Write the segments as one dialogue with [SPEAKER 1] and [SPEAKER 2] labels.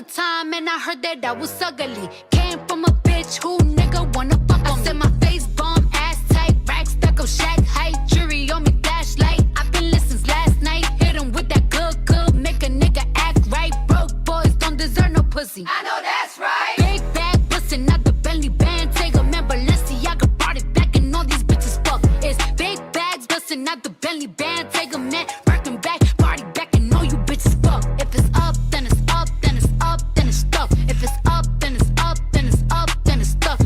[SPEAKER 1] time and I heard that I was ugly. Came from a bitch who nigga wanna fuck on me. I said my face bomb, ass tight, rack stuck up, shack height, jury on me, flashlight. I've been listening last night, hit him with that good, make a nigga act right. Broke boys don't deserve no pussy.
[SPEAKER 2] I know that's right.
[SPEAKER 1] Big bag bustin' out the Bentley band, take a man, Balenciaga brought it back and all these bitches fuck. It's big bags bustin' out the Bentley band, take a man, working back, party back and all you bitches fuck. If it's up, then it's up, then it's up, then it's stuck. If it's up, then it's up, then it's up, then it's stuck.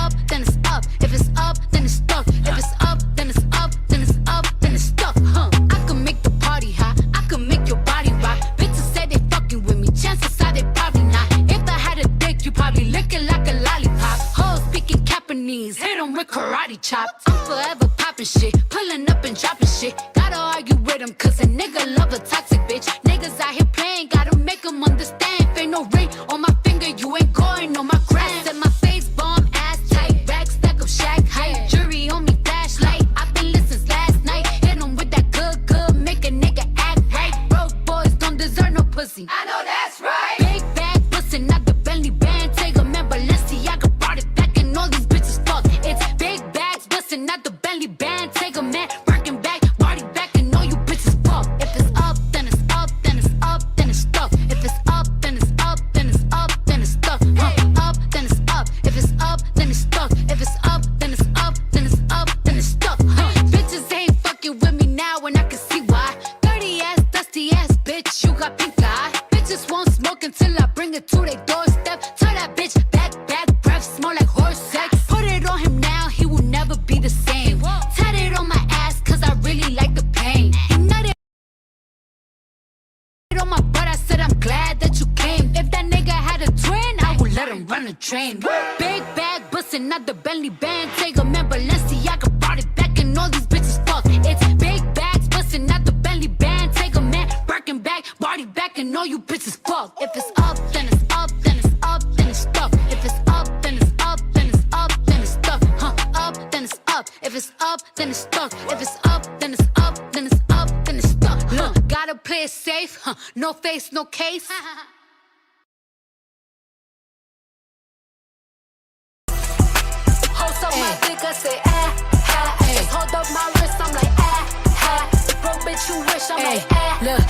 [SPEAKER 1] Up, then it's up. If it's up, then it's stuck. If it's up, then it's up, then it's up, then it's stuck. I can make the party hot, I can make your body rock. Bitches say they fucking with me, chances are they probably not. If I had a dick, you probably lick it like a lollipop. Hoes speaking Japanese, hit 'em with karate chops. I'm forever popping shit, pulling up and dropping shit. Gotta argue with 'em cause a nigga love a toxic bitch. Niggas out here playing, gotta make 'em understand. If ain't no ring on my finger, you ain't going on my gram. Set my face bomb, ass tight, rack stack up, shack height, jury on me, flashlight. I've been listening last night, hit 'em with that good, make a nigga act right. Broke boys don't deserve no pussy.
[SPEAKER 2] I know that's right.
[SPEAKER 1] Big bag bustin' out the Bentley band, take a man, Balenciaga brought it back and all these bitches fuck. It's big bags bustin' out the Bentley band, take a man, working back, party back and all you bitches fuck. If it's up, then it's up, then it's up, then it's stuck. If it's up, then it's up, then it's up, then it's stuck. Up, then it's up. If it's up, then it's stuck. If it's up, then it's up, then it's up, then it's stuck. Bitches ain't fucking with me now and I can see why. Dirty ass, dusty ass bitch, you got pink eye. Bitches won't smoke until I bring it to their doorstep. Tell that bitch back, breath smell like horse sex. Put it on him now, he will never be the same. Tat it on my ass cause I really like the pain. He nutted on my butt, I said I'm glad that you came. If that nigga had a twin, I would let him run a train. Big bag bustin' out the Bentley band, take a man, Balenciaga brought it back and all these bitches fuck. It's big bags bustin' out the Bentley band, take a man, working back, party back and all you bitches fuck. If it's up, then it's up, then it's up, then it's stuck. If it's up, then it's up, then it's up, then it's stuck. Up, then it's up. If it's up, then it's stuck. If it's up, then it's up, then it's up, then it's stuck. Gotta play it safe, no face, no case. Hold up my dick, I say just hold up my wrist, I'm like broke bitch, you wish, I'm like look,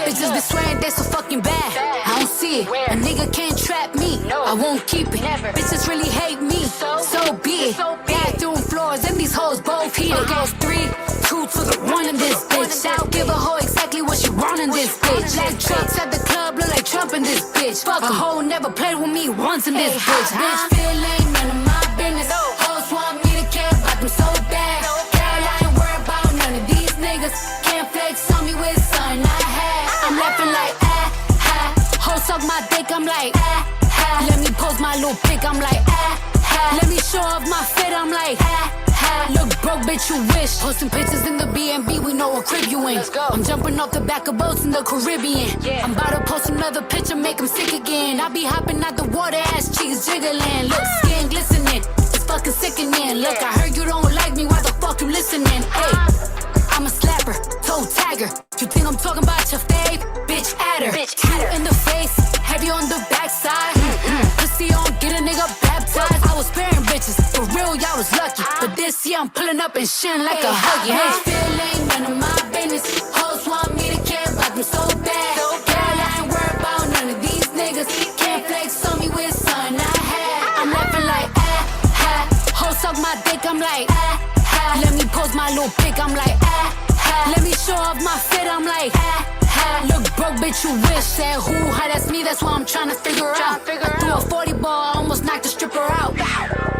[SPEAKER 1] bitches be swearing they so fucking bad. I don't see it, a nigga can't trap me, I won't keep it. Bitches really hate me, so be it. Bathroom floors and these hoes both heated. Goes 3, 2 to the 1 in this bitch. I'll give a hoe exactly what she want in this bitch. Like trucks at the club, look like Trump in this bitch. Fuck a hoe, never played with me once in this bitch. Bitch feel ain't none of my business. Hoes want me to care about them so bad. Girl, I ain't worried about none of these niggas. Can't flex on me with something I had. I'm laughing like hoes suck my dick, I'm like let me post my little pic, I'm like let me show off my fit, I'm like look broke bitch, you wish. Posting pictures in the B&B, we know what crib you in. I'm jumping off the back of boats in the Caribbean. I'm about to post another picture, make them sick again. I be hopping out the water, ass cheeks jiggling. Look, skin glistening, it's fucking sickening. Look, I heard you don't like me, why the fuck you listening? Hey, I'm a slapper, toe tagger. You think I'm talking about your fave? Bitch, at her. Cute in the face, heavy on the backside. Pussy on, get a nigga baptized. I was sparing bitches, for real, y'all was lucky. But this year I'm pulling up and shitting like a huggy. Hey, feel ain't none of my business. Hoes want me to care about them so bad. Girl, I ain't worried about none of these niggas. Can't flex on me with something I had. I'm laughing like hoes suck my dick, I'm like let me post my little pic, I'm like let me show off my fit, I'm like look broke bitch, you wish. Said who, how, that's me, that's what I'm trying to figure out. I threw a 40 ball, almost knocked the stripper out.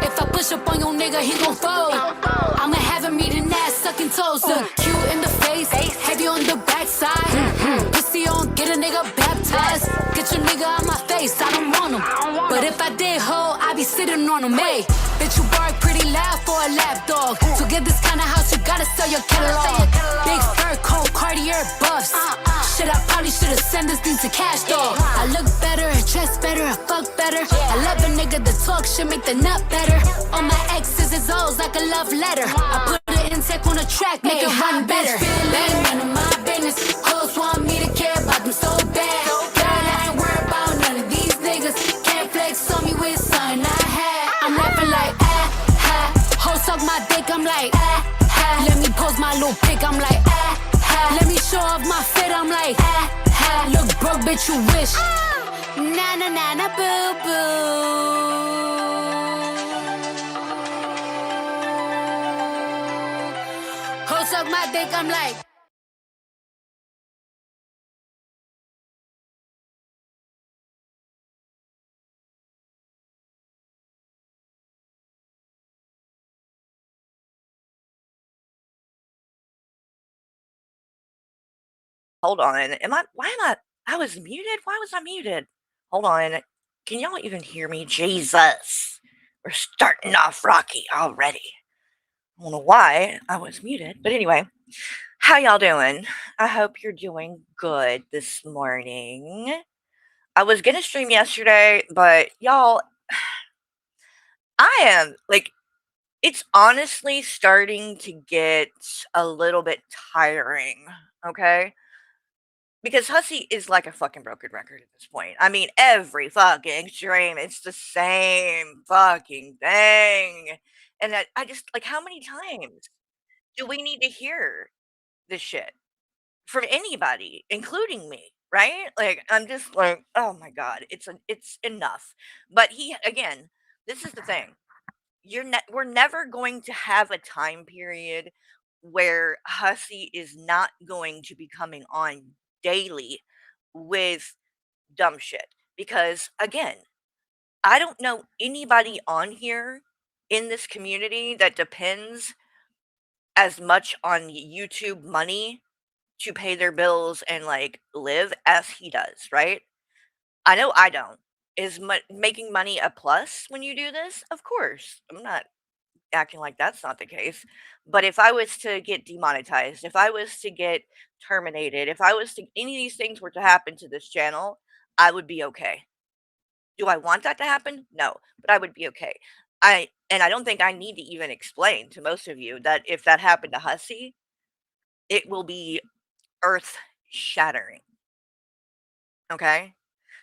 [SPEAKER 1] If I push up on your nigga, he gon' fold. I'ma have him eating ass, sucking toes. Look cute in the face, heavy on the backside. Pussy on, get a nigga baptized. Get your nigga out my face, I don't want him. But if I did hoe, I be sitting on him. Hey, bitch, you bark pretty loud for a lap dog. To get this kind of house, you gotta sell your catalog. Big fur coat, Cartier buffs. Shit, I probably should've sent this thing to Cash Dog. I look better, dress better, I fuck better. I love a nigga that talk shit, make the nut better. All my exes is O's like a love letter. I put an intake on the track, make it run better. Ain't none of my business. Hoes want me to care about them so bad. Girl, I ain't worried show off my fit, I'm like, ha, ha. Look broke, bitch, you wish. Na na na na boo boo. Ho suck my dick, I'm like.
[SPEAKER 3] Hold on. I was muted? Why was I muted? Hold on. Can y'all even hear me? Jesus. We're starting off rocky already. I don't know why I was muted, but anyway, how y'all doing? I hope you're doing good this morning. I was gonna stream yesterday, but y'all, I am like, it's honestly starting to get a little bit tiring, okay? Because Hussy is like a fucking broken record at this point. I mean, every fucking stream, it's the same fucking thing. And I just like, how many times do we need to hear this shit from anybody, including me? Right? Like, I'm just like, oh my god, it's enough. But he again, this is the thing. We're never going to have a time period where Hussy is not going to be coming on daily with dumb shit. Because again, I don't know anybody on here in this community that depends as much on YouTube money to pay their bills and like live as he does, right? I know I don't. Is making money a plus when you do this? Of course. I'm not acting like that's not the case. But if I was to get demonetized, if I was to get terminated, if I was to any of these things were to happen to this channel, I would be okay. Do I want that to happen? No, but I would be okay. I don't think I need to even explain to most of you that if that happened to Hussy, it will be earth shattering. Okay?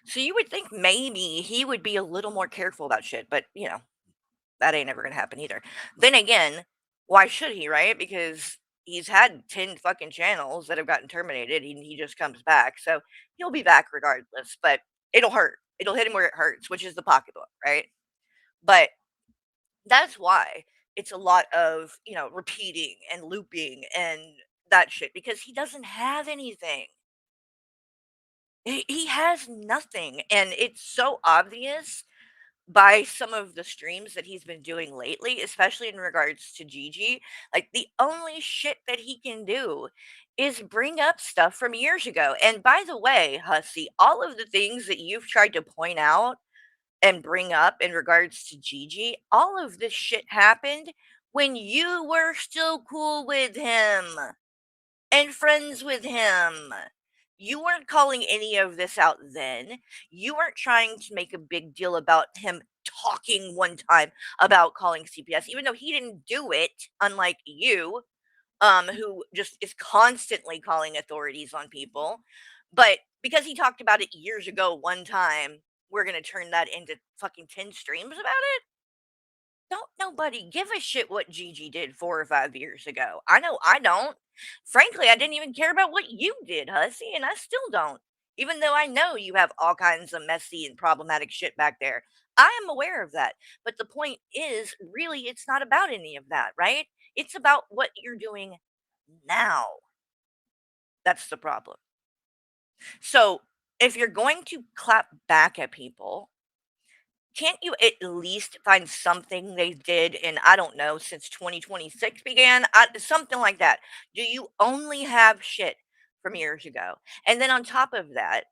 [SPEAKER 3] So you would think maybe he would be a little more careful about shit, but that ain't ever gonna happen either. Then again, why should he, right? Because he's had 10 fucking channels that have gotten terminated, and he just comes back. So he'll be back regardless, but it'll hurt. It'll hit him where it hurts, which is the pocketbook, right? But that's why it's a lot of, repeating and looping and that shit because he doesn't have anything. He has nothing. And it's so obvious by some of the streams that he's been doing lately, especially in regards to Gigi. Like the only shit that he can do is bring up stuff from years ago. And by the way, Hussy, all of the things that you've tried to point out and bring up in regards to Gigi, all of this shit happened when you were still cool with him and friends with him. You weren't calling any of this out then. You weren't trying to make a big deal about him talking one time about calling CPS, even though he didn't do it, unlike you, who just is constantly calling authorities on people. But because he talked about it years ago one time, we're gonna turn that into fucking 10 streams about it? Don't nobody give a shit what Gigi did 4 or 5 years ago. I know I don't. Frankly, I didn't even care about what you did, Hussy, and I still don't. Even though I know you have all kinds of messy and problematic shit back there. I am aware of that. But the point is, really, it's not about any of that, right? It's about what you're doing now. That's the problem. So, if you're going to clap back at people, can't you at least find something they did in, I don't know, since 2026 began? Something like that. Do you only have shit from years ago? And then on top of that,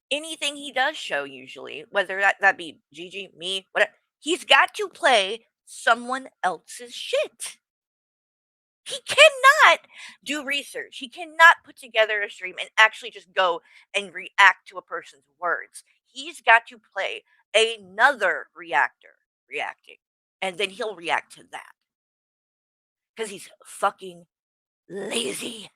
[SPEAKER 3] anything he does show usually, whether that be Gigi, me, whatever, he's got to play someone else's shit. He cannot do research. He cannot put together a stream and actually just go and react to a person's words. He's got to play another reactor reacting, and then he'll react to that because he's fucking lazy.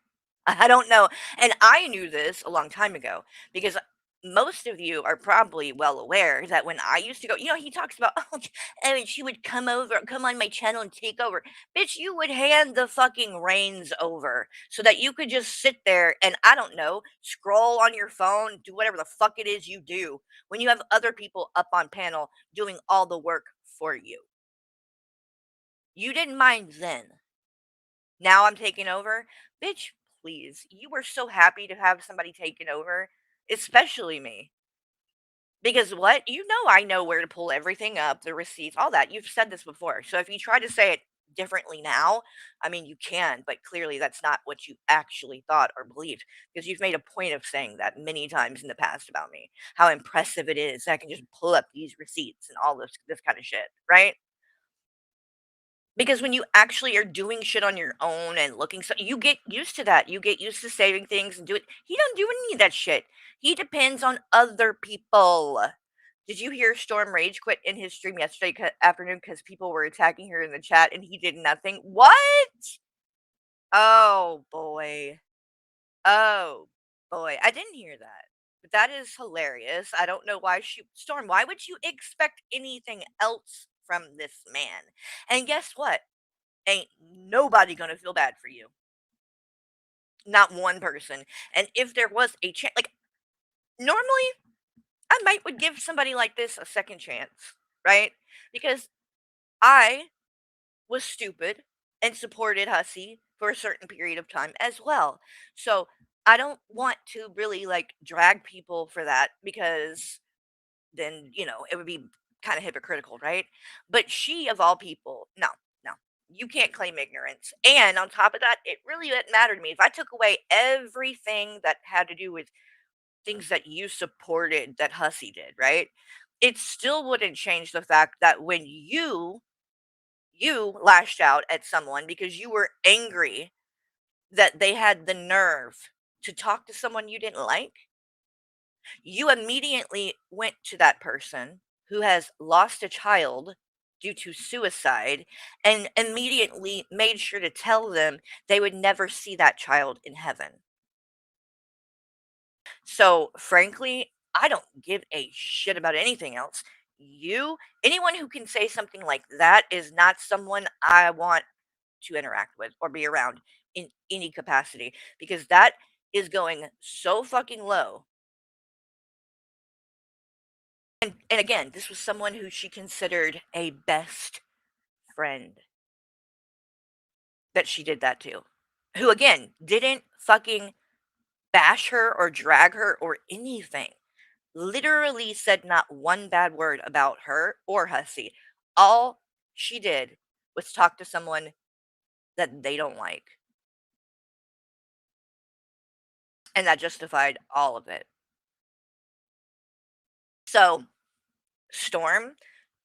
[SPEAKER 3] I don't know. And I knew this a long time ago because most of you are probably well aware that when I used to go, he talks about, oh, and she would come on my channel and take over. Bitch, you would hand the fucking reins over so that you could just sit there and, I don't know, scroll on your phone, do whatever the fuck it is you do when you have other people up on panel doing all the work for you. You didn't mind then. Now I'm taking over. Bitch, please. You were so happy to have somebody taking over, especially me. Because what? I know where to pull everything up, the receipts, all that. You've said this before. So if you try to say it differently now, I mean, you can, but clearly that's not what you actually thought or believed because you've made a point of saying that many times in the past about me. How impressive it is that I can just pull up these receipts and all this kind of shit, right? Because when you actually are doing shit on your own and looking, so you get used to that. You get used to saving things and do it. He don't do any of that shit. He depends on other people. Did you hear Storm Rage quit in his stream yesterday afternoon because people were attacking her in the chat and he did nothing? What? Oh boy. Oh boy. I didn't hear that. But that is hilarious. I don't know why Storm, why would you expect anything else from this man? And guess what? Ain't nobody gonna feel bad for you. Not one person. And if there was a chance, like normally, I might would give somebody like this a second chance, right? Because I was stupid and supported Hussy for a certain period of time as well. So I don't want to really like drag people for that because then, it would be kind of hypocritical, right? But she, of all people, no, no, you can't claim ignorance. And on top of that, it really didn't matter to me. If I took away everything that had to do with things that you supported that Hussy did, right? It still wouldn't change the fact that when you lashed out at someone because you were angry that they had the nerve to talk to someone you didn't like, you immediately went to that person who has lost a child due to suicide and immediately made sure to tell them they would never see that child in heaven. So, frankly, I don't give a shit about anything else. Anyone who can say something like that is not someone I want to interact with or be around in any capacity because that is going so fucking low. And again, this was someone who she considered a best friend that she did that to. Who again didn't fucking bash her or drag her or anything. Literally said not one bad word about her or Hussy. All she did was talk to someone that they don't like. And that justified all of it. So, Storm,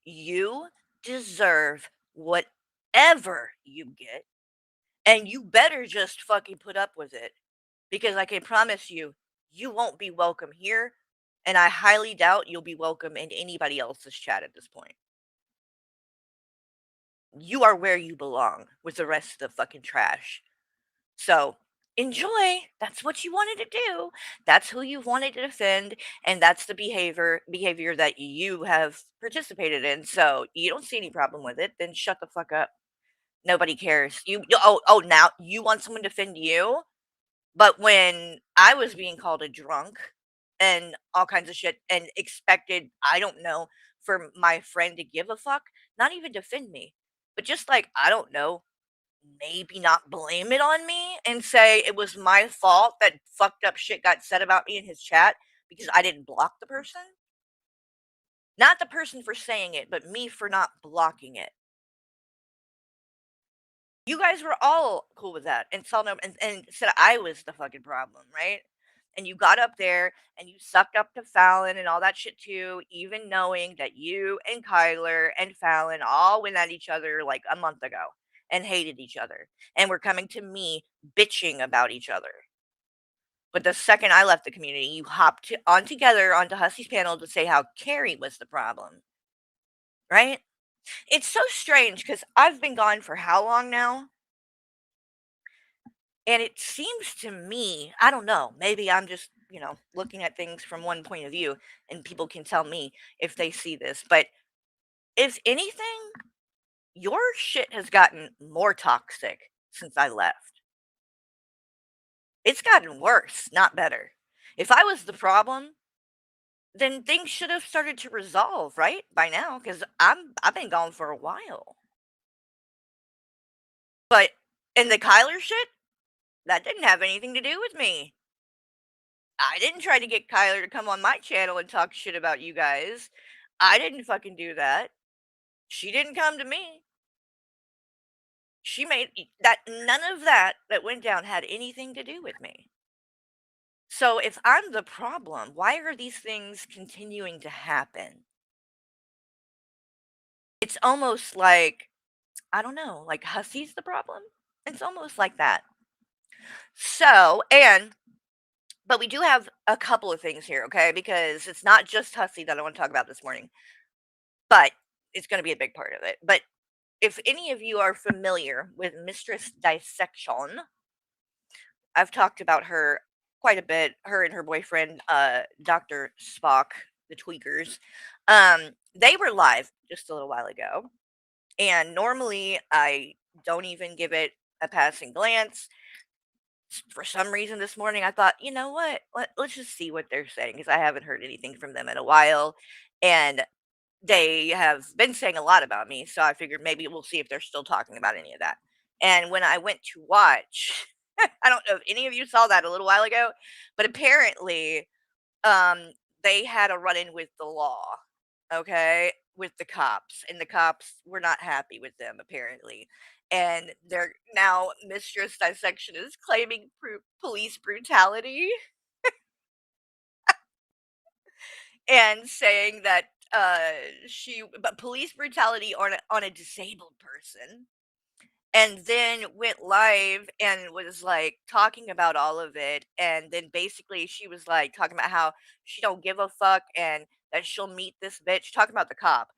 [SPEAKER 3] you deserve whatever you get, and you better just fucking put up with it because I can promise you, you won't be welcome here, and I highly doubt you'll be welcome in anybody else's chat at this point. You are where you belong with the rest of the fucking trash. So enjoy. That's what you wanted to do. That's who you wanted to defend, and that's the behavior that you have participated in. So you don't see any problem with it. Then shut the fuck up. Nobody cares. Oh now you want someone to defend you? But when I was being called a drunk and all kinds of shit and expected, I don't know, for my friend to give a fuck, not even defend me, but just like, I don't know, maybe not blame it on me and say it was my fault that fucked up shit got said about me in his chat because I didn't block the person. Not the person for saying it, but me for not blocking it. You guys were all cool with that and saw no and said I was the fucking problem, right? And you got up there and you sucked up to Fallon and all that shit too, even knowing that you and Kyler and Fallon all went at each other like a month ago and hated each other and were coming to me bitching about each other. But the second I left the community, you hopped on together onto Hussy's panel to say how Carrie was the problem, right? It's so strange because I've been gone for how long now? And it seems to me, I don't know, maybe I'm just looking at things from one point of view, and people can tell me if they see this. But if anything, your shit has gotten more toxic since I left. It's gotten worse, not better. If I was the problem, then things should have started to resolve, right? By now, because I've been gone for a while. But in the Kyler shit, that didn't have anything to do with me. I didn't try to get Kyler to come on my channel and talk shit about you guys. I didn't fucking do that. She didn't come to me. She made that none of that went down had anything to do with me. So if I'm the problem, why are these things continuing to happen? It's almost like, I don't know, like Hussy's the problem? It's almost like that. So, but we do have a couple of things here, okay? Because it's not just Hussy that I want to talk about this morning, but it's going to be a big part of it. But if any of you are familiar with Mistress Dissection, I've talked about her quite a bit. Her and her boyfriend, Dr. Spock, the Tweakers. They were live just a little while ago. And normally I don't even give it a passing glance. For some reason this morning, I thought, you know what? Let's just see what they're saying because I haven't heard anything from them in a while. And they have been saying a lot about me. So I figured maybe we'll see if they're still talking about any of that. And when I went to watch, I don't know if any of you saw that a little while ago, but apparently um, they had a run in with the law, okay, with the cops, and the cops were not happy with them, apparently. And they're now Mistress Dissection is claiming police brutality and saying that but police brutality on a disabled person, and then went live and was like talking about all of it, and then basically she was like talking about how she don't give a fuck and that she'll meet this bitch, talking about the cop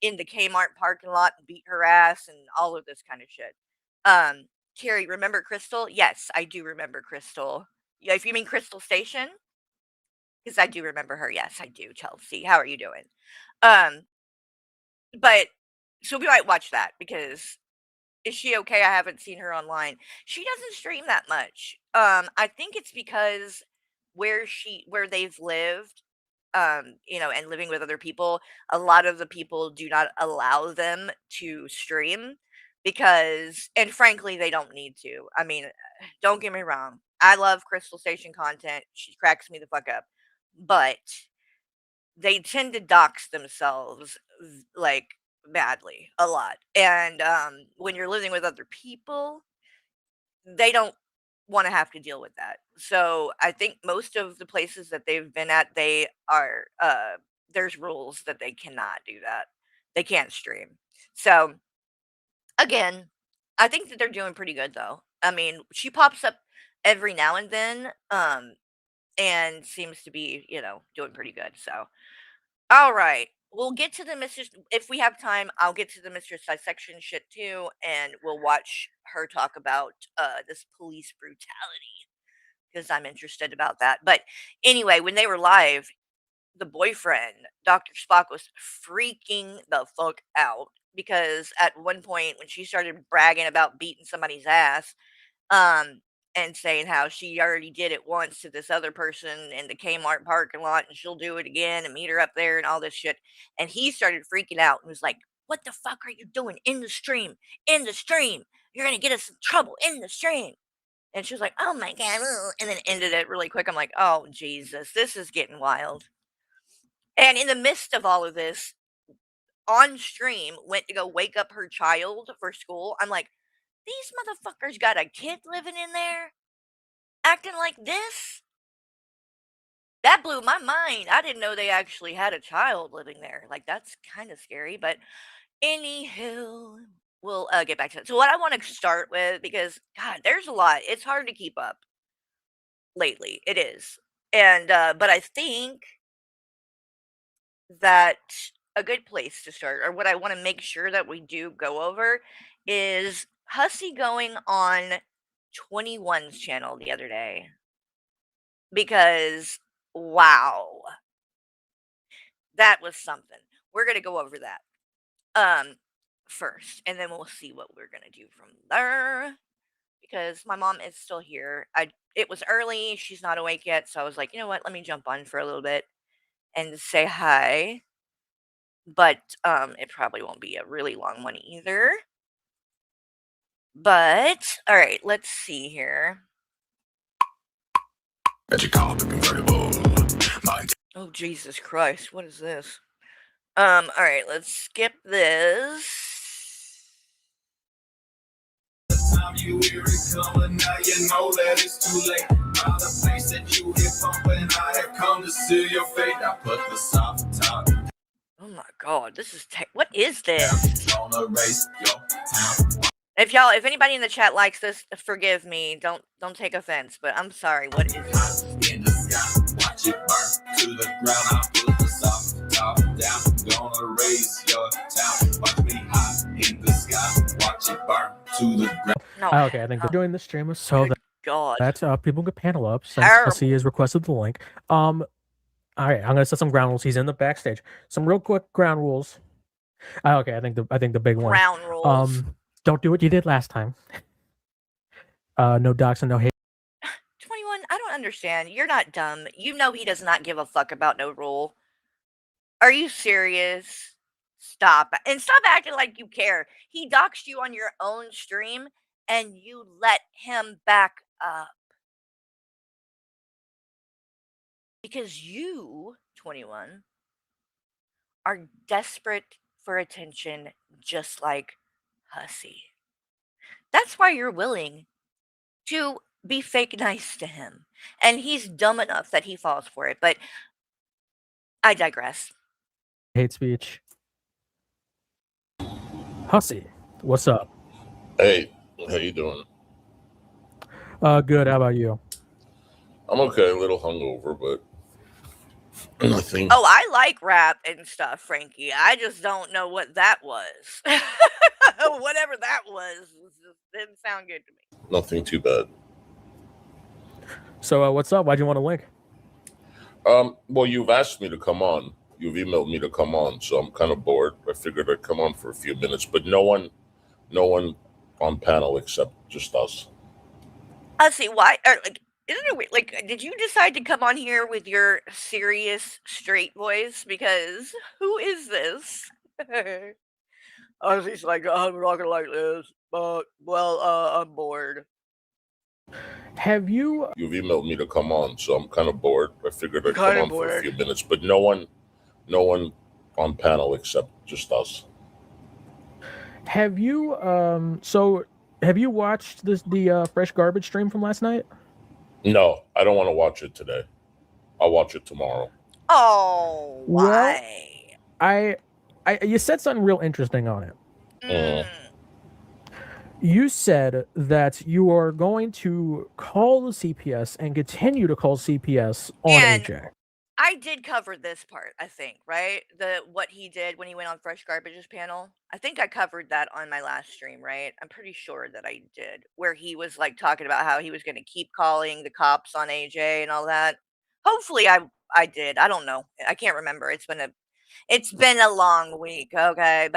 [SPEAKER 3] in the Kmart parking lot and beat her ass and all of this kind of shit. um Carrie, remember Crystal? Yes, I do remember Crystal. Yeah, if you mean Crystal Station, because I do remember her. Yes, I do. Chelsea, how are you doing? um but so we might watch that because is she okay? I haven't seen her online. She doesn't stream that much. I think it's because where they've lived, and living with other people, a lot of the people do not allow them to stream because, and frankly, they don't need to. I mean, don't get me wrong. I love Crystal Station content. She cracks me the fuck up. But they tend to dox themselves like badly a lot. And when you're living with other people, they don't want to have to deal with that. So I think most of the places that they've been at, they are there's rules that they cannot do that. They can't stream. So again, I think that they're doing pretty good though. I mean, she pops up every now and then and seems to be, doing pretty good. So all right. We'll get to the mistress if we have time. I'll get to the mistress dissection shit too, and we'll watch her talk about this police brutality because I'm interested about that. But anyway, when they were live, the boyfriend, Dr. Spock, was freaking the fuck out because at one point when she started bragging about beating somebody's ass, um, and saying how she already did it once to this other person in the Kmart parking lot and she'll do it again and meet her up there and all this shit. And he started freaking out and was like, "What the fuck are you doing in the stream? In the stream. You're going to get us in trouble in the stream." And she was like, "Oh my God." And then ended it really quick. I'm like, "Oh, Jesus, this is getting wild." And in the midst of all of this, on stream, went to go wake up her child for school. I'm like, these motherfuckers got a kid living in there acting like this? That blew my mind. I didn't know they actually had a child living there. Like, that's kind of scary. But anywho, we'll get back to it. So, what I want to start with, because God, there's a lot. It's hard to keep up lately. It is. And, but I think that a good place to start, or what I want to make sure that we do go over, is Hussy going on 21's channel the other day. because wow, that was something. We're gonna go over that first, and then we'll see what we're gonna do from there. Because my mom is still here. It was early, she's not awake yet, so I was like, you know what, let me jump on for a little bit and say hi. But it probably won't be a really long one either. But all right, let's see here. Oh Jesus Christ, what is this? All right, let's skip this. Time you hear it coming, now you know that it's too late. By the place that you hit pumping, I have come to see your fate. I put the soft top. Oh my god, this is what is this? If anybody in the chat likes this, forgive me. Don't take offense, but I'm sorry. What is this? In the sky, watch it burn to the ground. I put the soft top down. Gonna raise your town. Watch me high in the sky, watch it burn to the ground. No,
[SPEAKER 4] okay, I think they're doing the stream so
[SPEAKER 3] God.
[SPEAKER 4] that people can panel up since Hussy has requested the link. All right, I'm gonna set some ground rules. He's in the backstage. Some real quick ground rules. Okay, I think the big one.
[SPEAKER 3] Ground rules.
[SPEAKER 4] Don't do what you did last time. No docs and no hate.
[SPEAKER 3] 21, I don't understand. You're not dumb. You know he does not give a fuck about no rule. Are you serious? Stop. And stop acting like you care. He doxed you on your own stream and you let him back up. Because you, 21, are desperate for attention just like Hussy. That's why you're willing to be fake nice to him. And he's dumb enough that he falls for it. But I digress.
[SPEAKER 4] Hate speech. Hussy, what's up?
[SPEAKER 5] Hey, how you doing?
[SPEAKER 4] Good. How about you?
[SPEAKER 5] I'm okay, a little hungover, but nothing.
[SPEAKER 3] Oh, I like rap and stuff, Frankie. I just don't know what that was. Whatever that was didn't sound good to me.
[SPEAKER 5] Nothing too bad.
[SPEAKER 4] So, what's up? Why'd you want to link?
[SPEAKER 5] Well, you've asked me to come on. You've emailed me to come on, so I'm kind of bored. I figured I'd come on for a few minutes, but no one on panel except just us.
[SPEAKER 3] Let's see why. Like, isn't it weird? Like, did you decide to come on here with your serious, straight voice? Because who is this? Ozzy's like, I'm not gonna like this, but well, I'm bored.
[SPEAKER 4] Have you?
[SPEAKER 5] You've emailed me to come on, so I'm kind of bored. I figured I'd come on for a few minutes, but no one on panel except just us.
[SPEAKER 4] Have you? So have you watched the Fresh Garbage stream from last night?
[SPEAKER 5] No, I don't want to watch it today. I'll watch it tomorrow.
[SPEAKER 3] Oh, why?
[SPEAKER 4] Well, you said something real interesting on it. You said that you are going to call the CPS and continue to call CPS on AJ.
[SPEAKER 3] I did cover this part, I think, right? What he did when he went on Fresh Garbage's panel. I think I covered that on my last stream, right? I'm pretty sure that I did, where he was like talking about how he was going to keep calling the cops on AJ and all that. Hopefully, I did. I don't know. I can't remember. It's been a long week, okay?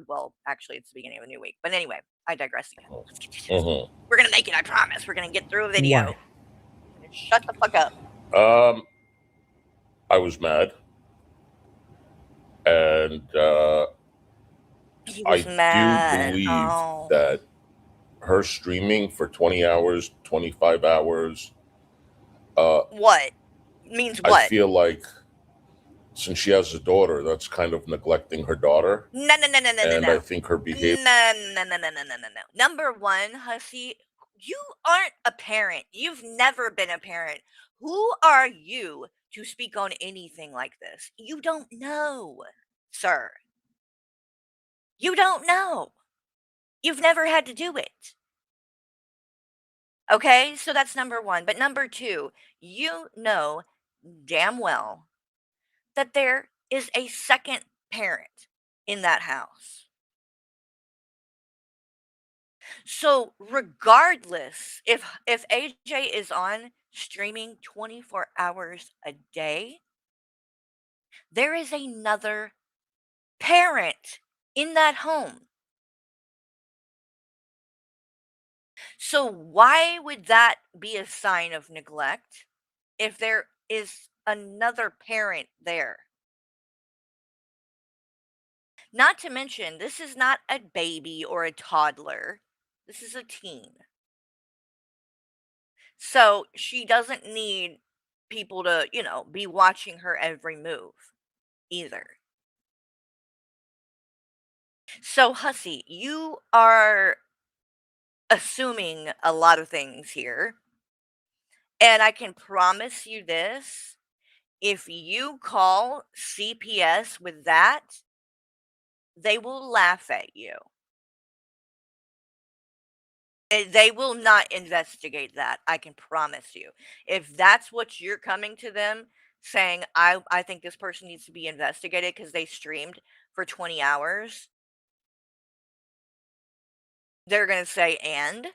[SPEAKER 3] Well, actually, it's the beginning of a new week. But anyway, I digress again. Let's get to this. We're gonna make it. I promise. We're gonna get through a video. Shut the fuck up.
[SPEAKER 5] I was mad, and I do believe that her streaming for 20 hours, 25 hours.
[SPEAKER 3] What? Means what?
[SPEAKER 5] I feel like since she has a daughter, that's kind of neglecting her daughter.
[SPEAKER 3] No.
[SPEAKER 5] And I think her behavior.
[SPEAKER 3] No. Number one, Hussy, you aren't a parent. You've never been a parent. Who are you to speak on anything like this? You don't know, sir. You don't know. You've never had to do it. Okay, so that's number one. But number two, you know damn well that there is a second parent in that house. So regardless, if AJ is on streaming 24 hours a day, there is another parent in that home. So why would that be a sign of neglect if there is another parent there? Not to mention, this is not a baby or a toddler. This is a teen. So she doesn't need people to, be watching her every move either. So, Hussy, you are assuming a lot of things here. And I can promise you this, if you call CPS with that, they will laugh at you. They will not investigate that, I can promise you. If that's what you're coming to them saying, I think this person needs to be investigated because they streamed for 20 hours, they're going to say, and?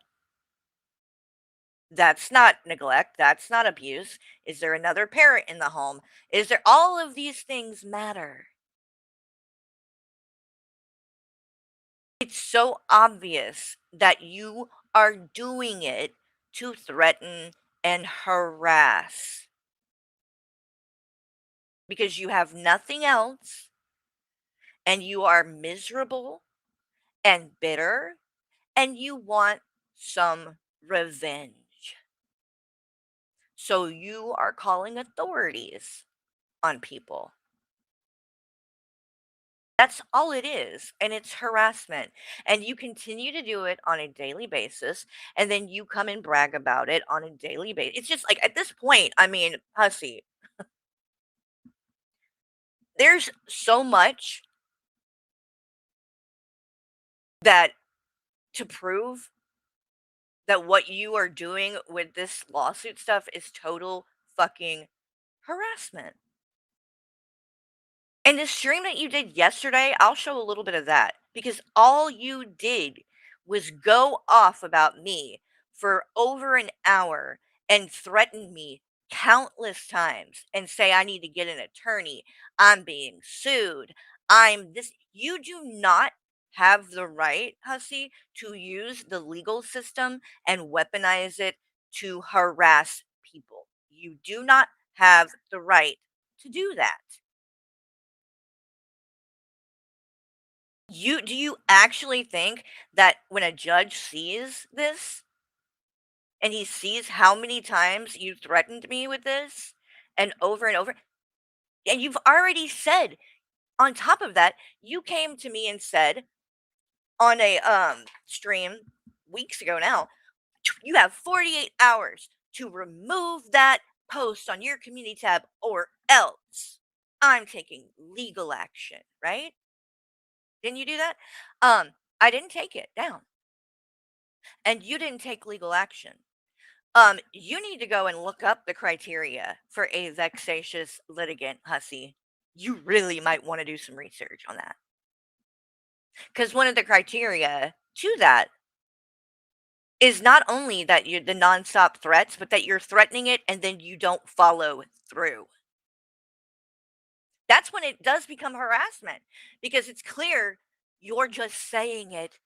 [SPEAKER 3] That's not neglect. That's not abuse. Is there another parent in the home? Is there all of these things matter? It's so obvious that you are doing it to threaten and harass because you have nothing else and you are miserable and bitter and you want some revenge. So you are calling authorities on people. That's all it is, and it's harassment, and you continue to do it on a daily basis, and then you come and brag about it on a daily basis. It's just like, at this point, I mean, Hussy, there's so much that to prove that what you are doing with this lawsuit stuff is total fucking harassment. And the stream that you did yesterday, I'll show a little bit of that because all you did was go off about me for over an hour and threaten me countless times and say I need to get an attorney. I'm being sued. I'm this. You do not have the right, Hussy, to use the legal system and weaponize it to harass people. You do not have the right to do that. Do you actually think that when a judge sees this and he sees how many times you threatened me with this and over, and you've already said on top of that, you came to me and said on a stream weeks ago now, you have 48 hours to remove that post on your community tab or else I'm taking legal action, right? Didn't you do that? I didn't take it down. And you didn't take legal action. You need to go and look up the criteria for a vexatious litigant, Hussy. You really might want to do some research on that. Because one of the criteria to that is not only that you're the nonstop threats, but that you're threatening it and then you don't follow through. That's when it does become harassment because it's clear you're just saying it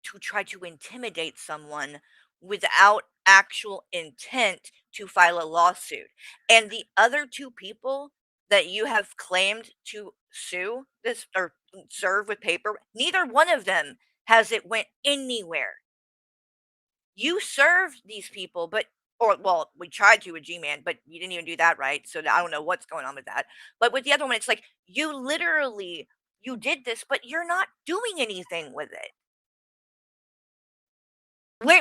[SPEAKER 3] to try to intimidate someone without actual intent to file a lawsuit. And the other two people that you have claimed to sue this or serve with paper, neither one of them has it went anywhere. You served these people, but or well, we tried to with G-Man, but you didn't even do that right. So I don't know what's going on with that. But with the other one, it's like you literally you did this, but you're not doing anything with it.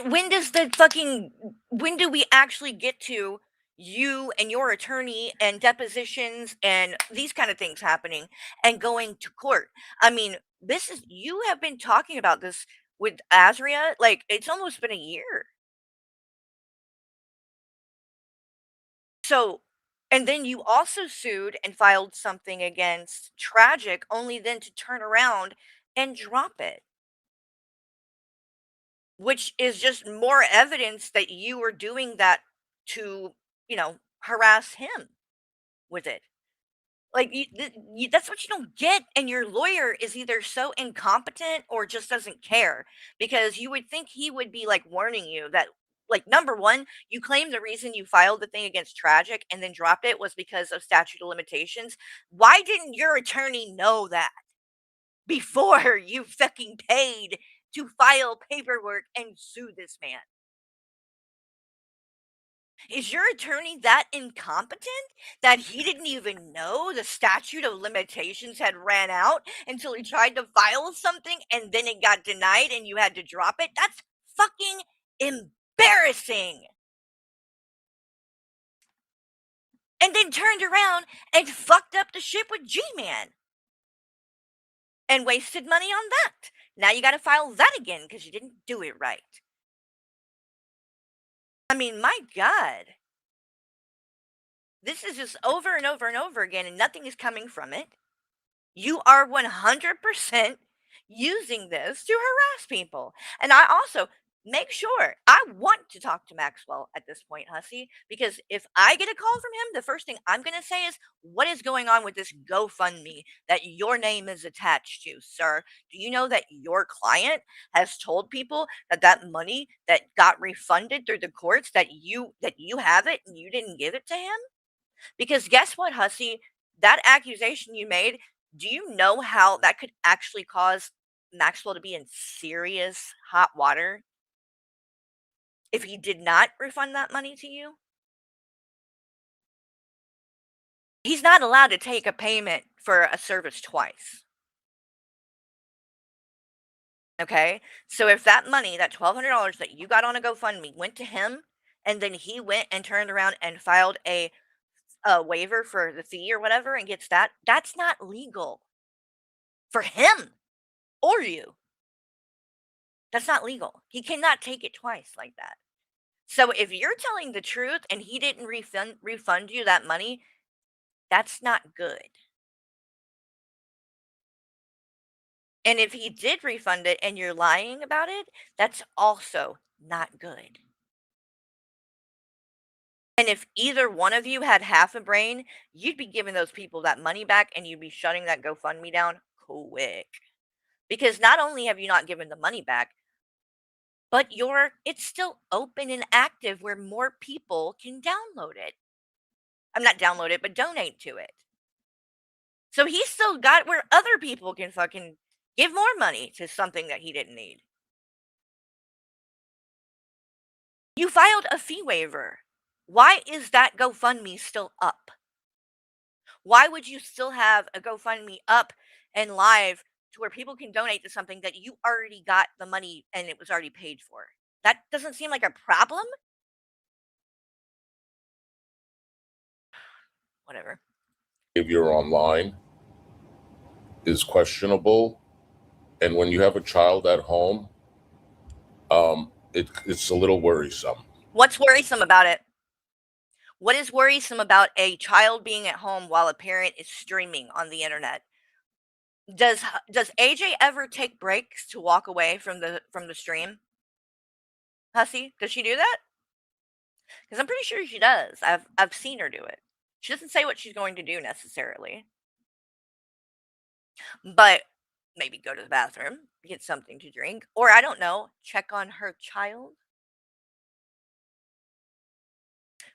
[SPEAKER 3] When does the fucking when do we actually get to you and your attorney and depositions and these kind of things happening and going to court? I mean, this is you have been talking about this with Azria, like it's almost been a year. So, and then you also sued and filed something against Tragic only then to turn around and drop it. Which is just more evidence that you were doing that to, harass him with it. Like, that's what you don't get, and your lawyer is either so incompetent or just doesn't care, because you would think he would be, like, warning you that, like, number 1, you claim the reason you filed the thing against Tragic and then dropped it was because of statute of limitations. Why didn't your attorney know that before you fucking paid to file paperwork and sue this man? Is your attorney that incompetent that he didn't even know the statute of limitations had ran out until he tried to file something and then it got denied and you had to drop it? That's fucking embarrassing. And then turned around and fucked up the shit with G-Man and wasted money on that. Now you got to file that again because you didn't do it right. I mean, my God. This is just over and over and over again, and nothing is coming from it. You are 100% using this to harass people. And I also make sure I want to talk to Maxwell at this point, Hussy, because if I get a call from him, the first thing I'm going to say is, what is going on with this GoFundMe that your name is attached to, sir? Do you know that your client has told people that that money that got refunded through the courts, that you have it and you didn't give it to him? Because guess what, Hussy? That accusation you made, do you know how that could actually cause Maxwell to be in serious hot water if he did not refund that money to you? He's not allowed to take a payment for a service twice. Okay? So if that money, that $1,200 that you got on a GoFundMe went to him, and then he went and turned around and filed a waiver for the fee or whatever and gets that, that's not legal for him or you. That's not legal. He cannot take it twice like that. So if you're telling the truth and he didn't refund you that money, that's not good. And if he did refund it and you're lying about it, that's also not good. And if either one of you had half a brain, you'd be giving those people that money back and you'd be shutting that GoFundMe down quick. Because not only have you not given the money back, but it's still open and active where more people can download it. I'm not download it, but donate to it. So he's still got where other people can fucking give more money to something that he didn't need. You filed a fee waiver. Why is that GoFundMe still up? Why would you still have a GoFundMe up and live to where people can donate to something that you already got the money and it was already paid for? That doesn't seem like a problem. Whatever.
[SPEAKER 5] Behavior online is questionable, and when you have a child at home, it's a little worrisome.
[SPEAKER 3] What's worrisome about it? What is worrisome about a child being at home while a parent is streaming on the internet? Does AJ ever take breaks to walk away from the stream? Hussy, does she do that? Because I'm pretty sure she does. I've seen her do it. She doesn't say what she's going to do necessarily, but maybe go to the bathroom, get something to drink, or I don't know, check on her child.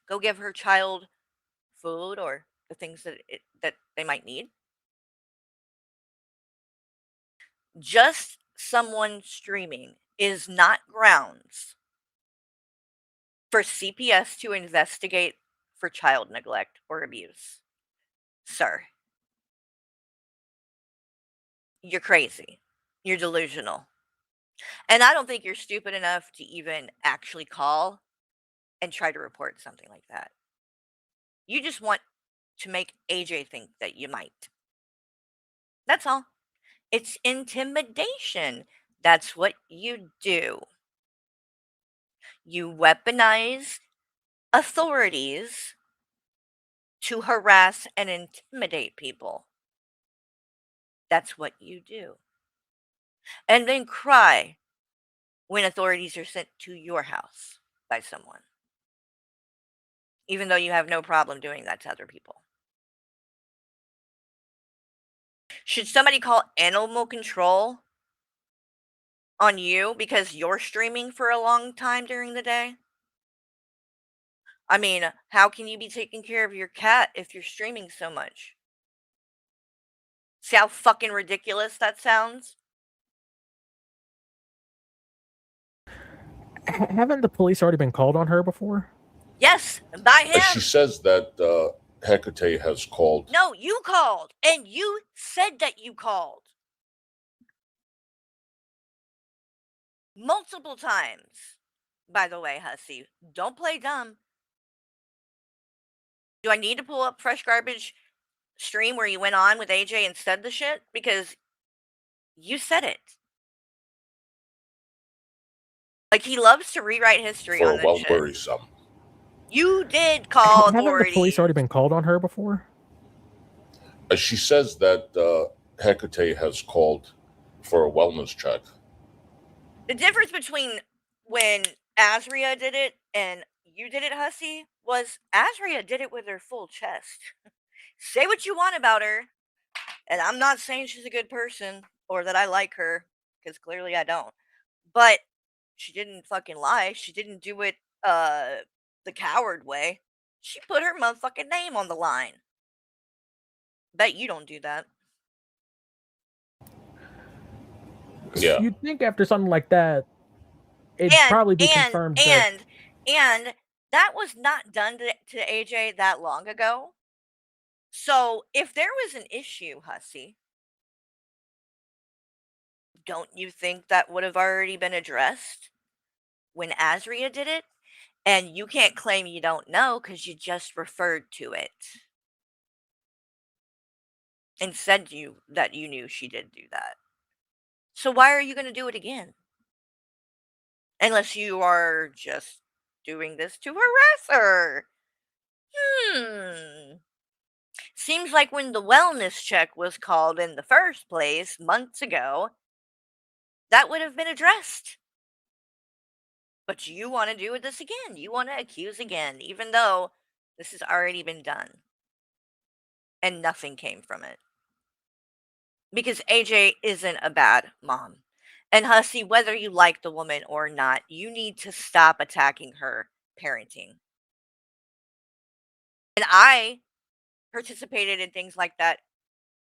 [SPEAKER 3] Go give her child food or the things that they might need. Just someone streaming is not grounds for CPS to investigate for child neglect or abuse. Sir, you're crazy. You're delusional. And I don't think you're stupid enough to even actually call and try to report something like that. You just want to make AJ think that you might. That's all. It's intimidation. That's what you do. You weaponize authorities to harass and intimidate people. That's what you do. And then cry when authorities are sent to your house by someone. even though you have no problem doing that to other people. Should somebody call animal control on you because you're streaming for a long time during the day? I mean, how can you be taking care of your cat if you're streaming so much? See how fucking ridiculous that sounds?
[SPEAKER 4] Haven't the police already been called on her before?
[SPEAKER 3] Yes, by him.
[SPEAKER 5] She says that Hecate has called.
[SPEAKER 3] No, you called. And you said that you called. Multiple times. By the way, Hussy, don't play dumb. Do I need to pull up Fresh Garbage stream where you went on with AJ and said the shit? Because you said it. Like, he loves to rewrite history on this shit.
[SPEAKER 5] Worrisome.
[SPEAKER 3] You did call
[SPEAKER 4] Haven't
[SPEAKER 3] authorities.
[SPEAKER 4] the police already been called on her before?
[SPEAKER 5] She says that Hecate has called for a wellness check.
[SPEAKER 3] The difference between when Azria did it and you did it, Hussy, was Azria did it with her full chest. Say what you want about her, and I'm not saying she's a good person or that I like her, because clearly I don't. But she didn't fucking lie. She didn't do it the coward way. She put her motherfucking name on the line. Bet you don't do that.
[SPEAKER 5] Yeah.
[SPEAKER 4] You'd think after something like that, it'd probably be confirmed.
[SPEAKER 3] And that was not done to AJ that long ago. So if there was an issue, Hussy, don't you think that would have already been addressed when Azria did it? And you can't claim you don't know because you just referred to it and said that you knew she did do that. So why are you going to do it again? Unless you are just doing this to harass her. Seems like when the wellness check was called in the first place months ago, that would have been addressed. But you want to do this again. You want to accuse again, even though this has already been done. And nothing came from it. Because AJ isn't a bad mom. And Hussy, whether you like the woman or not, you need to stop attacking her parenting. And I participated in things like that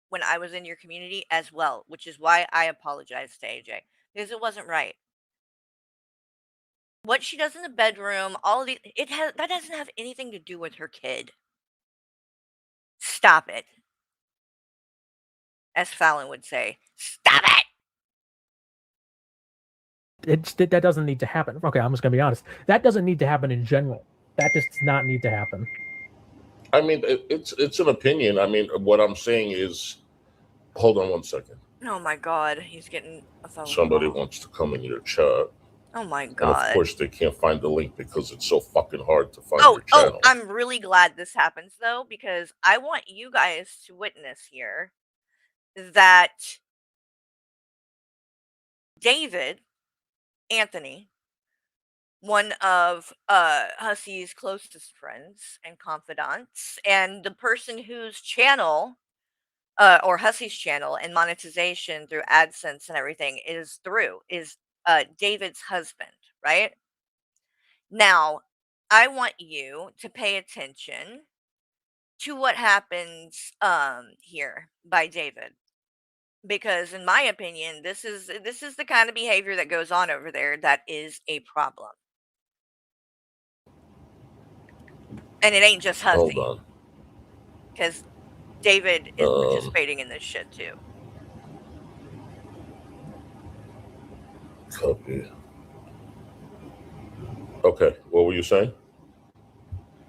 [SPEAKER 3] when I was in your community as well, which is why I apologized to AJ, because it wasn't right. What she does in the bedroom, all of that doesn't have anything to do with her kid. Stop it. As Fallon would say, stop it.
[SPEAKER 4] That doesn't need to happen. Okay, I'm just gonna be honest. That doesn't need to happen in general. That just does not need to happen.
[SPEAKER 5] I mean, it's an opinion. I mean, what I'm saying is, hold on one second.
[SPEAKER 3] Oh my God, he's getting a phone
[SPEAKER 5] Somebody
[SPEAKER 3] call.
[SPEAKER 5] wants to come in your chat.
[SPEAKER 3] Oh my God.
[SPEAKER 5] And of course, they can't find the link because it's so fucking hard to find your channel.
[SPEAKER 3] I'm really glad this happens, though, because I want you guys to witness here that David Anthony, one of Hussy's closest friends and confidants, and the person whose channel, or Hussy's channel and monetization through AdSense and everything is David's husband, right? Now, I want you to pay attention to what happens here by David. Because in my opinion, this is the kind of behavior that goes on over there that is a problem. And it ain't just Hussy.
[SPEAKER 5] Hold on.
[SPEAKER 3] Because David is participating in this shit too.
[SPEAKER 5] Copy. Okay, what were you saying?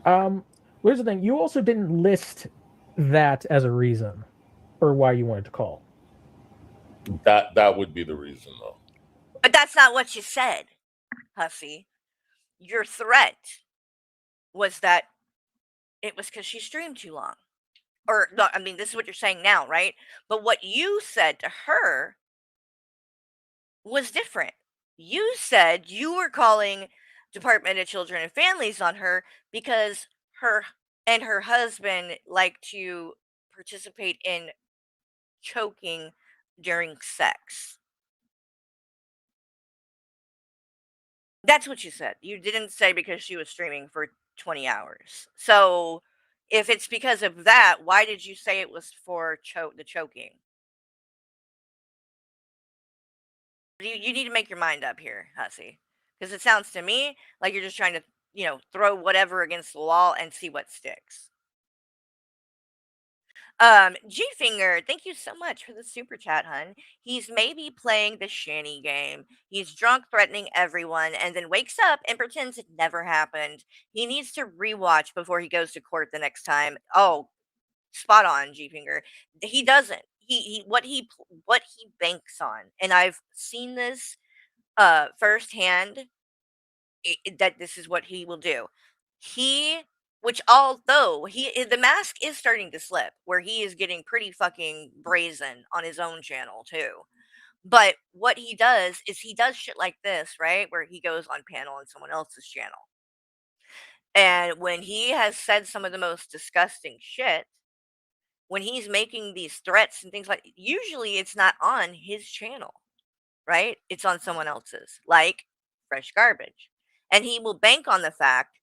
[SPEAKER 4] Here's the thing. You also didn't list that as a reason for why you wanted to call.
[SPEAKER 5] That would be the reason, though.
[SPEAKER 3] But that's not what you said, Hussy. Your threat was that it was because she streamed too long. Or, no, I mean, this is what you're saying now, right? But what you said to her was different. You said you were calling Department of Children and Families on her because her and her husband like to participate in choking during sex. That's what you said. You didn't say because she was streaming for 20 hours. So, if it's because of that, why did you say it was for the choking? You need to make your mind up here, Hussy, because it sounds to me like you're just trying to, throw whatever against the wall and see what sticks. G Finger, thank you so much for the super chat, hun. He's maybe playing the shanty game. He's drunk, threatening everyone, and then wakes up and pretends it never happened. He needs to rewatch before he goes to court the next time. Oh, spot on, G Finger. He doesn't. What he banks on, and I've seen this firsthand, that this is what he will do. He, which although the mask is starting to slip, where he is getting pretty fucking brazen on his own channel too. But what he does is he does shit like this, right? Where he goes on panel on someone else's channel. And when he has said some of the most disgusting shit, when he's making these threats and things like, usually it's not on his channel, right? It's on someone else's, like Fresh Garbage. And he will bank on the fact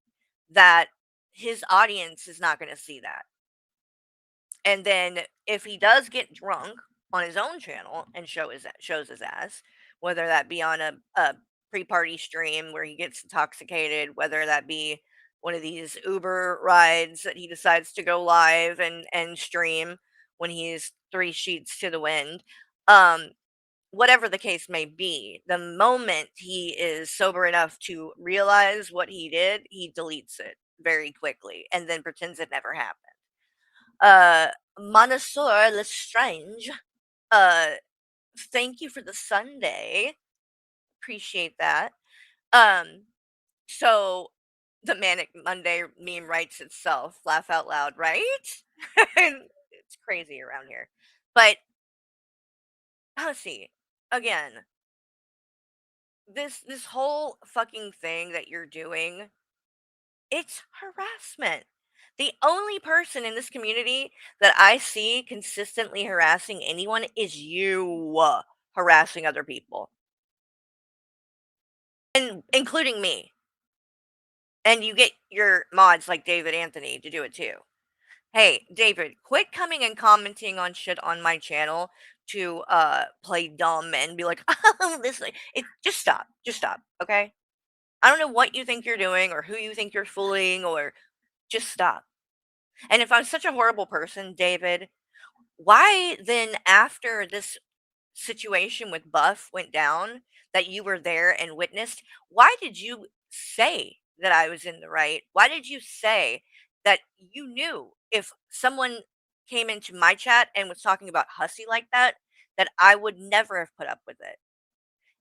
[SPEAKER 3] that his audience is not going to see that. And then if he does get drunk on his own channel and shows his ass, whether that be on a pre-party stream where he gets intoxicated, whether that be one of these Uber rides that he decides to go live and stream when he's 3 sheets to the wind, whatever the case may be, the moment he is sober enough to realize what he did, he deletes it very quickly and then pretends it never happened. Monosaur Lestrange, thank you for the Sunday. Appreciate that. So the Manic Monday meme writes itself. Laugh out loud, right? It's crazy around here. But Hussy, again, this whole fucking thing that you're doing, it's harassment. The only person in this community that I see consistently harassing anyone is you, harassing other people, and including me. And you get your mods like David Anthony to do it too. Hey, David, quit coming and commenting on shit on my channel to play dumb and be like, oh, this way. Just stop. Just stop, okay? I don't know what you think you're doing or who you think you're fooling, or just stop. And if I'm such a horrible person, David, why then, after this situation with Buff went down, that you were there and witnessed, why did you say that I was in the right? Why did you say that you knew if someone came into my chat and was talking about Hussy like that, that I would never have put up with it?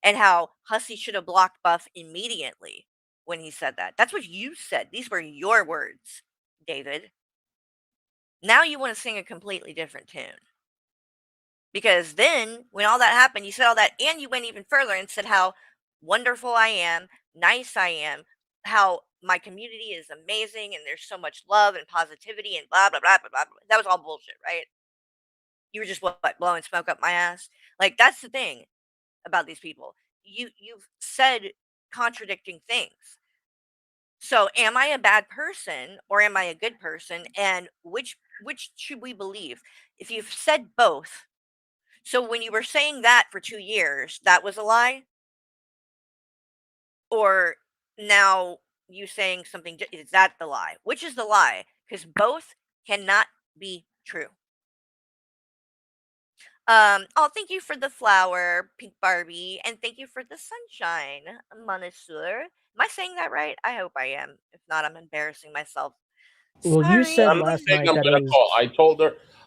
[SPEAKER 3] And how Hussy should have blocked Buff immediately when he said that. That's what you said. These were your words, David. Now you want to sing a completely different tune. Because then, when all that happened, you said all that, and you went even further and said how wonderful I am, nice I am, how my community is amazing, and there's so much love and positivity, and blah, blah, blah, blah, blah. That was all bullshit, right? You were just what, blowing smoke up my ass? Like, that's the thing about these people. You've said contradicting things. So, am I a bad person or am I a good person? And which should we believe? If you've said both, so when you were saying that for 2 years, that was a lie? Or now you saying something, is that the lie? Which is the lie? Because both cannot be true. Oh, thank you for the flower, Pink Barbie, and thank you for the sunshine, Monisur. Am I saying that right? I hope I am. If not, I'm embarrassing myself.
[SPEAKER 4] Well, you said
[SPEAKER 5] I'm not
[SPEAKER 4] last
[SPEAKER 5] saying
[SPEAKER 4] night
[SPEAKER 5] I'm
[SPEAKER 4] that
[SPEAKER 5] gonna
[SPEAKER 4] it was
[SPEAKER 5] call.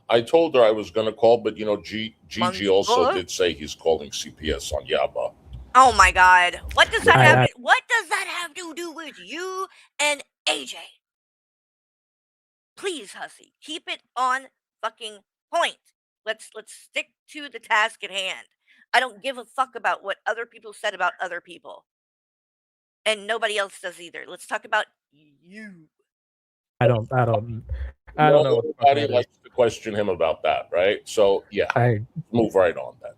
[SPEAKER 5] I told her I was gonna call, but Gigi also
[SPEAKER 3] Monisur?
[SPEAKER 5] did say he's calling CPS on Yaba.
[SPEAKER 3] Oh my God! What does that have?
[SPEAKER 4] I-
[SPEAKER 3] What does that have to do with you and AJ? Please, Hussy, keep it on fucking point. Let's stick to the task at hand. I don't give a fuck about what other people said about other people. And nobody else does either. Let's talk about you.
[SPEAKER 4] I don't know what the fuck
[SPEAKER 5] Nobody
[SPEAKER 4] that is.
[SPEAKER 5] likes to question him about that, right? So yeah, move right on then.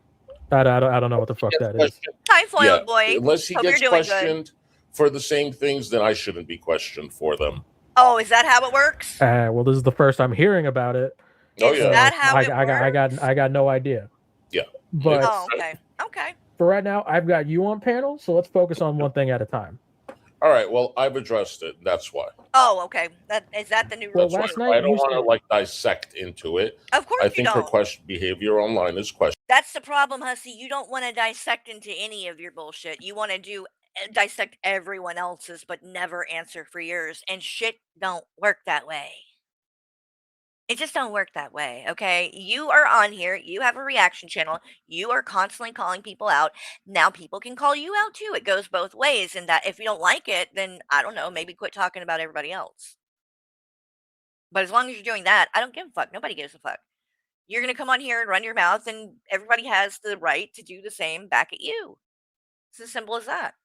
[SPEAKER 4] I don't know what the fuck that is.
[SPEAKER 3] Hi, foiled boy.
[SPEAKER 5] Unless he
[SPEAKER 3] Hope you're
[SPEAKER 5] gets
[SPEAKER 3] doing good.
[SPEAKER 5] questioned for the same things, then I shouldn't be questioned for them.
[SPEAKER 3] Oh, is that how it works?
[SPEAKER 4] Well, this is the first I'm hearing about it.
[SPEAKER 5] Oh
[SPEAKER 3] Is
[SPEAKER 5] yeah,
[SPEAKER 3] that how it works?
[SPEAKER 4] I got no idea.
[SPEAKER 5] yeah.
[SPEAKER 4] But
[SPEAKER 3] Oh, okay. Okay.
[SPEAKER 4] for right now, I've got you on panel, so let's focus on one thing at a time.
[SPEAKER 5] All right. Well, I've addressed it. That's why.
[SPEAKER 3] Oh, okay. Is that the new
[SPEAKER 4] Well,
[SPEAKER 3] rule?
[SPEAKER 4] last
[SPEAKER 5] I
[SPEAKER 4] night
[SPEAKER 5] don't
[SPEAKER 4] you
[SPEAKER 5] want to
[SPEAKER 4] said,
[SPEAKER 5] like dissect into it.
[SPEAKER 3] Of course
[SPEAKER 5] I
[SPEAKER 3] you
[SPEAKER 5] think her
[SPEAKER 3] don't.
[SPEAKER 5] behavior online is questionable.
[SPEAKER 3] That's the problem, Hussy. You don't want to dissect into any of your bullshit. You want to dissect everyone else's, but never answer for yours. And shit don't work that way. It just don't work that way, okay? You are on here. You have a reaction channel. You are constantly calling people out. Now people can call you out too. It goes both ways. And that if you don't like it, then I don't know, maybe quit talking about everybody else. But as long as you're doing that, I don't give a fuck. Nobody gives a fuck. You're going to come on here and run your mouth, and everybody has the right to do the same back at you. It's as simple as that.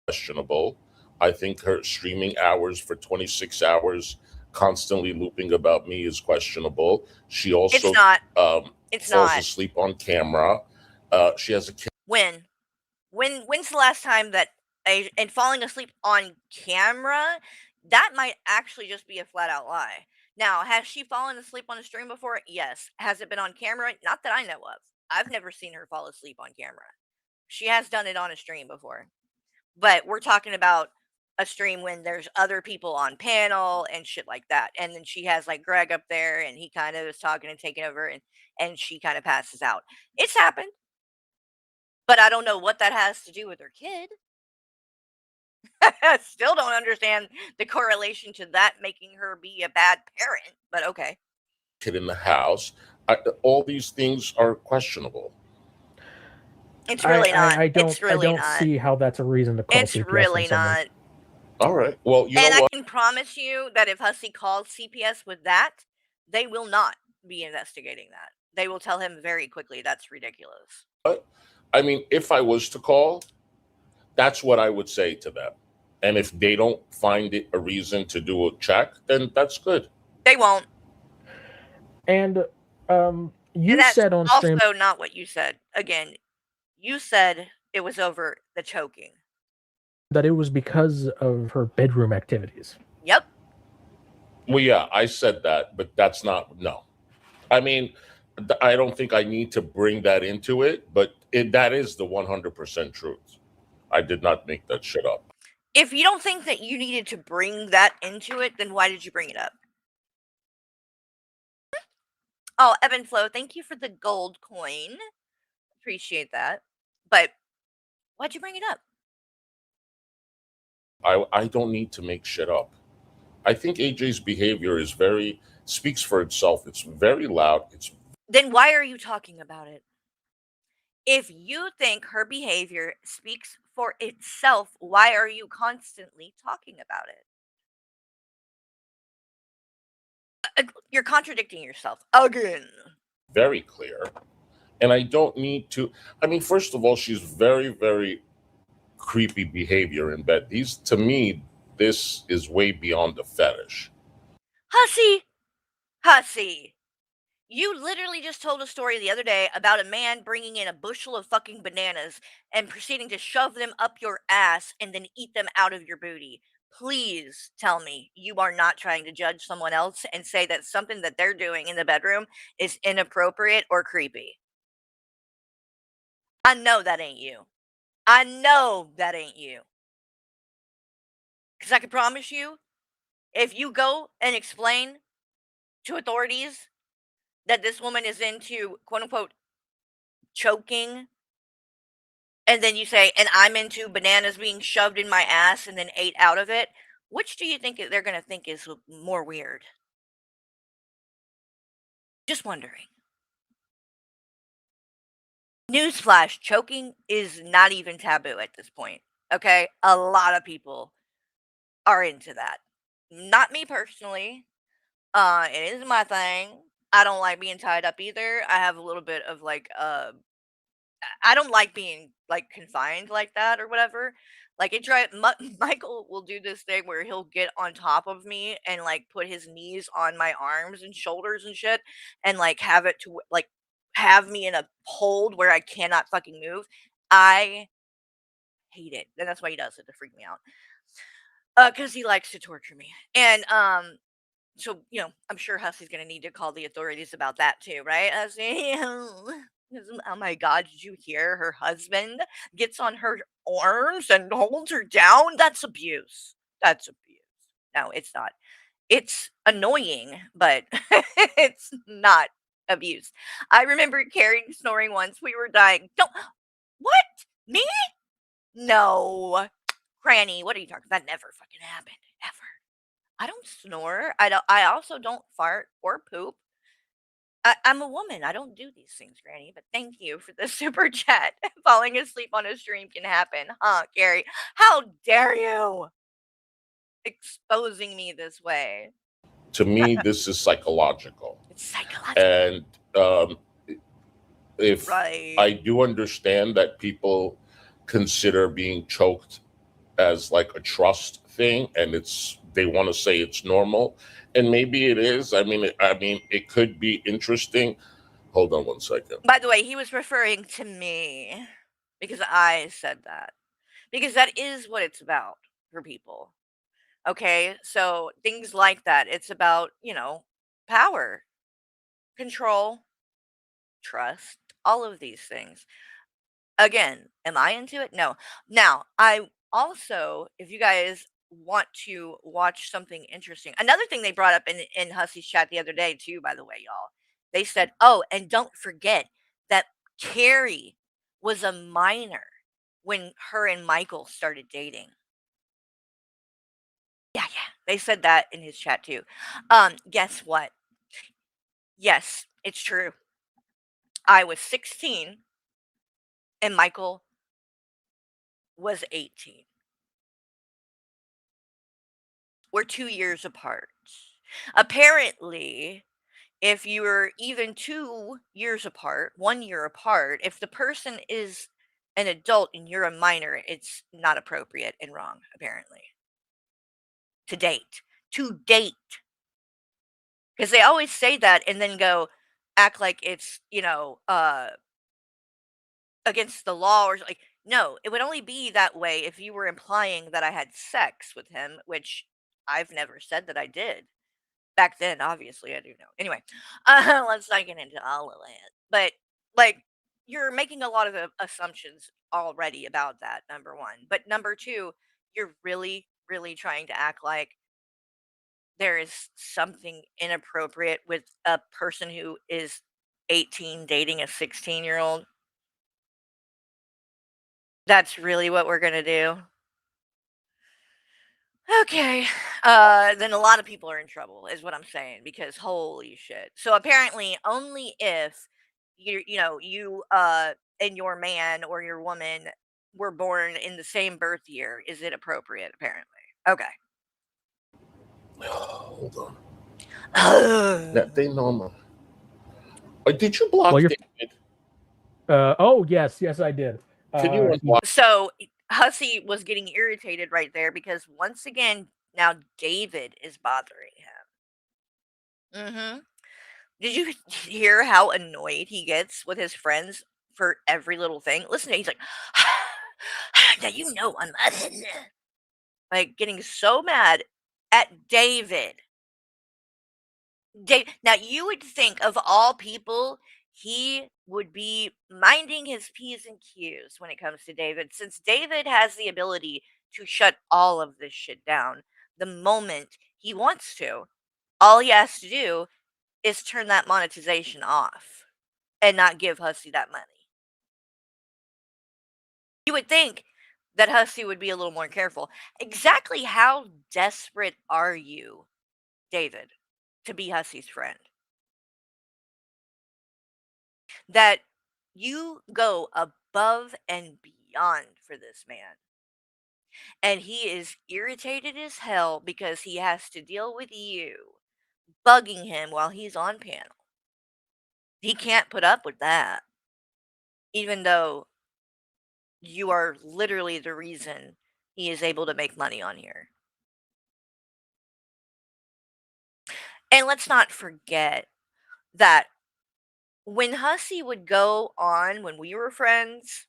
[SPEAKER 5] Questionable. I think her streaming hours for 26 hours, constantly looping about me, is questionable. She also
[SPEAKER 3] It's not.
[SPEAKER 5] It's falls asleep on camera. She has a kid.
[SPEAKER 3] When's the last time that and falling asleep on camera, that might actually just be a flat out lie. Now, has she fallen asleep on a stream before? Yes. Has it been on camera? Not that I know of. I've never seen her fall asleep on camera. She has done it on a stream before. But we're talking about a stream when there's other people on panel and shit like that. And then she has like Greg up there and he kind of is talking and taking over and she kind of passes out. It's happened. But I don't know what that has to do with her kid. I still don't understand the correlation to that making her be a bad parent, but okay.
[SPEAKER 5] Kid in the house. All these things are questionable.
[SPEAKER 3] It's really not.
[SPEAKER 4] I don't
[SPEAKER 3] not.
[SPEAKER 4] see how that's a reason to call
[SPEAKER 3] It's
[SPEAKER 4] CPS
[SPEAKER 3] really
[SPEAKER 4] on someone.
[SPEAKER 3] not.
[SPEAKER 5] All right. Well, you
[SPEAKER 3] and
[SPEAKER 5] know what?
[SPEAKER 3] I can promise you that if Hussy calls CPS with that, they will not be investigating that. They will tell him very quickly that's ridiculous.
[SPEAKER 5] I mean, if I was to call, that's what I would say to them. And if they don't find it a reason to do a check, then that's good.
[SPEAKER 3] They won't.
[SPEAKER 4] And you said on stream,
[SPEAKER 3] also not what you said. Again, you said it was over the choking.
[SPEAKER 4] That it was because of her bedroom activities.
[SPEAKER 3] Yep.
[SPEAKER 5] Well, yeah, I said that, but that's not, no. I mean, I don't think I need to bring that into it, but that is the 100% truth. I did not make that shit up.
[SPEAKER 3] If you don't think that you needed to bring that into it, then why did you bring it up? Oh, Evan Flo, thank you for the gold coin. Appreciate that. But why'd you bring it up?
[SPEAKER 5] I don't need to make shit up. I think AJ's behavior speaks for itself. It's very loud.
[SPEAKER 3] Then why are you talking about it? If you think her behavior speaks for itself, why are you constantly talking about it? You're contradicting yourself again.
[SPEAKER 5] Very clear. And I don't need to. I mean, first of all, she's very, very creepy behavior in bed. To me, this is way beyond a fetish.
[SPEAKER 3] Hussy. You literally just told a story the other day about a man bringing in a bushel of fucking bananas and proceeding to shove them up your ass and then eat them out of your booty. Please tell me you are not trying to judge someone else and say that something that they're doing in the bedroom is inappropriate or creepy. I know that ain't you. I know that ain't you. Because I can promise you, if you go and explain to authorities that this woman is into, quote unquote, choking, and then you say, and I'm into bananas being shoved in my ass and then ate out of it, which do you think they're going to think is more weird? Just wondering. Newsflash, choking is not even taboo at this point. Okay? A lot of people are into that. Not me personally. It is my thing. I don't like being tied up either. I have a little bit of like I don't like being like confined like that or whatever. Like Michael will do this thing where he'll get on top of me and like put his knees on my arms and shoulders and shit, and like have it to like have me in a hold where I cannot fucking move. I hate it, and that's why he does it, to freak me out. Because he likes to torture me, and so I'm sure Hussy's gonna need to call the authorities about that too, right, Hussy? Oh my God, did you hear her husband gets on her arms and holds her down? That's abuse. That's abuse. No, it's not. It's annoying, but it's not abuse. I remember Carrie snoring once. We were dying. Don't. What? Me? No. Granny, what are you talking? That never fucking happened. Ever. I don't snore. I also don't fart or poop. I'm a woman. I don't do these things, Granny. But thank you for the super chat. Falling asleep on a stream can happen, huh, Gary? How dare you exposing me this way?
[SPEAKER 5] To me, this is psychological.
[SPEAKER 3] It's psychological,
[SPEAKER 5] And if I
[SPEAKER 3] right?
[SPEAKER 5] do understand that people consider being choked as like a trust thing, and they want to say it's normal, and maybe it is. I mean, it could be interesting. Hold on one second.
[SPEAKER 3] By the way, he was referring to me because I said that. Because that is what it's about for people. Okay? So things like that. It's about, power, control, trust, all of these things. Again, am I into it? No. Now, I also, if you guys want to watch something interesting, another thing they brought up in Hussy's chat the other day, too, by the way, y'all. They said, oh, and don't forget that Carrie was a minor when her and Michael started dating. Yeah, yeah. They said that in his chat, too. Guess what? Yes, it's true. I was 16 and Michael was 18. We're 2 years apart. Apparently, if you're even 2 years apart, 1 year apart, if the person is an adult and you're a minor, it's not appropriate and wrong, apparently. To date. To date. Because they always say that and then go act like it's, against the law or like, no, it would only be that way if you were implying that I had sex with him, which I've never said that I did. Back then, obviously, I do know. Anyway, let's not get into all of that. But like, you're making a lot of assumptions already about that. Number one, but number two, you're really, really trying to act like there is something inappropriate with a person who is 18 dating a 16-year-old. That's really what we're gonna do. Okay. Then a lot of people are in trouble, is what I'm saying, because holy shit. So apparently, only if you and your man or your woman were born in the same birth year is it appropriate. Apparently, okay.
[SPEAKER 5] Hold on.
[SPEAKER 3] Ugh.
[SPEAKER 5] That they normal. Did you block
[SPEAKER 4] Well, you're.
[SPEAKER 5] David?
[SPEAKER 4] Oh yes, I did.
[SPEAKER 5] Can you
[SPEAKER 4] He
[SPEAKER 5] unblock?
[SPEAKER 3] So Hussy was getting irritated right there because once again, now David is bothering him. Mm-hmm. Did you hear how annoyed he gets with his friends for every little thing? Listen to he's like, now I'm like getting so mad at David. Now you would think of all people, he would be minding his P's and Q's when it comes to David, since David has the ability to shut all of this shit down the moment he wants to. All he has to do is turn that monetization off and not give Hussy that money. You would think that Hussy would be a little more careful. Exactly how desperate are you, David, to be Hussy's friend? That you go above and beyond for this man. And he is irritated as hell because he has to deal with you bugging him while he's on panel. He can't put up with that. Even though you are literally the reason he is able to make money on here. And let's not forget that when Hussy would go on when we were friends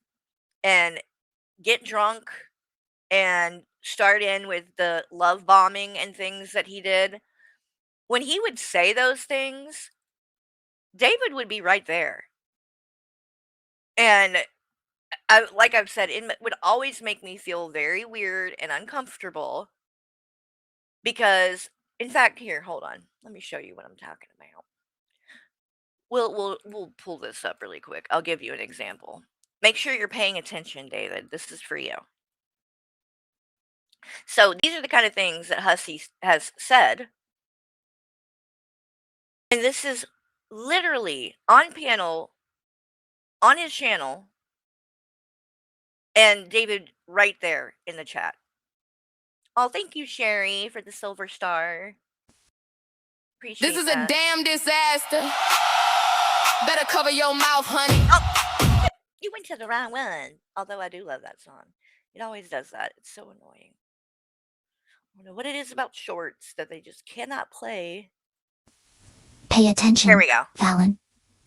[SPEAKER 3] and get drunk and start in with the love bombing and things that he did, when he would say those things, David would be right there. And like I've said, it would always make me feel very weird and uncomfortable because, in fact, here, hold on. Let me show you what I'm talking about. We'll pull this up really quick. I'll give you an example. Make sure you're paying attention, David. This is for you. So these are the kind of things that Hussy has said. And this is literally on panel on his channel, and David right there in the chat. Oh, thank you, Sherry, for the silver star. Appreciate
[SPEAKER 1] This is
[SPEAKER 3] that.
[SPEAKER 1] a damn disaster. Better cover your mouth, honey.
[SPEAKER 3] Oh, you went to the wrong one. Although I do love that song. It always does that. It's so annoying. I don't know what it is about shorts that they just cannot play.
[SPEAKER 6] Pay attention,
[SPEAKER 3] Here we go.
[SPEAKER 6] Fallon.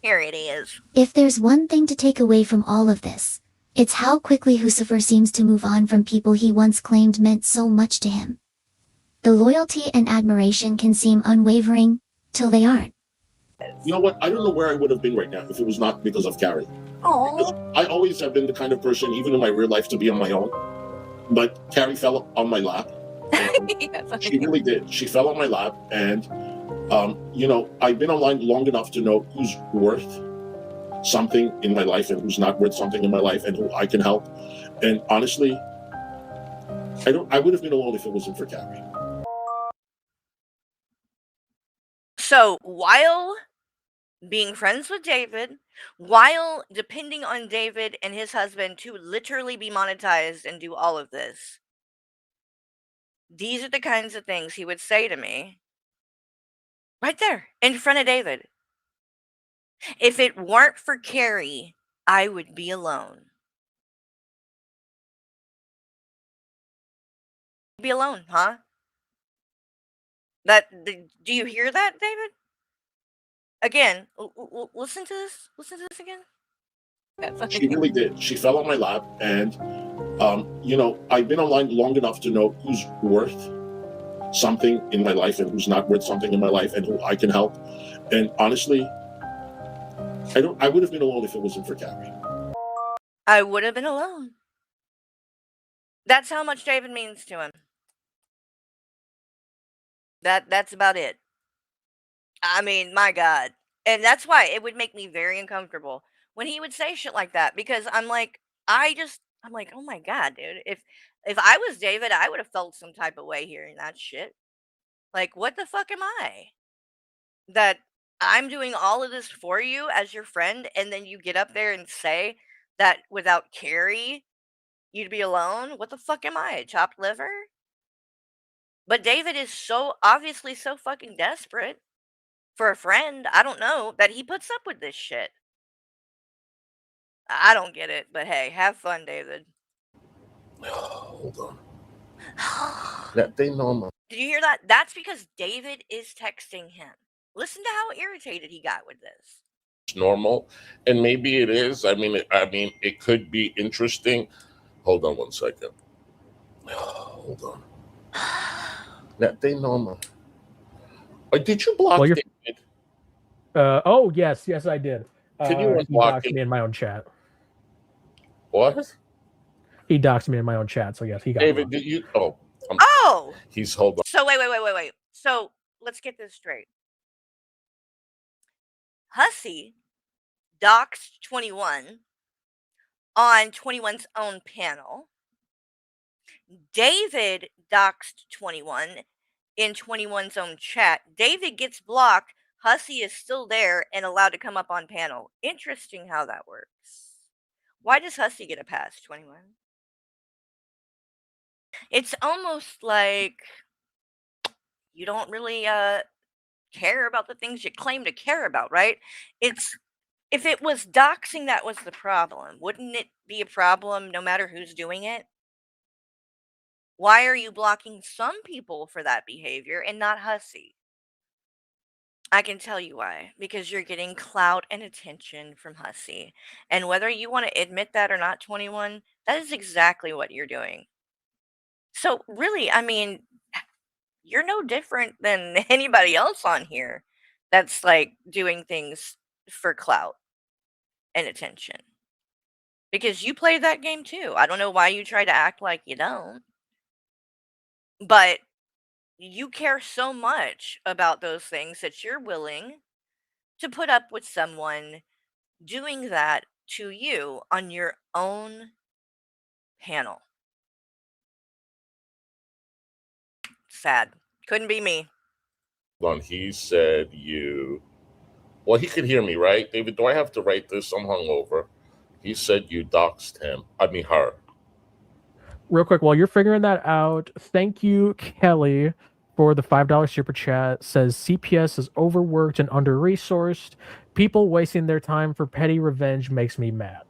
[SPEAKER 3] Here it is.
[SPEAKER 6] If there's one thing to take away from all of this, it's how quickly Hussifer seems to move on from people he once claimed meant so much to him. The loyalty and admiration can seem unwavering, till they aren't.
[SPEAKER 5] You know what? I don't know where I would have been right now if it was not because of Carrie.
[SPEAKER 3] Oh,
[SPEAKER 5] I always have been the kind of person, even in my real life, to be on my own. But Carrie fell on my lap. She really did. She fell on my lap. And, you know, I've been online long enough to know who's worth something in my life and who's not worth something in my life and who I can help. And honestly, I would have been alone if it wasn't for Carrie.
[SPEAKER 3] So while being friends with David, while depending on David and his husband to literally be monetized and do all of this, these are the kinds of things he would say to me right there in front of David. If it weren't for Carrie, I would be alone. Be alone, huh? Do you hear that, David? Again, listen to this. Listen to this again.
[SPEAKER 5] She really did. She fell on my lap. And, you know, I've been online long enough to know who's worth something in my life and who's not worth something in my life and who I can help. And honestly, I would have been alone if it wasn't for Carrie.
[SPEAKER 3] I would have been alone. That's how much David means to him. That's about it. I mean, my God. And that's why it would make me very uncomfortable when he would say shit like that, because I'm like, oh my God, dude. If I was David, I would have felt some type of way hearing that shit. Like, what the fuck am I? That I'm doing all of this for you as your friend, and then you get up there and say that without Carrie, you'd be alone? What the fuck am I? Chopped liver? But David is so obviously so fucking desperate for a friend, I don't know, that he puts up with this shit. I don't get it, but hey, have fun, David.
[SPEAKER 5] Hold on. That they know.
[SPEAKER 3] Did you hear that? That's because David is texting him. Listen to how irritated he got with this.
[SPEAKER 5] It's normal, and maybe it is. I mean, it could be interesting. Hold on 1 second. Hold on. That they know. Did you block David?
[SPEAKER 4] Oh yes, I did.
[SPEAKER 5] Can you
[SPEAKER 4] he
[SPEAKER 5] unblock
[SPEAKER 4] doxed me in my own chat.
[SPEAKER 5] What?
[SPEAKER 4] He doxed me in my own chat, so yes, he got
[SPEAKER 5] David,
[SPEAKER 4] blocked.
[SPEAKER 5] did you? He's hold on.
[SPEAKER 3] So wait. So let's get this straight. Hussy doxed 21 on 21's own panel. David doxed 21 in 21's own chat. David gets blocked. Hussy is still there and allowed to come up on panel. Interesting how that works. Why does Hussy get a pass, 21? It's almost like you don't really care about the things you claim to care about, right? If it was doxing that was the problem, wouldn't it be a problem no matter who's doing it? Why are you blocking some people for that behavior and not Hussy? I can tell you why. Because you're getting clout and attention from Hussy. And whether you want to admit that or not, 21, that is exactly what you're doing. So, really, I mean, you're no different than anybody else on here that's like doing things for clout and attention. Because you play that game too. I don't know why you try to act like you don't. But you care so much about those things that you're willing to put up with someone doing that to you on your own panel. Sad. Couldn't be me.
[SPEAKER 5] He said you. Well, he could hear me, right, David? Do I have to write this? I'm hungover. He said you doxed him. I mean, her.
[SPEAKER 4] Real quick, while you're figuring that out, thank you, Kelly, for the $5 super chat. Says CPS is overworked and under resourced. People wasting their time for petty revenge makes me mad.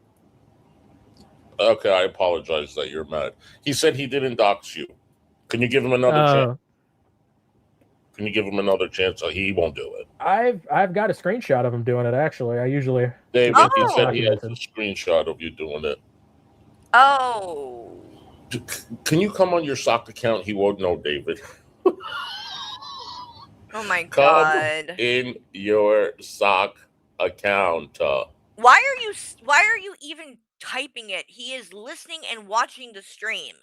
[SPEAKER 5] Okay, I apologize that you're mad. He said he didn't dox you. Can you give him another chance? Can you give him another chance? He won't do it.
[SPEAKER 4] I've got a screenshot of him doing it. Actually, I usually.
[SPEAKER 5] David, he said he has a screenshot of you doing it.
[SPEAKER 3] Oh.
[SPEAKER 5] Can you come on your sock account? He won't know, David.
[SPEAKER 3] Oh my God.
[SPEAKER 5] Come in your sock account.
[SPEAKER 3] Why are you even typing it? He is listening and watching the stream.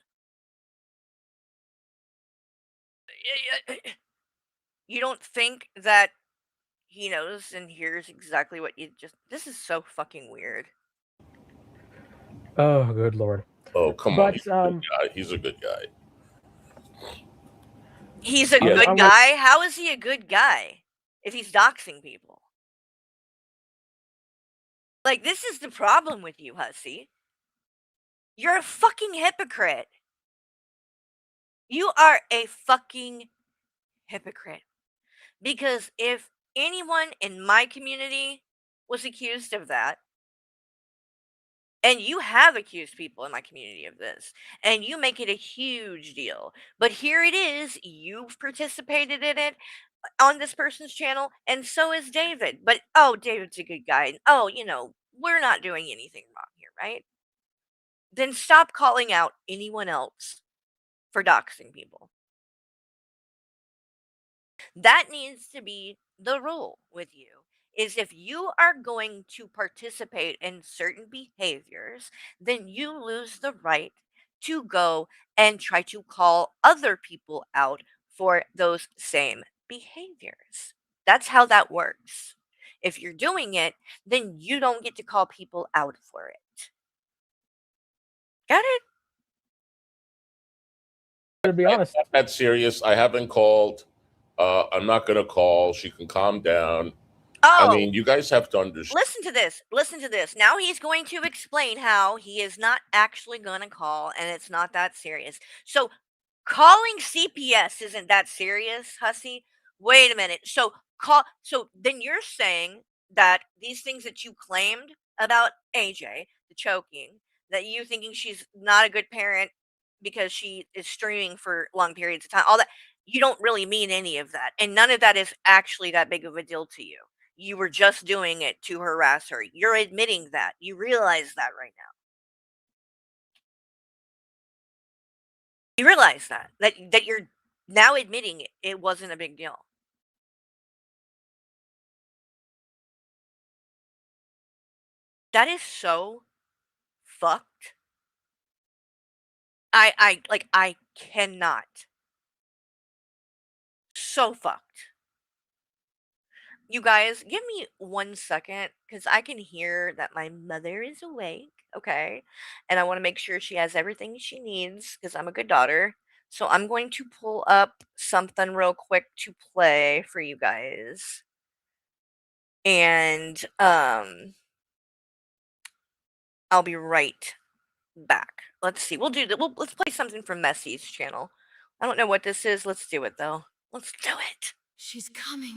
[SPEAKER 3] You don't think that he knows and hears exactly what you just... This is so fucking weird.
[SPEAKER 4] Oh, good Lord.
[SPEAKER 5] Oh, come on. He's a good guy. He's a good guy.
[SPEAKER 3] He's a good guy? How is he a good guy if he's doxing people? Like, this is the problem with you, Hussy. You're a fucking hypocrite. You are a fucking hypocrite. Because if anyone in my community was accused of that, and you have accused people in my community of this, and you make it a huge deal, but here it is, you've participated in it on this person's channel, and so is David. But, oh, David's a good guy, and oh, you know, we're not doing anything wrong here, right? Then stop calling out anyone else for doxing people. That needs to be the rule with you, is if you are going to participate in certain behaviors, then you lose the right to go and try to call other people out for those same behaviors. That's how that works. If you're doing it, then you don't get to call people out for it. Got it?
[SPEAKER 4] To be honest,
[SPEAKER 5] I'm not that serious. I haven't called. I'm not going to call. She can calm down.
[SPEAKER 3] Oh,
[SPEAKER 5] I mean, you guys have to understand.
[SPEAKER 3] listen to this. Listen to this. Now he's going to explain how he is not actually going to call and it's not that serious. So calling CPS isn't that serious, Hussy? Wait a minute. So then you're saying that these things that you claimed about AJ, the choking, that you thinking she's not a good parent because she is streaming for long periods of time, all that, you don't really mean any of that. And none of that is actually that big of a deal to you. You were just doing it to harass her. You're admitting that. You realize that right now. You realize that you're now admitting it wasn't a big deal. That is so fucked. I cannot. So fucked. You guys, give me 1 second because I can hear that my mother is awake, okay? And I want to make sure she has everything she needs because I'm a good daughter. So I'm going to pull up something real quick to play for you guys. And I'll be right back. Let's see. We'll do that. Let's play something from Messy's channel. I don't know what this is. Let's do it though. Let's do it.
[SPEAKER 1] She's coming.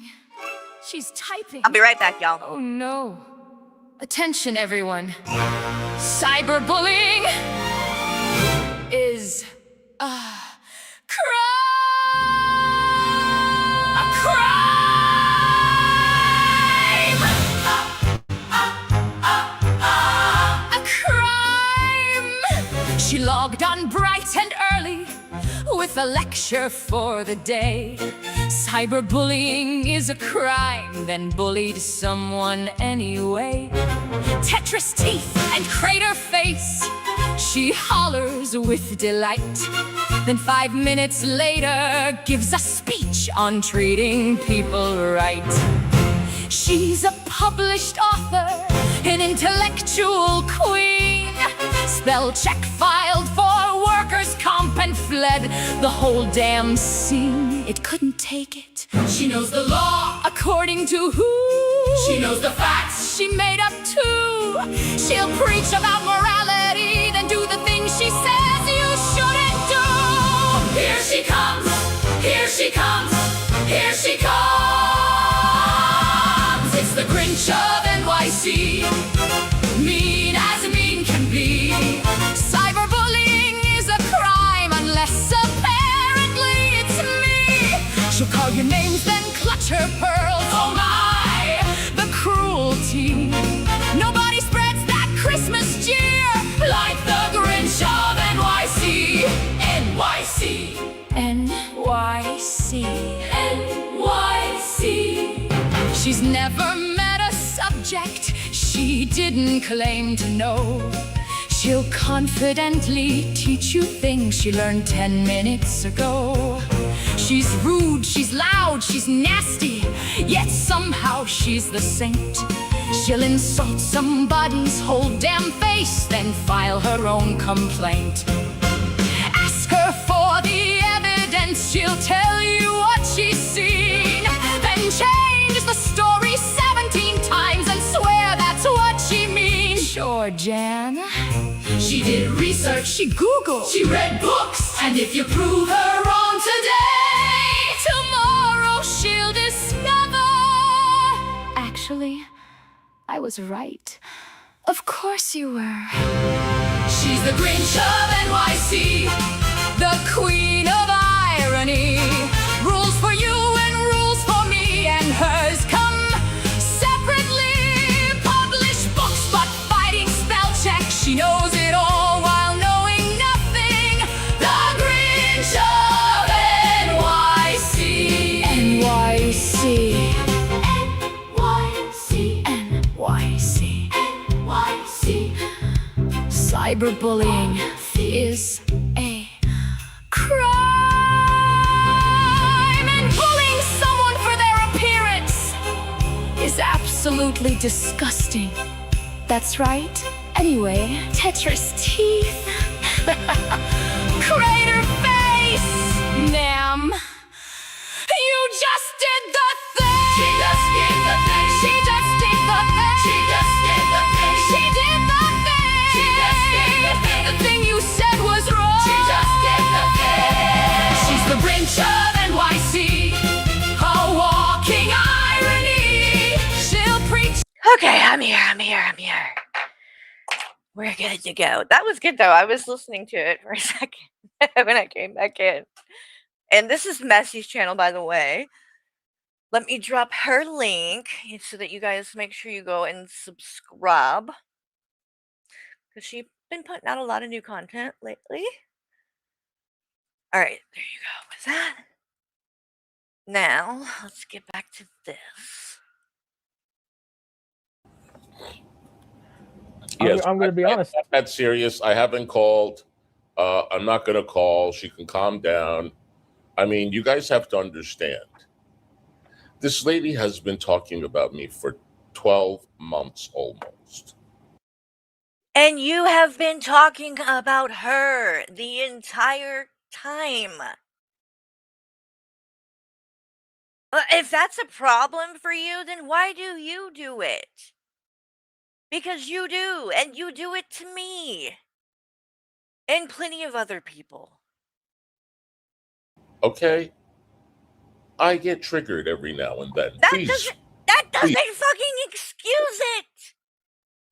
[SPEAKER 1] She's typing.
[SPEAKER 3] I'll be right back, y'all.
[SPEAKER 1] Oh no. Attention, everyone. Cyberbullying is logged on bright and early with a lecture for the day. Cyberbullying is a crime, then bullied someone anyway. Tetris teeth and crater face, she hollers with delight. Then 5 minutes later gives a speech on treating people right. She's a published author, an intellectual queen. Spell check filed for workers' comp and fled the whole damn scene. It couldn't take it.
[SPEAKER 2] She knows the law.
[SPEAKER 1] According to who?
[SPEAKER 2] She knows the facts.
[SPEAKER 1] She made up too. She'll preach about morality, then do the things she says you shouldn't do.
[SPEAKER 2] Here she comes. Here she comes. Here she comes. It's the Grinch of NYC. Mean as mean can be.
[SPEAKER 1] Cyberbullying is a crime unless apparently it's me. She'll call your names, then clutch her pearls.
[SPEAKER 2] Oh my!
[SPEAKER 1] The cruelty. Nobody spreads that Christmas cheer
[SPEAKER 2] Like the Grinch of NYC. NYC.
[SPEAKER 1] NYC.
[SPEAKER 2] NYC.
[SPEAKER 1] She's never met a subject she didn't claim to know. She'll confidently teach you things she learned 10 minutes ago. She's rude, she's loud, she's nasty, yet somehow she's the saint. She'll insult somebody's whole damn face, then file her own complaint. Ask her for the evidence, she'll tell you what she's seen, then change the story 17 times and swear that's what she means. Sure, Jan.
[SPEAKER 2] She did research.
[SPEAKER 1] She Googled.
[SPEAKER 2] She read books. And if you prove her wrong today,
[SPEAKER 1] Tomorrow she'll discover, actually, I was right. Of course you were.
[SPEAKER 2] she's the Grinch of NYC.
[SPEAKER 1] The queen of irony. Rules for you and rules for me, and hers come separately. Published books but fighting spell check. She knows it all while knowing nothing.
[SPEAKER 2] The Grinch of NYC.
[SPEAKER 1] NYC.
[SPEAKER 2] NYC.
[SPEAKER 1] NYC.
[SPEAKER 2] NYC.
[SPEAKER 1] Cyberbullying is a crime, and bullying someone for their appearance is absolutely disgusting. That's right. Anyway, Tetris teeth, crater face, Nam, you just did the thing.
[SPEAKER 2] She just did the thing.
[SPEAKER 1] She just did the thing.
[SPEAKER 2] She just did the thing.
[SPEAKER 1] She did the thing.
[SPEAKER 2] She just did the thing.
[SPEAKER 1] The thing you said was wrong.
[SPEAKER 2] She just did the thing.
[SPEAKER 1] She's the Grinch of NYC, a walking irony. She'll preach.
[SPEAKER 3] Okay, I'm here. We're good to go. That was good, though. I was listening to it for a second when I came back in. And this is Messy's channel, by the way. Let me drop her link so that you guys make sure you go and subscribe. Because she's been putting out a lot of new content lately. All right, there you go with that. Now, let's get back to this.
[SPEAKER 5] Yes,
[SPEAKER 4] I'm going to be honest.
[SPEAKER 5] Not that serious. I haven't called. I'm not going to call. She can calm down. I mean, you guys have to understand. This lady has been talking about me for 12 months almost.
[SPEAKER 3] And you have been talking about her the entire time. If that's a problem for you, then why do you do it? Because you do, and you do it to me. And plenty of other people.
[SPEAKER 5] Okay? I get triggered every now and then.
[SPEAKER 3] That
[SPEAKER 5] Please.
[SPEAKER 3] doesn't fucking excuse it.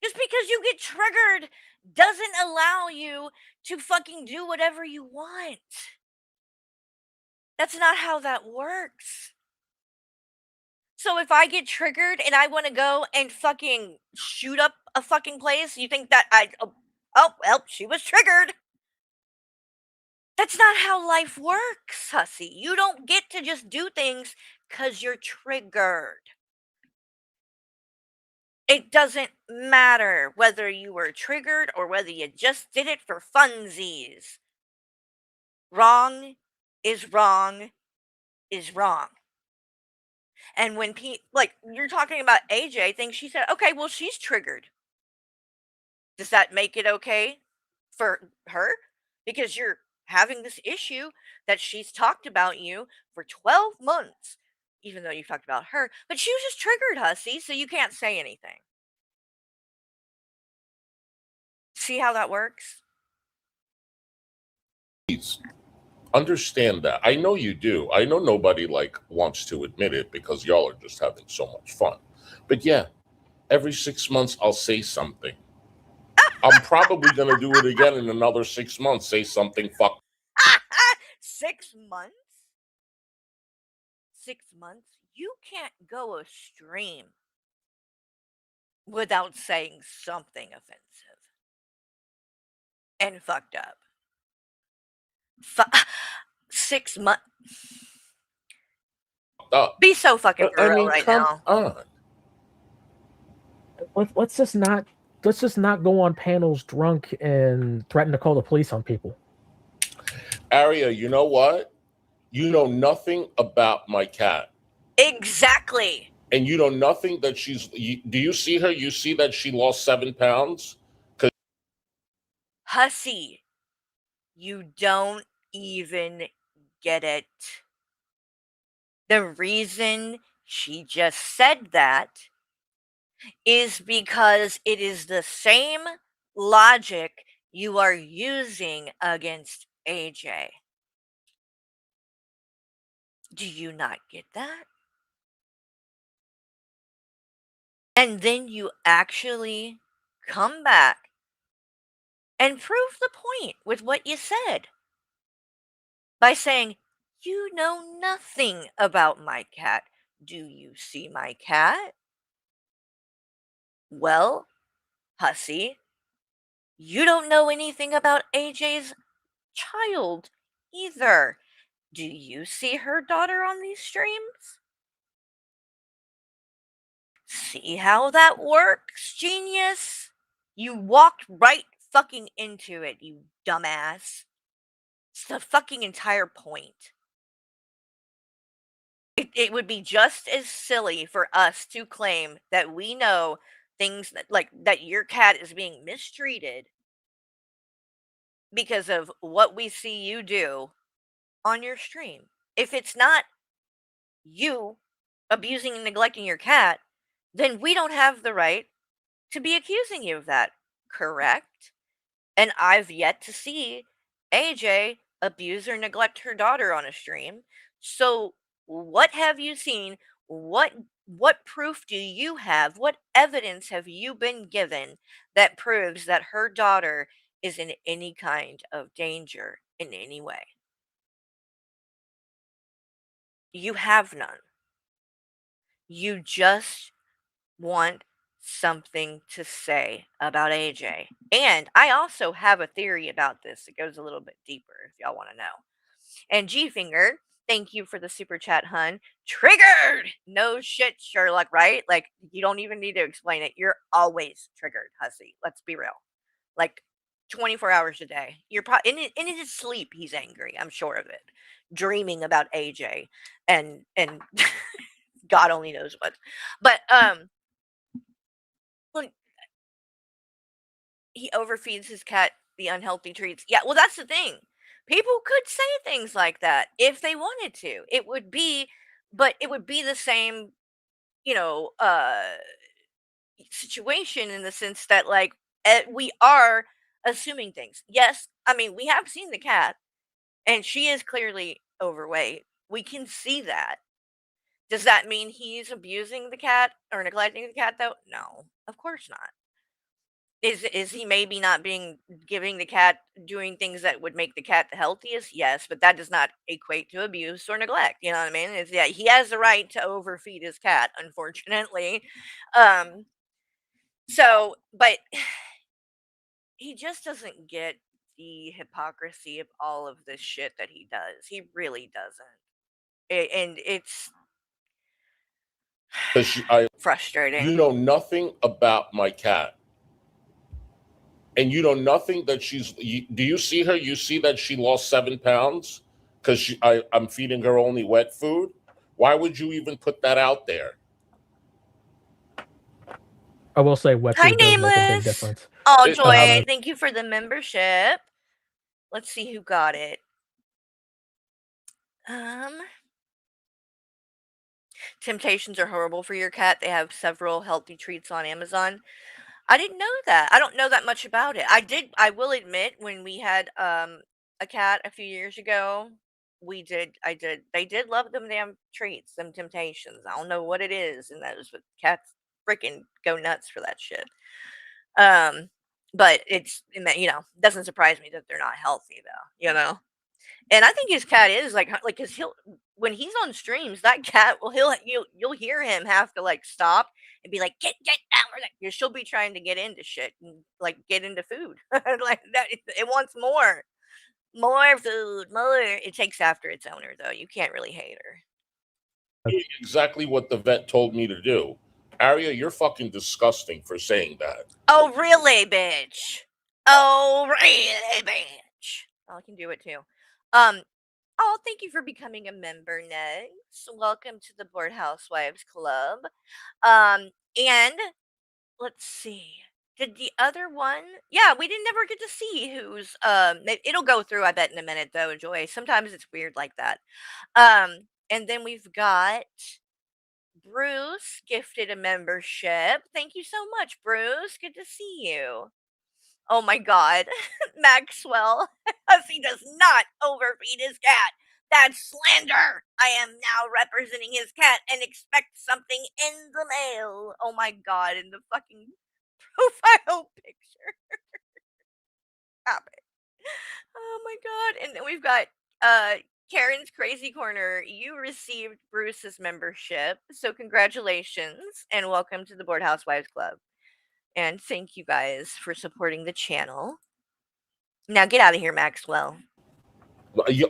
[SPEAKER 3] Just because you get triggered doesn't allow you to fucking do whatever you want. That's not how that works. So if I get triggered and I want to go and fucking shoot up a fucking place, you think that well, she was triggered. That's not how life works, Hussy. You don't get to just do things because you're triggered. It doesn't matter whether you were triggered or whether you just did it for funsies. Wrong is wrong is wrong. And when like you're talking about AJ thing, she said, okay, well, she's triggered. Does that make it okay for her? Because you're having this issue that she's talked about you for 12 months, even though you've talked about her, but she was just triggered, Hussy, so you can't say anything. See how that works?
[SPEAKER 5] Please understand that. I know you do. I know nobody like wants to admit it because y'all are just having so much fun. But yeah, every 6 months I'll say something. I'm probably gonna do it again in another 6 months. Say something
[SPEAKER 3] 6 months? 6 months? You can't go a stream without saying something offensive and fucked up. 6 months.
[SPEAKER 5] up.
[SPEAKER 3] Be so fucking for real right
[SPEAKER 5] come
[SPEAKER 3] now.
[SPEAKER 5] on.
[SPEAKER 4] Let's just not go on panels drunk and threaten to call the police on people.
[SPEAKER 5] Aria, you know what? You know nothing about my cat.
[SPEAKER 3] Exactly.
[SPEAKER 5] And you know nothing that do you see her? You see that she lost 7 pounds?
[SPEAKER 3] Hussy, you don't even get it. The reason she just said that is because it is the same logic you are using against AJ. Do you not get that? And then you actually come back and prove the point with what you said by saying, you know nothing about my cat. Do you see my cat? Well, Hussy, you don't know anything about AJ's child either. Do you see her daughter on these streams? See how that works, genius? You walked right fucking into it, you dumbass. It's the fucking entire point. It would be just as silly for us to claim that we know things that, like, that your cat is being mistreated because of what we see you do on your stream. If it's not you abusing and neglecting your cat, then we don't have the right to be accusing you of that, correct? And I've yet to see AJ abuse or neglect her daughter on a stream. So what have you seen? What proof do you have? What evidence have you been given that proves that her daughter is in any kind of danger in any way? You have none. You just want something to say about AJ. And I also have a theory about this. It goes a little bit deeper if y'all want to know. And G Finger, thank you for the super chat, hun. Triggered! No shit, Sherlock, right? Like, you don't even need to explain it. You're always triggered, Hussy. Let's be real. Like, 24 hours a day. You're probably in his sleep, he's angry. I'm sure of it. Dreaming about AJ and God only knows what. But look, he overfeeds his cat the unhealthy treats. Yeah, well, that's the thing. People could say things like that if they wanted to. It would be, but it would be the same, you know, situation in the sense that, like, we are assuming things. Yes, I mean, we have seen the cat, and she is clearly overweight. We can see that. Does that mean he's abusing the cat or neglecting the cat, though? No, of course not. Is he maybe not giving the cat doing things that would make the cat the healthiest? Yes, but that does not equate to abuse or neglect. You know what I mean? Yeah, he has the right to overfeed his cat, unfortunately. So, but he just doesn't get the hypocrisy of all of this shit that he does. He really doesn't. And it's
[SPEAKER 5] Because
[SPEAKER 3] frustrating.
[SPEAKER 5] you know nothing about my cat. And you know nothing that do you see her? You see that she lost 7 pounds because I'm feeding her only wet food? Why would you even put that out there?
[SPEAKER 4] I will say wet
[SPEAKER 3] Hi,
[SPEAKER 4] food does make a big
[SPEAKER 3] Nameless.
[SPEAKER 4] difference.
[SPEAKER 3] Oh,
[SPEAKER 5] It-
[SPEAKER 3] Joy, thank you for the membership. Let's see who got it. Temptations are horrible for your cat. They have several healthy treats on Amazon. I didn't know that. I don't know that much about it. I will admit, when we had a cat a few years ago, they did love them damn treats, them Temptations. I don't know what it is, and those, but cats freaking go nuts for that shit. But doesn't surprise me that they're not healthy though. And I think his cat is like, because when he's on streams, that cat you'll hear him have to like stop and be like, get out, like, she'll be trying to get into shit and like get into food, like that. It wants more food, more. It takes after its owner though. You can't really hate her.
[SPEAKER 5] exactly what the vet told me to do. Aria, you're fucking disgusting for saying that.
[SPEAKER 3] Oh really, bitch? Oh really, bitch? Oh, I can do it too. Oh, thank you for becoming a member, Next. Welcome to the Board Housewives Club. And let's see. Did the other one? Yeah, we didn't never get to see who's it'll go through, I bet, in a minute though, Joy. Sometimes it's weird like that. And then we've got Bruce gifted a membership. Thank you so much, Bruce. Good to see you. Oh my god. Maxwell, Hussy does not overfeed his cat. That's slander. I am now representing his cat and expect something in the mail. Oh my god, in the fucking profile picture. Stop it. Oh my god. And then we've got Karen's Crazy Corner. You received Bruce's membership. So congratulations and welcome to the Board Housewives Club. And thank you guys for supporting the channel. Now get out of here, Maxwell.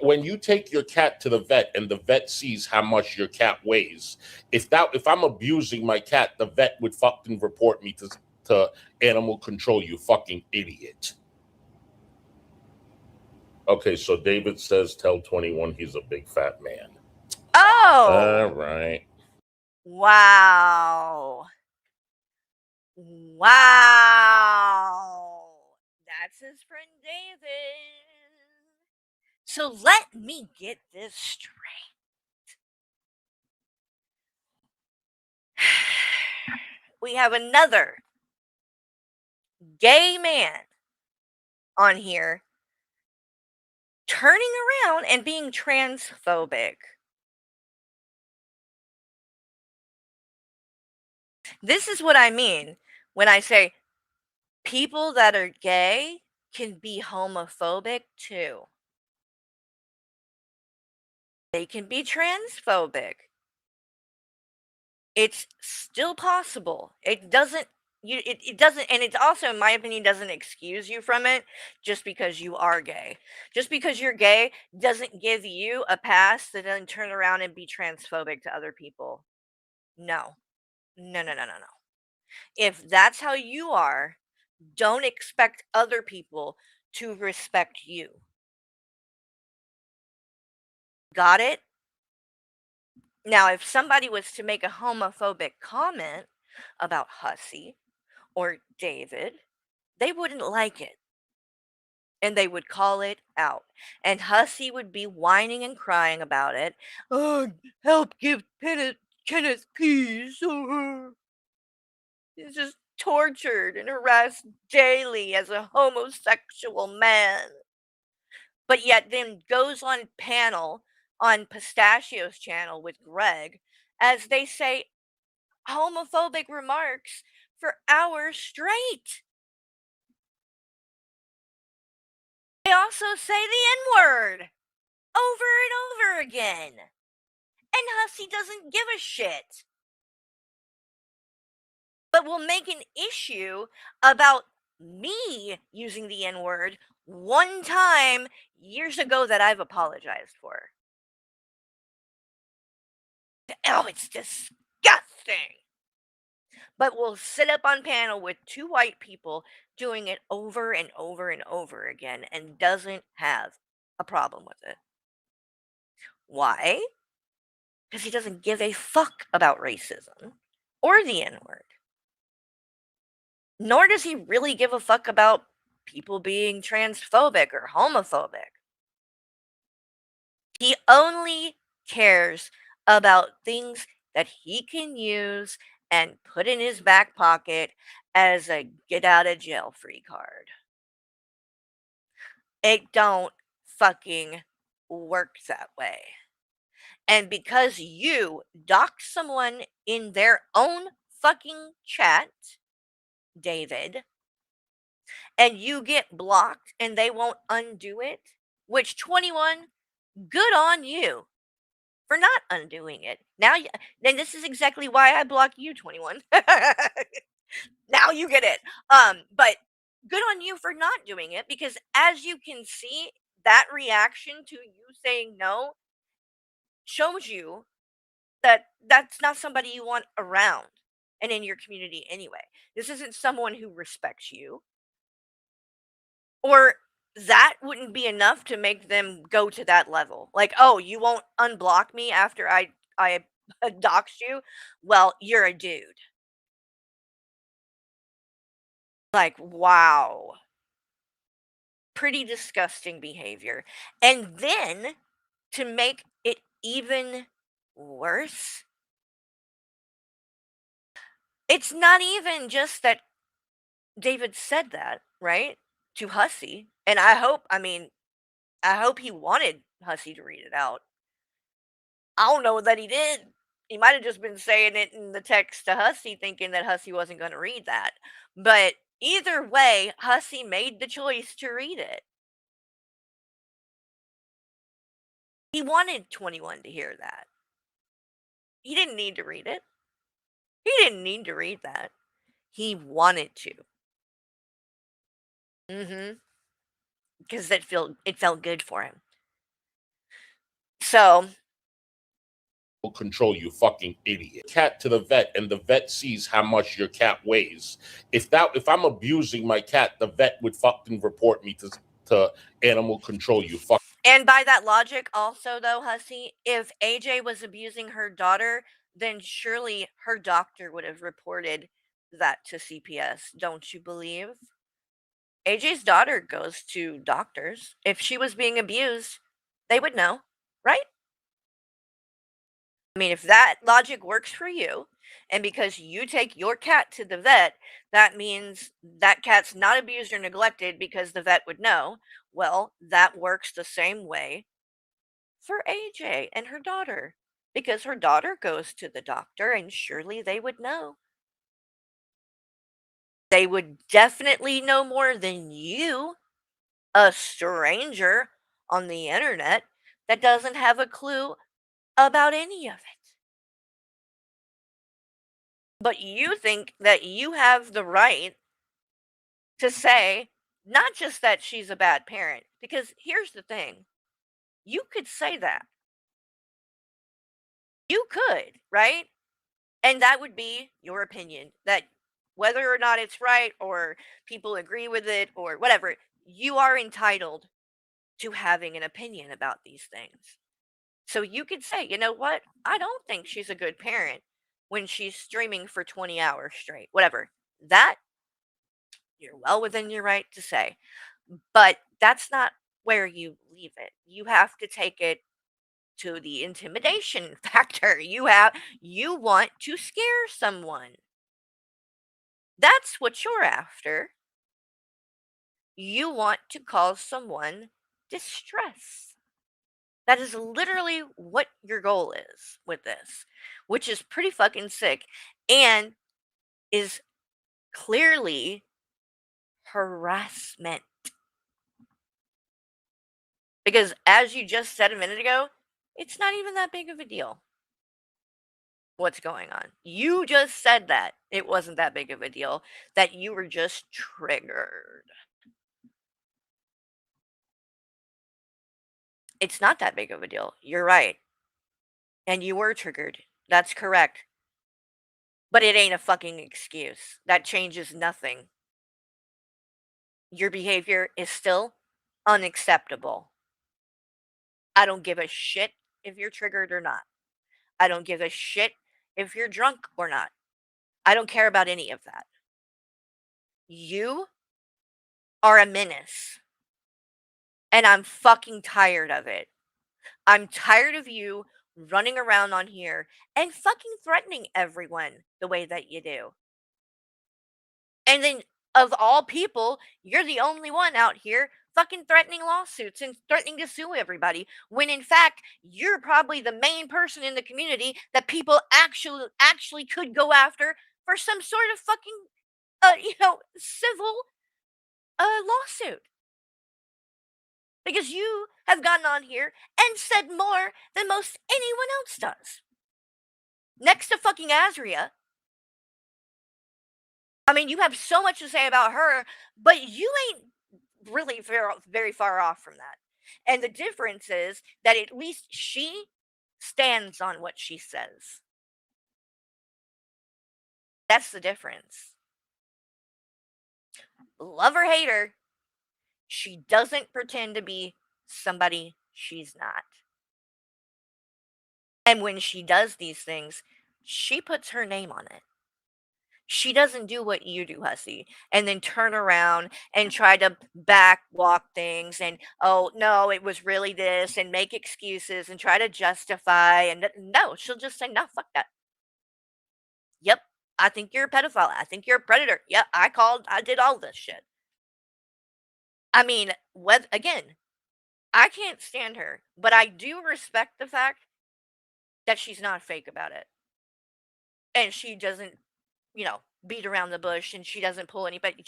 [SPEAKER 5] When you take your cat to the vet and the vet sees how much your cat weighs, if I'm abusing my cat, the vet would fucking report me to animal control, you fucking idiot. Okay, so David says tell 21 he's a big fat man.
[SPEAKER 3] Oh!
[SPEAKER 5] All right.
[SPEAKER 3] Wow. Wow. That's his friend David. So let me get this straight. We have another gay man on here turning around and being transphobic. This is what I mean when I say people that are gay can be homophobic too. They can be transphobic. It's still possible. It doesn't, and it's also, in my opinion, doesn't excuse you from it just because you are gay. Just because you're gay doesn't give you a pass to then turn around and be transphobic to other people. No. No. If that's how you are, don't expect other people to respect you. Got it? Now, if somebody was to make a homophobic comment about Hussy or David, they wouldn't like it. And they would call it out. And Hussy would be whining and crying about it. Oh, help give Kenneth peace. He's just tortured and harassed daily as a homosexual man. But yet then goes on panel on Pistachio's channel with Greg as they say homophobic remarks for hours straight. They also say the N-word over and over again. And Hussy doesn't give a shit. But will make an issue about me using the N-word one time years ago that I've apologized for. Oh, it's disgusting. But we'll sit up on panel with two white people doing it over and over and over again and doesn't have a problem with it. Why? Because he doesn't give a fuck about racism or the N word. Nor does he really give a fuck about people being transphobic or homophobic. He only cares about things that he can use and put in his back pocket as a get out of jail free card. It don't fucking work that way. And because you dox someone in their own fucking chat, David, and you get blocked and they won't undo it, which 21, good on you for not undoing it. Now, then this is exactly why I block you, 21. Now you get it. But good on you for not doing it, because as you can see, that reaction to you saying no shows you that that's not somebody you want around and in your community anyway. This isn't someone who respects you. Or that wouldn't be enough to make them go to that level. Like, oh, you won't unblock me after I doxed you? Well, you're a dude. Like, wow. Pretty disgusting behavior. And then to make it even worse, it's not even just that David said that, right? To Hussy. And I hope he wanted Hussy to read it out. I don't know that he did. He might have just been saying it in the text to Hussy, thinking that Hussy wasn't going to read that. But either way, Hussy made the choice to read it. He wanted 21 to hear that. He didn't need to read it. He didn't need to read that. He wanted to. Because it felt good for him. So
[SPEAKER 5] Will control, you fucking idiot. Cat to the vet, and the vet sees how much your cat weighs. If I'm abusing my cat, the vet would fucking report me to animal control, you fuck.
[SPEAKER 3] And by that logic, also though, Hussy, if AJ was abusing her daughter, then surely her doctor would have reported that to CPS, don't you believe? AJ's daughter goes to doctors. If she was being abused, they would know, right? I mean, if that logic works for you, and because you take your cat to the vet, that means that cat's not abused or neglected because the vet would know. Well, that works the same way for AJ and her daughter, because her daughter goes to the doctor and surely they would know. They would definitely know more than you, a stranger on the internet that doesn't have a clue about any of it. But you think that you have the right to say not just that she's a bad parent, because here's the thing. You could say that. You could, right? And that would be your opinion, that whether or not it's right or people agree with it or whatever, you are entitled to having an opinion about these things. So you could say, you know what? I don't think she's a good parent when she's streaming for 20 hours straight, whatever. That you're well within your right to say. But that's not where you leave it. You have to take it to the intimidation factor. You want to scare someone. That's what you're after. You want to cause someone distress. That is literally what your goal is with this, which is pretty fucking sick and is clearly harassment. Because as you just said a minute ago, it's not even that big of a deal what's going on. You just said that it wasn't that big of a deal, that you were just triggered. It's not that big of a deal. You're right. And you were triggered. That's correct. But it ain't a fucking excuse. That changes nothing. Your behavior is still unacceptable. I don't give a shit if you're triggered or not. I don't give a shit if you're drunk or not. I don't care about any of that. You are a menace. And I'm fucking tired of it. I'm tired of you running around on here and fucking threatening everyone the way that you do. And then, of all people, you're the only one out here fucking threatening lawsuits and threatening to sue everybody, when in fact, you're probably the main person in the community that people actually could go after for some sort of fucking, civil lawsuit. Because you have gotten on here and said more than most anyone else does. Next to fucking Azria. I mean, you have so much to say about her, but you ain't really very far off from that. And the difference is that at least she stands on what she says. That's the difference. Love or hate her, she doesn't pretend to be somebody she's not. And when she does these things, she puts her name on it. She doesn't do what you do, Hussy, and then turn around and try to backwalk things and, oh, no, it was really this, and make excuses and try to justify. And no, she'll just say, no, fuck that. Yep, I think you're a pedophile. I think you're a predator. Yep, I did all this shit. I mean, again, I can't stand her, but I do respect the fact that she's not fake about it. And she doesn't, beat around the bush, and she doesn't pull anybody.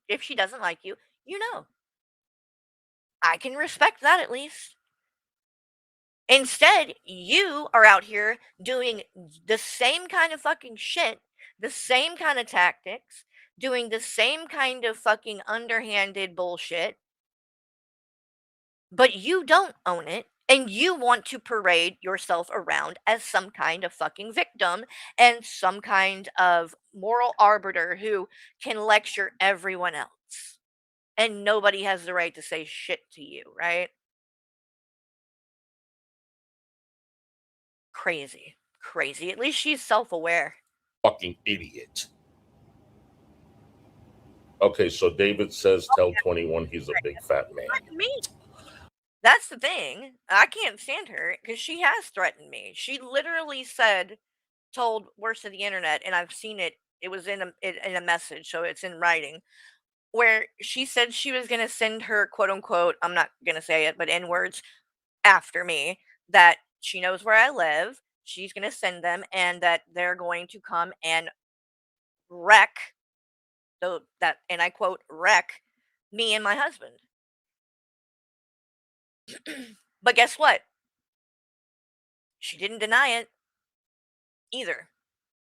[SPEAKER 3] If she doesn't like you, I can respect that at least. Instead, you are out here doing the same kind of fucking shit, the same kind of tactics, doing the same kind of fucking underhanded bullshit, but you don't own it. And you want to parade yourself around as some kind of fucking victim and some kind of moral arbiter who can lecture everyone else. And nobody has the right to say shit to you, right? Crazy. Crazy. At least she's self-aware.
[SPEAKER 5] Fucking idiot. Okay, so David says, tell 21 he's a big fat man.
[SPEAKER 3] Me. That's the thing. I can't stand her because she has threatened me. She literally told worse of the internet, and I've seen it. It was in a message, so it's in writing, where she said she was going to send her quote unquote, I'm not going to say it, but N words after me, that she knows where I live. She's going to send them, and that they're going to come and wreck and I quote, wreck me and my husband. But guess what? She didn't deny it either.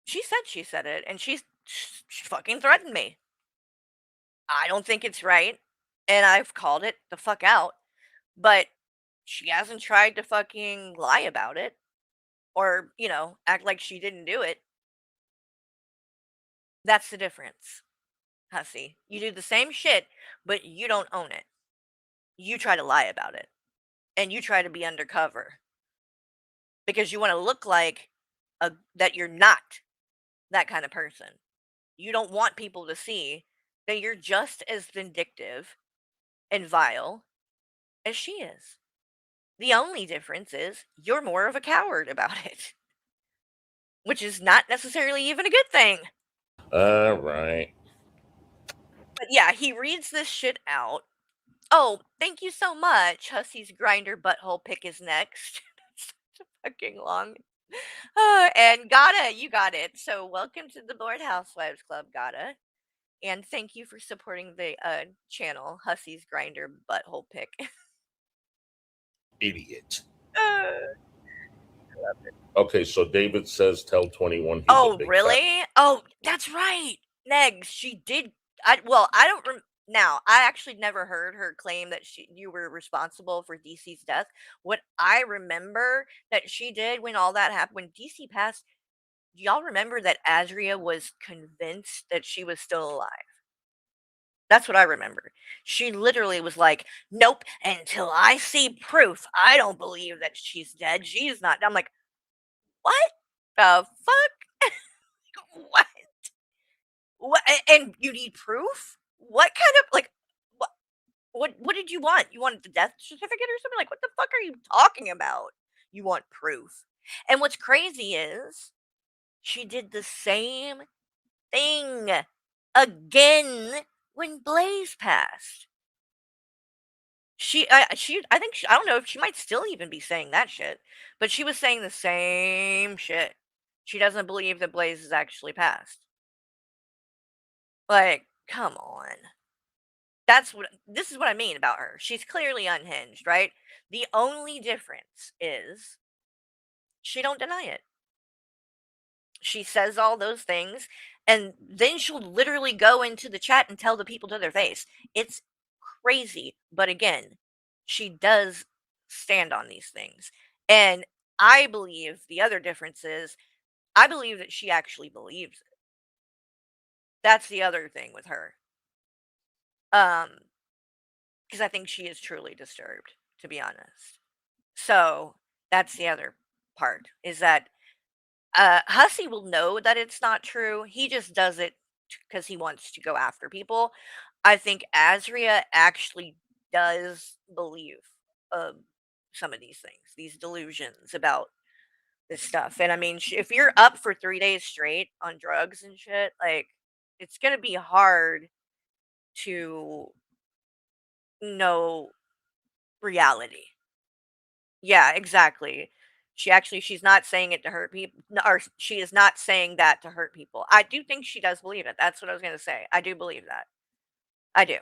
[SPEAKER 3] She said it, and she fucking threatened me. I don't think it's right, and I've called it the fuck out, but she hasn't tried to fucking lie about it or, act like she didn't do it. That's the difference, Hussy. You do the same shit, but you don't own it. You try to lie about it, and you try to be undercover because you want to look like that you're not that kind of person. You don't want people to see that you're just as vindictive and vile as she is. The only difference is you're more of a coward about it, which is not necessarily even a good thing.
[SPEAKER 5] All right.
[SPEAKER 3] But yeah, he reads this shit out. Oh, thank you so much. Hussy's grinder butthole pick is next. That's fucking long. And Gata, you got it. So welcome to the Bored Housewives Club, Gata. And thank you for supporting the channel, Hussy's grinder butthole pick.
[SPEAKER 5] Idiot. Okay, so David says, tell 21 he's a
[SPEAKER 3] Oh,
[SPEAKER 5] big
[SPEAKER 3] really?
[SPEAKER 5] fat.
[SPEAKER 3] Oh, that's right. Negs, she did. I don't Now, I actually never heard her claim that you were responsible for DC's death. What I remember that she did when all that happened, when DC passed, do y'all remember that Azria was convinced that she was still alive? That's what I remember. She literally was like, "Nope, until I see proof, I don't believe that she's dead. She's not." I'm like, "What the fuck? What? What? And you need proof? What kind of like what? What did you want? You wanted the death certificate or something? Like, what the fuck are you talking about? You want proof?" And what's crazy is she did the same thing again when Blaze passed. I think I don't know if she might still even be saying that shit, but she was saying the same shit. She doesn't believe that Blaze has actually passed. Like, come on. This is what I mean about her. She's clearly unhinged, right? The only difference is she don't deny it. She says all those things, and then she'll literally go into the chat and tell the people to their face. It's crazy, but again, she does stand on these things. And I believe the other difference is I believe that she actually believes it. That's the other thing with her. Because I think she is truly disturbed, to be honest. So that's the other part is that Hussy will know that it's not true. He just does it because he wants to go after people. I think Azria actually does believe some of these things, these delusions about this stuff. And I mean, if you're up for 3 days straight on drugs and shit, like it's gonna be hard to know reality. Yeah, exactly. She's not saying it to hurt people, or she is not saying that to hurt people. I do think she does believe it. That's what I was gonna say. I do believe that. I do.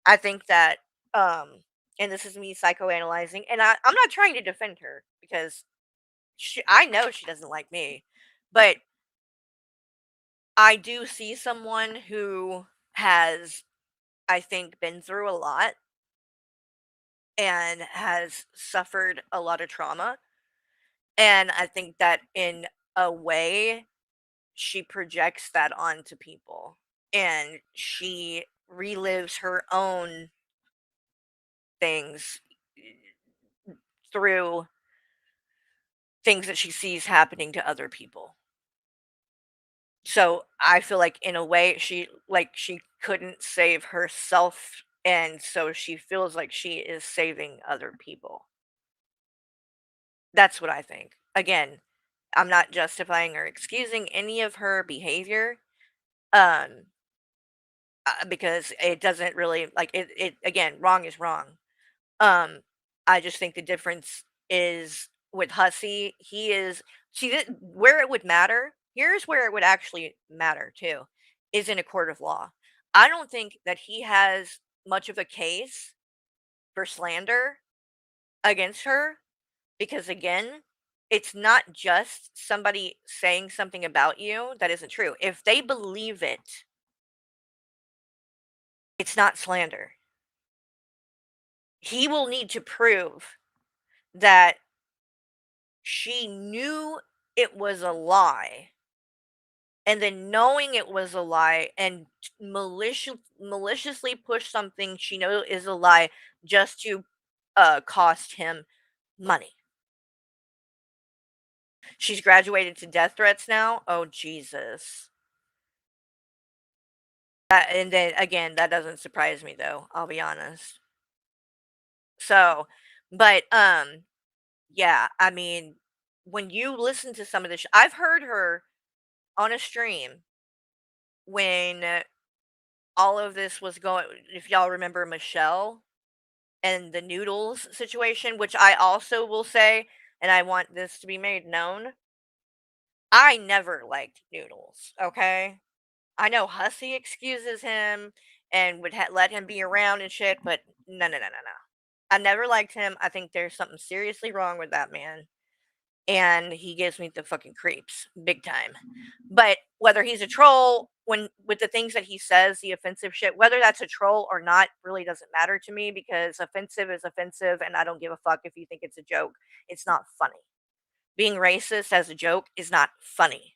[SPEAKER 3] I think that, and this is me psychoanalyzing, and I'm not trying to defend her because I know she doesn't like me, but I do see someone who has, I think, been through a lot and has suffered a lot of trauma. And I think that in a way, she projects that onto people and she relives her own things through things that she sees happening to other people. So I feel like in a way she couldn't save herself, and so she feels like she is saving other people. That's what I think. Again, I'm not justifying or excusing any of her behavior. Um because it doesn't really like it again, wrong is wrong. Um, I just think the difference is with Hussey, he is where it would matter. Here's where it would actually matter too, is in a court of law. I don't think that he has much of a case for slander against her because again, it's not just somebody saying something about you that isn't true. If they believe it, it's not slander. He will need to prove that she knew it was a lie, and then knowing it was a lie and maliciously push something she knows is a lie just to cost him money. She's graduated to death threats now. Oh Jesus. And then again, that doesn't surprise me though, I'll be honest. So, but yeah, I mean, when you listen to some of this, I've heard her on a stream when all of this was going. If y'all remember Michelle and the noodles situation, which I also will say, and I want this to be made known, I never liked noodles. Okay, I know Hussey excuses him and would let him be around and shit, but no, no, no, no, no. I never liked him. I think there's something seriously wrong with that man. And he gives me the fucking creeps big time. But whether he's a troll when with the things that he says, the offensive shit, whether that's a troll or not, really doesn't matter to me because offensive is offensive, and I don't give a fuck if you think it's a joke. It's not funny. Being racist as a joke is not funny.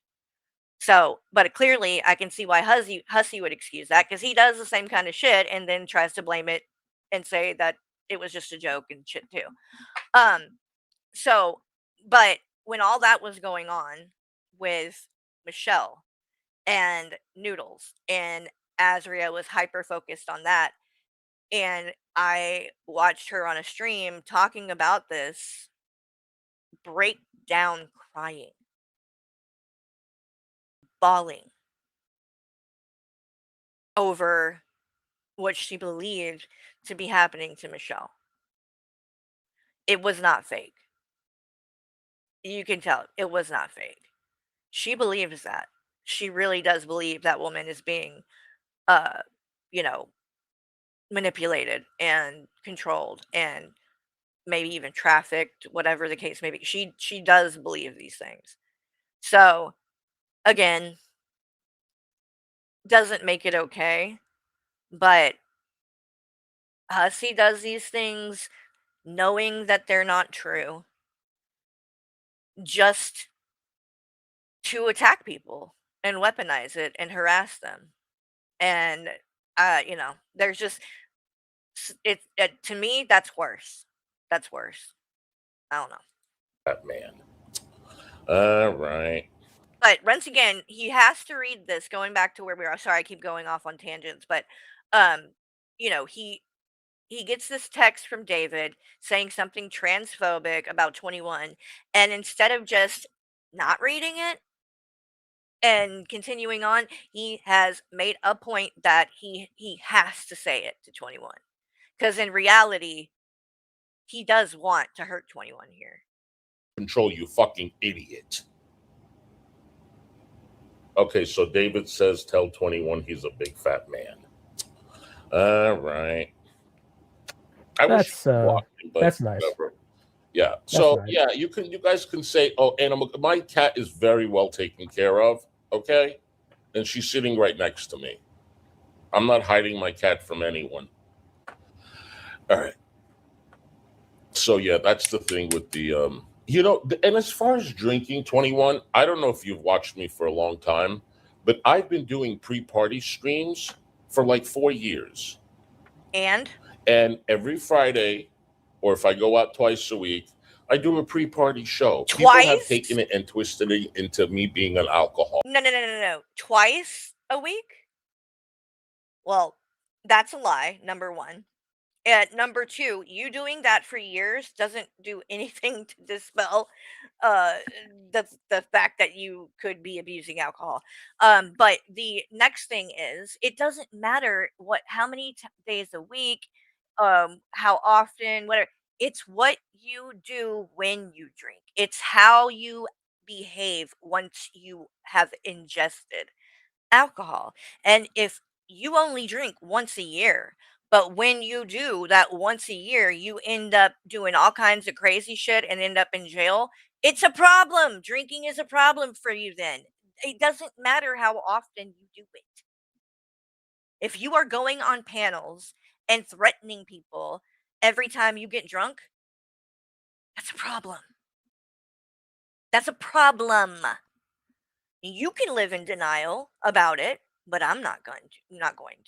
[SPEAKER 3] So, but clearly, I can see why Hussy would excuse that because he does the same kind of shit and then tries to blame it and say that it was just a joke and shit too. Um, so, but when all that was going on with Michelle and Noodles, and Azria was hyper focused on that, and I watched her on a stream talking about this, break down crying, bawling over what she believed to be happening to Michelle. It was not fake. You can tell it was not fake. She believes that. She really does believe that woman is being, uh, you know, manipulated and controlled and maybe even trafficked, whatever the case may be. She does believe these things. So, again, doesn't make it okay, but Hussy does these things knowing that they're not true, just to attack people and weaponize it and harass them. And there's just it to me that's worse. That's worse. I don't know.
[SPEAKER 5] That man. All right.
[SPEAKER 3] But once again, he has to read this going back to where we are. Sorry, I keep going off on tangents, but um, he gets this text from David saying something transphobic about 21, and instead of just not reading it and continuing on, he has made a point that he has to say it to 21. Because in reality, he does want to hurt 21 here.
[SPEAKER 5] Control, you fucking idiot. Okay, so David says tell 21 he's a big fat man. All right.
[SPEAKER 4] That's nice.
[SPEAKER 5] Whatever. Yeah. So
[SPEAKER 4] nice.
[SPEAKER 5] yeah, you guys can say, oh, animal. My cat is very well taken care of. Okay, and she's sitting right next to me. I'm not hiding my cat from anyone. All right. So yeah, that's the thing with the and as far as drinking, 21, I don't know if you've watched me for a long time, but I've been doing pre-party streams for like 4 years.
[SPEAKER 3] And
[SPEAKER 5] every Friday, or if I go out twice a week, I do a pre-party show.
[SPEAKER 3] Twice?
[SPEAKER 5] People have taken it and twisted it into me being an alcoholic.
[SPEAKER 3] No. Twice a week? Well, that's a lie, number one. And number two, you doing that for years doesn't do anything to dispel uh the fact that you could be abusing alcohol. But the next thing is it doesn't matter how many days a week, how often, whatever. It's what you do when you drink. It's how you behave once you have ingested alcohol. And if you only drink once a year, but when you do that once a year, you end up doing all kinds of crazy shit and end up in jail, it's a problem. Drinking is a problem for you then. It doesn't matter how often you do it. If you are going on panels and threatening people every time you get drunk, that's a problem. That's a problem. You can live in denial about it, but I'm not going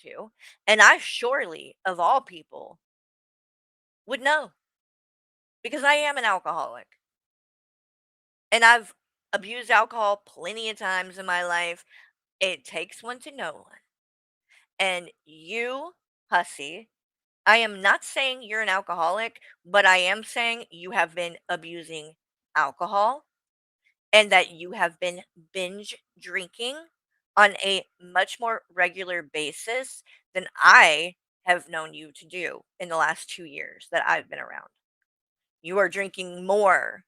[SPEAKER 3] to. And I surely, of all people, would know because I am an alcoholic. And I've abused alcohol plenty of times in my life. It takes one to know one. And you, Hussy, I am not saying you're an alcoholic, but I am saying you have been abusing alcohol and that you have been binge drinking on a much more regular basis than I have known you to do in the last 2 years that I've been around. You are drinking more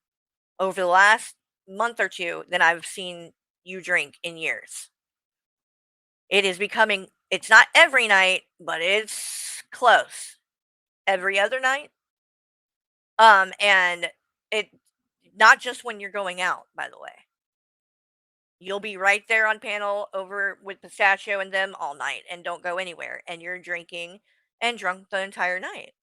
[SPEAKER 3] over the last month or two than I've seen you drink in years. It is becoming, it's not every night, but it's close. Every other night. And it, not just when you're going out, by the way. You'll be right there on panel over with Pistachio and them all night and don't go anywhere. And you're drinking and drunk the entire night.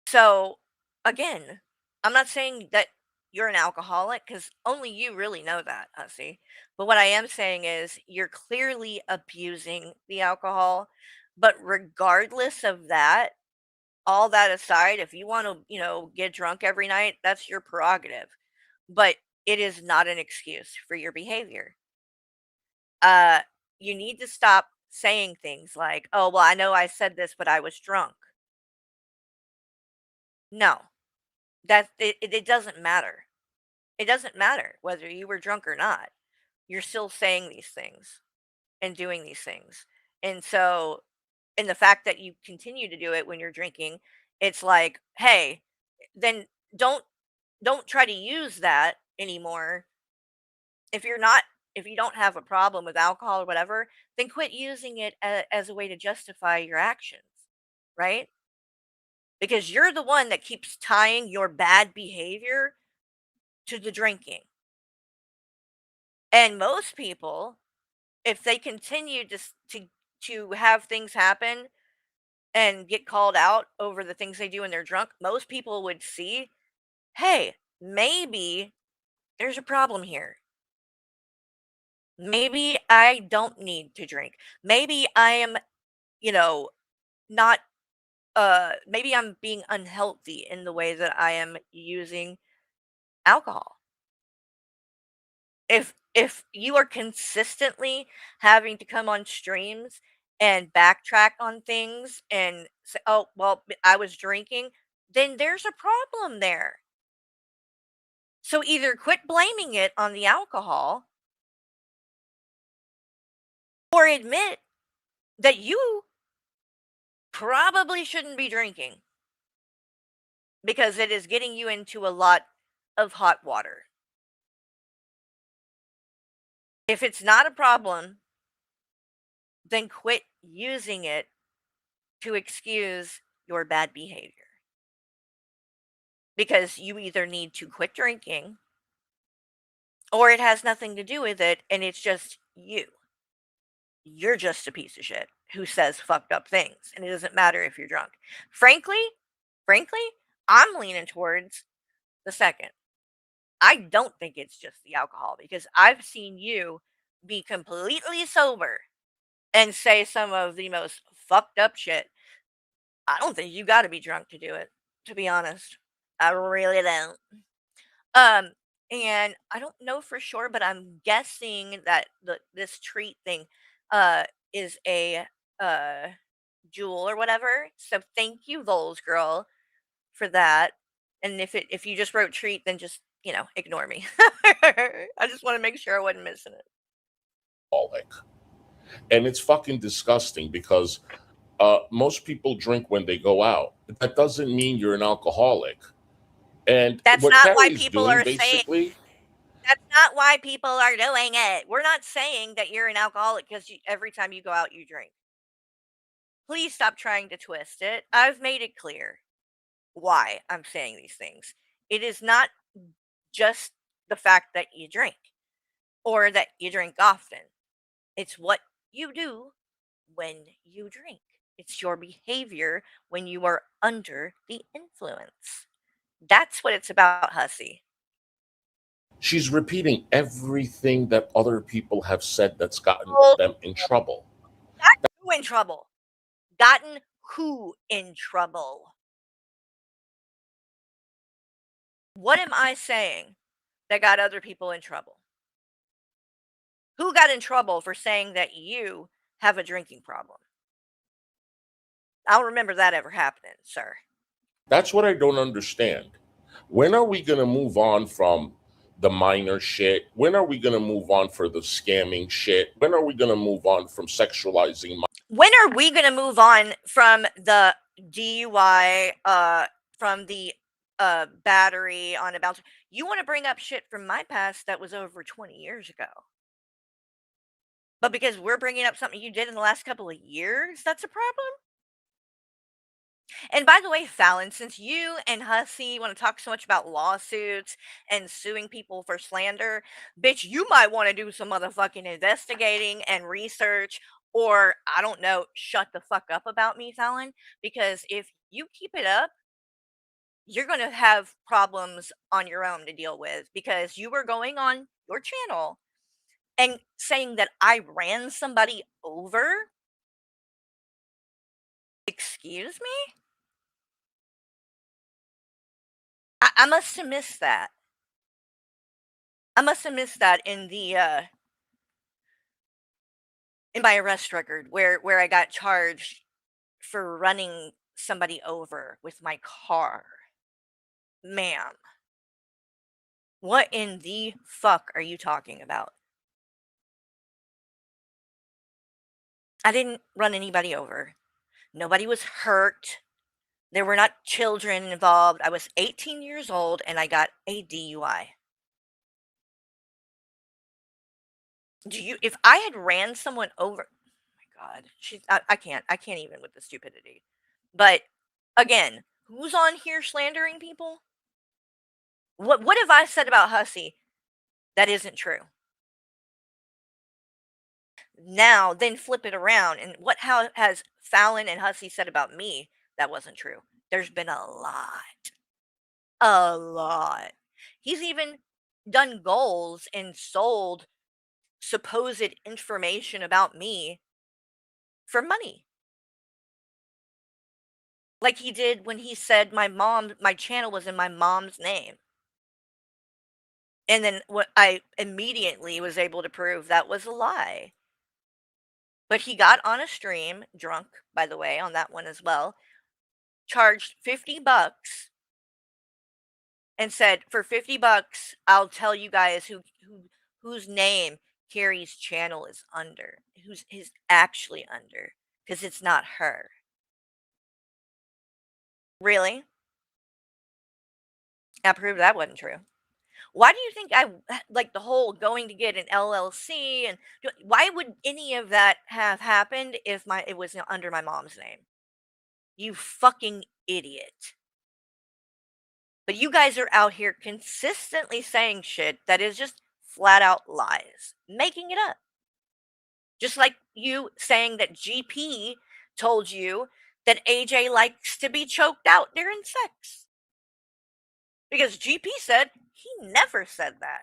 [SPEAKER 3] So, again, I'm not saying that you're an alcoholic because only you really know that, Hussy. But what I am saying is you're clearly abusing the alcohol. But regardless of that, all that aside, if you want to, get drunk every night, that's your prerogative. But it is not an excuse for your behavior. Uh, you need to stop saying things like, "Oh, well, I know I said this, but I was drunk." No, it doesn't matter. It doesn't matter whether you were drunk or not. You're still saying these things and doing these things. And so, and the fact that you continue to do it when you're drinking, it's like, hey, then don't don't try to use that anymore. If you're not if you don't have a problem with alcohol or whatever, then quit using it as a way to justify your actions, right? Because you're the one that keeps tying your bad behavior to the drinking. And most people, if they continue to have things happen and get called out over the things they do when they're drunk, most people would see, hey, maybe there's a problem here. Maybe I don't need to drink. Maybe I am, not maybe I'm being unhealthy in the way that I am using alcohol. If you are consistently having to come on streams and backtrack on things and say, "Oh, well, I was drinking," then there's a problem there. So either quit blaming it on the alcohol or admit that you probably shouldn't be drinking because it is getting you into a lot of hot water. If it's not a problem, then quit using it to excuse your bad behavior. Because you either need to quit drinking or it has nothing to do with it and it's just you. You're just a piece of shit who says fucked up things and it doesn't matter if you're drunk. Frankly, I'm leaning towards the second. I don't think it's just the alcohol because I've seen you be completely sober and say some of the most fucked up shit. I don't think you got to be drunk to do it, to be honest. I really don't. Um, and I don't know for sure, but I'm guessing that this treat thing is a uh jewel or whatever. So thank you, Vols girl, for that. And if you just wrote treat, then just ignore me. I just want to make sure I wasn't missing it.
[SPEAKER 5] Alcoholic. And it's fucking disgusting because most people drink when they go out. That doesn't mean you're an alcoholic. And
[SPEAKER 3] That's
[SPEAKER 5] what
[SPEAKER 3] not why
[SPEAKER 5] Carrie's
[SPEAKER 3] people
[SPEAKER 5] doing
[SPEAKER 3] are saying.
[SPEAKER 5] basically,
[SPEAKER 3] That's not why people are doing it. We're not saying that you're an alcoholic because every time you go out, you drink. Please stop trying to twist it. I've made it clear why I'm saying these things. It is not just the fact that you drink or that you drink often. It's what you do when you drink. It's your behavior when you are under the influence. That's what it's about, Hussy.
[SPEAKER 5] she's repeating everything that other people have said that's gotten
[SPEAKER 3] Well,
[SPEAKER 5] them in trouble.
[SPEAKER 3] who in trouble? Gotten who in trouble? What am I saying that got other people in trouble? Who got in trouble for saying that you have a drinking problem? I don't remember that ever happening, sir.
[SPEAKER 5] That's what I don't understand. When are we going to move on from the minor shit? When are we going to move on for the scamming shit? When are we going to move on from sexualizing?
[SPEAKER 3] When are we going to move on from the DUI, from the battery on a bouncer? You want to bring up shit from my past that was over 20 years ago. But because we're bringing up something you did in the last couple of years, that's a problem? And by the way, Fallon, since you and Hussy want to talk so much about lawsuits and suing people for slander, bitch, you might want to do some motherfucking investigating and research, or I don't know, shut the fuck up about me, Fallon, because if you keep it up, you're going to have problems on your own to deal with because you were going on your channel and saying that I ran somebody over. Excuse me? I must have missed that. I must have missed that in the in my arrest record where I got charged for running somebody over with my car. Ma'am, what in the fuck are you talking about? I didn't run anybody over. Nobody was hurt. There were not children involved. I was 18 years old and I got a DUI. If I had ran someone over, oh my God, I can't even with the stupidity. But again, who's on here slandering people? What have I said about Hussy that isn't true? Now, then flip it around, and how has Fallon and Hussy said about me that wasn't true? There's been a lot. A lot. He's even done goals and sold supposed information about me for money. Like he did when he said my channel was in my mom's name. And then what I immediately was able to prove that was a lie. But he got on a stream, drunk, by the way, on that one as well, charged $50 and said, for $50, I'll tell you guys whose name Carrie's channel is under, who's actually under, because it's not her. Really? I proved that wasn't true. Why do you think I like the whole going to get an LLC and why would any of that have happened if it was under my mom's name? You fucking idiot. But you guys are out here consistently saying shit that is just flat out lies, making it up. Just like you saying that GP told you that AJ likes to be choked out during sex. Because GP said he never said that.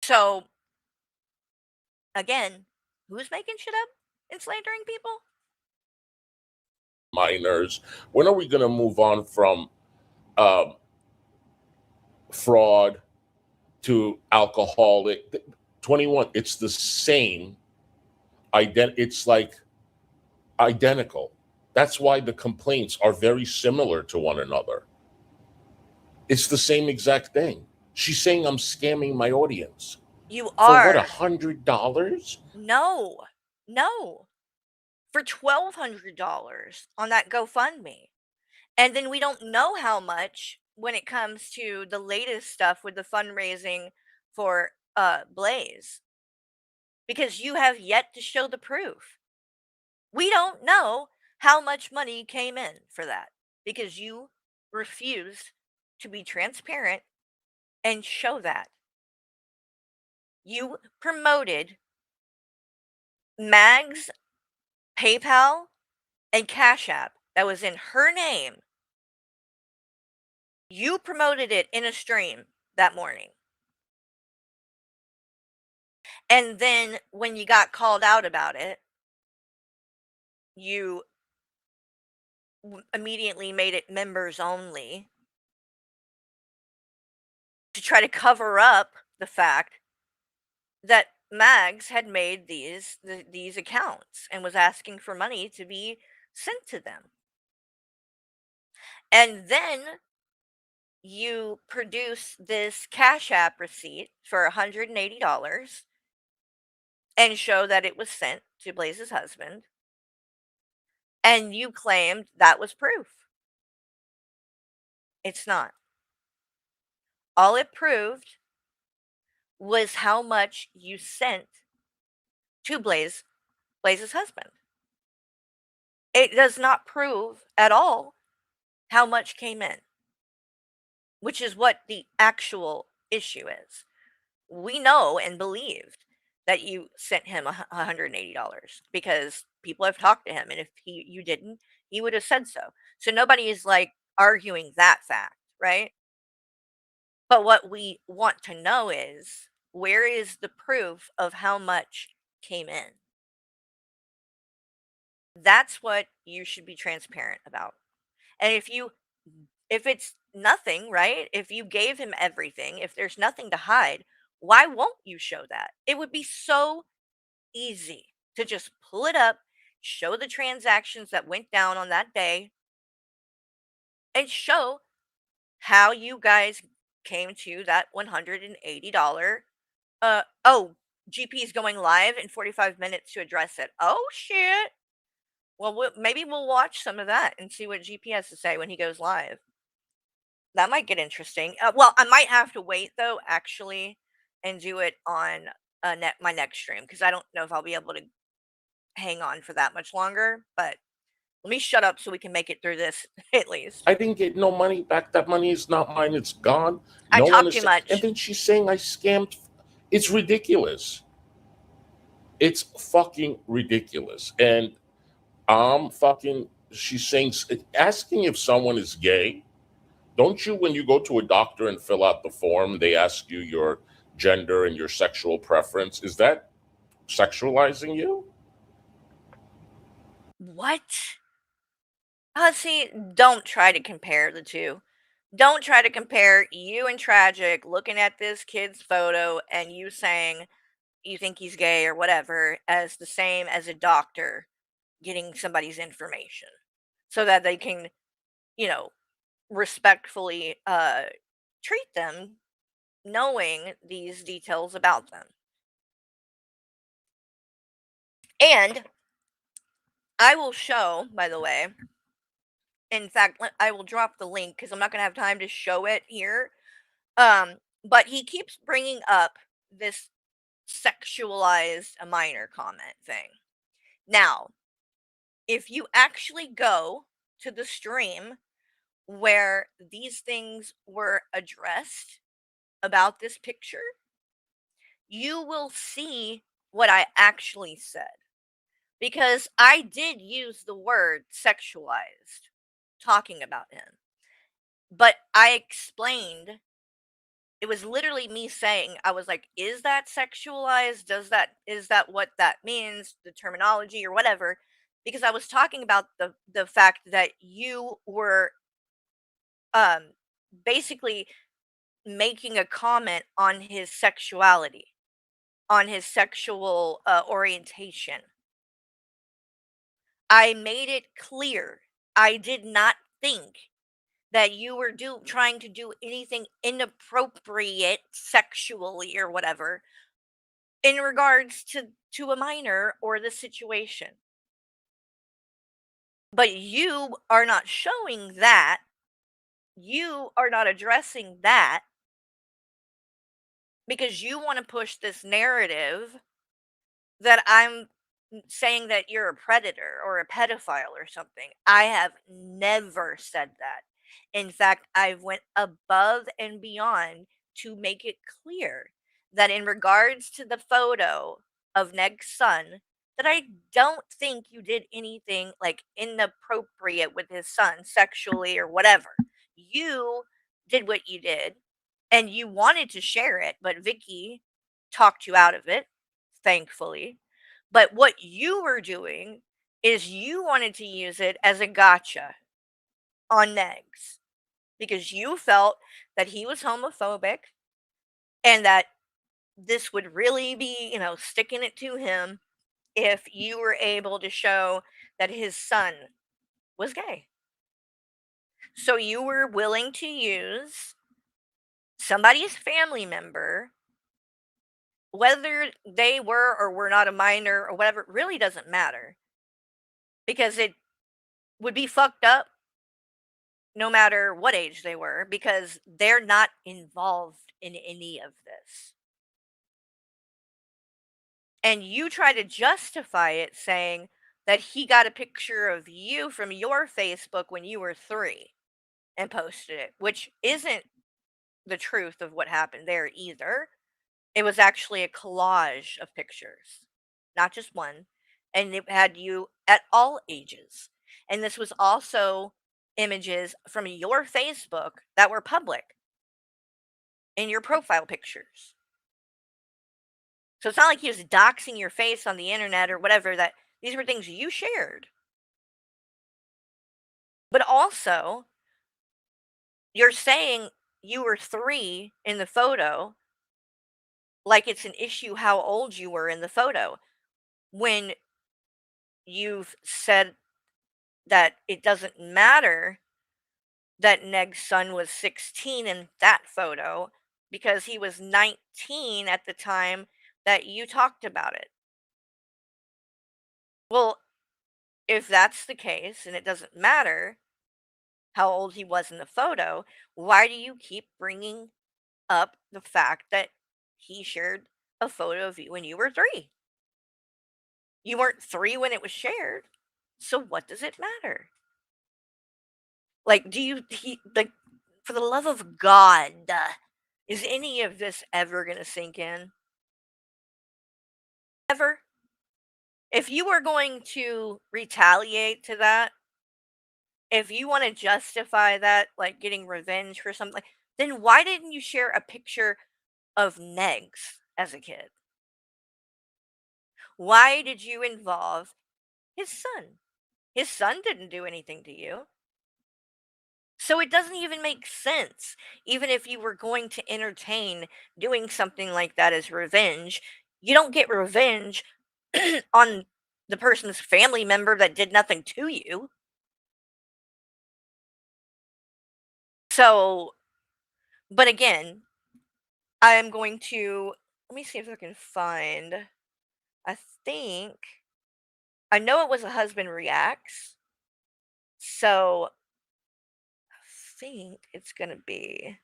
[SPEAKER 3] So, again, who's making shit up and slandering people?
[SPEAKER 5] Minors. When are we going to move on from fraud to alcoholic? 21. It's the same. It's like identical. That's why the complaints are very similar to one another. It's the same exact thing. She's saying I'm scamming my audience.
[SPEAKER 3] You are.
[SPEAKER 5] For what, $100?
[SPEAKER 3] No. For $1,200 on that GoFundMe. And then we don't know how much when it comes to the latest stuff with the fundraising for Blaze. Because you have yet to show the proof. We don't know how much money came in for that because you refuse to be transparent and show that. You promoted Mag's PayPal and Cash App that was in her name. You promoted it in a stream that morning. And then when you got called out about it, you immediately made it members only to try to cover up the fact that Mags had made these accounts and was asking for money to be sent to them. And then you produce this Cash App receipt for $180 and show that it was sent to Blaze's husband. And you claimed that was proof. It's not. All it proved was how much you sent to Blaze's husband. it does not prove at all how much came in, which is what the actual issue is. We know and believed that you sent him $180 because people have talked to him, and if you didn't, he would have said so. So nobody is like arguing that fact, right? But what we want to know is, where is the proof of how much came in? That's what you should be transparent about. And if it's nothing, right? If you gave him everything, if there's nothing to hide, why won't you show that? It would be so easy to just pull it up, show the transactions that went down on that day, and show how you guys came to that $180. Oh, GP is going live in 45 minutes to address it. Oh, shit. Well, maybe we'll watch some of that and see what GP has to say when he goes live. That might get interesting. Well, I might have to wait though, actually, and do it on my next stream because I don't know if I'll be able to hang on for that much longer. But let me shut up so we can make it through this at least.
[SPEAKER 5] I didn't get no money back. That money is not mine. It's gone.
[SPEAKER 3] I
[SPEAKER 5] No
[SPEAKER 3] talk
[SPEAKER 5] one is
[SPEAKER 3] too
[SPEAKER 5] sa-
[SPEAKER 3] much.
[SPEAKER 5] And then she's saying I scammed. It's ridiculous. It's fucking ridiculous. And I'm fucking. She's saying, asking if someone is gay. Don't you, when you go to a doctor and fill out the form, they ask you your gender and your sexual preference? Is that sexualizing you?
[SPEAKER 3] What? See, don't try to compare the two. Don't try to compare you and Tragic looking at this kid's photo and you saying you think he's gay or whatever as the same as a doctor getting somebody's information so that they can, you know, respectfully treat them knowing these details about them. And I will show, by the way, in fact, I will drop the link because I'm not going to have time to show it here. But he keeps bringing up this sexualized a minor comment thing. Now, if you actually go to the stream where these things were addressed about this picture, you will see what I actually said. Because I did use the word sexualized talking about him. But I explained, it was literally me saying, I was like, is that sexualized? Is that what that means? The terminology or whatever? Because I was talking about the fact that you were um basically making a comment on his sexuality, on his sexual orientation. I made it clear I did not think that you were trying to do anything inappropriate sexually or whatever in regards to a minor or the situation. But you are not showing that. You are not addressing that because you want to push this narrative that I'm saying that you're a predator or a pedophile or something. I have never said that. In fact, I went above and beyond to make it clear that in regards to the photo of Neg's son, that I don't think you did anything like inappropriate with his son sexually or whatever. You did what you did and you wanted to share it, but Vicky talked you out of it, thankfully. But what you were doing is you wanted to use it as a gotcha on Negs because you felt that he was homophobic and that this would really be, sticking it to him if you were able to show that his son was gay. So you were willing to use somebody's family member, whether they were or were not a minor or whatever, it really doesn't matter because it would be fucked up no matter what age they were because they're not involved in any of this. And you try to justify it saying, that he got a picture of you from your Facebook when you were 3 and posted it, which isn't the truth of what happened there either. It was actually a collage of pictures, not just one, and it had you at all ages. And this was also images from your Facebook that were public in your profile pictures. So it's not like he was doxing your face on the internet or whatever, that these were things you shared. But also, you're saying you were 3 in the photo like it's an issue how old you were in the photo, when you've said that it doesn't matter that Neg's son was 16 in that photo because he was 19 at the time that you talked about it. Well, if that's the case and it doesn't matter how old he was in the photo, why do you keep bringing up the fact that he shared a photo of you when you were 3? You weren't 3 when it was shared, so what does it matter? Like, for the love of God, is any of this ever gonna sink in? Ever? If you are going to retaliate to that, if you wanna justify that, like getting revenge for something, then why didn't you share a picture of Negs as a kid? Why did you involve his son? His son didn't do anything to you. So it doesn't even make sense. Even if you were going to entertain doing something like that as revenge, you don't get revenge on the person's family member that did nothing to you. So, but again, I am going to let me see if I can find. I think I know it was a husband reacts. So I think it's gonna be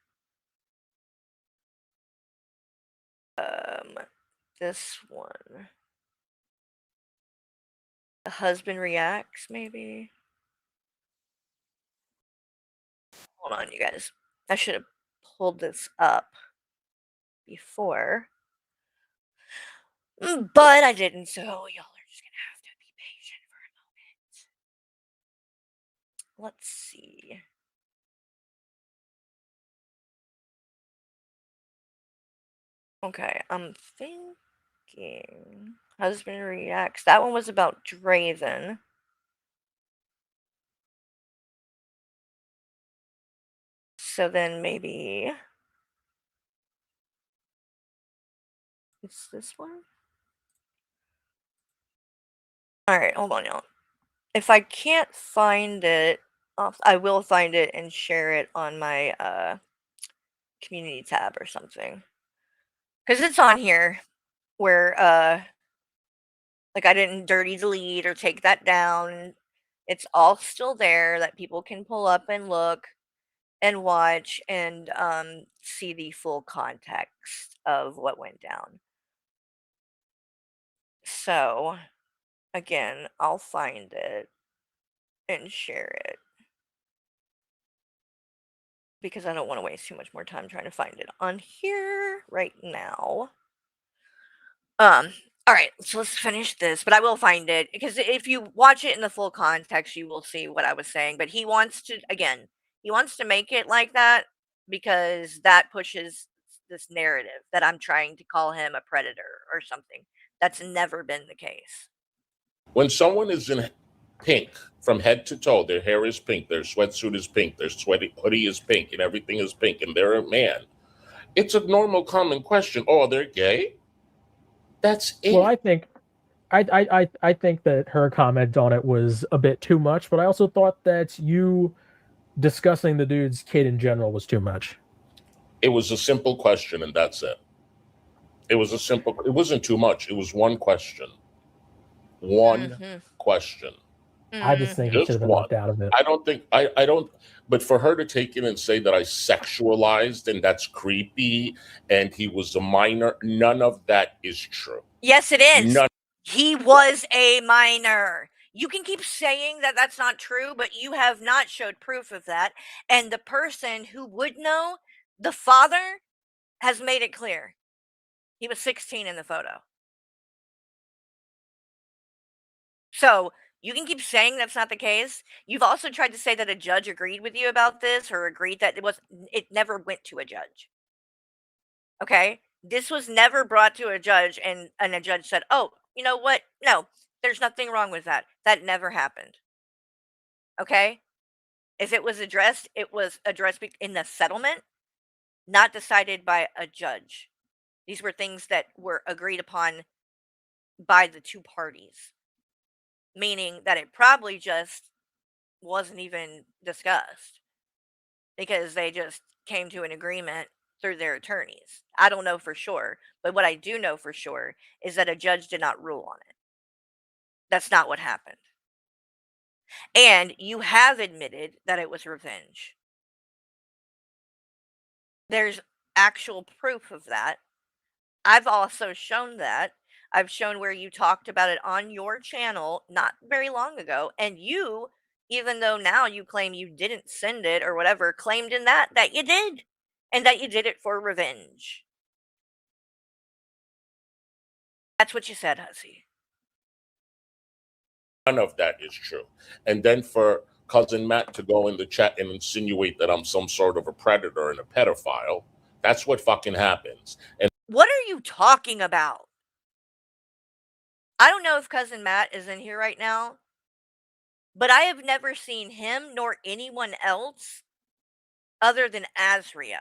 [SPEAKER 3] this one. The husband reacts, maybe. Hold on, you guys. I should have pulled this up before. But I didn't, so y'all are just gonna have to be patient for a moment. Let's see. Okay, I'm thinking husband reacts. That one was about Draven. So then maybe it's this one. All right, hold on, y'all. If I can't find it, I will find it and share it on my community tab or something. Because it's on here where like I didn't dirty delete or take that down. It's all still there that people can pull up and look and watch and see the full context of what went down. So again, I'll find it and share it because I don't want to waste too much more time trying to find it on here right now. All right, so let's finish this, but I will find it because if you watch it in the full context, you will see what I was saying. But he wants to, again, he wants to make it like that because that pushes this narrative that I'm trying to call him a predator or something. That's never been the case.
[SPEAKER 5] When someone is in pink from head to toe, their hair is pink, their sweatsuit is pink, their hoodie is pink, and everything is pink, and they're a man, it's a normal, common question. Oh, they're gay? That's it.
[SPEAKER 4] Well, I think that her comment on it was a bit too much, but I also thought that you discussing the dude's kid in general was too much.
[SPEAKER 5] It was a simple question, and that's it. It wasn't too much. It was one question. One question.
[SPEAKER 4] I just think it should have been left out of it.
[SPEAKER 5] I don't, but for her to take it and say that I sexualized and that's creepy and he was a minor, none of that is true.
[SPEAKER 3] Yes, it is. He was a minor. You can keep saying that that's not true, but you have not showed proof of that. And the person who would know, the father, has made it clear. He was 16 in the photo. So you can keep saying that's not the case. You've also tried to say that a judge agreed with you about this or agreed that it never went to a judge. Okay? This was never brought to a judge and a judge said, "Oh, you know what? No, there's nothing wrong with that." That never happened. Okay? If it was addressed in the settlement, not decided by a judge. These were things that were agreed upon by the two parties, meaning that it probably just wasn't even discussed because they just came to an agreement through their attorneys. I don't know for sure, but what I do know for sure is that a judge did not rule on it. That's not what happened. And you have admitted that it was revenge. There's actual proof of that. I've also shown that. I've shown where you talked about it on your channel not very long ago, and you, even though now you claim you didn't send it or whatever, claimed in that you did, and that you did it for revenge. That's what you said, Hussy.
[SPEAKER 5] None of that is true. And then for cousin Matt to go in the chat and insinuate that I'm some sort of a predator and a pedophile, that's what fucking happens. And
[SPEAKER 3] What are you talking about? I don't know if cousin Matt is in here right now, but I have never seen him nor anyone else other than Azria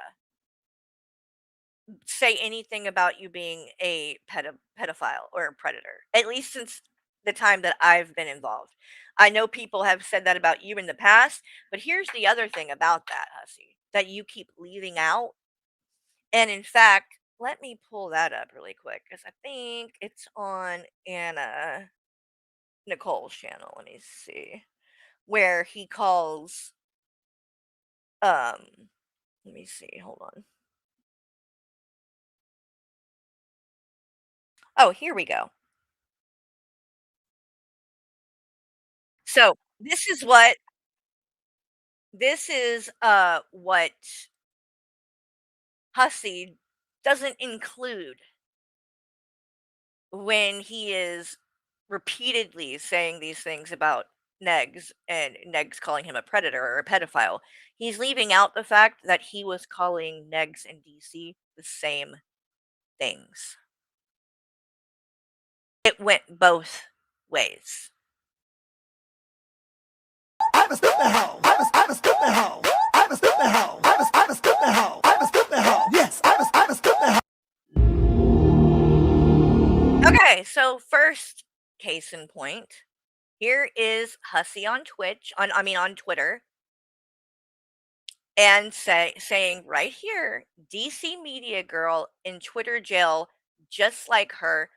[SPEAKER 3] say anything about you being a pedophile or a predator, at least since the time that I've been involved. I know people have said that about you in the past, but here's the other thing about that, Hussy, that you keep leaving out. And in fact, let me pull that up really quick because I think it's on Anna Nicole's channel. Let me see. Where he calls let me see, hold on. Oh, here we go. So this is what Hussey doesn't include when he is repeatedly saying these things about Negs and Negs calling him a predator or a pedophile. He's leaving out the fact that he was calling Negs and DC the same things. It went both ways.
[SPEAKER 7] I'm a stupid hoe. I'm a stupid hoe. I'm a stupid hoe. I'm a stupid hoe. I'm a stupid hoe. Yes, I'm a stupid hoe.
[SPEAKER 3] Okay, so first case in point. Here is Hussey on Twitch, on Twitter, and saying right here, DC media girl in Twitter jail, just like her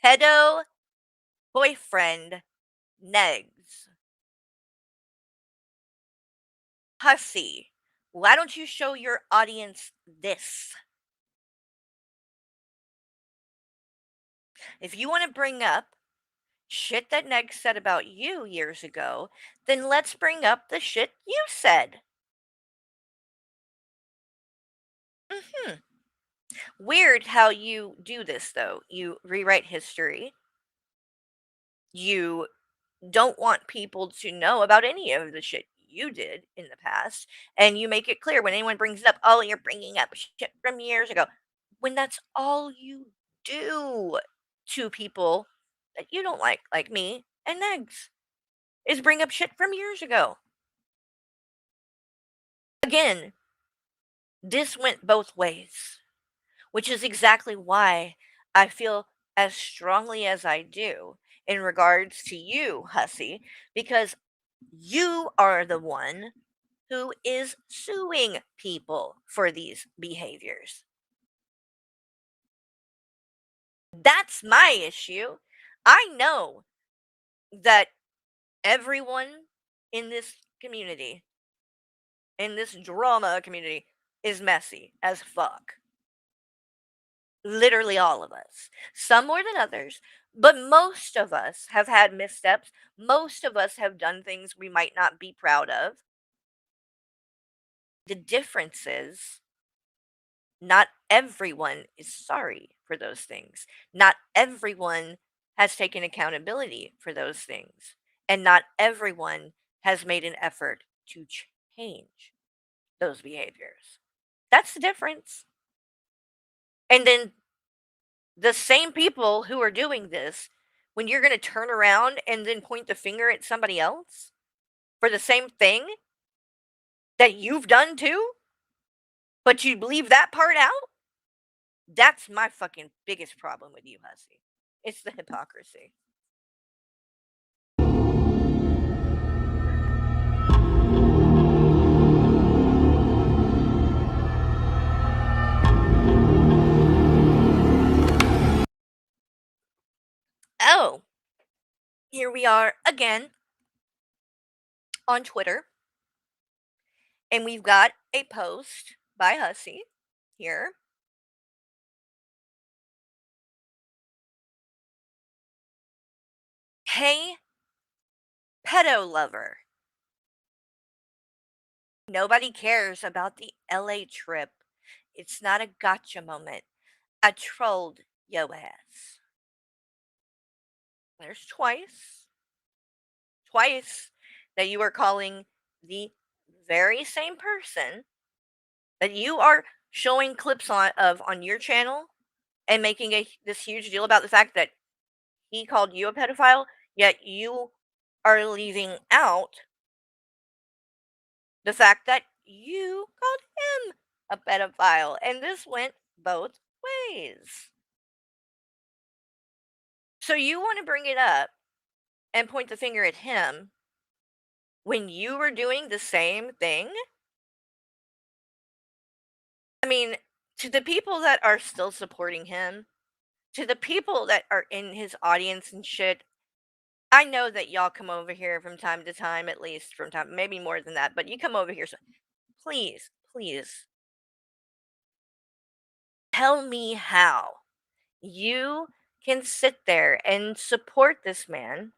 [SPEAKER 3] pedo boyfriend, Negs. Hussey, why don't you show your audience this? If you want to bring up shit that Negs said about you years ago, then let's bring up the shit you said. Weird how you do this, though. You rewrite history. You don't want people to know about any of the shit you did in the past. And you make it clear when anyone brings it up, oh, you're bringing up shit from years ago. When that's all you do to people that you don't like me and Negs, is bring up shit from years ago. Again, this went both ways, which is exactly why I feel as strongly as I do in regards to you, Hussey, because you are the one who is suing people for these behaviors. That's my issue. I know that everyone in this community, in this drama community, is messy as fuck. Literally all of us. Some more than others, but most of us have had missteps. Most of us have done things we might not be proud of. The difference is not everyone is sorry for those things. Not everyone has taken accountability for those things. And not everyone has made an effort to change those behaviors. That's the difference. And then the same people who are doing this, when you're going to turn around and then point the finger at somebody else for the same thing that you've done too, but you leave that part out, that's my fucking biggest problem with you, Hussy. It's the hypocrisy. Oh, here we are again on Twitter. And we've got a post by Hussy here. Hey, pedo lover. Nobody cares about the LA trip. It's not a gotcha moment. I trolled yo ass. There's twice that you are calling the very same person that you are showing clips on your channel and making this huge deal about the fact that he called you a pedophile, yet you are leaving out the fact that you called him a pedophile, and this went both ways. So you want to bring it up and point the finger at him when you were doing the same thing? I mean, to the people that are still supporting him, to the people that are in his audience and shit, I know that y'all come over here from time to time, at least from time, maybe more than that, but you come over here. So please, please tell me how you can sit there and support this man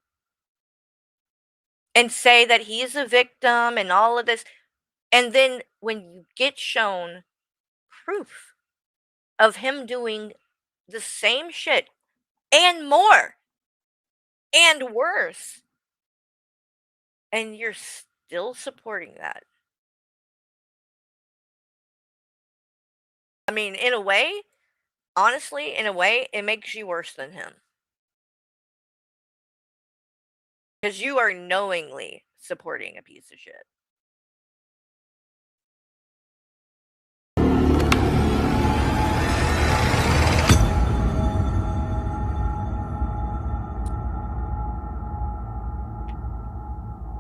[SPEAKER 3] and say that he's a victim and all of this. And then when you get shown proof of him doing the same shit and more and worse, and you're still supporting that. I mean, in a way, honestly, in a way, it makes you worse than him. Because you are knowingly supporting a piece of shit.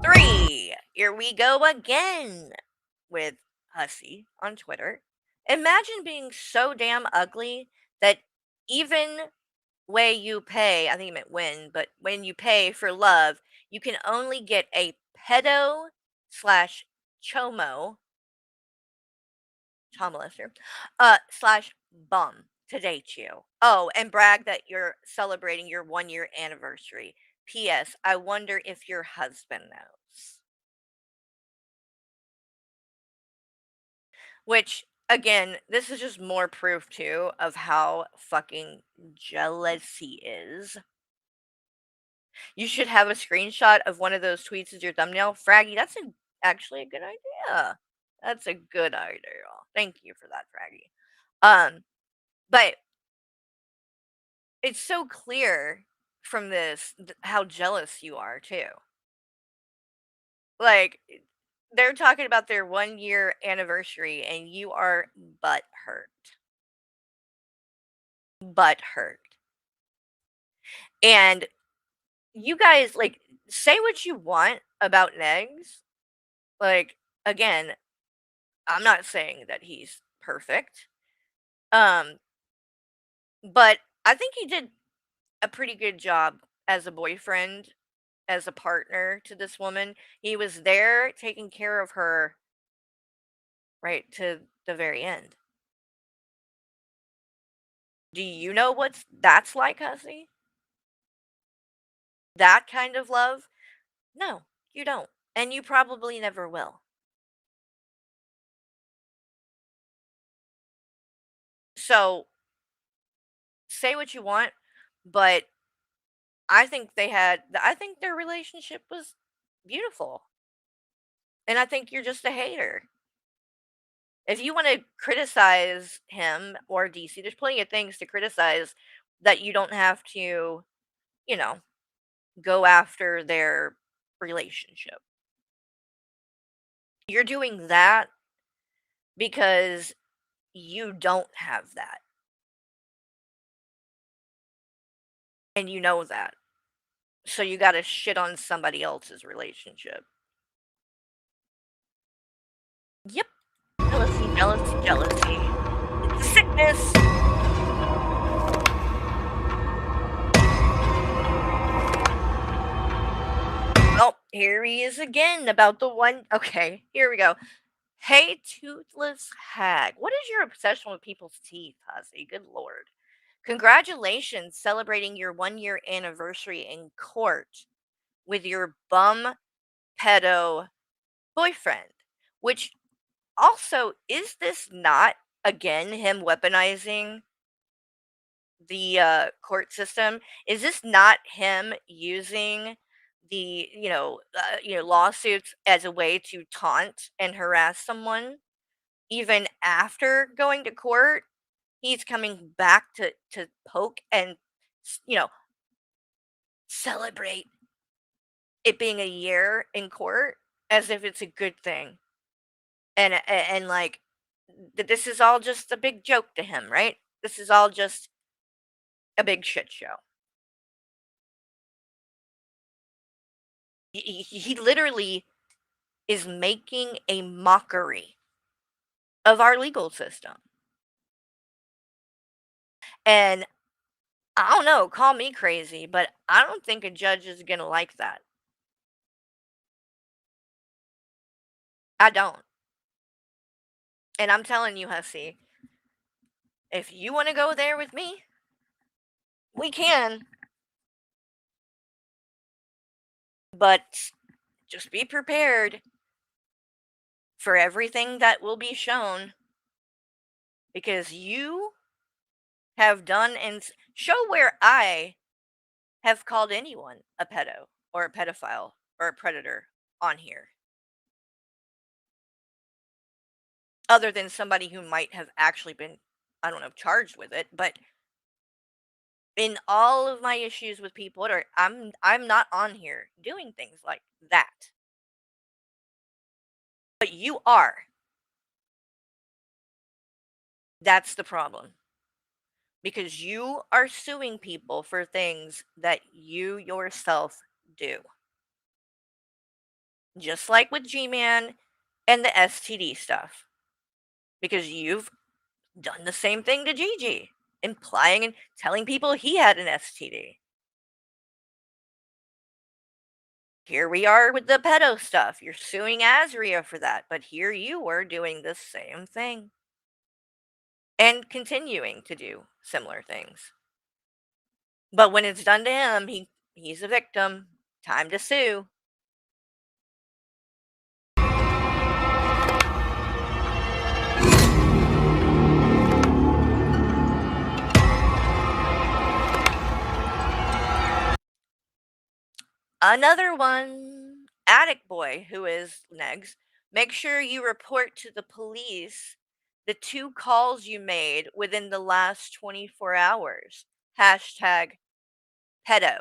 [SPEAKER 3] Three, here we go again with Hussy on Twitter. Imagine being so damn ugly that even way you pay, I think he meant when, but when you pay for love, you can only get a pedo slash chomo, child molester, slash bum to date you. Oh, and brag that you're celebrating your 1 year anniversary. P.S. I wonder if your husband knows. Which, again, this is just more proof, too, of how fucking jealous he is. You should have a screenshot of one of those tweets as your thumbnail. Fraggy, that's actually a good idea. That's a good idea. Thank you for that, Fraggy. But it's so clear from this how jealous you are, too. Like, they're talking about their 1 year anniversary, and you are butthurt. Butthurt. And you guys, like, say what you want about Negs. Like, again, I'm not saying that he's perfect. But I think he did a pretty good job as a boyfriend, as a partner to this woman. He was there taking care of her right to the very end. Do you know what that's like, Hussy? That kind of love? No, you don't. And you probably never will. So, say what you want, but I think their relationship was beautiful. And I think you're just a hater. If you want to criticize him or DC, there's plenty of things to criticize that you don't have to, you know, go after their relationship. You're doing that because you don't have that. And you know that. So you got to shit on somebody else's relationship. Yep. Jealousy, jealousy, jealousy. It's a sickness. Oh, here he is again about the one. Okay, here we go. Hey, toothless hag. What is your obsession with people's teeth, Hussy? Good lord. Congratulations celebrating your 1 year anniversary in court with your bum pedo boyfriend. Which also, is this not, again, him weaponizing the court system? Is this not him using the lawsuits as a way to taunt and harass someone even after going to court? He's coming back to poke and celebrate it being a year in court as if it's a good thing, and like this is all just a big joke to him, right? This is all just a big shit show. He literally is making a mockery of our legal system. And I don't know, call me crazy, but I don't think a judge is going to like that. I don't. And I'm telling you, Hussy, if you want to go there with me, we can. But just be prepared for everything that will be shown, because you have done and show where I have called anyone a pedo or a pedophile or a predator on here, other than somebody who might have actually been, I don't know, charged with it. But in all of my issues with people, I'm not on here doing things like that. But you are. That's the problem. Because you are suing people for things that you yourself do. Just like with G-Man and the STD stuff. Because you've done the same thing to Gigi, implying and telling people he had an STD. Here we are with the pedo stuff. You're suing Azria for that, but here you were doing the same thing. And continuing to do similar things. But when it's done to him, he's a victim. Time to sue. Another one, Attic Boy, who is Negs. Make sure you report to the police the 2 calls you made within the last 24 hours. Hashtag pedo.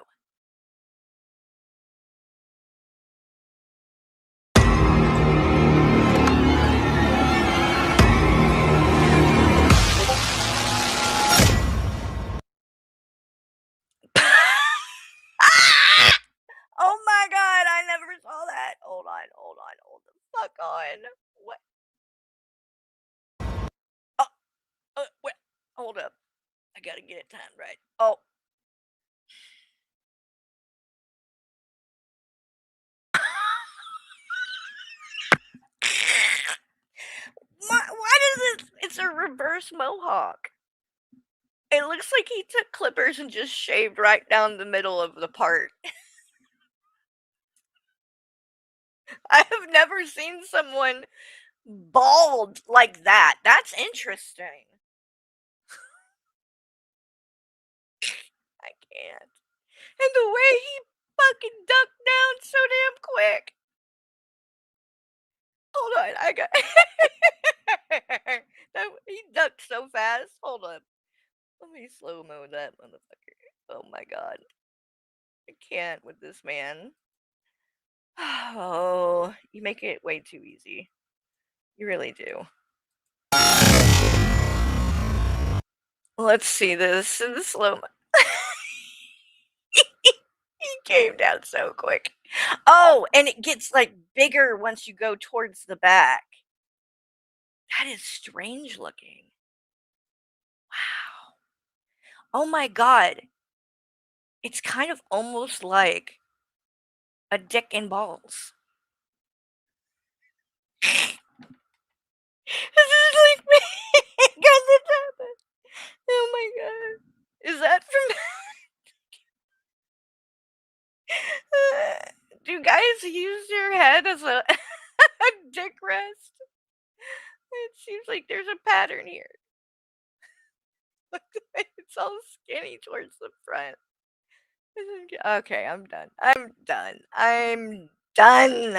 [SPEAKER 3] Oh my god, I never saw that. Hold the fuck on. What? Wait, hold up. I gotta get it timed right. Oh. Why does it? It's a reverse mohawk. It looks like he took clippers and just shaved right down the middle of the part. I have never seen someone bald like that. That's interesting. I can't. And the way he fucking ducked down so damn quick. Hold on, I got. He ducked so fast. Hold on. Let me slow mo that motherfucker. Oh my god. I can't with this man. Oh, you make it way too easy. You really do. Let's see this in the slow mo. He came down so quick. Oh, and it gets like bigger once you go towards the back. That is strange looking. Wow. Oh my god. It's kind of almost like a dick and balls. This is like me. Oh my god. Is that from do guys use your head as a dick rest? It seems like there's a pattern here. It's all skinny towards the front. Okay, I'm done. I'm done. I'm done.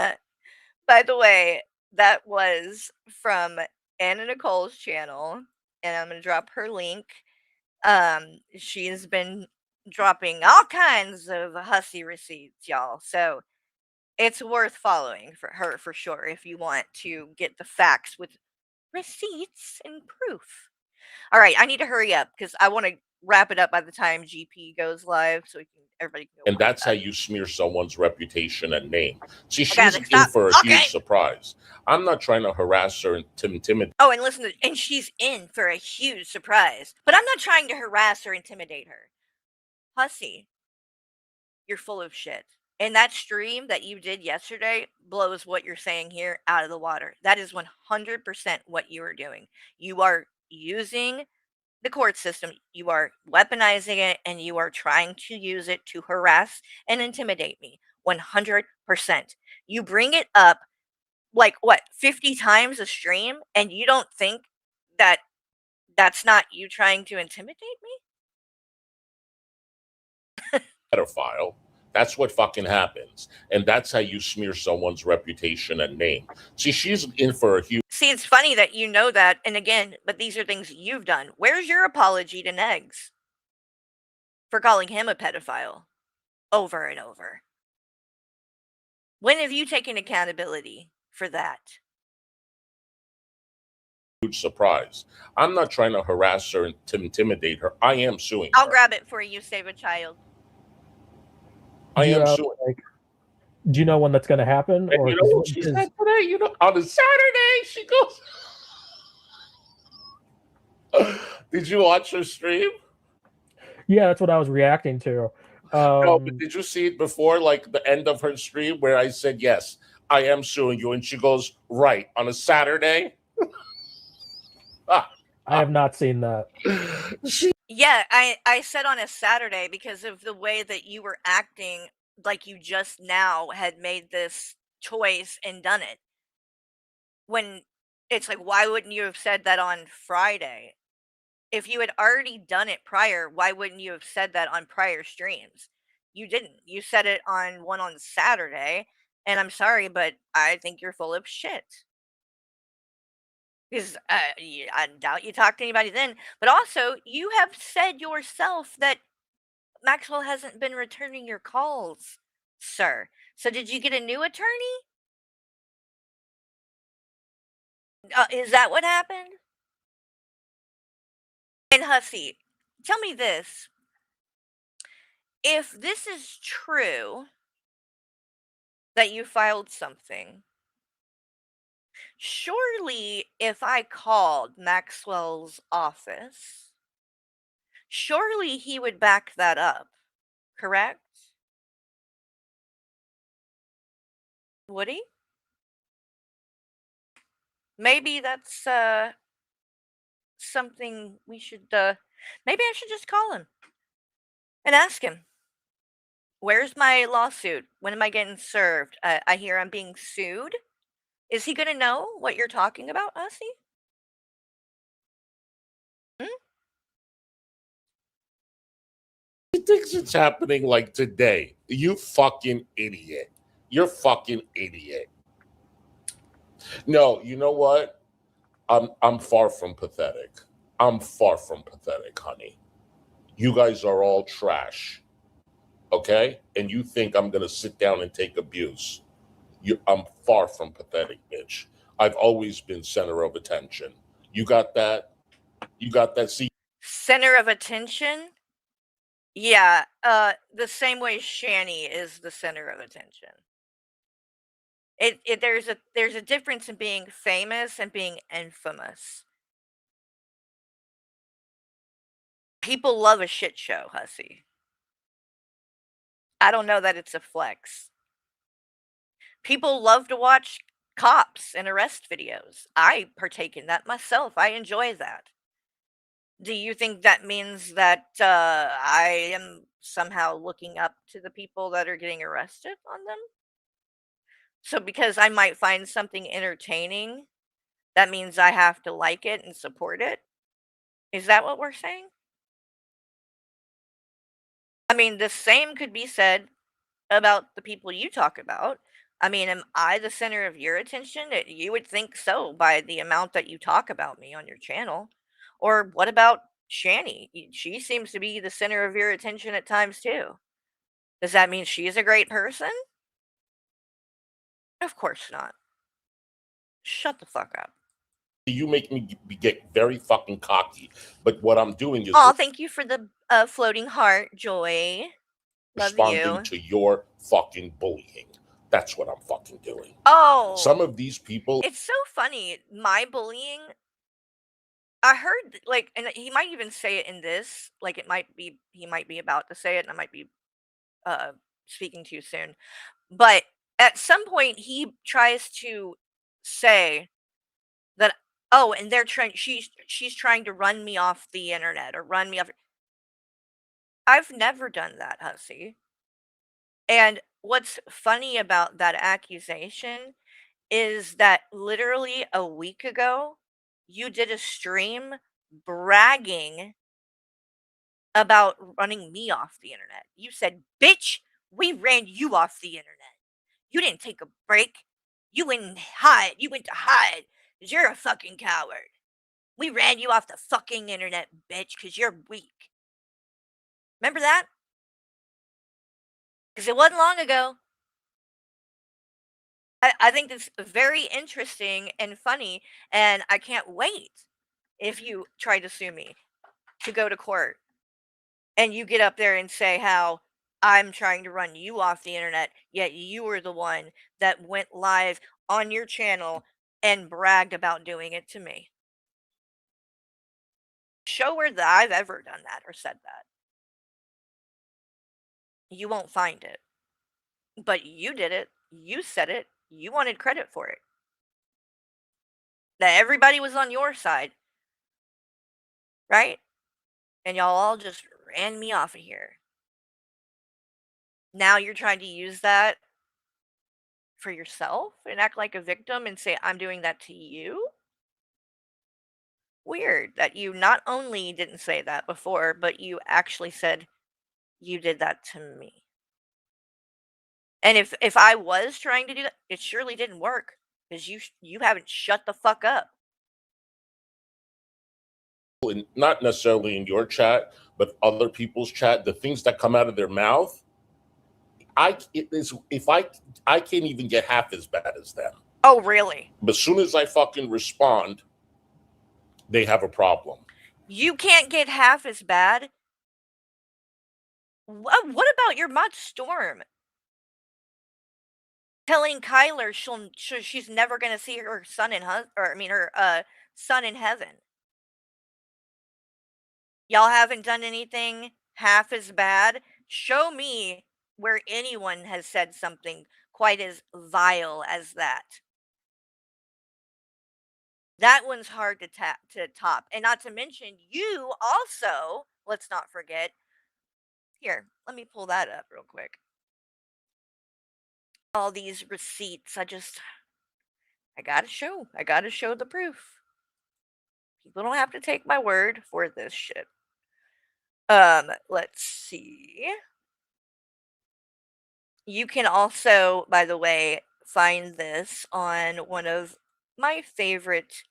[SPEAKER 3] By the way, that was from Anna Nicole's channel, and I'm gonna drop her link. She's been dropping all kinds of hussy receipts, y'all. So it's worth following for her for sure if you want to get the facts with receipts and proof. All right, I need to hurry up because I want to wrap it up by the time GP goes live, so everybody can go.
[SPEAKER 5] And that's how you smear someone's reputation and name. See,
[SPEAKER 3] Okay,
[SPEAKER 5] she's in for a
[SPEAKER 3] okay.
[SPEAKER 5] huge surprise. I'm not trying to harass her and intimidate.
[SPEAKER 3] Oh, and listen, and she's in for a huge surprise. But I'm not trying to harass or intimidate her. Hussy, you're full of shit. And that stream that you did yesterday blows what you're saying here out of the water. That is 100% what you are doing. You are using the court system, you are weaponizing it, and you are trying to use it to harass and intimidate me. 100%. You bring it up like what 50 times a stream, and you don't think that that's not you trying to intimidate me?
[SPEAKER 5] Pedophile. That's what fucking happens. And that's how you smear someone's reputation and name. See, she's in for a huge.
[SPEAKER 3] See, it's funny that you know that. And again, but these are things you've done. Where's your apology to Negs for calling him a pedophile over and over? When have you taken accountability for that?
[SPEAKER 5] Huge surprise. I'm not trying to harass her and to intimidate her. I am suing
[SPEAKER 3] I'll
[SPEAKER 5] her.
[SPEAKER 3] grab it for you, save a child.
[SPEAKER 5] I am suing.
[SPEAKER 4] Do you know when that's going to happen?
[SPEAKER 5] And
[SPEAKER 4] or
[SPEAKER 5] you know what she said today? You know, on a Saturday, she goes. Did you watch her stream?
[SPEAKER 4] Yeah, that's what I was reacting to.
[SPEAKER 5] No, but did you see it before, like the end of her stream, where I said, "Yes, I am suing you," and she goes, "Right, on a Saturday."
[SPEAKER 4] I have not seen that.
[SPEAKER 3] Yeah, I said on a Saturday because of the way that you were acting like you just now had made this choice and done it. When it's like, why wouldn't you have said that on Friday? If you had already done it prior, why wouldn't you have said that on prior streams? You didn't. You said it on one on Saturday, and I'm sorry, but I think you're full of shit. Because I doubt you talked to anybody then. But also, you have said yourself that Maxwell hasn't been returning your calls, sir. So did you get a new attorney? Is that what happened? And Hussy, tell me this. If this is true that you filed something, surely if I called Maxwell's office, surely he would back that up, correct? Would he? Maybe that's something we should Maybe I should just call him and ask him, where's my lawsuit? When am I getting served? I hear I'm being sued. Is he going to know what you're talking about, Hussy? Hmm?
[SPEAKER 5] He thinks it's happening like today. You fucking idiot. You're fucking idiot. No, you know what? I'm far from pathetic. I'm far from pathetic, honey. You guys are all trash. Okay? And you think I'm gonna sit down and take abuse. I'm far from pathetic, bitch. I've always been center of attention. You got that? You got that? See,
[SPEAKER 3] Center of attention? Yeah, the same way Shani is the center of attention. There's a difference in being famous and being infamous. People love a shit show, Hussy. I don't know that it's a flex. People love to watch cops and arrest videos. I partake in that myself. I enjoy that. Do you think that means that I am somehow looking up to the people that are getting arrested on them? So because I might find something entertaining, that means I have to like it and support it? Is that what we're saying? I mean, the same could be said about the people you talk about. I mean, am I the center of your attention? You would think so by the amount that you talk about me on your channel. Or what about Shani? She seems to be the center of your attention at times too. Does that mean she's a great person? Of course not. Shut the fuck up.
[SPEAKER 5] you make me get very fucking cocky. But what I'm doing is
[SPEAKER 3] Oh, thank you for the floating heart, Joy. Love
[SPEAKER 5] responding
[SPEAKER 3] you.
[SPEAKER 5] to your fucking bullying. That's what I'm fucking doing.
[SPEAKER 3] Oh,
[SPEAKER 5] Some of these people,
[SPEAKER 3] it's so funny. My bullying, I heard, like, and he might even say it in this, like, he might be about to say it, and I might be uh, speaking too soon. But at some point, he tries to say that, oh, and she's trying to run me off the internet or run me off. I've never done that, Hussy. And what's funny about that accusation is that literally a week ago, you did a stream bragging about running me off the internet. You said, "Bitch, we ran you off the internet. You didn't take a break. You went and hide. You went to hide because you're a fucking coward. We ran you off the fucking internet, bitch, because you're weak." Remember that? Because it wasn't long ago. I think that's very interesting and funny, and I can't wait if you try to sue me to go to court and you get up there and say how I'm trying to run you off the internet, yet you were the one that went live on your channel and bragged about doing it to me. Show where that I've ever done that or said that. You won't find it. But you did it. You said it. You wanted credit for it. That everybody was on your side. Right? And y'all all just ran me off of here. Now you're trying to use that for yourself and act like a victim and say, I'm doing that to you? Weird that you not only didn't say that before, but you actually said you did that to me. And if I was trying to do that, it surely didn't work because you haven't shut the fuck up.
[SPEAKER 5] and not necessarily in your chat, but other people's chat, the things that come out of their mouth, I can't even get half as bad as them.
[SPEAKER 3] Oh, really?
[SPEAKER 5] But as soon as I fucking respond, they have a problem.
[SPEAKER 3] You can't get half as bad? What about your mod Storm? Telling Kyler she's never gonna see her son in her son in heaven. Y'all haven't done anything half as bad? Show me where anyone has said something quite as vile as that. That one's hard to top. And not to mention, you also, let's not forget. Here, let me pull that up real quick. All these receipts. I gotta show the proof. People don't have to take my word for this shit. Let's see. You can also, by the way, find this on one of my favorite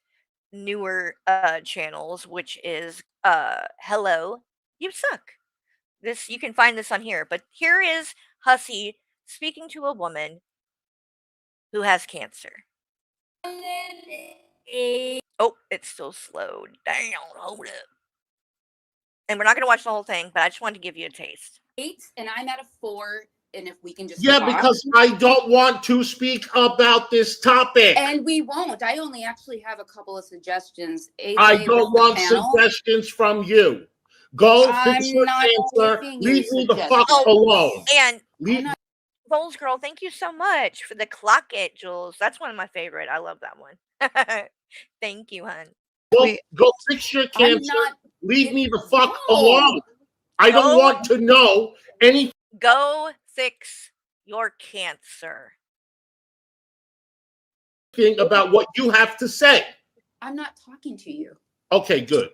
[SPEAKER 3] newer channels, which is Hello, You Suck. This, you can find this on here, but here is Hussy speaking to a woman who has cancer. Oh, it's still slowed down. Hold up. And we're not going to watch the whole thing, but I just wanted to give you a taste.
[SPEAKER 8] 8 and I'm at a 4, and if we can just
[SPEAKER 5] Yeah,
[SPEAKER 8] talk.
[SPEAKER 5] because I don't want to speak about this topic.
[SPEAKER 8] And we won't. I only actually have a couple of suggestions. AJ,
[SPEAKER 5] I don't want suggestions from you. Go fix your cancer. Leave me the fuck alone.
[SPEAKER 3] And Bowls Girl, thank you so much for the clock it, Jules. That's one of my favorite. I love that one. Thank you, hon.
[SPEAKER 5] Go fix your cancer. Leave me the fuck alone. I don't want to know any.
[SPEAKER 3] Go fix your cancer.
[SPEAKER 5] Thing about what you have to say.
[SPEAKER 8] I'm not talking to you.
[SPEAKER 5] Okay, good.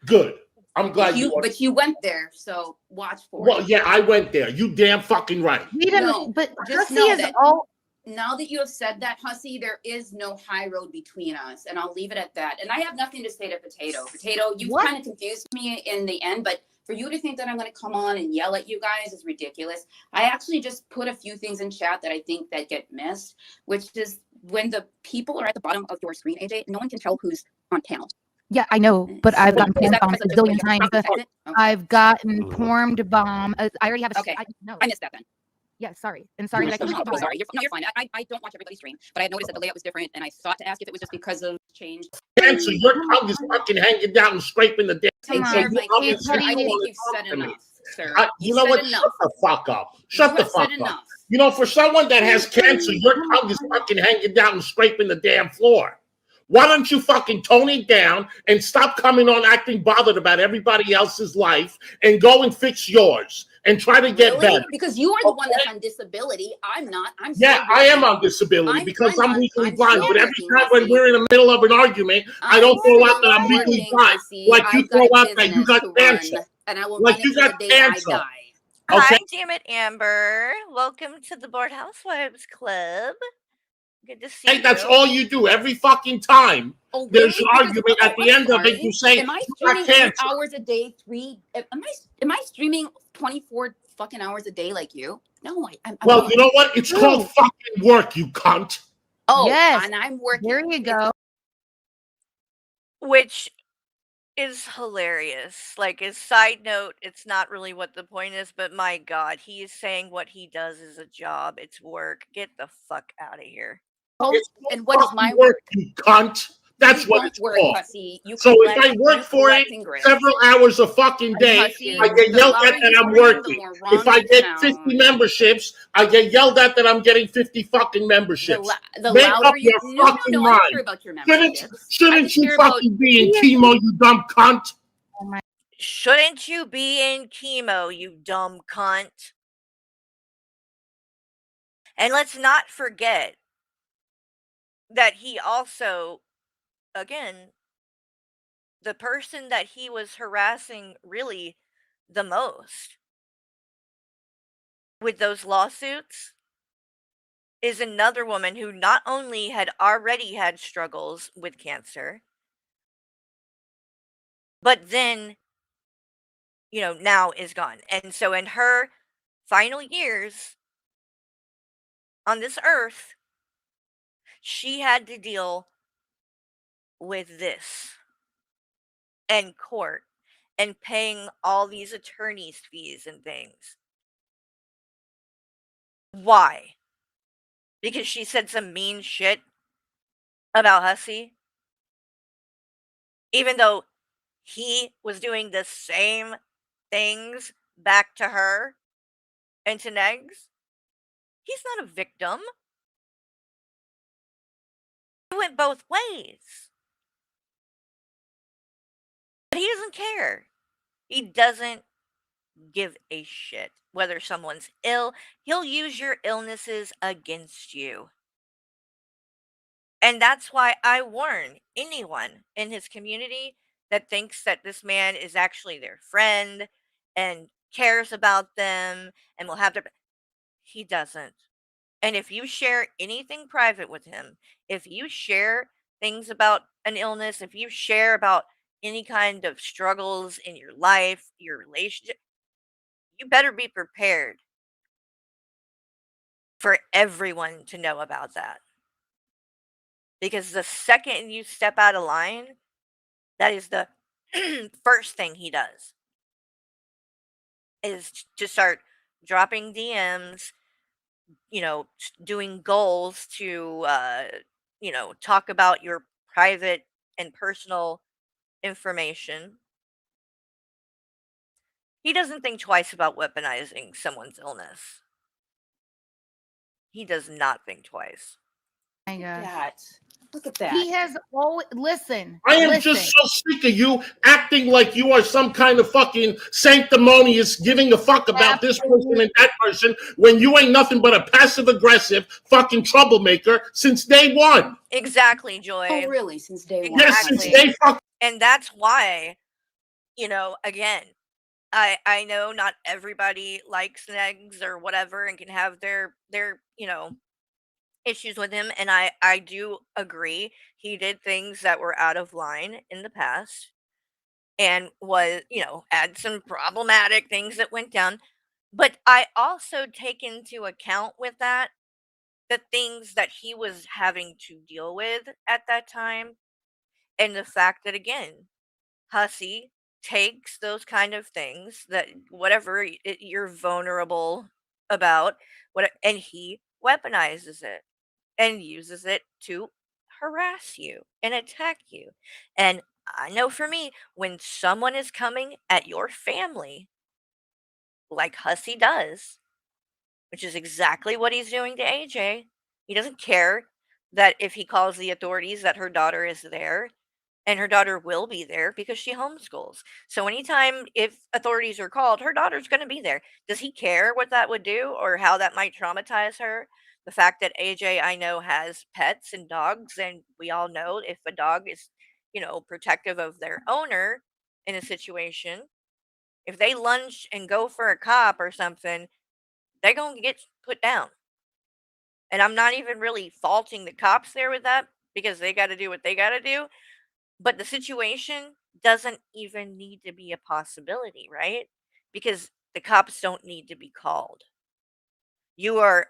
[SPEAKER 5] Good. I'm glad
[SPEAKER 8] but you went there, so watch for it.
[SPEAKER 5] Well, yeah, I went there. You damn fucking right.
[SPEAKER 8] No,
[SPEAKER 9] but
[SPEAKER 8] just
[SPEAKER 9] Hussy
[SPEAKER 8] know
[SPEAKER 9] is
[SPEAKER 8] that
[SPEAKER 9] all.
[SPEAKER 8] Now that you have said that, Hussy, there is no high road between us, and I'll leave it at that. And I have nothing to say to Potato. Potato, you kind of confused me in the end, but for you to think that I'm going to come on and yell at you guys is ridiculous. I actually just put a few things in chat that I think that get missed, which is when the people are at the bottom of your screen, AJ, no one can tell who's on panel.
[SPEAKER 9] Yeah, I know, but I've gotten porn bombed a zillion times.
[SPEAKER 8] Okay.
[SPEAKER 9] I've gotten porn bomb. I already have a.
[SPEAKER 8] Okay.
[SPEAKER 9] No.
[SPEAKER 8] I missed that then.
[SPEAKER 9] Yeah, sorry. And sorry that I couldn't.
[SPEAKER 8] I'm sorry. You're fine. I don't watch everybody's stream, but I had noticed that the layout was different, and I thought to ask if it was just because of change.
[SPEAKER 5] Cancer, your tongue is fucking hanging down and scraping the damn.
[SPEAKER 8] I think you've said enough, sir.
[SPEAKER 5] You know what? Shut the fuck up. Shut the fuck up. You know, for someone that has cancer, your tongue is fucking hanging down and scraping the damn floor. Why don't you fucking tone it down and stop coming on acting bothered about everybody else's life and go and fix yours and try to get better?
[SPEAKER 8] Because you are the one that's on disability. I'm not.
[SPEAKER 5] I am on disability because I'm legally blind. But every time when we're in the middle of an argument, I don't throw out that I'm legally blind like you throw out that you got cancer.
[SPEAKER 8] And I will
[SPEAKER 5] like you got cancer.
[SPEAKER 3] Okay. Hi, damn it, Amber. Welcome to the Bored Housewives Club. Good to see you.
[SPEAKER 5] That's all you do every fucking time. There's an argument at the end of it. You say,
[SPEAKER 8] "Am I streaming 8 hours a day? Am I streaming 24 fucking hours a day like you? No, I'm
[SPEAKER 5] well, you know what? It's called fucking work, you cunt.
[SPEAKER 8] Oh,
[SPEAKER 9] yes.
[SPEAKER 8] And I'm working.
[SPEAKER 9] There you go.
[SPEAKER 3] Which is hilarious. Like, as side note, it's not really what the point is, but my God, he is saying what he does is a job. It's work. Get the fuck out of here.
[SPEAKER 8] And what is my
[SPEAKER 5] work, you cunt? That's what it's called. So if I work for it several hours a fucking day, I get yelled at that I'm working. If I get 50 memberships, I get yelled at that I'm getting 50 fucking memberships. Make up your fucking mind. Shouldn't you fucking be in chemo, you dumb cunt?
[SPEAKER 3] Shouldn't you be in chemo, you dumb cunt? And let's not forget that he also, again, the person that he was harassing really the most with those lawsuits is another woman who not only had already had struggles with cancer, but then, you know, now is gone. And so in her final years on this earth, she had to deal with this and court and paying all these attorney's fees and things. Why? Because she said some mean shit about Hussy? Even though he was doing the same things back to her and to Negs? He's not a victim. It went both ways. he doesn't care. He doesn't give a shit whether someone's ill. He'll use your illnesses against you. And that's why I warn anyone in his community that thinks that this man is actually their friend and cares about them and will have their. He doesn't. And if you share anything private with him, if you share things about an illness, if you share about any kind of struggles in your life, your relationship, you better be prepared for everyone to know about that. Because the second you step out of line, that is the first thing he does is to start dropping DMs, doing goals to, talk about your private and personal information. He doesn't think twice about weaponizing someone's illness. He does not think twice.
[SPEAKER 9] My gosh.
[SPEAKER 8] That. Look at that.
[SPEAKER 9] He has always listen.
[SPEAKER 5] I am
[SPEAKER 9] listen.
[SPEAKER 5] just so sick of you acting like you are some kind of fucking sanctimonious, giving a fuck about this person and that person when you ain't nothing but a passive-aggressive fucking troublemaker since day one.
[SPEAKER 3] Exactly, Joy.
[SPEAKER 8] Oh, really? Since day one?
[SPEAKER 5] Yes, since day fucking.
[SPEAKER 3] And that's why, again, I know not everybody likes negs or whatever and can have their issues with him, and I do agree he did things that were out of line in the past and was, had some problematic things that went down, but I also take into account with that the things that he was having to deal with at that time, and the fact that, again, Hussy takes those kind of things that whatever you're vulnerable about, and he weaponizes it and uses it to harass you and attack you. And I know for me, when someone is coming at your family, like Hussy does, which is exactly what he's doing to AJ, he doesn't care that if he calls the authorities that her daughter is there, and her daughter will be there because she homeschools. So anytime if authorities are called, her daughter's going to be there. Does he care what that would do or how that might traumatize her? The fact that AJ, I know, has pets and dogs, and we all know if a dog is, protective of their owner in a situation, if they lunge and go for a cop or something, they're going to get put down. And I'm not even really faulting the cops there with that because they got to do what they got to do. But the situation doesn't even need to be a possibility, right? Because the cops don't need to be called. You are,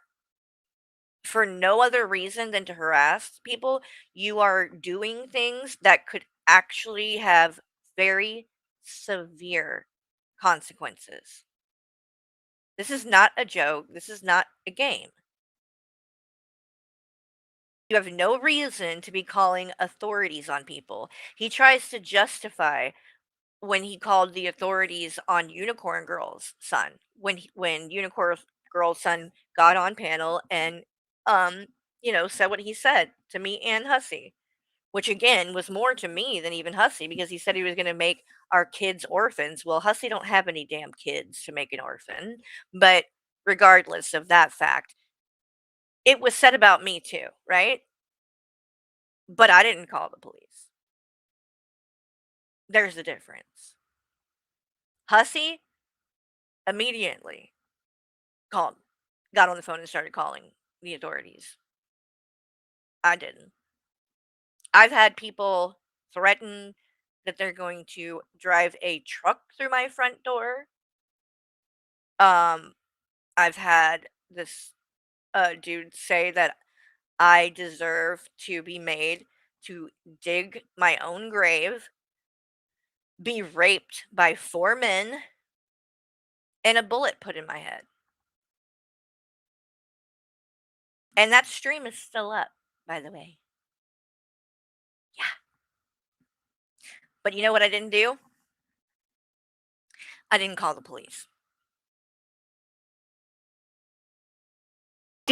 [SPEAKER 3] for no other reason than to harass people, you are doing things that could actually have very severe consequences. This is not a joke. This is not a game. You have no reason to be calling authorities on people. He tries to justify when he called the authorities on Unicorn Girl's son, when Unicorn Girl's son got on panel and said what he said to me and Hussy, which again was more to me than even Hussy because he said he was going to make our kids orphans. Well, Hussy don't have any damn kids to make an orphan, but regardless of that fact, it was said about me too, right? But I didn't call the police. There's a difference. Hussy immediately got on the phone and started calling the authorities. I didn't. I've had people threaten that they're going to drive a truck through my front door. I've had this dude say that I deserve to be made to dig my own grave, be raped by 4 men, and a bullet put in my head. And that stream is still up, by the way. Yeah. But you know what I didn't do? I didn't call the police.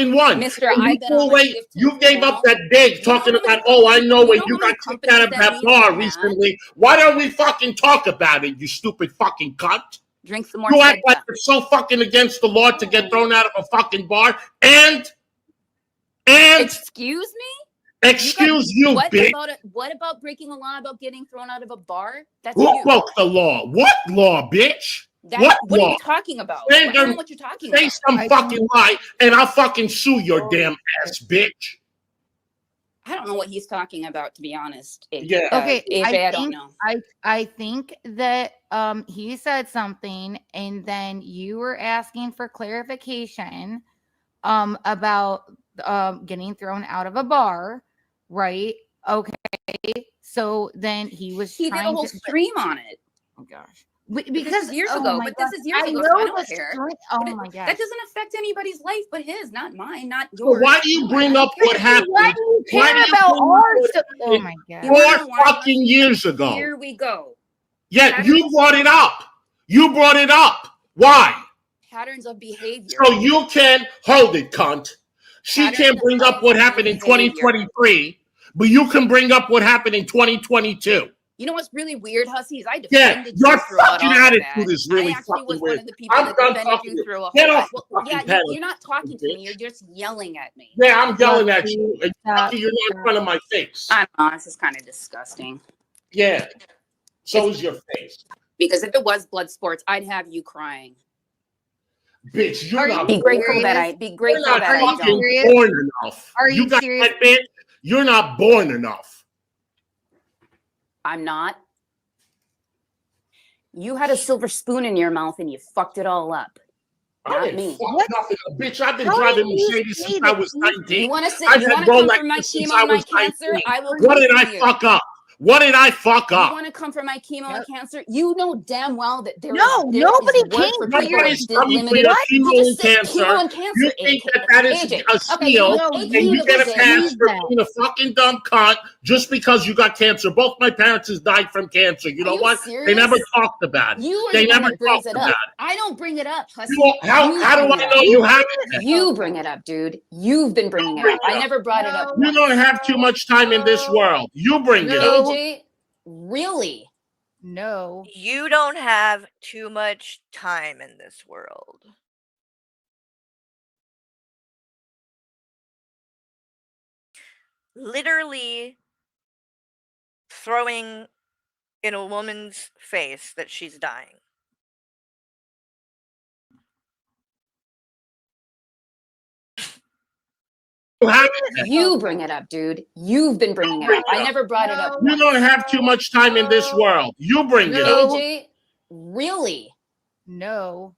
[SPEAKER 5] one.
[SPEAKER 8] Mister,
[SPEAKER 5] And
[SPEAKER 8] I've been on my 15th
[SPEAKER 5] you gave up
[SPEAKER 8] channel.
[SPEAKER 5] that dig talking about, oh, I know when you got kicked out of that bar
[SPEAKER 8] had?
[SPEAKER 5] recently. Why don't we fucking talk about it, you stupid fucking cunt?
[SPEAKER 8] Drink some more
[SPEAKER 5] You act like
[SPEAKER 8] Svedka.
[SPEAKER 5] it's so fucking against the law to get thrown out of a fucking bar. And
[SPEAKER 8] Excuse me?
[SPEAKER 5] excuse you, bitch.
[SPEAKER 8] What about breaking the law about getting thrown out of a bar? That's
[SPEAKER 5] Who
[SPEAKER 8] you.
[SPEAKER 5] broke the law? What law, bitch? What
[SPEAKER 8] are
[SPEAKER 5] law?
[SPEAKER 8] you talking about?
[SPEAKER 5] Say
[SPEAKER 8] I don't know what you're talking
[SPEAKER 5] say
[SPEAKER 8] about.
[SPEAKER 5] some fucking lie, and I'll fucking sue your damn ass, bitch.
[SPEAKER 8] I don't know what he's talking about, to be honest.
[SPEAKER 5] Yeah.
[SPEAKER 9] Okay,
[SPEAKER 8] I don't know.
[SPEAKER 9] I think that he said something, and then you were asking for clarification about getting thrown out of a bar, right? Okay, so then he
[SPEAKER 8] He did a whole stream on it.
[SPEAKER 9] Oh gosh. Because
[SPEAKER 8] years
[SPEAKER 9] oh
[SPEAKER 8] ago,
[SPEAKER 9] my
[SPEAKER 8] but
[SPEAKER 9] God,
[SPEAKER 8] this is years
[SPEAKER 9] I
[SPEAKER 8] ago,
[SPEAKER 9] know
[SPEAKER 8] so I don't
[SPEAKER 9] the
[SPEAKER 8] care.
[SPEAKER 9] oh
[SPEAKER 8] But
[SPEAKER 9] my God.
[SPEAKER 8] that doesn't affect anybody's life but his, not mine, not
[SPEAKER 5] So
[SPEAKER 8] yours.
[SPEAKER 5] why do you bring up what happened?
[SPEAKER 9] Why do you
[SPEAKER 5] Why
[SPEAKER 9] care
[SPEAKER 5] do you
[SPEAKER 9] about
[SPEAKER 5] bring up
[SPEAKER 9] ours?
[SPEAKER 5] what
[SPEAKER 9] Oh my God.
[SPEAKER 8] You wanna know
[SPEAKER 5] 4
[SPEAKER 8] why?
[SPEAKER 5] fucking years ago.
[SPEAKER 8] Here we go.
[SPEAKER 5] Yeah, you brought it up. You brought it up. Why?
[SPEAKER 8] Patterns of behavior.
[SPEAKER 5] So you can hold it, cunt. She can't bring up what happened in
[SPEAKER 8] behavior.
[SPEAKER 5] 2023, but you can bring up what happened in 2022.
[SPEAKER 8] You know what's really weird, Hussy, is I
[SPEAKER 5] Yeah,
[SPEAKER 8] defended
[SPEAKER 5] your
[SPEAKER 8] you throughout
[SPEAKER 5] fucking
[SPEAKER 8] all of
[SPEAKER 5] attitude
[SPEAKER 8] that.
[SPEAKER 5] is really
[SPEAKER 8] I actually
[SPEAKER 5] fucking
[SPEAKER 8] was
[SPEAKER 5] weird.
[SPEAKER 8] one of the people
[SPEAKER 5] I'm
[SPEAKER 8] that
[SPEAKER 5] done
[SPEAKER 8] defended
[SPEAKER 5] talking
[SPEAKER 8] you
[SPEAKER 5] to
[SPEAKER 8] through a
[SPEAKER 5] Get
[SPEAKER 8] whole
[SPEAKER 5] off
[SPEAKER 8] lot.
[SPEAKER 5] the fucking
[SPEAKER 8] Yeah,
[SPEAKER 5] panel,
[SPEAKER 8] you're not talking to me.
[SPEAKER 5] bitch.
[SPEAKER 8] You're just yelling at me.
[SPEAKER 5] Yeah, I'm yelling at
[SPEAKER 9] Lucky,
[SPEAKER 5] you. And lucky you're not in front of my face.
[SPEAKER 8] I don't know. This is kind of disgusting.
[SPEAKER 5] Yeah. So is your face.
[SPEAKER 8] Because if it was blood sports, I'd have you crying.
[SPEAKER 5] Bitch, you're
[SPEAKER 9] Are
[SPEAKER 5] not
[SPEAKER 9] you
[SPEAKER 8] Be grateful that
[SPEAKER 9] serious?
[SPEAKER 8] you're
[SPEAKER 5] not
[SPEAKER 8] that I
[SPEAKER 5] fucking
[SPEAKER 8] don't.
[SPEAKER 9] serious?
[SPEAKER 5] born enough.
[SPEAKER 9] Are you
[SPEAKER 5] got
[SPEAKER 9] serious?
[SPEAKER 5] that, bitch? You're not born enough.
[SPEAKER 8] I'm not. You had a silver spoon in your mouth and you fucked it all up.
[SPEAKER 5] I
[SPEAKER 8] Not
[SPEAKER 5] didn't
[SPEAKER 8] me.
[SPEAKER 5] fuck nothing up, bitch. I've been
[SPEAKER 9] How
[SPEAKER 5] driving
[SPEAKER 9] did you
[SPEAKER 5] Mercedes
[SPEAKER 9] say
[SPEAKER 5] since
[SPEAKER 9] that
[SPEAKER 5] I was
[SPEAKER 9] you-
[SPEAKER 5] 19.
[SPEAKER 8] You want to
[SPEAKER 5] I've
[SPEAKER 8] come
[SPEAKER 5] had
[SPEAKER 8] for
[SPEAKER 5] Rolex
[SPEAKER 8] my
[SPEAKER 5] since
[SPEAKER 8] chemo
[SPEAKER 5] I
[SPEAKER 8] and my
[SPEAKER 5] was
[SPEAKER 8] cancer?
[SPEAKER 5] 19.
[SPEAKER 8] I will
[SPEAKER 5] What
[SPEAKER 8] come
[SPEAKER 5] did
[SPEAKER 8] for
[SPEAKER 5] I
[SPEAKER 8] you.
[SPEAKER 5] fuck up? What did I fuck
[SPEAKER 8] You
[SPEAKER 5] up?
[SPEAKER 8] want to come for my chemo and cancer? You know damn well that there
[SPEAKER 9] No,
[SPEAKER 8] is
[SPEAKER 9] nobody
[SPEAKER 8] work
[SPEAKER 9] came
[SPEAKER 8] for
[SPEAKER 9] for
[SPEAKER 8] people
[SPEAKER 9] your-
[SPEAKER 5] Nobody's
[SPEAKER 8] that
[SPEAKER 5] coming for
[SPEAKER 8] limited.
[SPEAKER 5] your
[SPEAKER 8] What?
[SPEAKER 5] chemo
[SPEAKER 8] You just
[SPEAKER 5] and
[SPEAKER 8] said
[SPEAKER 5] cancer.
[SPEAKER 8] chemo and cancer.
[SPEAKER 5] You think that is
[SPEAKER 8] AJ.
[SPEAKER 5] a
[SPEAKER 8] Okay,
[SPEAKER 5] steal,
[SPEAKER 9] No,
[SPEAKER 5] and you get a pass for being a fucking dumb cunt just because you got cancer. Both my parents has died from cancer. You
[SPEAKER 8] Are
[SPEAKER 5] know
[SPEAKER 8] you
[SPEAKER 5] what?
[SPEAKER 8] serious?
[SPEAKER 5] They never talked about it.
[SPEAKER 8] You are
[SPEAKER 5] They
[SPEAKER 8] the one
[SPEAKER 5] never
[SPEAKER 8] that brings
[SPEAKER 5] talked
[SPEAKER 8] it
[SPEAKER 5] about
[SPEAKER 8] up.
[SPEAKER 5] it.
[SPEAKER 8] I don't bring it up, Hussy.
[SPEAKER 5] How do I know you haven't?
[SPEAKER 8] You bring it up, dude. You've been bringing it up. I never brought it up.
[SPEAKER 5] You don't have too much time in this world. You bring it up.
[SPEAKER 8] AJ, really?
[SPEAKER 9] No.
[SPEAKER 3] You don't have too much time in this world. Literally throwing in a woman's face that she's dying.
[SPEAKER 8] You bring it up, dude. You've been bringing it up. I never brought it up.
[SPEAKER 5] You don't have too much time in this world. You bring it up.
[SPEAKER 8] AJ, really?
[SPEAKER 9] No.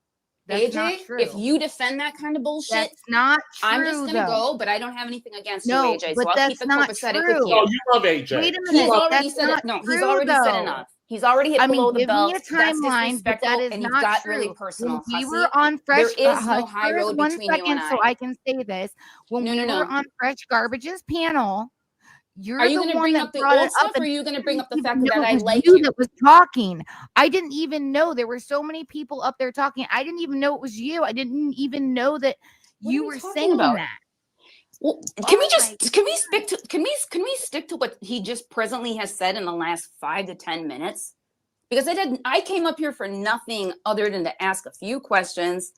[SPEAKER 9] That's not
[SPEAKER 8] AJ,
[SPEAKER 9] true.
[SPEAKER 8] if you defend that kind of bullshit,
[SPEAKER 9] That's not true.
[SPEAKER 8] I'm just gonna
[SPEAKER 9] though.
[SPEAKER 8] go, but I don't have anything against
[SPEAKER 9] No,
[SPEAKER 8] you, AJ.
[SPEAKER 9] but
[SPEAKER 8] So I'll
[SPEAKER 9] that's
[SPEAKER 8] keep it
[SPEAKER 9] not
[SPEAKER 8] copacetic
[SPEAKER 9] true.
[SPEAKER 8] with you.
[SPEAKER 5] Oh, you love AJ.
[SPEAKER 9] Wait a
[SPEAKER 8] He's
[SPEAKER 9] minute.
[SPEAKER 8] already
[SPEAKER 9] That's
[SPEAKER 8] said
[SPEAKER 9] not
[SPEAKER 8] it. No,
[SPEAKER 9] true,
[SPEAKER 8] he's already said
[SPEAKER 9] though.
[SPEAKER 8] enough. He's already hit
[SPEAKER 9] I mean,
[SPEAKER 8] below the
[SPEAKER 9] give
[SPEAKER 8] belt.
[SPEAKER 9] me a
[SPEAKER 8] That's
[SPEAKER 9] timeline, but
[SPEAKER 8] disrespectful,
[SPEAKER 9] that is
[SPEAKER 8] and you've
[SPEAKER 9] not
[SPEAKER 8] got
[SPEAKER 9] true.
[SPEAKER 8] really personal.
[SPEAKER 9] When we
[SPEAKER 8] Hussy,
[SPEAKER 9] were on Fresh,
[SPEAKER 8] there is no
[SPEAKER 9] Hush,
[SPEAKER 8] high road
[SPEAKER 9] one
[SPEAKER 8] between you and
[SPEAKER 9] second, so
[SPEAKER 8] I.
[SPEAKER 9] I can say this. When
[SPEAKER 8] No,
[SPEAKER 9] we
[SPEAKER 8] no,
[SPEAKER 9] were
[SPEAKER 8] no.
[SPEAKER 9] on Fresh Garbage's panel, you're
[SPEAKER 8] Are you
[SPEAKER 9] the
[SPEAKER 8] going to
[SPEAKER 9] one
[SPEAKER 8] bring
[SPEAKER 9] that
[SPEAKER 8] up the
[SPEAKER 9] brought
[SPEAKER 8] old
[SPEAKER 9] it
[SPEAKER 8] stuff,
[SPEAKER 9] up,
[SPEAKER 8] or are
[SPEAKER 9] and
[SPEAKER 8] you going to bring up the
[SPEAKER 9] didn't
[SPEAKER 8] fact
[SPEAKER 9] even
[SPEAKER 8] that
[SPEAKER 9] know
[SPEAKER 8] I
[SPEAKER 9] it was
[SPEAKER 8] like
[SPEAKER 9] you
[SPEAKER 8] you?
[SPEAKER 9] that was talking. I didn't even know there were so many people up there talking. I didn't even know it was you. I didn't even know that
[SPEAKER 8] What
[SPEAKER 9] you
[SPEAKER 8] are we
[SPEAKER 9] were
[SPEAKER 8] talking
[SPEAKER 9] saying
[SPEAKER 8] about?
[SPEAKER 9] that.
[SPEAKER 8] Well, can we stick to what he just presently has said in the last 5 to 10 minutes? Because I came up here for nothing other than to ask a few questions,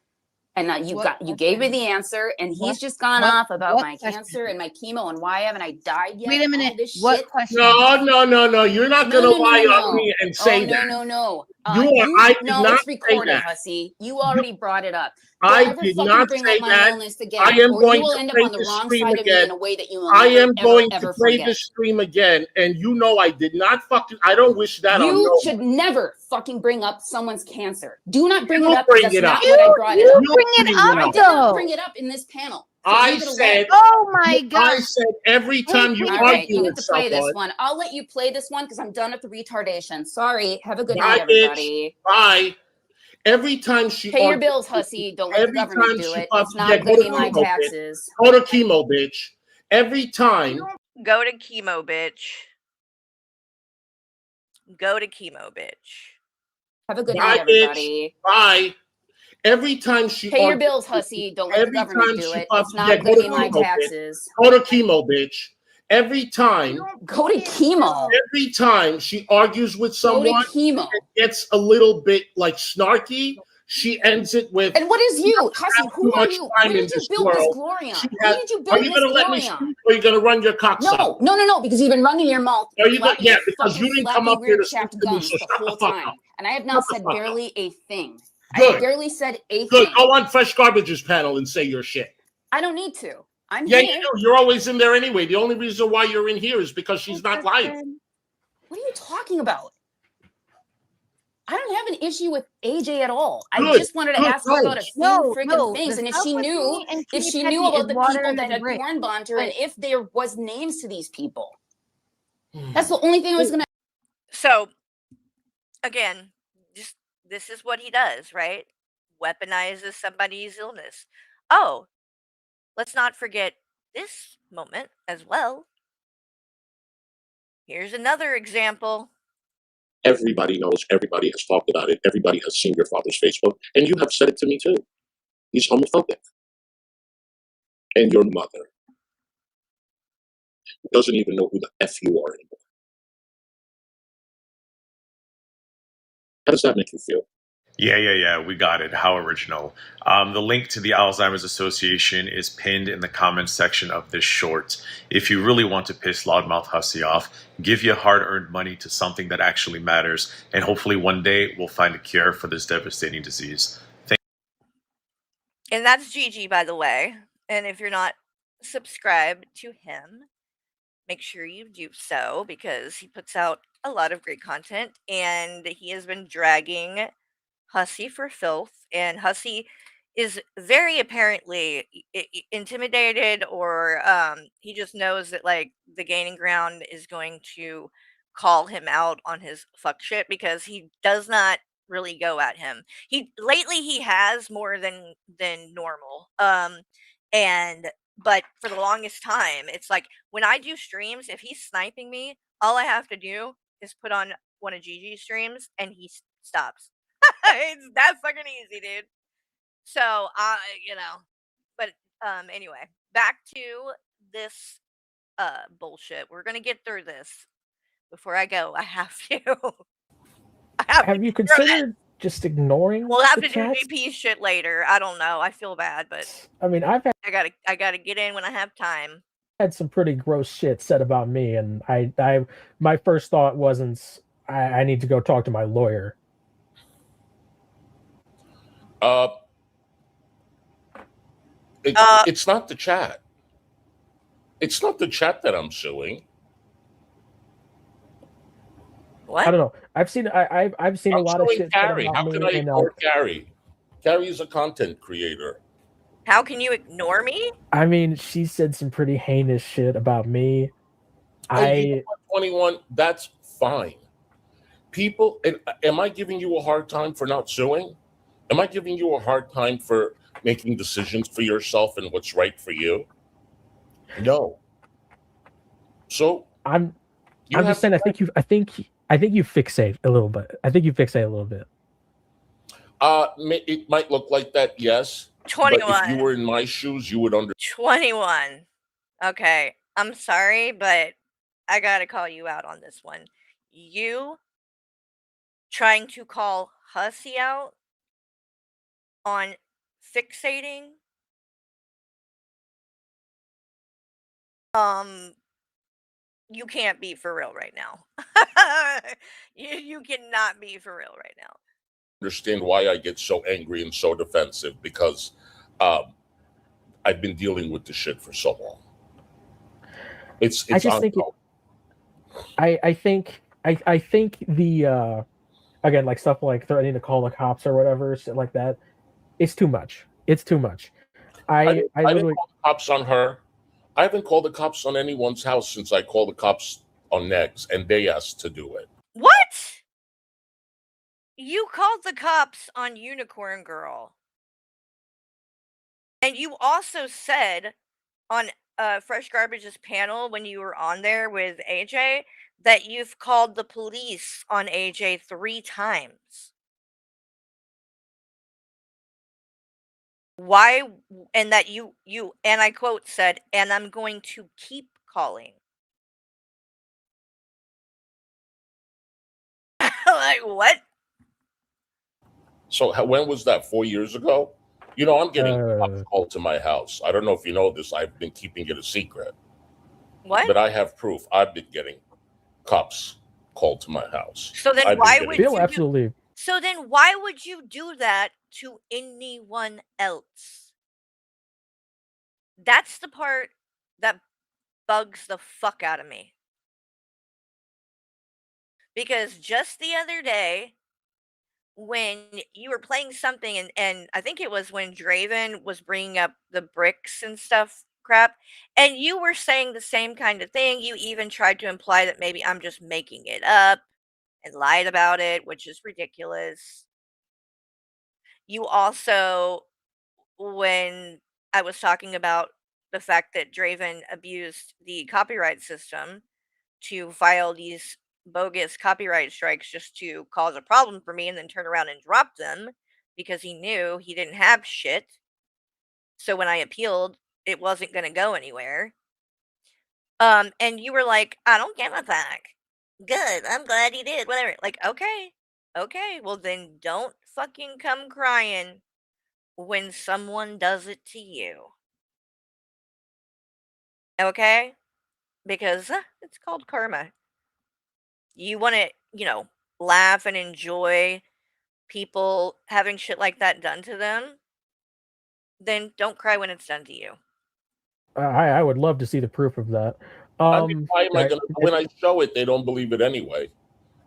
[SPEAKER 8] and you gave me the answer, and he's just gone off about my cancer and my chemo and why haven't I died yet?
[SPEAKER 9] Wait a minute.
[SPEAKER 8] All this
[SPEAKER 9] What
[SPEAKER 8] shit.
[SPEAKER 9] question?
[SPEAKER 5] No. You're not going to lie on me and say that.
[SPEAKER 8] No.
[SPEAKER 5] I did not
[SPEAKER 8] it's
[SPEAKER 5] say
[SPEAKER 8] recorded,
[SPEAKER 5] that.
[SPEAKER 8] Hussy. You already brought it up.
[SPEAKER 5] I
[SPEAKER 8] Don't ever
[SPEAKER 5] did
[SPEAKER 8] fucking
[SPEAKER 5] not
[SPEAKER 8] bring
[SPEAKER 5] say
[SPEAKER 8] up my
[SPEAKER 5] that.
[SPEAKER 8] illness again,
[SPEAKER 5] I am
[SPEAKER 8] or
[SPEAKER 5] going
[SPEAKER 8] you will
[SPEAKER 5] to
[SPEAKER 8] end up
[SPEAKER 5] play
[SPEAKER 8] on the
[SPEAKER 5] this
[SPEAKER 8] wrong
[SPEAKER 5] stream
[SPEAKER 8] side of me
[SPEAKER 5] again.
[SPEAKER 8] in a way that you will
[SPEAKER 5] I
[SPEAKER 8] never,
[SPEAKER 5] am going
[SPEAKER 8] ever
[SPEAKER 5] to play
[SPEAKER 8] forget.
[SPEAKER 5] this stream again, and you know I did not fucking. I don't wish that on
[SPEAKER 8] You
[SPEAKER 5] no
[SPEAKER 8] should never fucking bring up someone's cancer. Do not bring
[SPEAKER 5] You
[SPEAKER 8] it up.
[SPEAKER 5] bring
[SPEAKER 8] That's
[SPEAKER 5] it
[SPEAKER 8] not
[SPEAKER 5] up.
[SPEAKER 8] what I brought it
[SPEAKER 9] You
[SPEAKER 8] up.
[SPEAKER 9] bring it up,
[SPEAKER 8] I did
[SPEAKER 9] though.
[SPEAKER 8] not bring it up in this panel. So
[SPEAKER 5] I
[SPEAKER 8] leave it alone.
[SPEAKER 5] said.
[SPEAKER 9] Oh my
[SPEAKER 5] I
[SPEAKER 9] God.
[SPEAKER 5] said every time you
[SPEAKER 8] All
[SPEAKER 5] argue
[SPEAKER 8] right, you
[SPEAKER 5] with
[SPEAKER 8] get to play this
[SPEAKER 5] someone,
[SPEAKER 8] one. I'll let you play this one because I'm done with the retardation. Sorry. Have a good
[SPEAKER 5] bye,
[SPEAKER 8] night, everybody.
[SPEAKER 5] bitch. Bye. Every time she
[SPEAKER 8] Pay your
[SPEAKER 5] argues,
[SPEAKER 8] bills, Hussy. Don't let the
[SPEAKER 5] every
[SPEAKER 8] government
[SPEAKER 5] time
[SPEAKER 8] do
[SPEAKER 5] she
[SPEAKER 8] it.
[SPEAKER 5] pops,
[SPEAKER 8] It's not
[SPEAKER 5] yeah,
[SPEAKER 8] going to be my
[SPEAKER 5] chemo, bitch.
[SPEAKER 8] taxes.
[SPEAKER 5] Go to chemo, bitch. Every time.
[SPEAKER 3] Go to chemo, bitch. Go to chemo, bitch.
[SPEAKER 8] Have a good
[SPEAKER 5] Bye,
[SPEAKER 8] night, everybody.
[SPEAKER 5] bitch. Bye. Every time she
[SPEAKER 8] Pay your
[SPEAKER 5] argues,
[SPEAKER 8] bills, Hussy. Don't let the
[SPEAKER 5] every
[SPEAKER 8] government
[SPEAKER 5] time
[SPEAKER 8] do
[SPEAKER 5] she
[SPEAKER 8] it.
[SPEAKER 5] pops,
[SPEAKER 8] It's not
[SPEAKER 5] yeah,
[SPEAKER 8] going to be
[SPEAKER 5] go
[SPEAKER 8] my
[SPEAKER 5] to chemo, bitch.
[SPEAKER 8] taxes.
[SPEAKER 5] Go to chemo, bitch. Every time,
[SPEAKER 8] Go to chemo.
[SPEAKER 5] every time she argues with
[SPEAKER 8] Go to
[SPEAKER 5] someone,
[SPEAKER 8] chemo.
[SPEAKER 5] it gets a little bit like snarky. She ends it with,
[SPEAKER 8] And what is you, Hussy?
[SPEAKER 5] too
[SPEAKER 8] Who are
[SPEAKER 5] much
[SPEAKER 8] you?
[SPEAKER 5] time
[SPEAKER 8] What
[SPEAKER 5] in
[SPEAKER 8] did you
[SPEAKER 5] this
[SPEAKER 8] build this
[SPEAKER 5] world.
[SPEAKER 8] glory on?
[SPEAKER 5] She
[SPEAKER 8] Who
[SPEAKER 5] has-
[SPEAKER 8] did you
[SPEAKER 5] Are
[SPEAKER 8] build
[SPEAKER 5] you
[SPEAKER 8] this
[SPEAKER 5] going to let me
[SPEAKER 8] glory on?
[SPEAKER 5] speak, or are you going to run your cock
[SPEAKER 8] No, no, no, no, because you've been running your mouth.
[SPEAKER 5] Are you
[SPEAKER 8] flapping
[SPEAKER 5] yeah,
[SPEAKER 8] your
[SPEAKER 5] because you
[SPEAKER 8] fucking
[SPEAKER 5] didn't come
[SPEAKER 8] flappy,
[SPEAKER 5] up here
[SPEAKER 8] weird
[SPEAKER 5] to speak
[SPEAKER 8] chapped
[SPEAKER 5] to me,
[SPEAKER 8] gums
[SPEAKER 5] so
[SPEAKER 8] the
[SPEAKER 5] shut
[SPEAKER 8] whole
[SPEAKER 5] the fuck
[SPEAKER 8] time.
[SPEAKER 5] up.
[SPEAKER 8] And I have
[SPEAKER 5] Shut
[SPEAKER 8] not
[SPEAKER 5] the
[SPEAKER 8] said
[SPEAKER 5] fuck
[SPEAKER 8] barely a thing. I
[SPEAKER 5] Good.
[SPEAKER 8] have barely said a
[SPEAKER 5] Good.
[SPEAKER 8] thing.
[SPEAKER 5] Go on Fresh Garbage's panel and say your shit.
[SPEAKER 8] I don't need to. I'm
[SPEAKER 5] Yeah,
[SPEAKER 8] here.
[SPEAKER 5] you do. You're always in there anyway. The only reason why you're in here is because she's not live.
[SPEAKER 8] What are you talking about? I don't have an issue with AJ at all. I
[SPEAKER 5] Good,
[SPEAKER 8] just wanted to
[SPEAKER 5] good,
[SPEAKER 8] ask her about a few
[SPEAKER 9] No,
[SPEAKER 8] freaking
[SPEAKER 9] no,
[SPEAKER 8] things,
[SPEAKER 9] the
[SPEAKER 8] and if
[SPEAKER 9] stuff
[SPEAKER 8] she
[SPEAKER 9] with
[SPEAKER 8] knew,
[SPEAKER 9] me and
[SPEAKER 8] if
[SPEAKER 9] Team
[SPEAKER 8] she
[SPEAKER 9] Petty
[SPEAKER 8] knew
[SPEAKER 9] is
[SPEAKER 8] about the
[SPEAKER 9] water
[SPEAKER 8] people
[SPEAKER 9] under
[SPEAKER 8] that
[SPEAKER 9] the
[SPEAKER 8] had
[SPEAKER 9] bridge.
[SPEAKER 8] porn bombed her, and
[SPEAKER 9] Like-
[SPEAKER 8] if there was names to these people. That's the only thing I was gonna.
[SPEAKER 3] So, again, just this is what he does, right? Weaponizes somebody's illness. Oh, let's not forget this moment as well. Here's another example.
[SPEAKER 5] Everybody knows, everybody has talked about it, everybody has seen your father's Facebook, and you have said it to me too. He's homophobic. And your mother doesn't even know who the F you are anymore. How does that make you feel?
[SPEAKER 10] Yeah. We got it. How original. The link to the Alzheimer's Association is pinned in the comments section of this short. If you really want to piss Loudmouth Hussy off, give your hard-earned money to something that actually matters, and hopefully one day we'll find a cure for this devastating disease.
[SPEAKER 3] And that's Gigi, by the way. And if you're not subscribed to him, make sure you do so because he puts out a lot of great content and he has been dragging Hussy for filth. And Hussy is very apparently intimidated, or he just knows that like the gaining ground is going to call him out on his fuck shit because he does not really go at him. He has more than normal. And but for the longest time, it's like when I do streams, if he's sniping me, all I have to do is put on one of Gigi's streams and he stops. It's that fucking easy, dude. So but anyway, back to this bullshit. We're gonna get through this before I go. I have to. I have to
[SPEAKER 4] Have you
[SPEAKER 3] get through it.
[SPEAKER 4] considered just ignoring
[SPEAKER 3] We'll have
[SPEAKER 4] the
[SPEAKER 3] to
[SPEAKER 4] chats?
[SPEAKER 3] do VP shit later. I don't know. I feel bad, but
[SPEAKER 4] I mean, I've
[SPEAKER 3] I gotta get in when I have time.
[SPEAKER 4] had some pretty gross shit said about me, and my first thought wasn't I need to go talk to my lawyer.
[SPEAKER 5] It's not the chat. It's not the chat that I'm suing.
[SPEAKER 3] What?
[SPEAKER 4] I don't know. I've seen I've seen a
[SPEAKER 5] I'm
[SPEAKER 4] lot of
[SPEAKER 5] suing
[SPEAKER 4] shit said
[SPEAKER 5] Carrie.
[SPEAKER 4] about
[SPEAKER 5] How
[SPEAKER 4] me,
[SPEAKER 5] can I
[SPEAKER 4] and
[SPEAKER 5] ignore Carrie? Carrie is a content creator.
[SPEAKER 3] How can you ignore me?
[SPEAKER 4] I mean, she said some pretty heinous shit about me.
[SPEAKER 5] Hey, you know what, 21, that's fine. People, am I giving you a hard time for not suing? Am I giving you a hard time for making decisions for yourself and what's right for you? No. So
[SPEAKER 4] I'm just saying. I think you fixate a little bit. I think you fixate a little bit.
[SPEAKER 5] It might look like that, yes.
[SPEAKER 3] 21.
[SPEAKER 5] But if you were in my shoes, you would understand.
[SPEAKER 3] 21. Okay. I'm sorry, but I gotta call you out on this one. You trying to call Hussy out on fixating? You can't be for real right now. you cannot be for real right now.
[SPEAKER 5] Understand why I get so angry and so defensive, because I've been dealing with this shit for so long. It's
[SPEAKER 4] I just think I think the again, like stuff like threatening to call the cops or whatever, shit like that, it's too much. It's too much. I
[SPEAKER 5] didn't
[SPEAKER 4] literally
[SPEAKER 5] call the cops on her. I haven't called the cops on anyone's house since I called the cops on Negs, and they asked to do it.
[SPEAKER 3] What? You called the cops on Unicorn Girl. And you also said on Fresh Garbage's panel when you were on there with AJ that you've called the police on AJ 3 times. Why? And that you, and I quote, said, and I'm going to keep calling. Like, what?
[SPEAKER 5] So when was that? 4 years ago? You know, I'm getting cops
[SPEAKER 4] Uh,
[SPEAKER 5] called to my house. I don't know if you know this. I've been keeping it a secret,
[SPEAKER 3] What?
[SPEAKER 5] but I have proof. I've been getting cops called to my house.
[SPEAKER 3] So then
[SPEAKER 5] I've been
[SPEAKER 3] why
[SPEAKER 5] getting-
[SPEAKER 3] would
[SPEAKER 4] Bill
[SPEAKER 3] you do,
[SPEAKER 4] absolutely.
[SPEAKER 3] so then why would you do that to anyone else? That's the part that bugs the fuck out of me. Because just the other day, when you were playing something, and I think it was when Draven was bringing up the bricks and stuff crap, and you were saying the same kind of thing. You even tried to imply that maybe I'm just making it up and lied about it, which is ridiculous. You also, when I was talking about the fact that Draven abused the copyright system to file these bogus copyright strikes just to cause a problem for me and then turn around and drop them because he knew he didn't have shit. So when I appealed, it wasn't going to go anywhere. And you were like, I don't give a fuck. Good. I'm glad you did. Whatever. Like, okay. Okay. Well, then don't fucking come crying when someone does it to you. Okay? Because it's called karma. You want to, laugh and enjoy people having shit like that done to them, then don't cry when it's done to you.
[SPEAKER 4] I would love to see the proof of that.
[SPEAKER 5] I mean, why am I gonna?
[SPEAKER 4] if-
[SPEAKER 5] When I show it, they don't believe it anyway.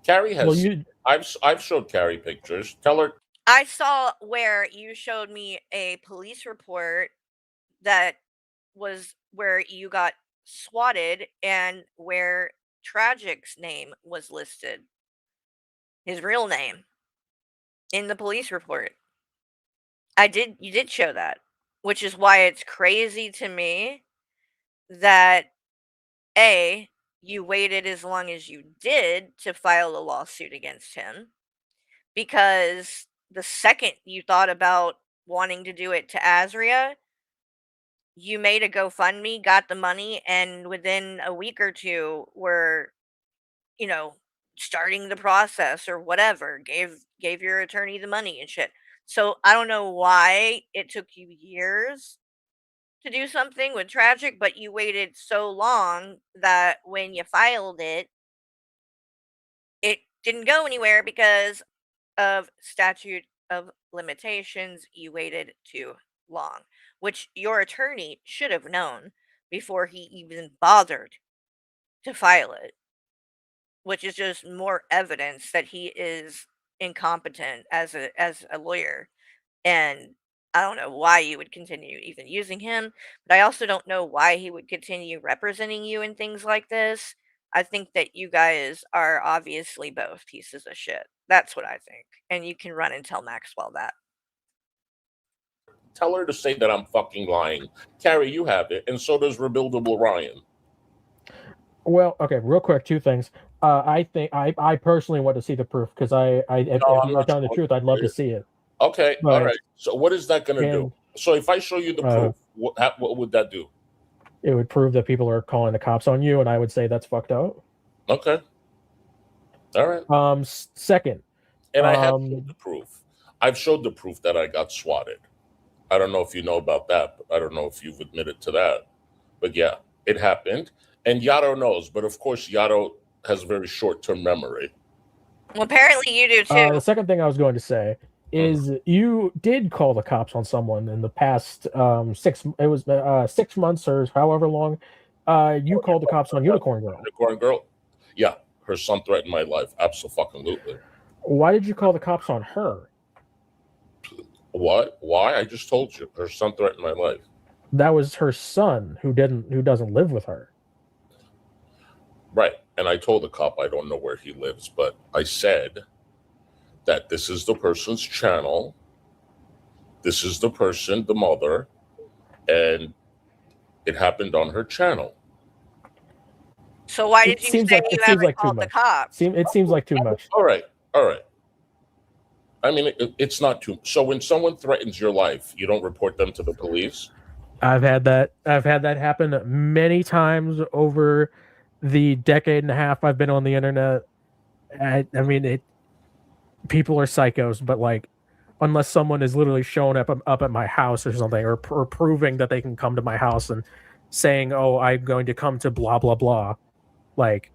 [SPEAKER 5] Carrie has.
[SPEAKER 4] well, you
[SPEAKER 5] I've showed Carrie pictures. Tell her.
[SPEAKER 3] I saw where you showed me a police report that was where you got swatted and where Tragic's name was listed, his real name, in the police report. You did show that, which is why it's crazy to me that A, you waited as long as you did to file a lawsuit against him, because the second you thought about wanting to do it to Azria, you made a GoFundMe, got the money, and within a week or two were, you know, starting the process or whatever, gave your attorney the money and shit. So I don't know why it took you years to do something with Tragic, but you waited so long that when you filed it, it didn't go anywhere because of statute of limitations. You waited too long, which your attorney should have known before he even bothered to file it, which is just more evidence that he is incompetent as a lawyer. And I don't know why you would continue even using him, but I also don't know why he would continue representing you in things like this. I think that you guys are obviously both pieces of shit. That's what I think. And you can run and tell Maxwell that.
[SPEAKER 5] Tell her to say that I'm fucking lying. Carrie, you have it, and so does Rebuildable Ryan.
[SPEAKER 4] Well, okay, real quick, two things. I think I personally want to see the proof because if
[SPEAKER 5] I'm
[SPEAKER 4] you were
[SPEAKER 5] not
[SPEAKER 4] telling the
[SPEAKER 5] supposed
[SPEAKER 4] truth,
[SPEAKER 5] to
[SPEAKER 4] I'd love
[SPEAKER 5] say
[SPEAKER 4] to
[SPEAKER 5] it.
[SPEAKER 4] see it.
[SPEAKER 5] Okay, all
[SPEAKER 4] But
[SPEAKER 5] right. So what is that going to do?
[SPEAKER 4] and
[SPEAKER 5] So if I show you the proof, what would that do?
[SPEAKER 4] it would prove that people are calling the cops on you, and I would say that's fucked up.
[SPEAKER 5] Okay. All right.
[SPEAKER 4] Second,
[SPEAKER 5] And I have showed the proof. I've showed the proof that I got swatted. I don't know if you know about that, but I don't know if you've admitted to that. But yeah, it happened. And Yato knows, but of course Yato has a very short-term memory.
[SPEAKER 3] Well, apparently you do too.
[SPEAKER 4] the second thing I was going to say is you did call the cops on someone in the past 6 months or however long. You called the cops on Unicorn Girl.
[SPEAKER 5] Unicorn Girl? Yeah, her son threatened my life. Absolutely.
[SPEAKER 4] Why did you call the cops on her?
[SPEAKER 5] What? Why? I just told you. Her son threatened my life.
[SPEAKER 4] That was her son who doesn't live with her.
[SPEAKER 5] Right. And I told the cop I don't know where he lives, but I said that this is the person's channel. This is the person, the mother, and it happened on her channel.
[SPEAKER 3] So why did you say you haven't called the cops?
[SPEAKER 4] It seems like too much.
[SPEAKER 5] All right. I mean, it's not too. So when someone threatens your life, you don't report them to the police.
[SPEAKER 4] I've had that happen many times over the decade and a half I've been on the internet. I mean, people are psychos, but like, unless someone is literally showing up at my house or something, or proving that they can come to my house and saying, "Oh, I'm going to come to blah blah blah," like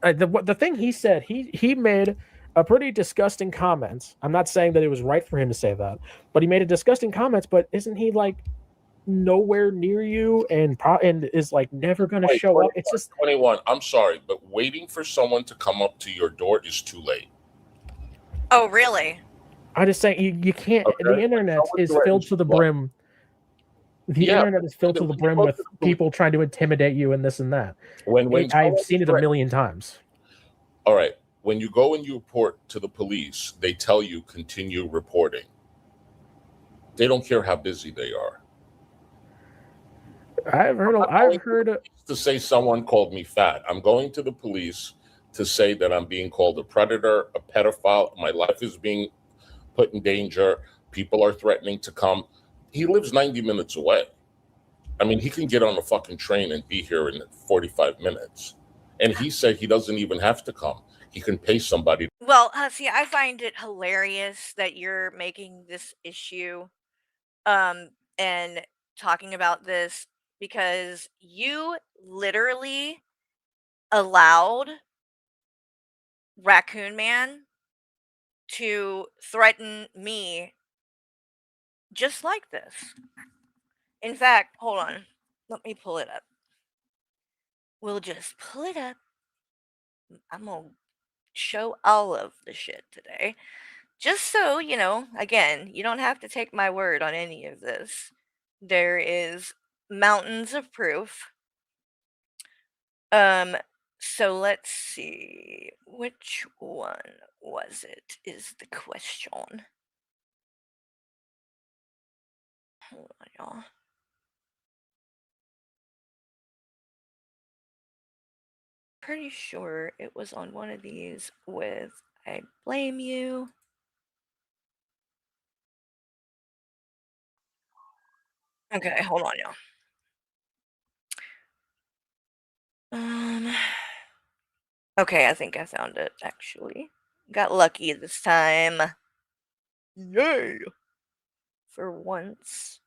[SPEAKER 4] the thing he said, he made a pretty disgusting comment. I'm not saying that it was right for him to say that, but he made a disgusting comment. But isn't he like nowhere near you and is like never going to
[SPEAKER 5] Wait,
[SPEAKER 4] show
[SPEAKER 5] 21,
[SPEAKER 4] up? It's just
[SPEAKER 5] 21. I'm sorry, but waiting for someone to come up to your door is too late.
[SPEAKER 3] Oh, really?
[SPEAKER 4] I just say you can't.
[SPEAKER 5] Okay.
[SPEAKER 4] The internet is filled to the brim. The internet is filled to the brim with people trying to intimidate you and this and that. I've seen it a million times.
[SPEAKER 5] All right. When you go and you report to the police, they tell you continue reporting. They don't care how busy they are.
[SPEAKER 4] I've heard
[SPEAKER 5] to say someone called me fat. I'm going to the police to say that I'm being called a predator, a pedophile. My life is being put in danger. People are threatening to come. He lives 90 minutes away. I mean, he can get on a fucking train and be here in 45 minutes. And he said he doesn't even have to come. He can pay somebody.
[SPEAKER 3] Well, Hussy, I find it hilarious that you're making this issue and talking about this because you literally allowed Raccoon Man to threaten me just like this. In fact, hold on. Let me pull it up. We'll just pull it up. I'm going to show all of the shit today. Just so, you know, again, you don't have to take my word on any of this. There is mountains of proof. So let's see. Which one was it? Is the question. Hold on, y'all. Pretty sure it was on one of these with I blame you. Okay, hold on, y'all. Okay, I think I found it actually. Got lucky this time. Yay! For once.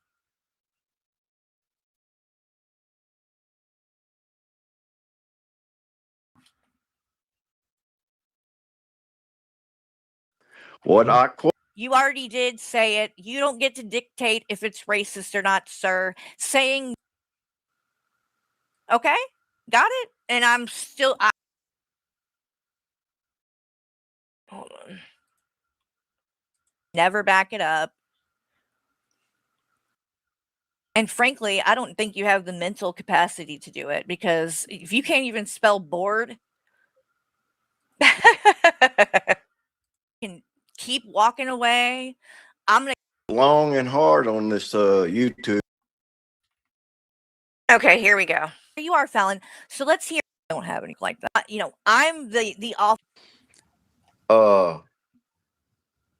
[SPEAKER 3] You already did say it. You don't get to dictate if it's racist or not, sir. Saying okay, got it. And I'm still. Hold on. Never back it up. And frankly, I don't think you have the mental capacity to do it because if you can't even spell bored, can keep walking away. I'm gonna
[SPEAKER 11] long and hard on this YouTube.
[SPEAKER 3] Okay, here we go. You are Fallon. So let's hear. I don't have any like that. You know, I'm the off.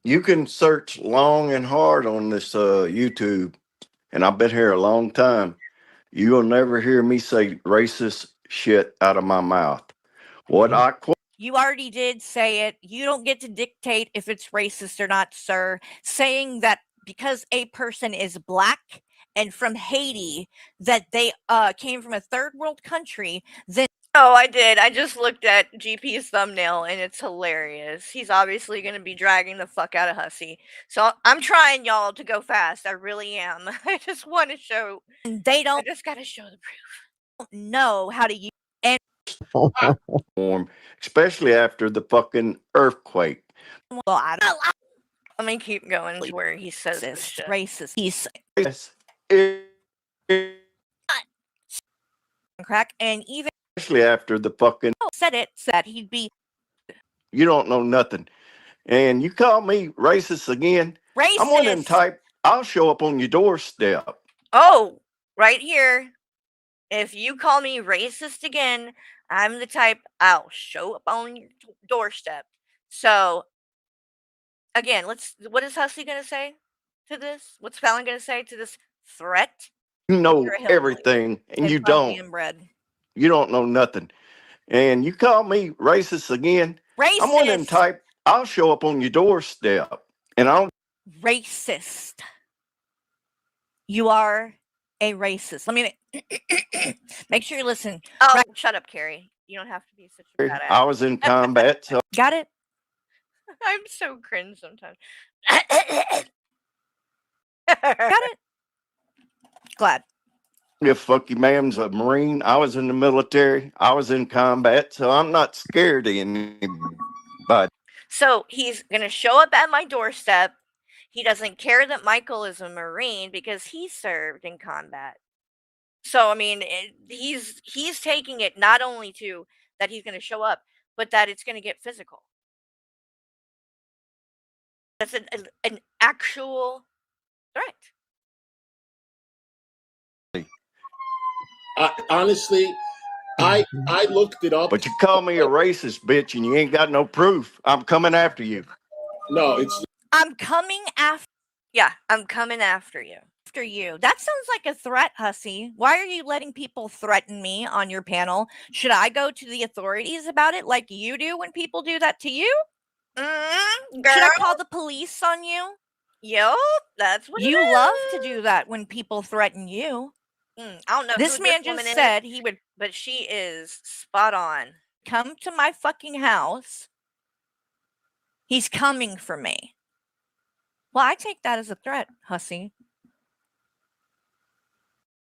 [SPEAKER 11] You can search long and hard on this YouTube, and I've been here a long time. You'll never hear me say racist shit out of my mouth. What I quote.
[SPEAKER 3] You already did say it. You don't get to dictate if it's racist or not, sir. Saying that because a person is black and from Haiti, that they came from a third world country, then oh, I did. I just looked at GP's thumbnail and it's hilarious. He's obviously going to be dragging the fuck out of Hussy. So I'm trying y'all to go fast. I really am. I just want to show. They don't. I just got to show the proof. Don't know how to use. And
[SPEAKER 11] especially after the fucking earthquake.
[SPEAKER 3] well, I don't. Let me keep going to where he says this racist. He's crack, and even
[SPEAKER 11] especially after the fucking
[SPEAKER 3] said it, said he'd be.
[SPEAKER 11] You don't know nothing, and you call me racist again.
[SPEAKER 3] Racist.
[SPEAKER 11] I'm one of them type. I'll show up on your doorstep.
[SPEAKER 3] Oh, right here. If you call me racist again, I'm the type I'll show up on your doorstep. So Again, what is Hussy gonna say to this? What's Fallon gonna say to this threat?
[SPEAKER 11] You know
[SPEAKER 3] You're a hillbilly.
[SPEAKER 11] everything, and
[SPEAKER 3] It's
[SPEAKER 11] you
[SPEAKER 3] probably
[SPEAKER 11] don't.
[SPEAKER 3] inbred.
[SPEAKER 11] You don't know nothing. And you call me racist again? I'm one of them
[SPEAKER 3] Racist.
[SPEAKER 11] type. I'll show up on your doorstep, and I'll
[SPEAKER 3] Racist. You are a racist. Let me make sure you listen. Oh, shut up, Carrie. You don't have to be such a badass.
[SPEAKER 11] I was in combat, so
[SPEAKER 3] Got it? I'm so cringe sometimes. Got it? Glad.
[SPEAKER 11] if fuck you, ma'am's a Marine. I was in the military. I was in combat, so I'm not scared of anybody.
[SPEAKER 3] So he's going to show up at my doorstep. He doesn't care that Michael is a Marine because he served in combat. So I mean, he's taking it not only to that he's going to show up, but that it's going to get physical. That's an actual threat.
[SPEAKER 5] Honestly, I looked it up.
[SPEAKER 11] But you call me a racist bitch, and you ain't got no proof. I'm coming after you.
[SPEAKER 5] No, it's
[SPEAKER 3] I'm coming after. Yeah, I'm coming after you. After you. That sounds like a threat, Hussy. Why are you letting people threaten me on your panel? Should I go to the authorities about it like you do when people do that to you? Should I call the police on you? Yo, that's what you love to do that when people threaten you. I don't know. This man just said he would, but she is spot on. Come to my fucking house. He's coming for me. Well, I take that as a threat, Hussy.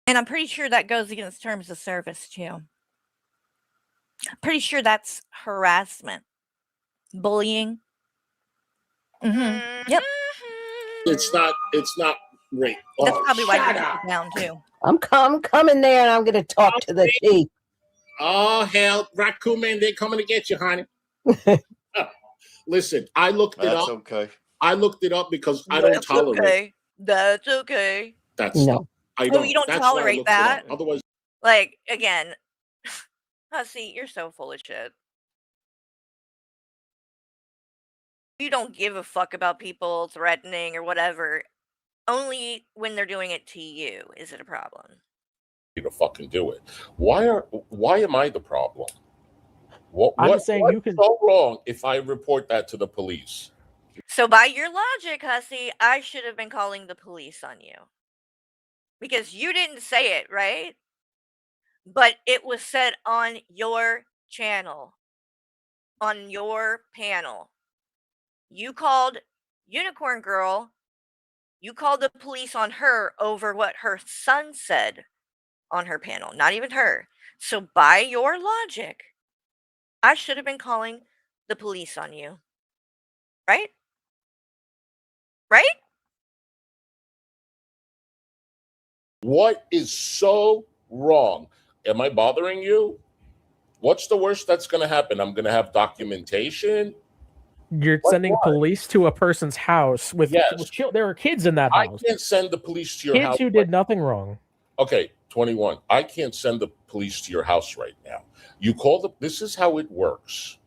[SPEAKER 3] And I'm pretty sure that goes against terms of service, too. Pretty sure that's harassment. Bullying. Mm-hmm. Yep.
[SPEAKER 5] It's not rape.
[SPEAKER 3] That's
[SPEAKER 5] Oh,
[SPEAKER 3] probably why
[SPEAKER 5] shut
[SPEAKER 3] you're
[SPEAKER 5] up.
[SPEAKER 3] down, too.
[SPEAKER 12] I'm coming there, and I'm going to talk to the chief.
[SPEAKER 5] Oh, hell, Raccoon Man, they're coming to get you, honey. Listen, I looked it
[SPEAKER 11] That's
[SPEAKER 5] up.
[SPEAKER 11] okay.
[SPEAKER 5] I looked it up because I don't tolerate.
[SPEAKER 3] Okay. That's okay.
[SPEAKER 5] That's
[SPEAKER 12] No.
[SPEAKER 5] I don't.
[SPEAKER 3] you don't
[SPEAKER 5] That's why I
[SPEAKER 3] tolerate
[SPEAKER 5] looked it up.
[SPEAKER 3] that?
[SPEAKER 5] Otherwise,
[SPEAKER 3] Like, again, Hussy, you're so full of shit. You don't give a fuck about people threatening or whatever. Only when they're doing it to you is it a problem.
[SPEAKER 5] to fucking do it. Why am I the problem?
[SPEAKER 4] I'm just saying
[SPEAKER 5] what's
[SPEAKER 4] you can-
[SPEAKER 5] so wrong if I report that to the police?
[SPEAKER 3] So by your logic, Hussy, I should have been calling the police on you. Because you didn't say it, right? But it was said on your channel. On your panel. You called Unicorn Girl. You called the police on her over what her son said on her panel. Not even her. So by your logic, I should have been calling the police on you. Right? Right?
[SPEAKER 5] What is so wrong? Am I bothering you? What's the worst that's going to happen? I'm going to have documentation.
[SPEAKER 4] You're sending police to a person's house with,
[SPEAKER 5] Yes.
[SPEAKER 4] there are kids in that
[SPEAKER 5] I
[SPEAKER 4] house.
[SPEAKER 5] can't send the police to your
[SPEAKER 4] Kids
[SPEAKER 5] house.
[SPEAKER 4] who did nothing wrong.
[SPEAKER 5] Okay, 21. I can't send the police to your house right now. You call this is how it works.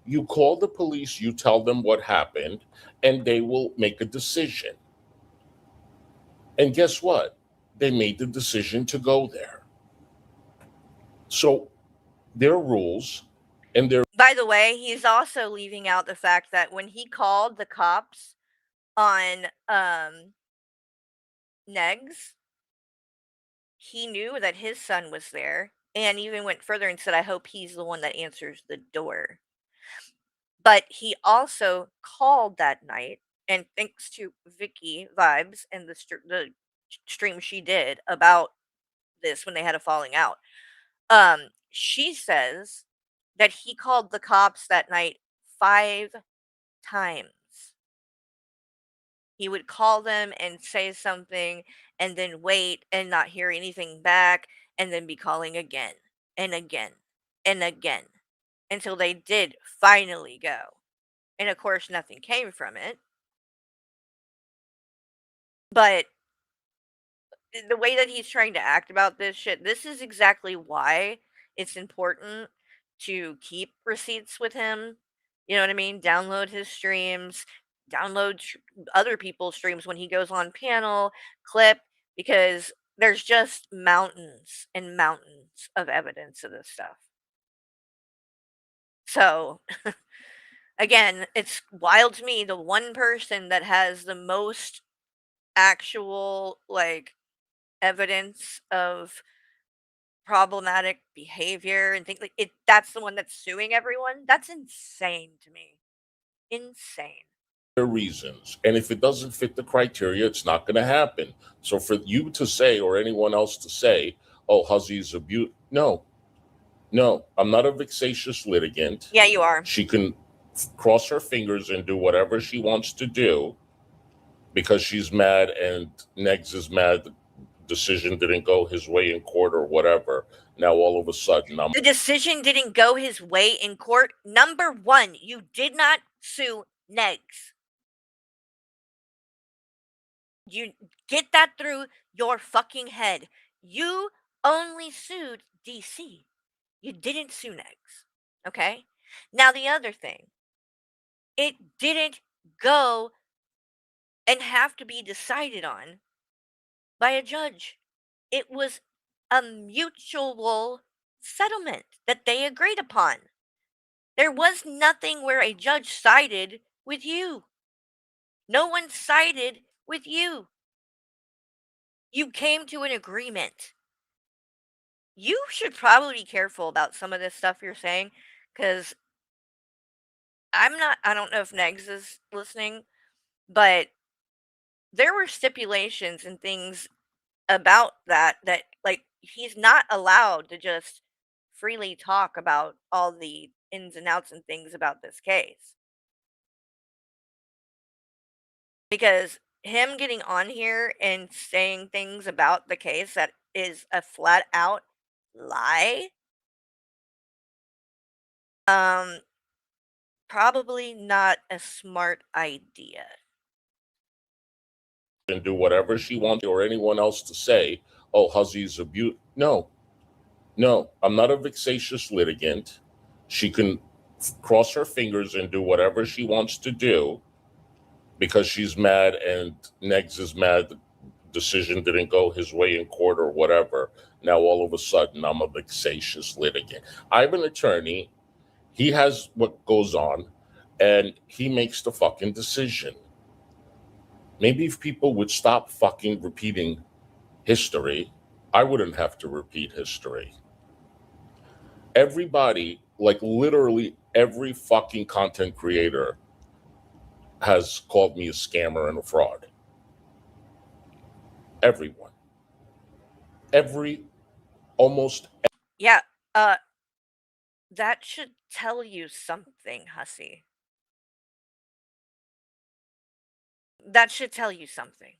[SPEAKER 5] You call the police, you tell them what happened, and they will make a decision. And guess what? They made the decision to go there. So there are rules, and there.
[SPEAKER 3] By the way, he's also leaving out the fact that when he called the cops on Negs, he knew that his son was there and even went further and said, I hope he's the one that answers the door. But he also called that night, and thanks to Vicky Vibes and the stream she did about this when they had a falling out, she says that he called the cops that night 5 times. He would call them and say something and then wait and not hear anything back and then be calling again and again and again until they did finally go. And of course, nothing came from it. But the way that he's trying to act about this shit, this is exactly why it's important to keep receipts with him. You know what I mean? Download his streams, download other people's streams when he goes on panel, clip, because there's just mountains and mountains of evidence of this stuff. So, again, it's wild to me, the one person that has the most actual, like, evidence of problematic behavior and things like it, that's the one that's suing everyone. That's insane to me. Insane.
[SPEAKER 5] Reasons. And if it doesn't fit the criteria, it's not going to happen. So for you to say, or anyone else to say, oh, Hussy's a beaut, no, I'm not a vexatious litigant.
[SPEAKER 3] Yeah, you are.
[SPEAKER 5] She can cross her fingers and do whatever she wants to do because she's mad and Negs is mad. The decision didn't go his way in court or whatever. Now all of a sudden
[SPEAKER 3] the decision didn't go his way in court. Number one, you did not sue Negs. You get that through your fucking head. You only sued DC. You didn't sue Negs. Okay? Now, the other thing, it didn't go and have to be decided on by a judge. It was a mutual settlement that they agreed upon. There was nothing where a judge sided with you. No one sided with you. You came to an agreement. You should probably be careful about some of this stuff you're saying, because I don't know if Negs is listening, but there were stipulations and things about that, like, he's not allowed to just freely talk about all the ins and outs and things about this case. Because him getting on here and saying things about the case that is a flat out lie, probably not a smart idea.
[SPEAKER 5] and do whatever she wants, or anyone else to say, oh, Hussy's a beaut. No, I'm not a vexatious litigant. She can cross her fingers and do whatever she wants to do because she's mad and Negs is mad. The decision didn't go his way in court or whatever. Now all of a sudden I'm a vexatious litigant. I have an attorney. He has what goes on and he makes the fucking decision. Maybe if people would stop fucking repeating history, I wouldn't have to repeat history. Everybody, like literally every fucking content creator has called me a scammer and a fraud. Everyone. Almost.
[SPEAKER 3] Yeah, that should tell you something, Hussy. That should tell you something.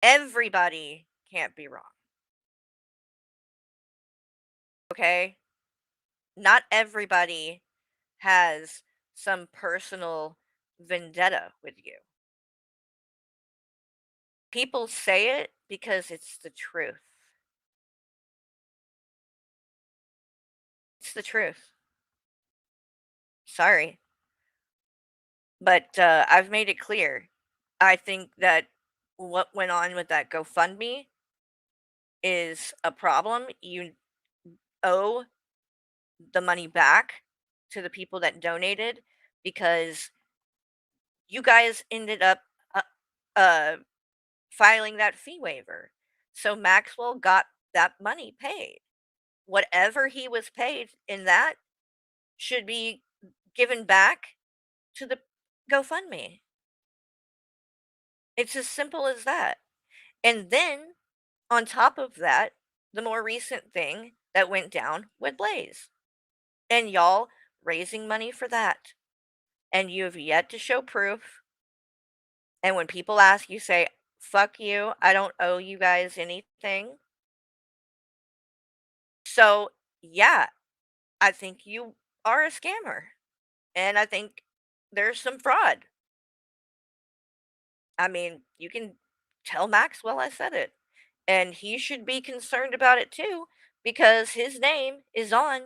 [SPEAKER 3] Everybody can't be wrong. Okay? Not everybody has some personal vendetta with you. People say it because it's the truth. It's the truth. Sorry. But I've made it clear. I think that what went on with that GoFundMe is a problem. You owe the money back to the people that donated because you guys ended up filing that fee waiver. So Maxwell got that money paid. Whatever he was paid in that should be given back to the GoFundMe. It's as simple as that. And then, on top of that, the more recent thing that went down with Blaze. And y'all raising money for that. And you have yet to show proof. And when people ask, you say, fuck you, I don't owe you guys anything. So, yeah, I think you are a scammer. And I think there's some fraud. I mean, you can tell Maxwell I said it. And he should be concerned about it too, because his name is on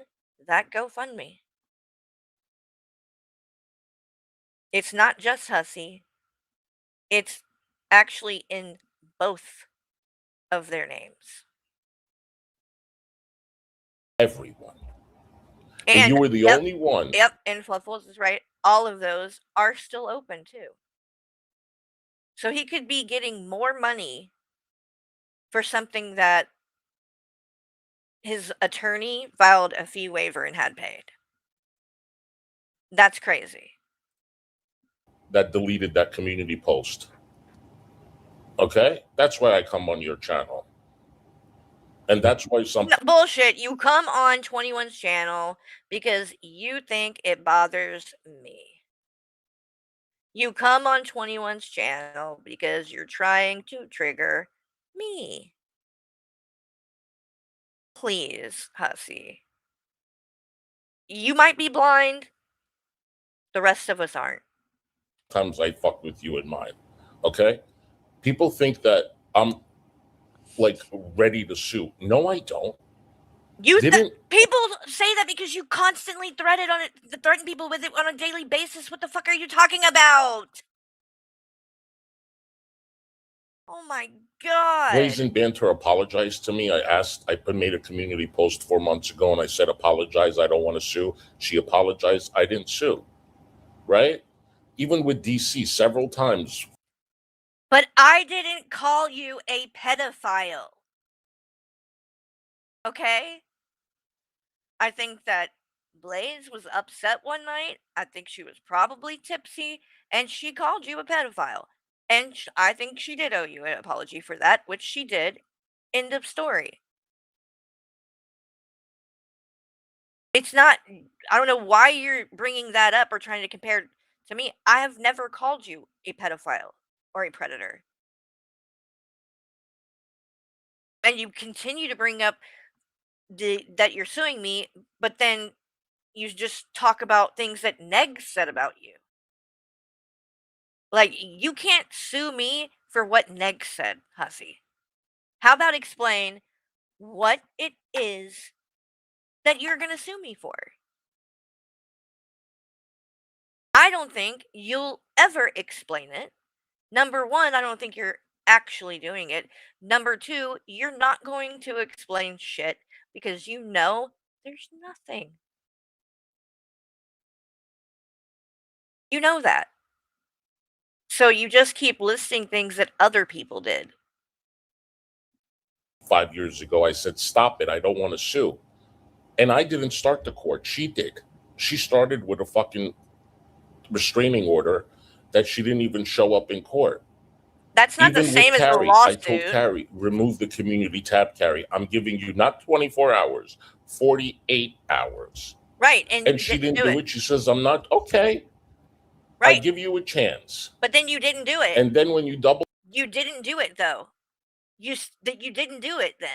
[SPEAKER 3] that GoFundMe. It's not just Hussy. It's actually in both of their names.
[SPEAKER 5] Everyone. And
[SPEAKER 3] And
[SPEAKER 5] you were the
[SPEAKER 3] yep,
[SPEAKER 5] only one.
[SPEAKER 3] Yep, and Fluffles is right. All of those are still open too. So he could be getting more money for something that his attorney filed a fee waiver and had paid. That's crazy.
[SPEAKER 5] That deleted that community post. Okay? That's why I come on your channel. And that's why some
[SPEAKER 3] No, bullshit. You come on 21's channel because you think it bothers me. You come on 21's channel because you're trying to trigger me. Please, Hussy. You might be blind. The rest of us aren't.
[SPEAKER 5] times I fuck with you and mine. Okay? People think that I'm like ready to sue. No, I don't.
[SPEAKER 3] People say that because you constantly threaten people with it on a daily basis. What the fuck are you talking about? Oh my god.
[SPEAKER 5] Blazing Banter apologized to me. I made a community post 4 months ago and I said, apologize. I don't want to sue. She apologized. I didn't sue. Right? Even with DC several times.
[SPEAKER 3] But I didn't call you a pedophile. Okay? I think that Blaze was upset one night. I think she was probably tipsy and she called you a pedophile. And I think she did owe you an apology for that, which she did. End of story. It's not, I don't know why you're bringing that up or trying to compare to me. I have never called you a pedophile or a predator. And you continue to bring up that you're suing me, but then you just talk about things that Neg said about you. Like, you can't sue me for what Neg said, Hussy. How about explain what it is that you're going to sue me for? I don't think you'll ever explain it. Number one, I don't think you're actually doing it. Number two, you're not going to explain shit because you know there's nothing. You know that. So you just keep listing things that other people did.
[SPEAKER 5] 5 years ago, I said, stop it. I don't want to sue. And I didn't start the court. She did. She started with a fucking restraining order that she didn't even show up in court.
[SPEAKER 3] That's not the
[SPEAKER 5] Even
[SPEAKER 3] same
[SPEAKER 5] with
[SPEAKER 3] as a
[SPEAKER 5] Carrie, I told
[SPEAKER 3] lawsuit.
[SPEAKER 5] Carrie, remove the community tab, Carrie. I'm giving you not 24 hours, 48 hours.
[SPEAKER 3] Right, and
[SPEAKER 5] she didn't do it. She says, I'm not, okay.
[SPEAKER 3] Right.
[SPEAKER 5] I'll give you a chance.
[SPEAKER 3] But then you didn't do it.
[SPEAKER 5] And then when you double.
[SPEAKER 3] You didn't do it, though. You didn't do it then.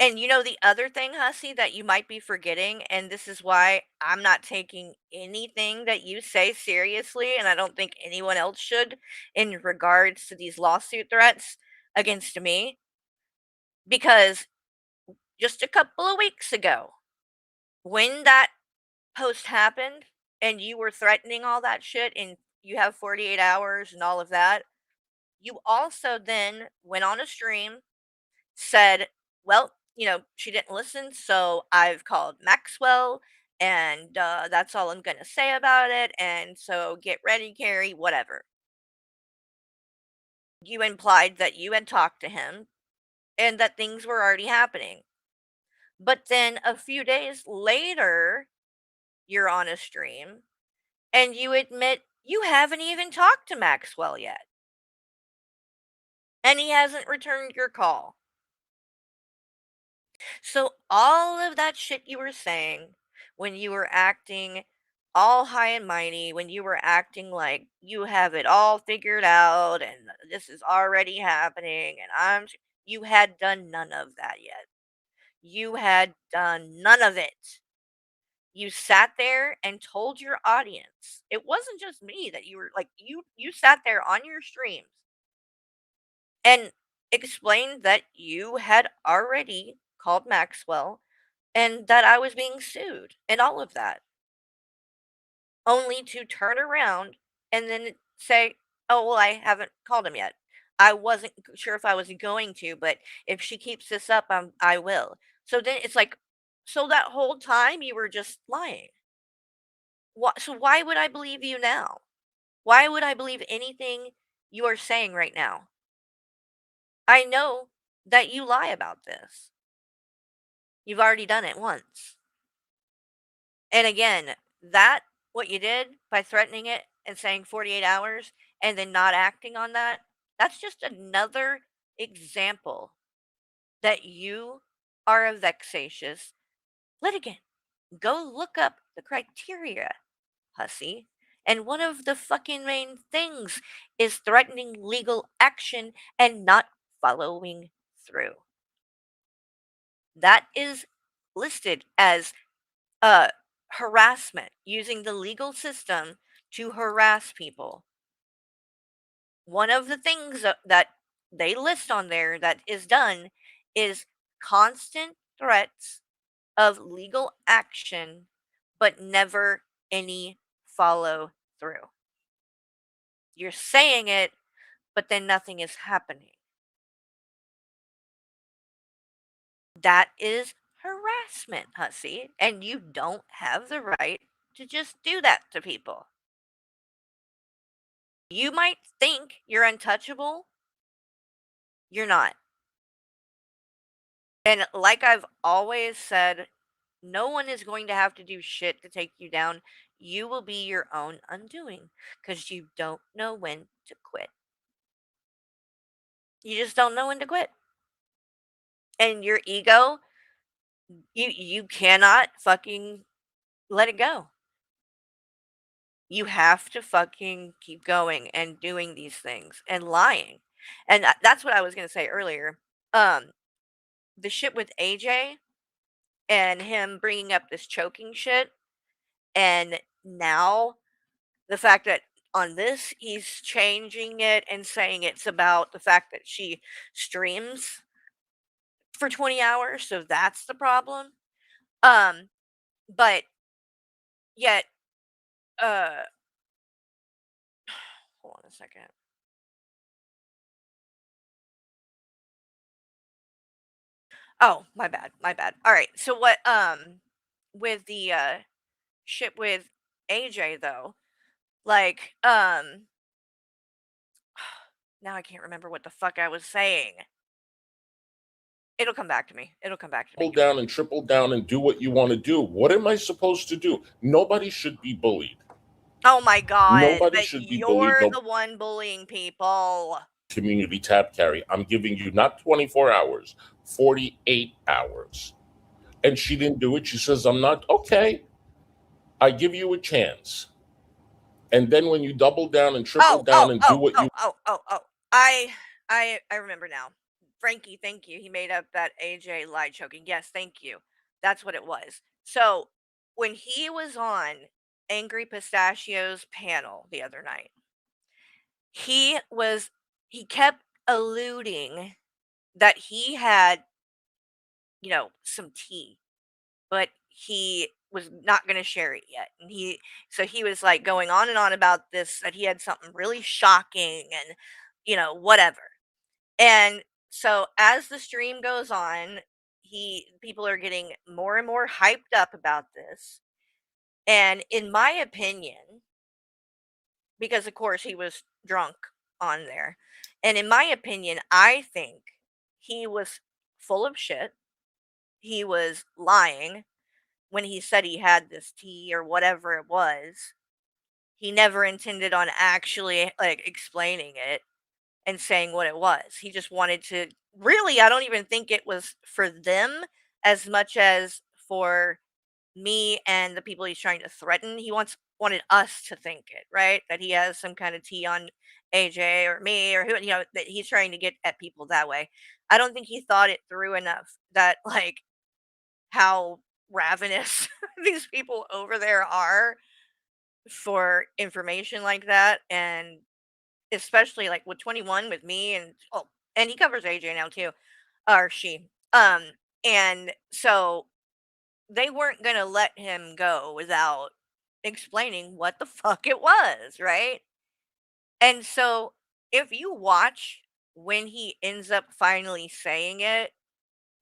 [SPEAKER 3] And you know the other thing, Hussy, that you might be forgetting, and this is why I'm not taking anything that you say seriously, and I don't think anyone else should in regards to these lawsuit threats against me. Because just a couple of weeks ago, when that post happened and you were threatening all that shit and you have 48 hours and all of that, you also then went on a stream, said, well, you know, she didn't listen, so I've called Maxwell, and that's all I'm going to say about it. And so get ready, Carrie, whatever. You implied that you had talked to him and that things were already happening. But then a few days later, you're on a stream and you admit you haven't even talked to Maxwell yet. And he hasn't returned your call. So all of that shit you were saying when you were acting all high and mighty, when you were acting like you have it all figured out and this is already happening and you had done none of that yet. You had done none of it. You sat there and told your audience. It wasn't just me that you were like you sat there on your streams and explained that you had already called Maxwell and that I was being sued and all of that. only to turn around and then say, "Oh, well, I haven't called him yet. I wasn't sure if I was going to, but if she keeps this up, I will." So then it's like, so that whole time you were just lying. So why would I believe you now? Why would I believe anything you are saying right now? I know that you lie about this. You've already done it once. And again, that what you did by threatening it and saying 48 hours and then not acting on that, that's just another example that you are a vexatious litigant. Go look up the criteria, Hussy. And one of the fucking main things is threatening legal action and not following through. That is listed as harassment, using the legal system to harass people. One of the things that they list on there that is done is constant threats of legal action, but never any follow through. You're saying it, but then nothing is happening. That is harassment, Hussy, and you don't have the right to just do that to people. You might think you're untouchable. You're not. And like I've always said, no one is going to have to do shit to take you down. You will be your own undoing because you don't know when to quit. You just don't know when to quit. And your ego, you cannot fucking let it go. You have to fucking keep going and doing these things and lying. And that's what I was going to say earlier. The shit with AJ and him bringing up this choking shit, and now the fact that on this he's changing it and saying it's about the fact that she streams for 20 hours, so that's the problem. But yet, uh hold on a second. Oh, my bad, my bad. All right. So what with the shit with AJ though, like now I can't remember what the fuck I was saying. It'll come back to me. It'll come back to me.
[SPEAKER 5] Double down and triple down and do what you want to do. What am I supposed to do? Nobody should be bullied.
[SPEAKER 3] Oh my god.
[SPEAKER 5] Nobody
[SPEAKER 3] But
[SPEAKER 5] should be bullied.
[SPEAKER 3] you're the one bullying people.
[SPEAKER 5] Community tap carry. I'm giving you not 24 hours, 48 hours. And she didn't do it. She says, I'm not okay. I give you a chance. And then when you double down and triple down and do what you
[SPEAKER 3] I remember now. Frankie, thank you. He made up that AJ lie choking. Yes, thank you. That's what it was. So when he was on Angry Pistachio's panel the other night, he kept alluding that he had, some tea, but he was not going to share it yet. And he was like going on and on about this, that he had something really shocking and, whatever. And so as the stream goes on, people are getting more and more hyped up about this. And in my opinion, because of course he was drunk on there, and in my opinion, I think he was full of shit. He was lying when he said he had this tea or whatever it was. He never intended on actually like explaining it and saying what it was. He just wanted to, really, I don't even think it was for them as much as for me and the people he's trying to threaten. He wanted us to think it, right? That he has some kind of tea on AJ or me or who, that he's trying to get at people that way. I don't think he thought it through enough that, like, how ravenous these people over there are for information like that. And especially like with 21 with me, and he covers AJ now too, or she. And so they weren't gonna let him go without explaining what the fuck it was, right? And so if you watch when he ends up finally saying it,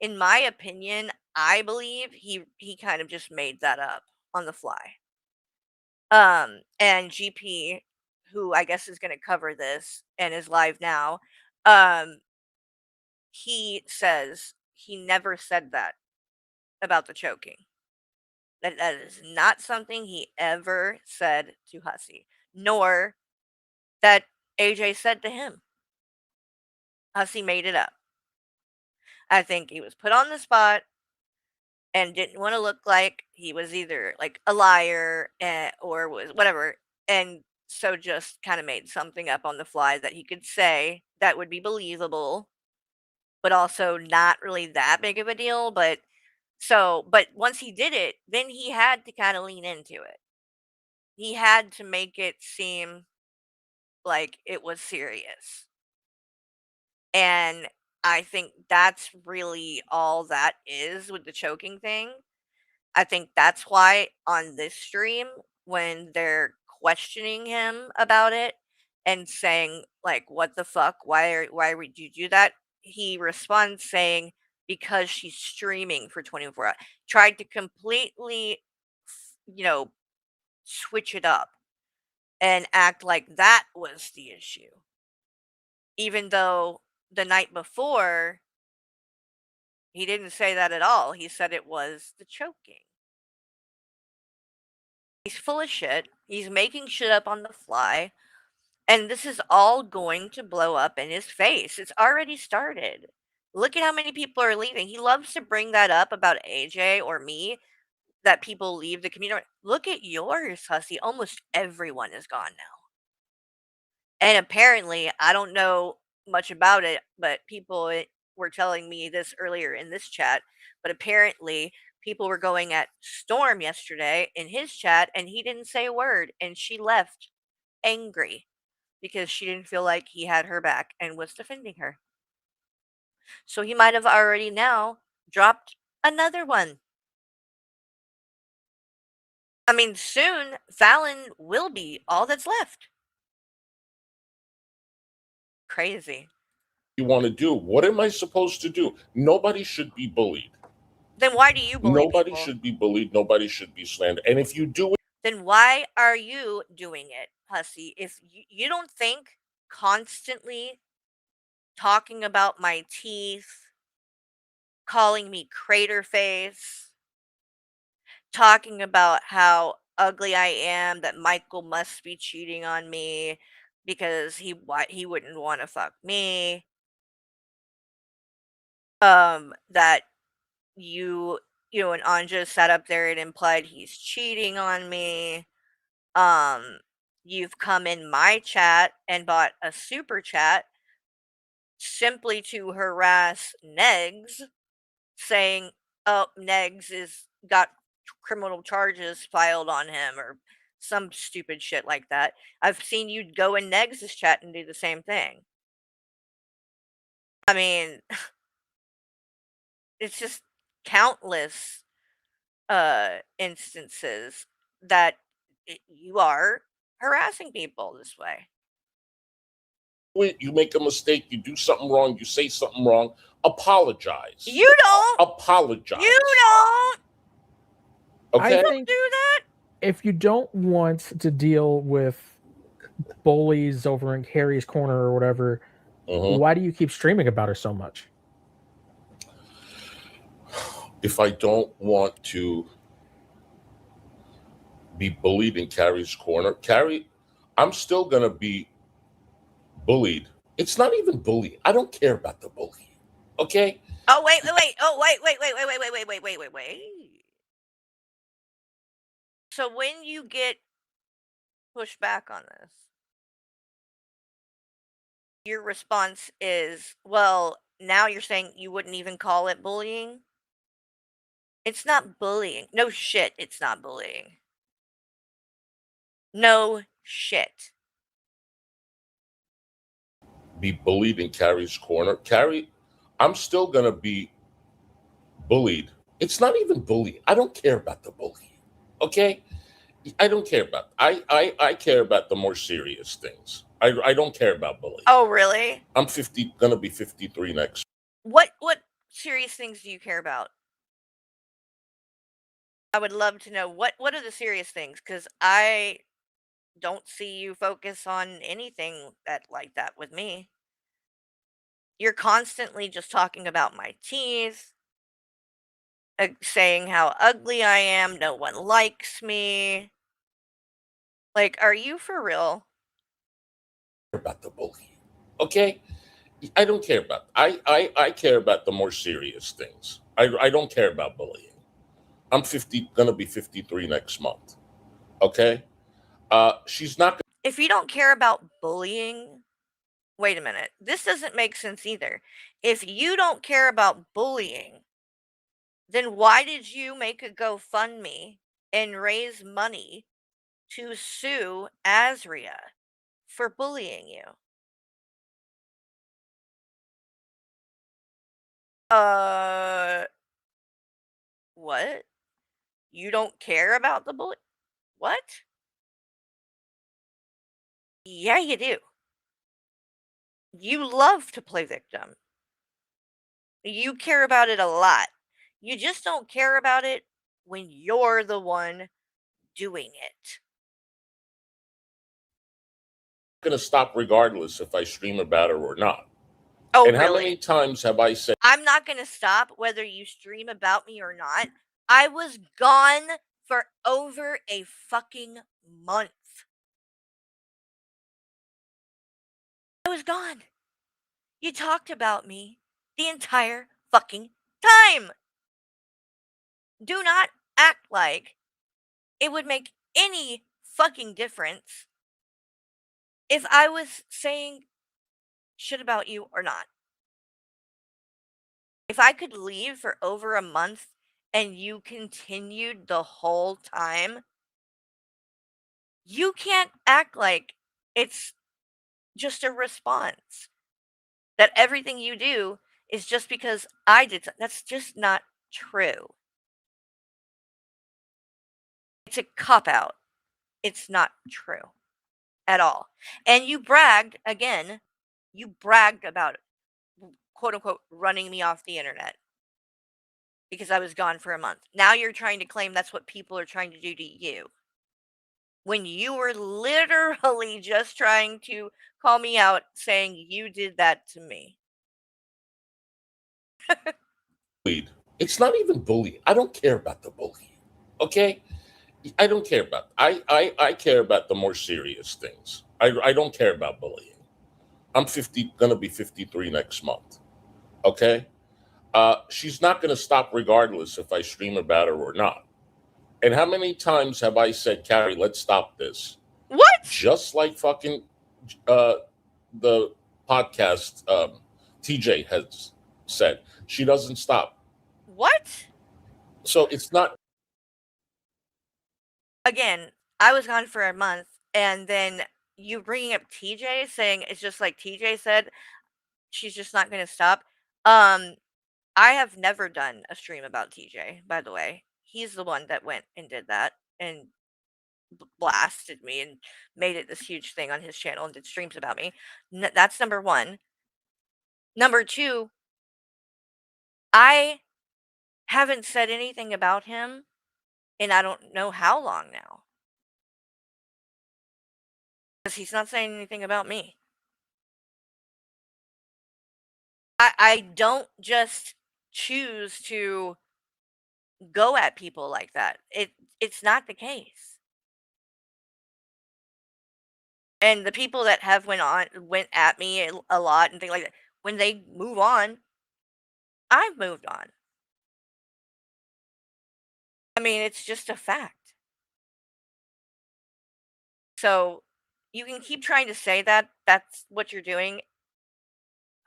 [SPEAKER 3] in my opinion, I believe he kind of just made that up on the fly. And GP, who I guess is going to cover this and is live now, um, he says he never said that about the choking. That is not something he ever said to Hussy, nor that AJ said to him. Hussy made it up. I think he was put on the spot and didn't want to look like he was either like a liar or was whatever, and so just kind of made something up on the fly that he could say that would be believable, but also not really that big of a deal. But once he did it, then he had to kind of lean into it. He had to make it seem like it was serious. And I think that's really all that is with the choking thing. I think that's why on this stream, when they're questioning him about it and saying, like, what the fuck? Why would you do that? He responds saying, because she's streaming for 24 hours. Tried to completely, you know, switch it up and act like that was the issue. Even though the night before, he didn't say that at all. He said it was the choking. He's full of shit. He's making shit up on the fly. And this is all going to blow up in his face. It's already started. Look at how many people are leaving. He loves to bring that up about AJ or me, that people leave the community. Look at yours, Hussy. Almost everyone is gone now. And apparently, I don't know much about it, but people were telling me this earlier in this chat. But apparently, people were going at Storm yesterday in his chat, and he didn't say a word. And she left angry because she didn't feel like he had her back and was defending her. So he might have already now dropped another one. I mean, soon Fallon will be all that's left. Crazy.
[SPEAKER 5] You want to do? What am I supposed to do? Nobody should be bullied.
[SPEAKER 3] Then why do you bully
[SPEAKER 5] Nobody
[SPEAKER 3] people?
[SPEAKER 5] should be bullied. Nobody should be slandered. And if you do it,
[SPEAKER 3] Then why are you doing it, Hussy? If you don't think constantly talking about my teeth, calling me crater face, talking about how ugly I am, that Michael must be cheating on me because he wouldn't want to fuck me. That you know, and Anja sat up there and implied he's cheating on me. You've come in my chat and bought a super chat simply to harass Negs, saying, "Oh, Negs is got criminal charges filed on him," or some stupid shit like that. I've seen you go in Negs' chat and do the same thing. I mean, it's just countless instances that you are harassing people this way.
[SPEAKER 5] you make a mistake, you do something wrong, you say something wrong, apologize.
[SPEAKER 3] You don't.
[SPEAKER 5] Apologize.
[SPEAKER 3] You don't.
[SPEAKER 5] Okay?
[SPEAKER 4] I
[SPEAKER 3] Don't
[SPEAKER 4] think
[SPEAKER 3] do that.
[SPEAKER 4] if you don't want to deal with bullies over in Carrie's corner or whatever, why do you keep streaming about her so much?
[SPEAKER 5] If I don't want to be bullied in Carrie's corner, Carrie, I'm still gonna be bullied. It's not even bullying. I don't care about the bullying. Okay?
[SPEAKER 3] Oh wait. Oh wait. So when you get pushed back on this, your response is, well, now you're saying you wouldn't even call it bullying? It's not bullying. No shit, it's not bullying. No shit.
[SPEAKER 5] Be bullied in Carrie's corner. Carrie, I'm still gonna be bullied. It's not even bullying. I don't care about the bullying. Okay? I don't care about. I care about the more serious things. I don't care about bullying.
[SPEAKER 3] Oh, really?
[SPEAKER 5] I'm 50, gonna be 53 next.
[SPEAKER 3] What serious things do you care about? I would love to know what are the serious things, because I don't see you focus on anything like that with me. You're constantly just talking about my teeth, saying how ugly I am, no one likes me. Like, are you for real?
[SPEAKER 5] About the bullying, okay? I don't care about. I care about the more serious things. I don't care about bullying. I'm 50, gonna be 53 next month. Okay? She's not.
[SPEAKER 3] If you don't care about bullying, wait a minute. This doesn't make sense either. If you don't care about bullying, then why did you make a GoFundMe and raise money to sue Azria for bullying you? What? You don't care about the bully? What? Yeah, you do. You love to play victim. You care about it a lot. You just don't care about it when you're the one doing it.
[SPEAKER 5] Gonna stop regardless if I stream about her or not.
[SPEAKER 3] Oh,
[SPEAKER 5] And how
[SPEAKER 3] really?
[SPEAKER 5] many times have I said
[SPEAKER 3] I'm not going to stop whether you stream about me or not. I was gone for over a fucking month. I was gone. You talked about me the entire fucking time. Do not act like it would make any fucking difference if I was saying shit about you or not. If I could leave for over a month and you continued the whole time, you can't act like it's just a response. That everything you do is just because I did. That's just not true. It's a cop out. It's not true at all. And you bragged again. You bragged about quote unquote running me off the internet because I was gone for a month. Now you're trying to claim that's what people are trying to do to you, when you were literally just trying to call me out saying you did that to me.
[SPEAKER 5] bullied? It's not even bullying. I don't care about the bullying. Okay? I don't care about. I care about the more serious things. I don't care about bullying. I'm 50, gonna be 53 next month. Okay? She's not gonna stop regardless if I stream about her or not. And how many times have I said, Carrie, let's stop this?
[SPEAKER 3] What?
[SPEAKER 5] Just like fucking the podcast TJ has said. She doesn't stop.
[SPEAKER 3] What?
[SPEAKER 5] So it's not.
[SPEAKER 3] Again, I was gone for a month, and then you bringing up TJ saying it's just like TJ said, she's just not going to stop. I have never done a stream about TJ, by the way. He's the one that went and did that and blasted me and made it this huge thing on his channel and did streams about me. That's number one. Number two, I haven't said anything about him in I don't know how long now. Because he's not saying anything about me. I don't just choose to go at people like that. It's not the case. And the people that have went at me a lot and things like that, when they move on, I've moved on. I mean, it's just a fact. So you can keep trying to say that that's what you're doing,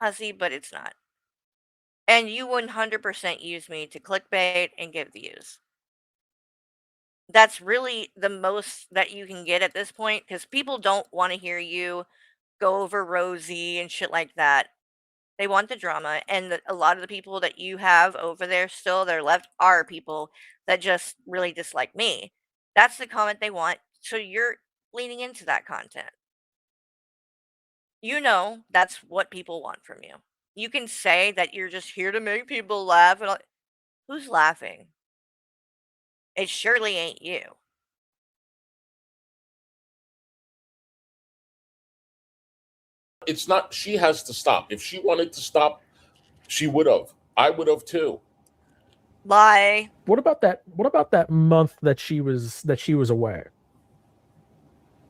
[SPEAKER 3] Hussy, but it's not. And you 100% use me to clickbait and get views. That's really the most that you can get at this point, because people don't want to hear you go over Rosie and shit like that. They want the drama, and a lot of the people that you have over there still, they're left, are people that just really dislike me. That's the comment they want. So you're leaning into that content. You know that's what people want from you. You can say that you're just here to make people laugh. And who's laughing? It surely ain't you.
[SPEAKER 5] It's not, she has to stop. If she wanted to stop, she would have. I would have too.
[SPEAKER 3] Lie.
[SPEAKER 4] What about that month that she was away?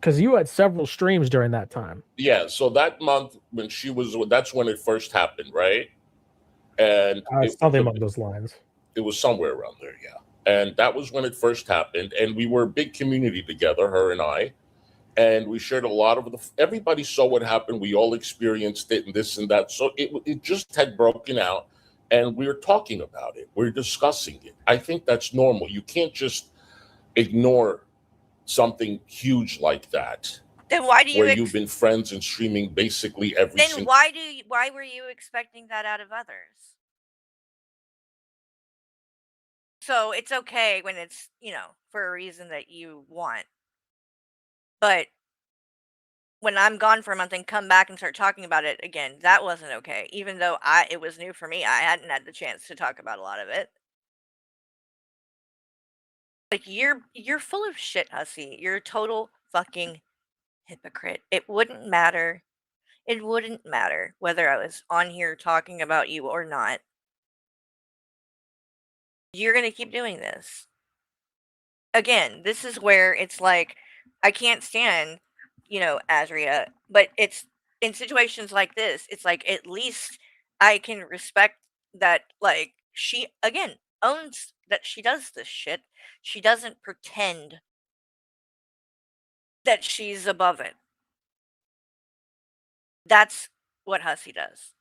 [SPEAKER 4] Because you had several streams during that time.
[SPEAKER 5] Yeah, so that month when she was, that's when it first happened, right? And
[SPEAKER 4] Something along those lines.
[SPEAKER 5] It was somewhere around there, yeah. And that was when it first happened. And we were a big community together, her and I. And we shared a lot of everybody saw what happened. We all experienced it and this and that. So it just had broken out. And we were talking about it. We're discussing it. I think that's normal. You can't just ignore something huge like that.
[SPEAKER 3] Then why do you?
[SPEAKER 5] Where you've been friends and streaming basically every.
[SPEAKER 3] Then why were you expecting that out of others? So it's okay when it's for a reason that you want, but when I'm gone for a month and come back and start talking about it again, that wasn't okay. Even though it was new for me, I hadn't had the chance to talk about a lot of it. Like you're full of shit, Hussy. You're a total fucking hypocrite. It wouldn't matter. It wouldn't matter whether I was on here talking about you or not. You're gonna keep doing this. Again, this is where it's like I can't stand, Azria, but it's in situations like this, it's like at least I can respect that like she again owns that she does this shit. She doesn't pretend that she's above it. That's what Hussy does.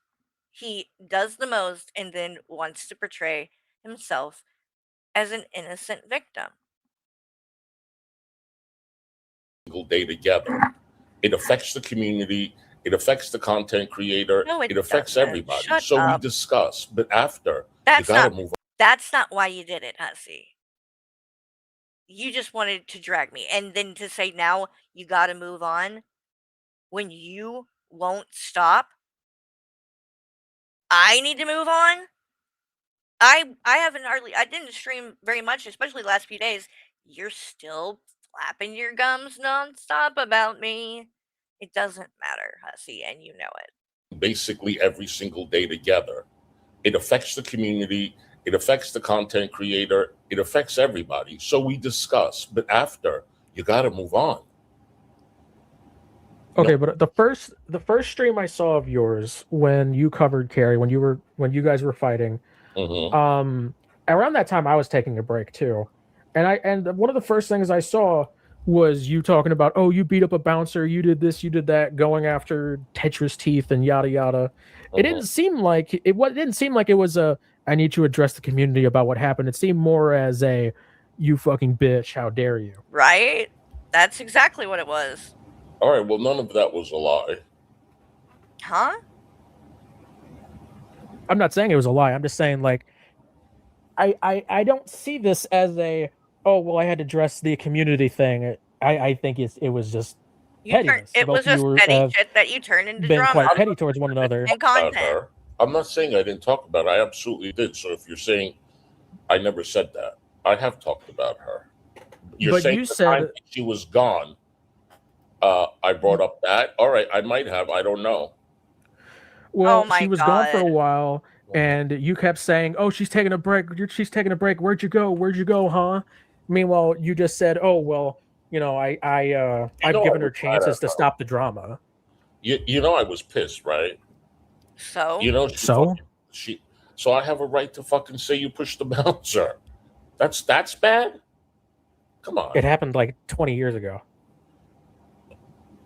[SPEAKER 3] He does the most and then wants to portray himself as an innocent victim.
[SPEAKER 5] Single day together. It affects the community. It affects the content creator.
[SPEAKER 3] No, it
[SPEAKER 5] affects
[SPEAKER 3] doesn't.
[SPEAKER 5] everybody.
[SPEAKER 3] Shut
[SPEAKER 5] so
[SPEAKER 3] up.
[SPEAKER 5] we discuss. But after,
[SPEAKER 3] That's
[SPEAKER 5] you gotta
[SPEAKER 3] not
[SPEAKER 5] move on.
[SPEAKER 3] that's not why you did it, Hussy. You just wanted to drag me. And then to say now you gotta move on when you won't stop. I need to move on. I didn't stream very much, especially the last few days. You're still flapping your gums nonstop about me. It doesn't matter, Hussy, and you know it.
[SPEAKER 5] Basically every single day together. It affects the community. It affects the content creator. It affects everybody. So we discuss. But after, you gotta move on.
[SPEAKER 4] Okay, but the first stream I saw of yours when you covered Carrie, when you guys were fighting, around that time I was taking a break too. And one of the first things I saw was you talking about, oh, you beat up a bouncer, you did this, you did that, going after Tetris teeth and yada yada. It didn't seem like it didn't seem like it was a I need to address the community about what happened. It seemed more as a you fucking bitch, how dare you.
[SPEAKER 3] Right? That's exactly what it was.
[SPEAKER 5] All right, well, none of that was a lie.
[SPEAKER 3] Huh?
[SPEAKER 4] I'm not saying it was a lie. I'm just saying, like, I don't see this as a, oh, well, I had to address the community thing. I think it was just pettiness.
[SPEAKER 3] It was just petty shit that you turned into
[SPEAKER 4] been
[SPEAKER 3] drama.
[SPEAKER 4] quite petty towards one another.
[SPEAKER 3] And content.
[SPEAKER 5] I'm not saying I didn't talk about her. I absolutely did. So if you're saying I never said that, I have talked about her. You're saying the time that she was gone, I brought up that. All right, I might have. I don't know.
[SPEAKER 4] Well, she was gone for a while, and you kept saying, "Oh, she's taking a break. She's taking a break. Where'd you go? Where'd you go, huh?" Meanwhile, you just said, "Oh, well, I've given her chances to stop the drama."
[SPEAKER 5] You know, I was pissed, right?
[SPEAKER 3] So
[SPEAKER 5] you know, so I have a right to fucking say you pushed the bouncer. That's bad. Come on.
[SPEAKER 4] It happened like 20 years ago.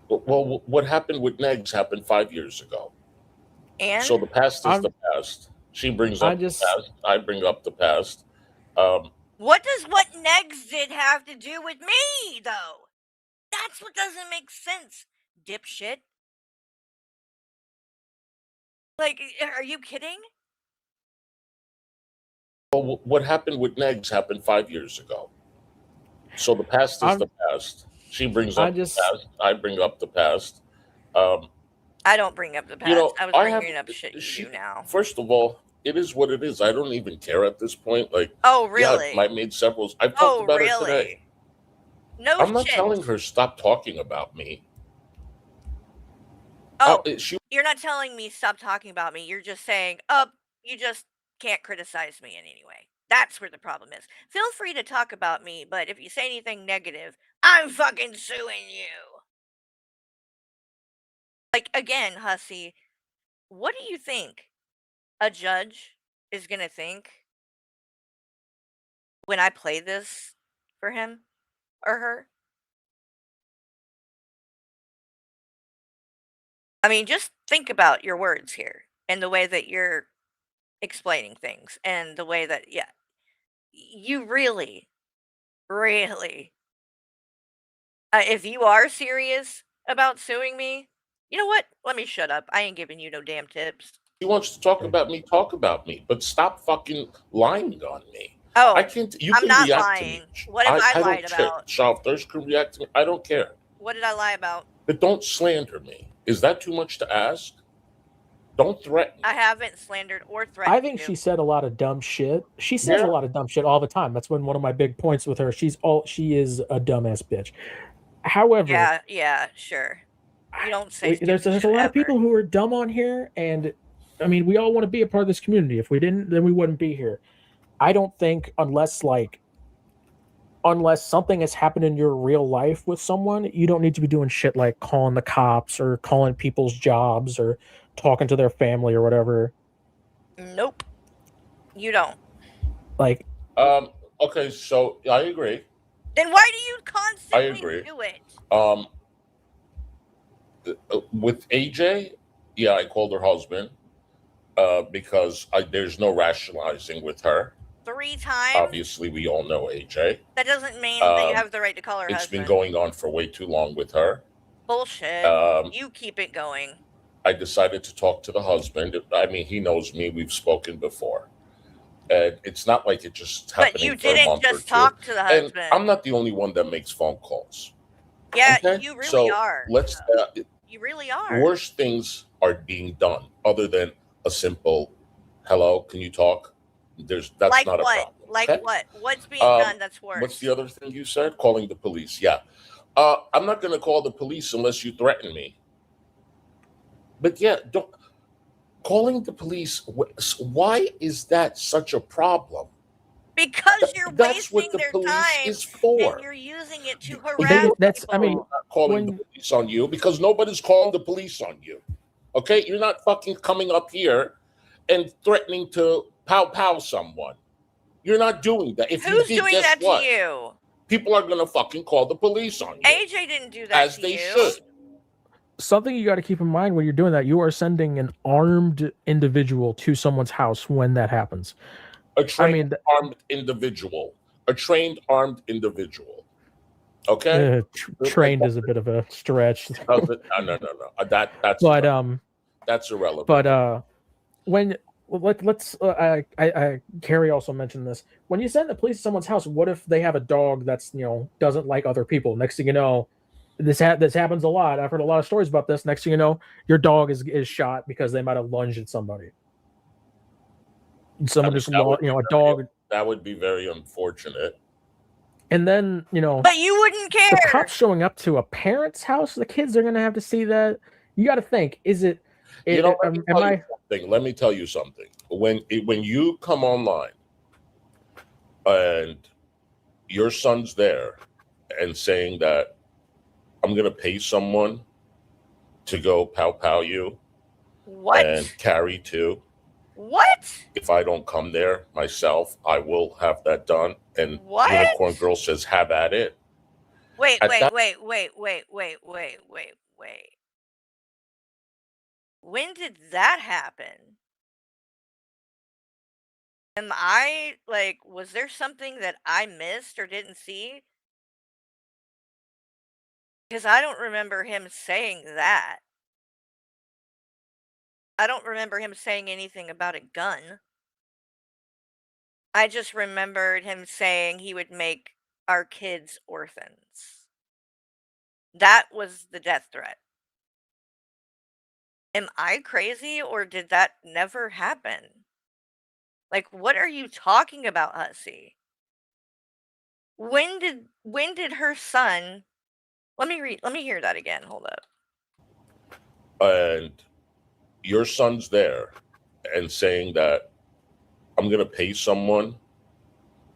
[SPEAKER 5] Well, what happened with Negs happened 5 years ago.
[SPEAKER 3] And
[SPEAKER 5] so the past is the past. She brings up the past. I bring up the past.
[SPEAKER 3] What does what Negs did have to do with me, though? That's what doesn't make sense, dipshit. Like, are you kidding?
[SPEAKER 5] Well, what happened with Negs happened 5 years ago. So the past is
[SPEAKER 4] I'm-
[SPEAKER 5] the past. She brings
[SPEAKER 4] I
[SPEAKER 5] up
[SPEAKER 4] just-
[SPEAKER 5] the past. I bring up the past.
[SPEAKER 3] I don't bring up the past.
[SPEAKER 5] You know,
[SPEAKER 3] I was
[SPEAKER 5] I have.
[SPEAKER 3] bringing up shit you do now.
[SPEAKER 5] First of all, it is what it is. I don't even care at this point. Like,
[SPEAKER 3] Oh,
[SPEAKER 5] yeah,
[SPEAKER 3] really?
[SPEAKER 5] I made several. I've talked
[SPEAKER 3] Oh,
[SPEAKER 5] about it
[SPEAKER 3] really?
[SPEAKER 5] today.
[SPEAKER 3] No
[SPEAKER 5] I'm not
[SPEAKER 3] shit.
[SPEAKER 5] telling her stop talking about me.
[SPEAKER 3] Oh,
[SPEAKER 5] She
[SPEAKER 3] you're not telling me stop talking about me. You're just saying, you just can't criticize me in any way. That's where the problem is. Feel free to talk about me, but if you say anything negative, I'm fucking suing you. Like, again, Hussy, what do you think a judge is going to think when I play this for him or her? I mean, just think about your words here and the way that you're explaining things and the way that, yeah, you really, really, if you are serious about suing me, you know what? Let me shut up. I ain't giving you no damn tips.
[SPEAKER 5] wants to talk about me. Talk about me, but stop fucking lying on me.
[SPEAKER 3] Oh,
[SPEAKER 5] I can't. You
[SPEAKER 3] I'm
[SPEAKER 5] can
[SPEAKER 3] not
[SPEAKER 5] react to
[SPEAKER 3] lying.
[SPEAKER 5] me.
[SPEAKER 3] What have I
[SPEAKER 5] don't
[SPEAKER 3] lied
[SPEAKER 5] care.
[SPEAKER 3] about?
[SPEAKER 5] Shoppers can react to me. I don't care.
[SPEAKER 3] What did I lie about?
[SPEAKER 5] But don't slander me. Is that too much to ask? Don't threaten.
[SPEAKER 3] I haven't slandered or threatened
[SPEAKER 4] I think
[SPEAKER 3] you.
[SPEAKER 4] she said a lot of dumb shit. She says
[SPEAKER 5] Yeah.
[SPEAKER 4] a lot of dumb shit all the time. That's one of my big points with her. She is a dumbass bitch. However,
[SPEAKER 3] Yeah, sure. You don't say
[SPEAKER 4] there's
[SPEAKER 3] stupid
[SPEAKER 4] a lot
[SPEAKER 3] shit
[SPEAKER 4] of people who are dumb on here, and I mean, we all want to be a part of this community. If we didn't, then we wouldn't be here. I don't think unless something has happened in your real life with someone, you don't need to be doing shit like calling the cops or calling people's jobs or talking to their family or whatever.
[SPEAKER 3] Nope. You don't.
[SPEAKER 4] Like,
[SPEAKER 5] Okay, so I agree.
[SPEAKER 3] Then why do you constantly
[SPEAKER 5] agree.
[SPEAKER 3] do it?
[SPEAKER 5] With AJ, yeah, I called her husband because there's no rationalizing with her.
[SPEAKER 3] 3 times?
[SPEAKER 5] Obviously, we all know AJ.
[SPEAKER 3] That doesn't mean that you have the right to call her
[SPEAKER 5] It's
[SPEAKER 3] husband.
[SPEAKER 5] been going on for way too long with her.
[SPEAKER 3] Bullshit. You keep it going.
[SPEAKER 5] I decided to talk to the husband. I mean, he knows me. We've spoken before. And it's not like it just happening
[SPEAKER 3] But you
[SPEAKER 5] for a
[SPEAKER 3] didn't
[SPEAKER 5] month or
[SPEAKER 3] just
[SPEAKER 5] two.
[SPEAKER 3] talk to the
[SPEAKER 5] And
[SPEAKER 3] husband.
[SPEAKER 5] I'm not the only one that makes phone calls.
[SPEAKER 3] Yeah,
[SPEAKER 5] Okay?
[SPEAKER 3] you really
[SPEAKER 5] So
[SPEAKER 3] are.
[SPEAKER 5] let's.
[SPEAKER 3] You really are.
[SPEAKER 5] Worse things are being done other than a simple "Hello, can you talk?" That's
[SPEAKER 3] like
[SPEAKER 5] not
[SPEAKER 3] what?
[SPEAKER 5] a problem.
[SPEAKER 3] Like
[SPEAKER 5] okay?
[SPEAKER 3] what? What's being done that's worse?
[SPEAKER 5] What's the other thing you said? Calling the police. Yeah. I'm not going to call the police unless you threaten me. But yeah, don't calling the police. Why is that such a problem?
[SPEAKER 3] Because you're
[SPEAKER 5] That's
[SPEAKER 3] wasting
[SPEAKER 5] what the
[SPEAKER 3] their
[SPEAKER 5] police
[SPEAKER 3] time
[SPEAKER 5] is for.
[SPEAKER 3] and you're using it to harass
[SPEAKER 4] that's. I mean,
[SPEAKER 3] people.
[SPEAKER 5] Not calling the police on you because nobody's calling the police on you. Okay, you're not fucking coming up here and threatening to pow someone. You're not doing that. If
[SPEAKER 3] Who's
[SPEAKER 5] you did,
[SPEAKER 3] doing
[SPEAKER 5] guess
[SPEAKER 3] that
[SPEAKER 5] what?
[SPEAKER 3] to you?
[SPEAKER 5] People are gonna fucking call the police on you,
[SPEAKER 3] AJ didn't do that
[SPEAKER 5] as
[SPEAKER 3] to
[SPEAKER 5] they
[SPEAKER 3] you.
[SPEAKER 5] should.
[SPEAKER 4] something you got to keep in mind when you're doing that, you are sending an armed individual to someone's house when that happens.
[SPEAKER 5] A trained armed individual. A trained armed individual. Okay.
[SPEAKER 4] Trained is a bit of a stretch.
[SPEAKER 5] No. That's
[SPEAKER 4] But
[SPEAKER 5] irrelevant. That's irrelevant.
[SPEAKER 4] But when let's Carrie also mentioned this. When you send the police to someone's house, what if they have a dog that's doesn't like other people? Next thing you know, this happens a lot. I've heard a lot of stories about this. Next thing you know, your dog is shot because they might have lunged at somebody. Someone just a dog.
[SPEAKER 5] That would be very unfortunate.
[SPEAKER 4] And then
[SPEAKER 3] But you wouldn't care.
[SPEAKER 4] The cops showing up to a parent's house, the kids are gonna have to see that. You got to think: is it?
[SPEAKER 5] Let me tell you something. When you come online and your son's there and saying that I'm gonna pay someone to go pow you,
[SPEAKER 3] what,
[SPEAKER 5] and carry too.
[SPEAKER 3] What?
[SPEAKER 5] If I don't come there myself, I will have that done. And
[SPEAKER 3] What?
[SPEAKER 5] Unicorn Girl says, "Have at it."
[SPEAKER 3] Wait. When did that happen? Was there something that I missed or didn't see? Because I don't remember him saying that. I don't remember him saying anything about a gun. I just remembered him saying he would make our kids orphans. That was the death threat. Am I crazy or did that never happen? Like, what are you talking about, Hussy? When did her son let me hear that again. Hold up.
[SPEAKER 5] And your son's there and saying that I'm going to pay someone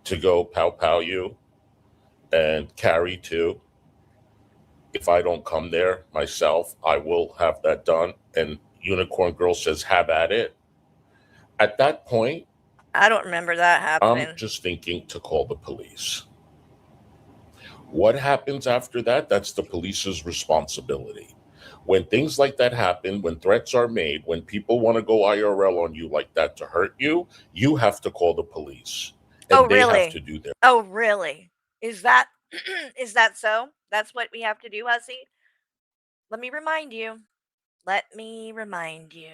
[SPEAKER 5] to go pow you and carry too. If I don't come there myself, I will have that done. And Unicorn Girl says, have at it. At that point,
[SPEAKER 3] I don't remember that happening.
[SPEAKER 5] I'm just thinking to call the police. What happens after that? That's the police's responsibility. When things like that happen, when threats are made, when people want to go IRL on you like that to hurt you, you have to call the police. And
[SPEAKER 3] Oh,
[SPEAKER 5] they
[SPEAKER 3] really?
[SPEAKER 5] have to do their.
[SPEAKER 3] Oh, really? Is that is that so? That's what we have to do, Hussy? Let me remind you. Let me remind you.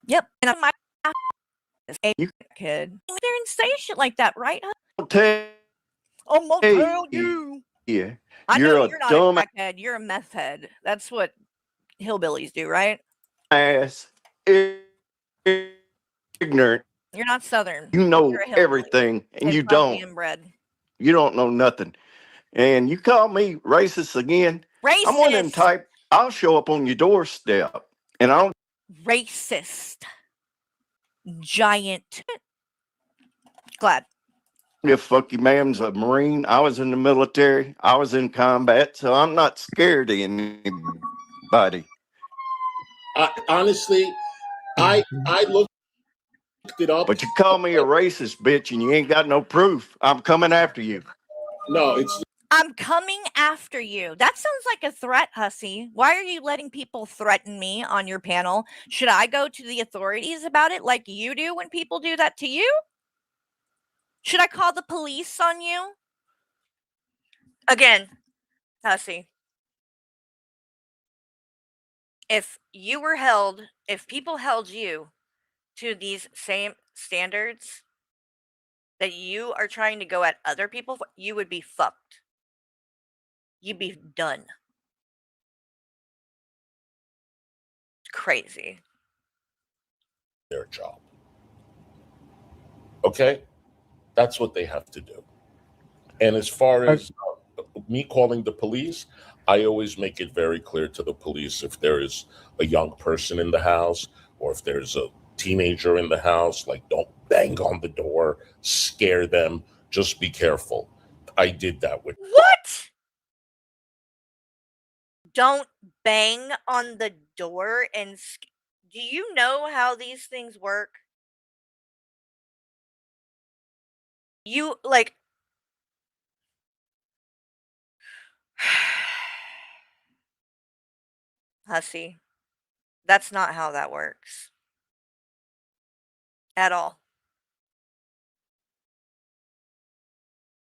[SPEAKER 3] Yep. And I'm my a kid. There and say shit like that, right?
[SPEAKER 11] I'll tell
[SPEAKER 3] I'm gonna tell
[SPEAKER 11] you.
[SPEAKER 3] you. I know
[SPEAKER 11] You're a
[SPEAKER 3] you're not a
[SPEAKER 11] dumb
[SPEAKER 3] crackhead. You're a meth head. That's what hillbillies do, right?
[SPEAKER 11] ass, ignorant.
[SPEAKER 3] You're not Southern.
[SPEAKER 11] You know
[SPEAKER 3] You're a hillbilly.
[SPEAKER 11] everything, and you
[SPEAKER 3] Kentucky
[SPEAKER 11] don't.
[SPEAKER 3] inbred.
[SPEAKER 11] You don't know nothing. And you call me racist again? I'm one of them
[SPEAKER 3] Racist.
[SPEAKER 11] type. I'll show up on your doorstep, and I don't.
[SPEAKER 3] Racist. Giant. Glad.
[SPEAKER 11] If fuck you, ma'am's a Marine. I was in the military. I was in combat, so I'm not scared of anybody.
[SPEAKER 5] Honestly, I looked it up.
[SPEAKER 11] But you call me a racist bitch, and you ain't got no proof. I'm coming after you.
[SPEAKER 5] No, it's.
[SPEAKER 3] I'm coming after you. That sounds like a threat, Hussy. Why are you letting people threaten me on your panel? Should I go to the authorities about it like you do when people do that to you? Should I call the police on you? Again, Hussy. If people held you to these same standards that you are trying to go at other people for, you would be fucked. You'd be done. It's crazy.
[SPEAKER 5] Their job. Okay? That's what they have to do. And as far as me calling the police, I always make it very clear to the police if there is a young person in the house or if there's a teenager in the house, like don't bang on the door, scare them, just be careful. I did that with.
[SPEAKER 3] What? Don't bang on the door and do you know how these things work? You like Hussy, that's not how that works. At all.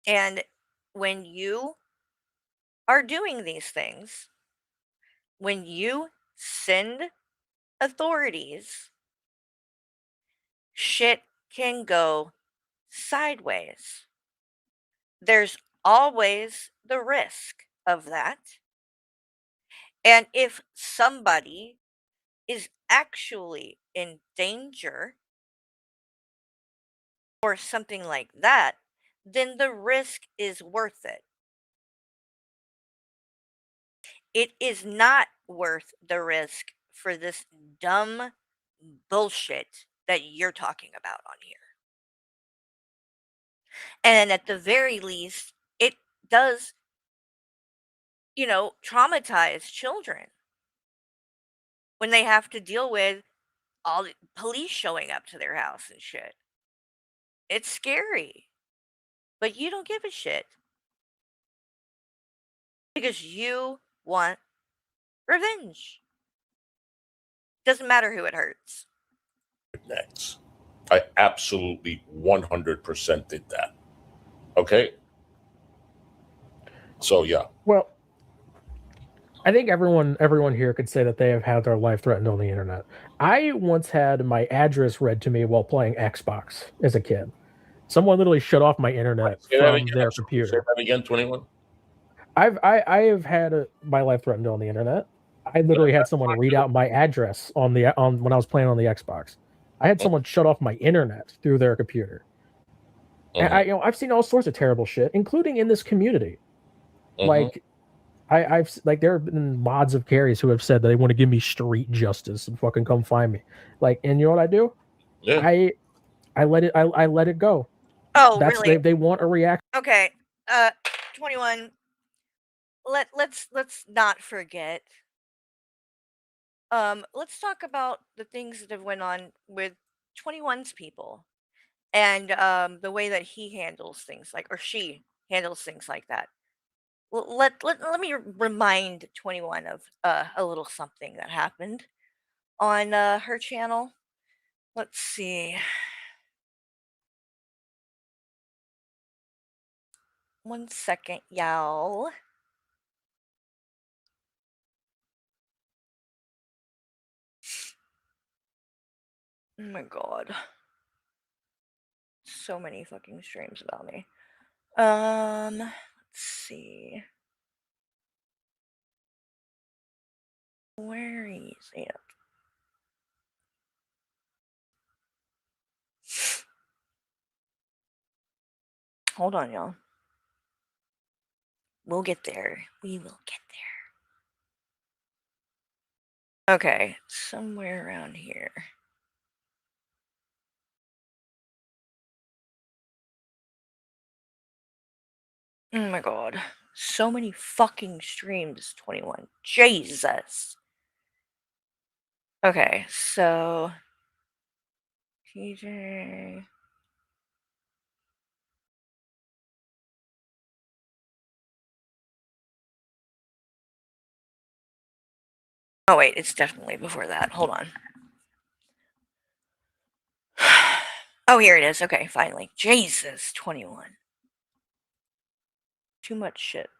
[SPEAKER 3] And when you are doing these things, when you send authorities, shit can go sideways. There's always the risk of that. And if somebody is actually in danger or something like that, then the risk is worth it. It is not worth the risk for this dumb bullshit that you're talking about on here. And at the very least, it does, traumatize children when they have to deal with all the police showing up to their house and shit. It's scary. But you don't give a shit. Because you want revenge. Doesn't matter who it hurts.
[SPEAKER 5] Next. I absolutely 100% did that. Okay? So, yeah.
[SPEAKER 4] Well, I think everyone here could say that they have had their life threatened on the internet. I once had my address read to me while playing Xbox as a kid. Someone literally shut off my internet
[SPEAKER 5] Say that
[SPEAKER 4] from
[SPEAKER 5] again.
[SPEAKER 4] their
[SPEAKER 5] Say
[SPEAKER 4] computer.
[SPEAKER 5] that again. 21.
[SPEAKER 4] I have had my life threatened on the internet. I literally had someone read out my address on when I was playing on the Xbox. I had someone shut off my internet through their computer. And I've seen all sorts of terrible shit, including in this community. Like I've there have been mods of carries who have said that they want to give me street justice and fucking come find me. Like, and you know what I do?
[SPEAKER 5] Yeah.
[SPEAKER 4] I let it go.
[SPEAKER 3] Oh, really?
[SPEAKER 4] They want a reaction.
[SPEAKER 3] Okay. 21. Let's not forget. Let's talk about the things that have went on with 21's people and the way that he handles things or she handles things like that. Let me remind 21 of a little something that happened on her channel. Let's see. One second, y'all. Oh my god. So many fucking streams about me. Let's see. Where is it? Hold on, y'all. We'll get there. We will get there. Okay, somewhere around here. Oh my god. So many fucking streams, 21. Jesus. Okay, so TJ. Oh wait, it's definitely before that. Hold on. Oh, here it is. Okay, finally. Jesus, 21. Too much shit.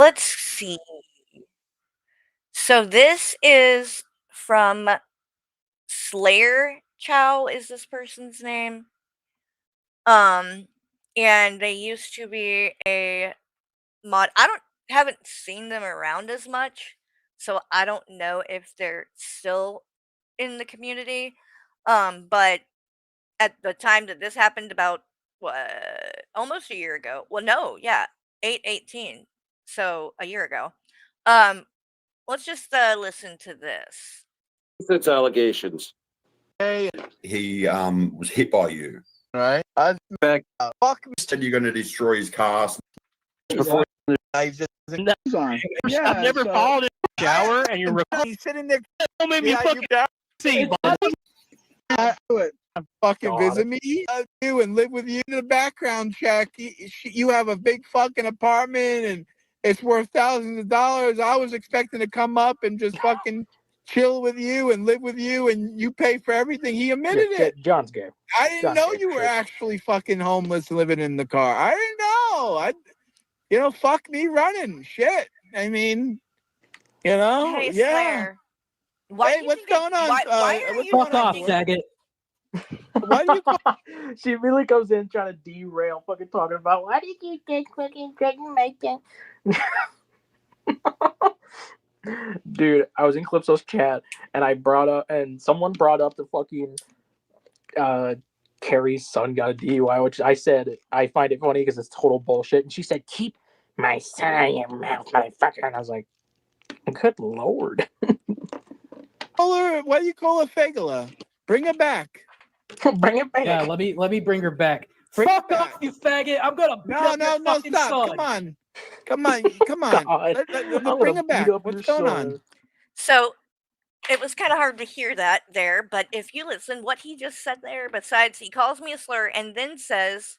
[SPEAKER 3] Let's see. So this is from Slayer Chow is this person's name. And they used to be a mod. Haven't seen them around as much, so I don't know if they're still in the community. But at the time that this happened, about almost a year ago. Well, no, yeah, 8/18. So a year ago. Let's just listen to this.
[SPEAKER 13] It's allegations.
[SPEAKER 14] He was hit by you.
[SPEAKER 13] Right? I back. Fuck.
[SPEAKER 14] Said you're going to destroy his car.
[SPEAKER 13] Before
[SPEAKER 15] I've never fallen in the shower and you're recording.
[SPEAKER 13] sitting there.
[SPEAKER 15] Don't make me fucking see,
[SPEAKER 13] Fucking visit me, you and live with you in the background check. You have a big fucking apartment and it's worth thousands of dollars. I was expecting to come up and just fucking chill with you and live with you, and you pay for everything. He admitted it.
[SPEAKER 4] John's gay.
[SPEAKER 13] I didn't know you were actually fucking homeless living in the car. I didn't know. Fuck me running. Shit. I mean,
[SPEAKER 3] Hey,
[SPEAKER 13] yeah.
[SPEAKER 3] Slayer,
[SPEAKER 13] Hey, what's going on?
[SPEAKER 3] Why are you
[SPEAKER 15] fuck off, faggot.
[SPEAKER 13] Why do you
[SPEAKER 4] She really comes in trying to derail, fucking talking about why did you get fucking pregnant like that? Dude, I was in Calypso's chat and someone brought up the fucking Carrie's son got a DUI, which I said I find it funny because it's total bullshit. And she said, "Keep my son out of your mouth, motherfucker." And I was like, "Good lord."
[SPEAKER 13] Why do you call her Fagala? Bring her back.
[SPEAKER 4] Bring it back.
[SPEAKER 15] Yeah, let me bring her back.
[SPEAKER 13] Fuck
[SPEAKER 15] off, you faggot! I'm gonna beat up your fucking
[SPEAKER 13] stop!
[SPEAKER 15] son.
[SPEAKER 13] Come on! Let's bring her back. What's going on?
[SPEAKER 3] So it was kind of hard to hear that there, but if you listen, what he just said there, besides he calls me a slur and then says,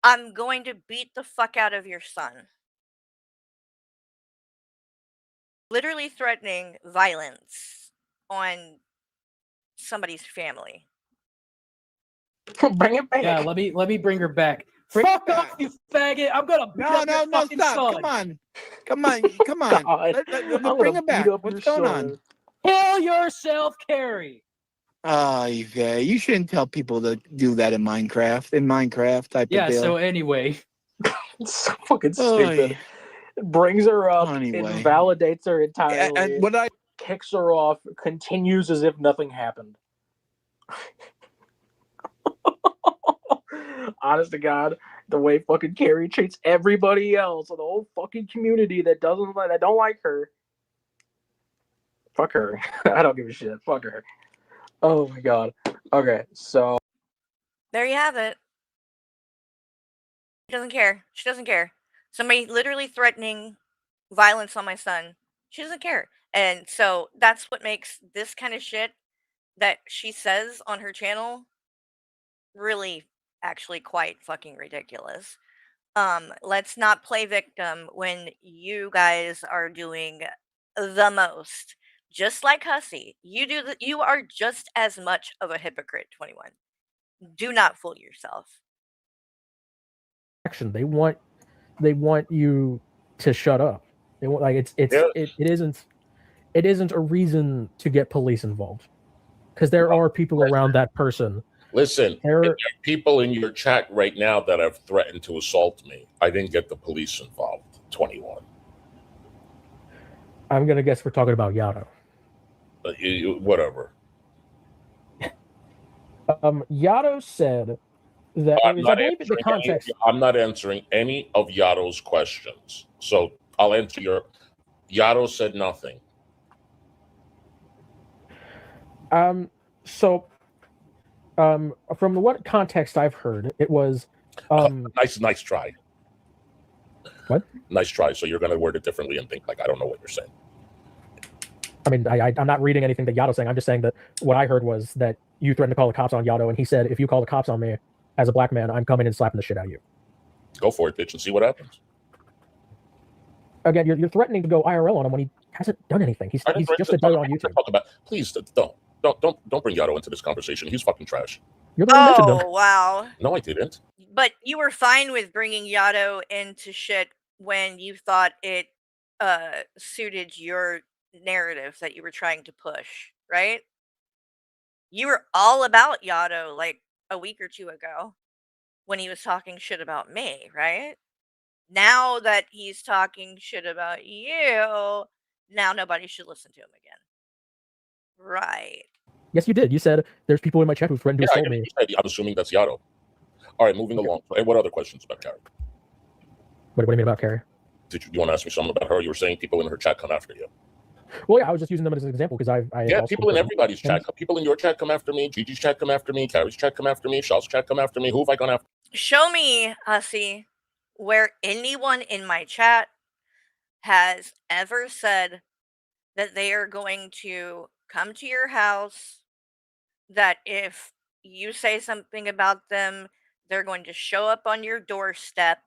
[SPEAKER 3] "I'm going to beat the fuck out of your son." Literally threatening violence on somebody's family.
[SPEAKER 4] Bring it back.
[SPEAKER 15] Yeah, let me bring her back.
[SPEAKER 13] Fuck
[SPEAKER 15] off, you faggot! I'm gonna beat up your fucking
[SPEAKER 13] stop!
[SPEAKER 15] son.
[SPEAKER 13] Come on! Let's bring her back. What's going on?
[SPEAKER 15] Kill yourself, Carrie.
[SPEAKER 13] Oh, Yvette, you shouldn't tell people to do that in Minecraft. In Minecraft type
[SPEAKER 4] Yeah,
[SPEAKER 13] of deal.
[SPEAKER 4] so anyway, it's so fucking
[SPEAKER 13] Oy.
[SPEAKER 4] stupid. It brings her up,
[SPEAKER 13] Anyway.
[SPEAKER 4] invalidates her entirely,
[SPEAKER 13] And what I
[SPEAKER 4] kicks her off, continues as if nothing happened. Honest to God, the way fucking Carrie treats everybody else, and the whole fucking community that don't like her. Fuck her. I don't give a shit. Fuck her. Oh my God. Okay, so
[SPEAKER 3] There you have it. She doesn't care. She doesn't care. Somebody literally threatening violence on my son. She doesn't care. And so that's what makes this kind of shit that she says on her channel really actually quite fucking ridiculous. Let's not play victim when you guys are doing the most. Just like Hussy, you are just as much of a hypocrite, 21. Do not fool yourself.
[SPEAKER 4] action. They want you to shut up. They want it isn't a reason to get police involved because there are people around that person.
[SPEAKER 5] Listen, there are people in your chat right now that have threatened to assault me. I didn't get the police involved. 21.
[SPEAKER 4] I'm gonna guess we're talking about Yato.
[SPEAKER 5] Whatever.
[SPEAKER 4] Yato said that I believe the context.
[SPEAKER 5] I'm not answering any of Yato's questions. So I'll answer your. Yato said nothing.
[SPEAKER 4] From what context I've heard, it was
[SPEAKER 5] nice try.
[SPEAKER 4] What?
[SPEAKER 5] Nice try. So you're going to word it differently and think like I don't know what you're saying.
[SPEAKER 4] I mean, I'm not reading anything that Yato's saying. I'm just saying that what I heard was that you threatened to call the cops on Yato, and he said, if you call the cops on me as a black man, I'm coming and slapping the shit out of you.
[SPEAKER 5] Go for it, bitch, and see what happens.
[SPEAKER 4] Again, you're threatening to go IRL on him when he hasn't done anything. He's just a dude on YouTube.
[SPEAKER 5] Talk about, please don't bring Yato into this conversation. He's fucking trash.
[SPEAKER 4] You're the one who mentioned him.
[SPEAKER 3] Oh, wow.
[SPEAKER 5] No, I didn't.
[SPEAKER 3] But you were fine with bringing Yato into shit when you thought it suited your narrative that you were trying to push, right? You were all about Yato like a week or two ago when he was talking shit about me, right? Now that he's talking shit about you, now nobody should listen to him again. Right.
[SPEAKER 4] Yes, you did. You said there's people in my chat who threatened to assault me.
[SPEAKER 5] I'm assuming that's Yato. All right, moving along. And what other questions about Carrie?
[SPEAKER 4] What do you mean about Carrie?
[SPEAKER 5] Did you want to ask me something about her? You were saying people in her chat come after you.
[SPEAKER 4] Well, yeah, I was just using them as an example because
[SPEAKER 5] yeah, people in everybody's chat. People in your chat come after me. Gigi's chat come after me. Carrie's chat come after me. Shaw's chat come after me. Who have I gone after?
[SPEAKER 3] Show me, Hussy, where anyone in my chat has ever said that they are going to come to your house, that if you say something about them, they're going to show up on your doorstep.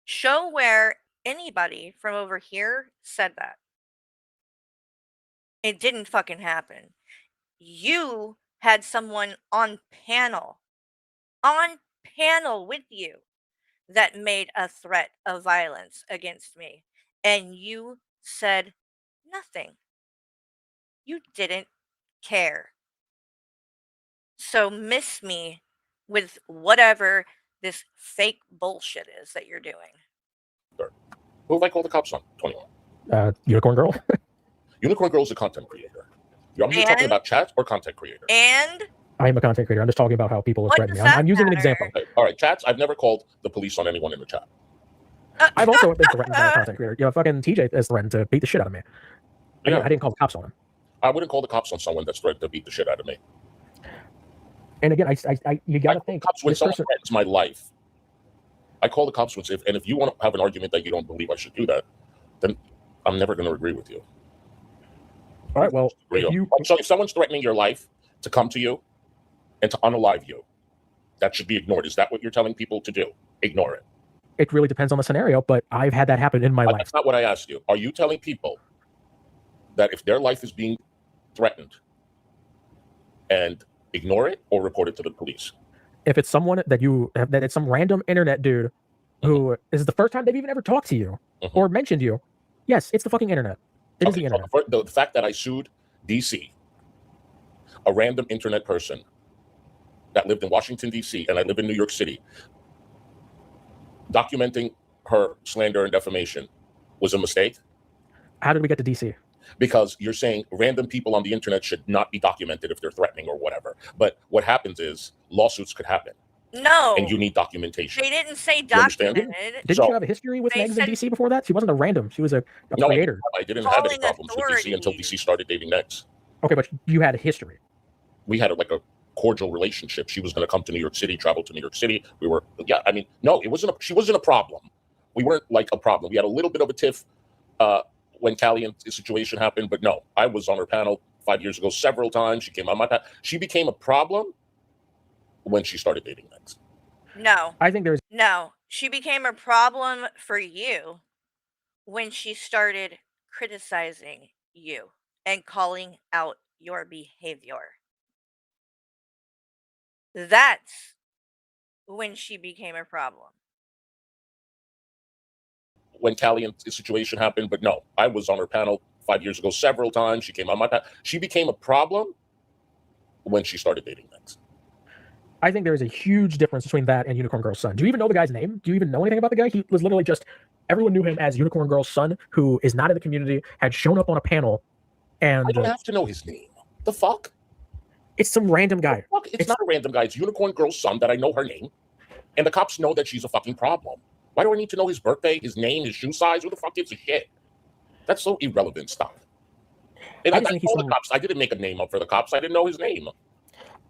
[SPEAKER 3] Show where anybody from over here said that. It didn't fucking happen. You had someone on panel with you that made a threat of violence against me, and you said nothing. You didn't care. So miss me with whatever this fake bullshit is that you're doing.
[SPEAKER 5] Who have I called the cops on? 21.
[SPEAKER 4] Unicorn Girl.
[SPEAKER 5] Unicorn Girl is a content creator. Are you talking about chat or content creator?
[SPEAKER 3] And
[SPEAKER 4] I am a content creator. I'm just talking about how people are threatening me. I'm using an example.
[SPEAKER 5] Okay. All right, chats. I've never called the police on anyone in the chat.
[SPEAKER 4] I've also been threatened by a content creator. You know, fucking TJ has threatened to beat the shit out of me. I didn't call the cops on him.
[SPEAKER 5] I wouldn't call the cops on someone that's threatened to beat the shit out of me.
[SPEAKER 4] And again, you gotta think.
[SPEAKER 5] Cops when someone threatens my life. I call the cops if you want to have an argument that you don't believe I should do that, then I'm never going to agree with you.
[SPEAKER 4] All right, well,
[SPEAKER 5] so if someone's threatening your life to come to you and to unalive you, that should be ignored. Is that what you're telling people to do? Ignore it.
[SPEAKER 4] It really depends on the scenario, but I've had that happen in my life.
[SPEAKER 5] That's not what I asked you. Are you telling people that if their life is being threatened and ignore it or report it to the police?
[SPEAKER 4] If it's someone that it's some random internet dude who is the first time they've even ever talked to you or mentioned you, yes, it's the fucking internet. It is the internet.
[SPEAKER 5] The fact that I sued DC a random internet person that lived in Washington, D.C., and I live in New York City, documenting her slander and defamation was a mistake?
[SPEAKER 4] How did we get to DC?
[SPEAKER 5] Because you're saying random people on the internet should not be documented if they're threatening or whatever. But what happens is lawsuits could happen.
[SPEAKER 3] No.
[SPEAKER 5] And you need documentation.
[SPEAKER 3] They didn't say
[SPEAKER 5] You understand?
[SPEAKER 3] documented.
[SPEAKER 4] Didn't you have a history with Negs in DC before that? She wasn't a random. She was a
[SPEAKER 5] No,
[SPEAKER 4] creator.
[SPEAKER 5] I didn't have any problems with DC until DC started dating Negs.
[SPEAKER 4] Okay, but you had a history.
[SPEAKER 5] We had like a cordial relationship. She was going to come to New York City, travel to New York City. We were, yeah, I mean, no, it wasn't. She wasn't a problem. We weren't like a problem. We had a little bit of a tiff when Callie and the situation happened, but no, I was on her panel 5 years ago several times. She came on my panel. She became a problem when she started dating Negs.
[SPEAKER 3] No.
[SPEAKER 4] I think there's
[SPEAKER 3] No. She became a problem for you when she started criticizing you and calling out your behavior. That's when she became a problem.
[SPEAKER 5] When Callie and the situation happened, but no, I was on her panel 5 years ago several times. She came on my panel. She became a problem when she started dating Negs.
[SPEAKER 4] I think there's a huge difference between that and Unicorn Girl's son. Do you even know the guy's name? Do you even know anything about the guy? He was literally just, everyone knew him as Unicorn Girl's son, who is not in the community, had shown up on a panel, and
[SPEAKER 5] I don't have to know his name. The fuck?
[SPEAKER 4] It's some random guy.
[SPEAKER 5] It's not a random guy. It's Unicorn Girl's son that I know her name, and the cops know that she's a fucking problem. Why do I need to know his birthday, his name, his shoe size? Who the fuck gives a shit? That's so irrelevant stuff. And I told the cops, I didn't make a name up for the cops. I didn't know his name.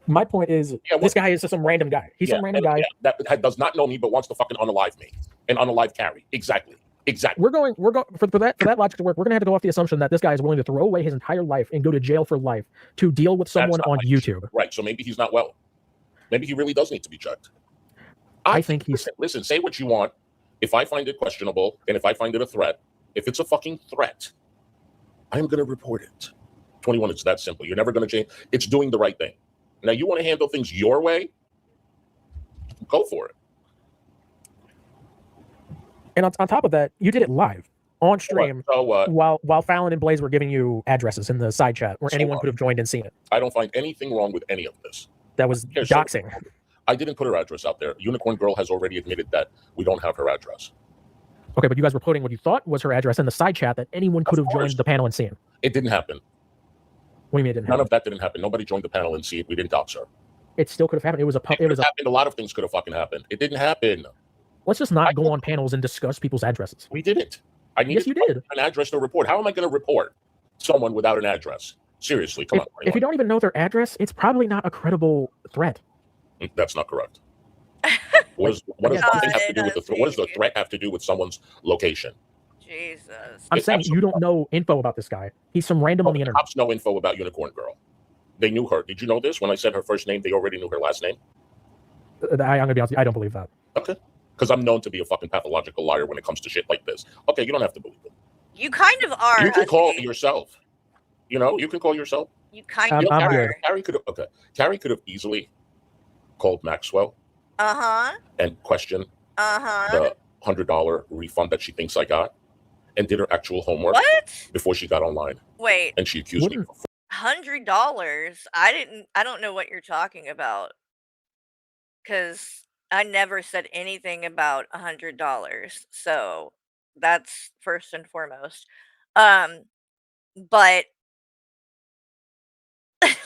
[SPEAKER 4] My point is, this guy is just some random guy. He's some random guy
[SPEAKER 5] that does not know me, but wants to fucking unalive me and unalive Carrie. Exactly.
[SPEAKER 4] We're going for that logic to work. We're gonna have to go off the assumption that this guy is willing to throw away his entire life and go to jail for life to deal with someone on YouTube.
[SPEAKER 5] Right. So maybe he's not well. Maybe he really does need to be checked.
[SPEAKER 4] I think he's.
[SPEAKER 5] Listen, say what you want. If I find it questionable and if I find it a threat, if it's a fucking threat, I'm gonna report it. 21. It's that simple. You're never gonna change. It's doing the right thing. Now, you want to handle things your way? Go for it.
[SPEAKER 4] And on top of that, you did it live on stream while Fallon and Blaze were giving you addresses in the side chat where anyone could have joined and seen it.
[SPEAKER 5] I don't find anything wrong with any of this.
[SPEAKER 4] That was doxing.
[SPEAKER 5] I didn't put her address out there. Unicorn Girl has already admitted that we don't have her address.
[SPEAKER 4] Okay, but you guys were putting what you thought was her address in the side chat that anyone could have joined the panel and seen.
[SPEAKER 5] It didn't happen.
[SPEAKER 4] What do you mean it didn't happen?
[SPEAKER 5] None of that didn't happen. Nobody joined the panel and see it. We didn't dox her.
[SPEAKER 4] It still could have happened. It was
[SPEAKER 5] happened. A lot of things could have fucking happened. It didn't happen.
[SPEAKER 4] Let's just not go on panels and discuss people's addresses.
[SPEAKER 5] We didn't. I needed
[SPEAKER 4] you did.
[SPEAKER 5] An address to report. How am I going to report someone without an address? Seriously, come on.
[SPEAKER 4] If you don't even know their address, it's probably not a credible threat.
[SPEAKER 5] That's not correct. What does something have to do with the what does the threat have to do with someone's location?
[SPEAKER 3] Jesus.
[SPEAKER 4] I'm saying you don't know info about this guy. He's some random on the internet.
[SPEAKER 5] Cops know info about Unicorn Girl. They knew her. Did you know this? When I said her first name, they already knew her last name.
[SPEAKER 4] I'm gonna be honest. I don't believe that.
[SPEAKER 5] Okay. Because I'm known to be a fucking pathological liar when it comes to shit like this. Okay, you don't have to believe it.
[SPEAKER 3] You kind of are.
[SPEAKER 5] You can call yourself. You know, you can call yourself.
[SPEAKER 3] You kind of are.
[SPEAKER 5] Carrie could have easily called Maxwell. And questioned the $100 refund that she thinks I got, and did her actual homework before she got online.
[SPEAKER 3] Wait.
[SPEAKER 5] And she accused me.
[SPEAKER 3] $100? I don't know what you're talking about. Because I never said anything about $100. So that's first and foremost. But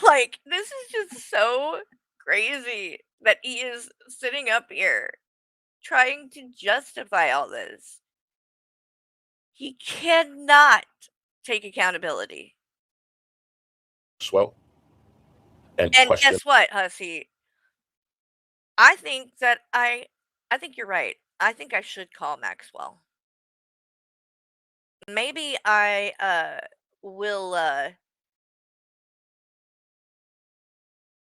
[SPEAKER 3] like, this is just so crazy that he is sitting up here trying to justify all this. He cannot take accountability.
[SPEAKER 5] Well, and
[SPEAKER 3] guess what, Hussy? I think you're right. I think I should call Maxwell. Maybe I will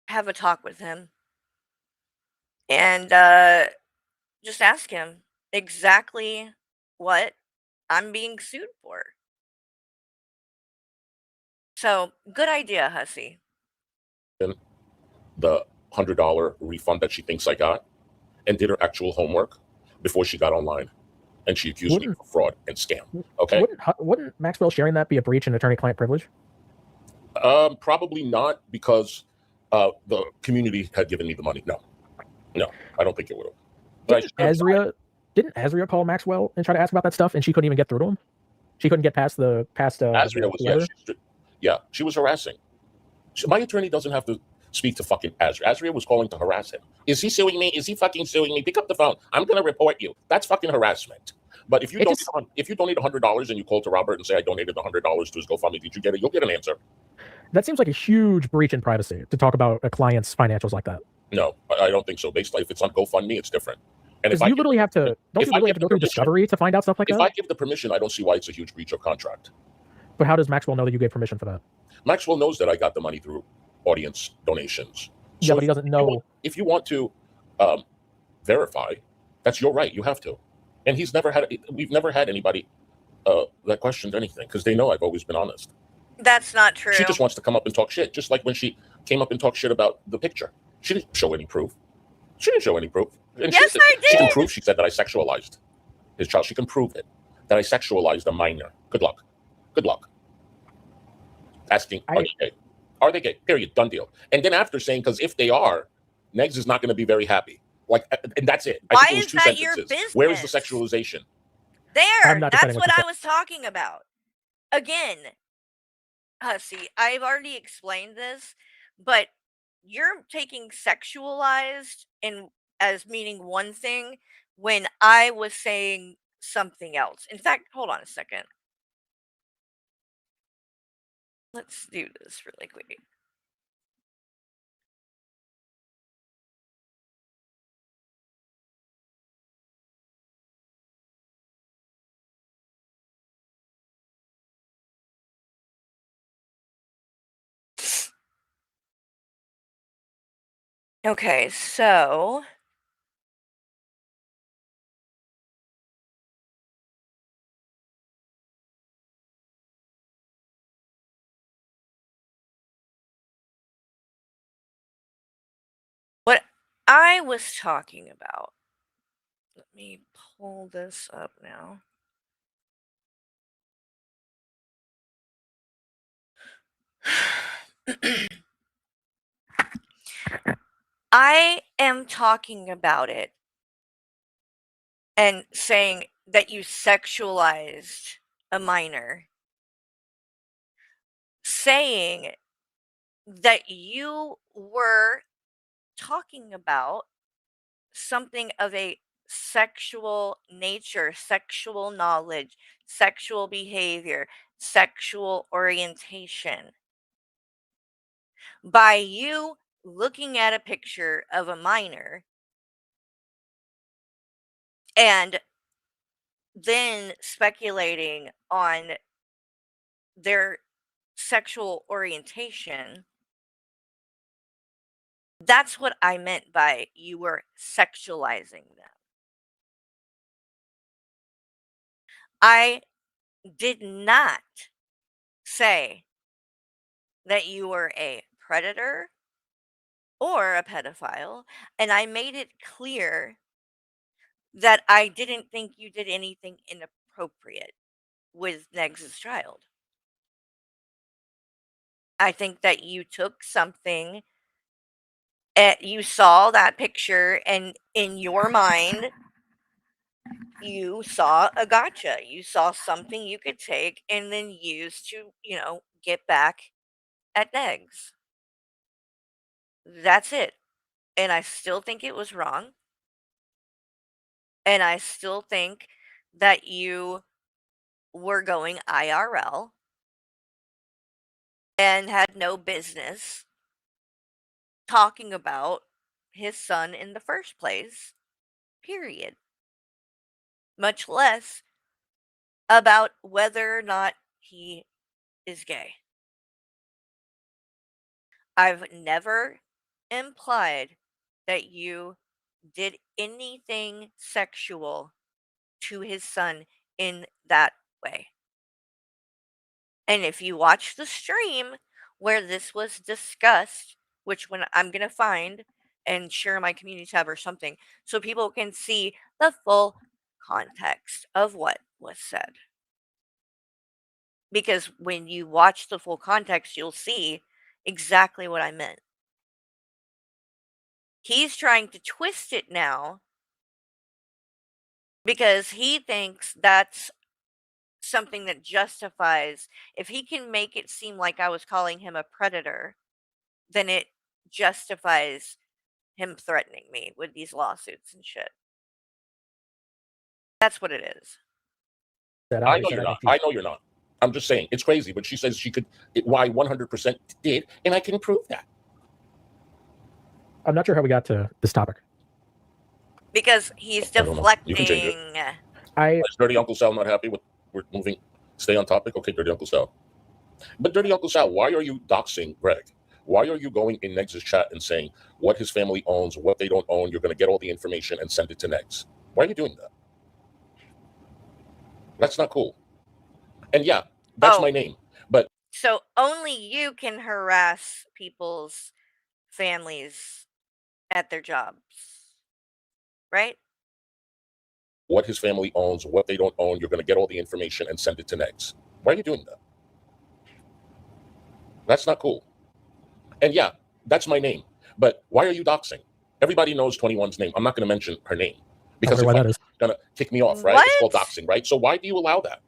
[SPEAKER 3] have a talk with him and just ask him exactly what I'm being sued for. So, good idea, Hussy.
[SPEAKER 5] The $100 refund that she thinks I got, and did her actual homework before she got online, and she accused me of fraud and scam. Okay,
[SPEAKER 4] wouldn't Maxwell sharing that be a breach in attorney-client privilege?
[SPEAKER 5] Probably not, because the community had given me the money. No, I don't think it would have.
[SPEAKER 4] Didn't Azria call Maxwell and try to ask about that stuff, and she couldn't even get through to him? She couldn't get past
[SPEAKER 5] Azria was she was harassing. My attorney doesn't have to speak to fucking Azria. Azria was calling to harass him. Is he suing me? Is he fucking suing me? Pick up the phone. I'm going to report you. That's fucking harassment. But if you donate $100 and you call to Robert and say, I donated $100 to his GoFundMe, did you get it? You'll get an answer.
[SPEAKER 4] That seems like a huge breach in privacy to talk about a client's financials like that.
[SPEAKER 5] No, I don't think so. Basically, if it's on GoFundMe, it's different.
[SPEAKER 4] And if you literally have to, don't you literally have to go through discovery to find out stuff like that?
[SPEAKER 5] If I give the permission, I don't see why it's a huge breach of contract.
[SPEAKER 4] But how does Maxwell know that you gave permission for that?
[SPEAKER 5] Maxwell knows that I got the money through audience donations.
[SPEAKER 4] Yeah, but he doesn't know.
[SPEAKER 5] If you want to verify, that's your right. You have to. And we've never had anybody that questioned anything, because they know I've always been honest.
[SPEAKER 3] That's not true.
[SPEAKER 5] She just wants to come up and talk shit, just like when she came up and talked shit about the picture. She didn't show any proof. And
[SPEAKER 3] yes, I did.
[SPEAKER 5] She can prove, she said, that I sexualized his child. She can prove it, that I sexualized a minor. Good luck. Good luck. Asking, are they gay? Are they gay? Period. Done deal. And then after saying, because if they are, Negs is not going to be very happy. Like, and that's it.
[SPEAKER 3] Why is that your business?
[SPEAKER 5] Where is the sexualization?
[SPEAKER 3] There. That's what I was talking about. Again, Hussy, I've already explained this, but you're taking sexualized as meaning one thing when I was saying something else. In fact, hold on a second. Let's do this really quick. Okay, so what I was talking about, let me pull this up now. I am talking about it and saying that you sexualized a minor, saying that you were talking about something of a sexual nature, sexual knowledge, sexual behavior, sexual orientation. By you looking at a picture of a minor and then speculating on their sexual orientation, that's what I meant by you were sexualizing them. I did not say that you were a predator or a pedophile, and I made it clear that I didn't think you did anything inappropriate with Negs' child. I think that you took something, you saw that picture, and in your mind, you saw a gotcha. You saw something you could take and then use to, get back at Negs. That's it. And I still think it was wrong. And I still think that you were going IRL and had no business talking about his son in the first place, period. Much less about whether or not he is gay. I've never implied that you did anything sexual to his son in that way. And if you watch the stream where this was discussed, which when I'm going to find and share my community tab or something, so people can see the full context of what was said. Because when you watch the full context, you'll see exactly what I meant. He's trying to twist it now because he thinks that's something that justifies, if he can make it seem like I was calling him a predator, then it justifies him threatening me with these lawsuits and shit. That's what it is.
[SPEAKER 5] I know you're not. I know you're not. I'm just saying it's crazy, but she says she could. Why 100% did, and I can prove that.
[SPEAKER 4] I'm not sure how we got to this topic.
[SPEAKER 3] Because he's
[SPEAKER 5] I don't know. You can change
[SPEAKER 3] deflecting.
[SPEAKER 5] it. Is Dirty Uncle Sal not happy with we're moving? Stay on topic, okay, Dirty Uncle Sal. But Dirty Uncle Sal, why are you doxing Greg? Why are you going in Negs' chat and saying what his family owns, what they don't own? You're going to get all the information and send it to Negs. Why are you doing that? That's not cool. And yeah, that's my name. But
[SPEAKER 3] So only you can harass people's families at their jobs, right?
[SPEAKER 5] what his family owns, what they don't own, you're going to get all the information and send it to Negs. Why are you doing that? That's not cool. And yeah, that's my name. But why are you doxing? Everybody knows 21's name. I'm not going to mention her name because it's going to kick me off, right?
[SPEAKER 3] What?
[SPEAKER 5] It's called doxing, right? So why do you allow that?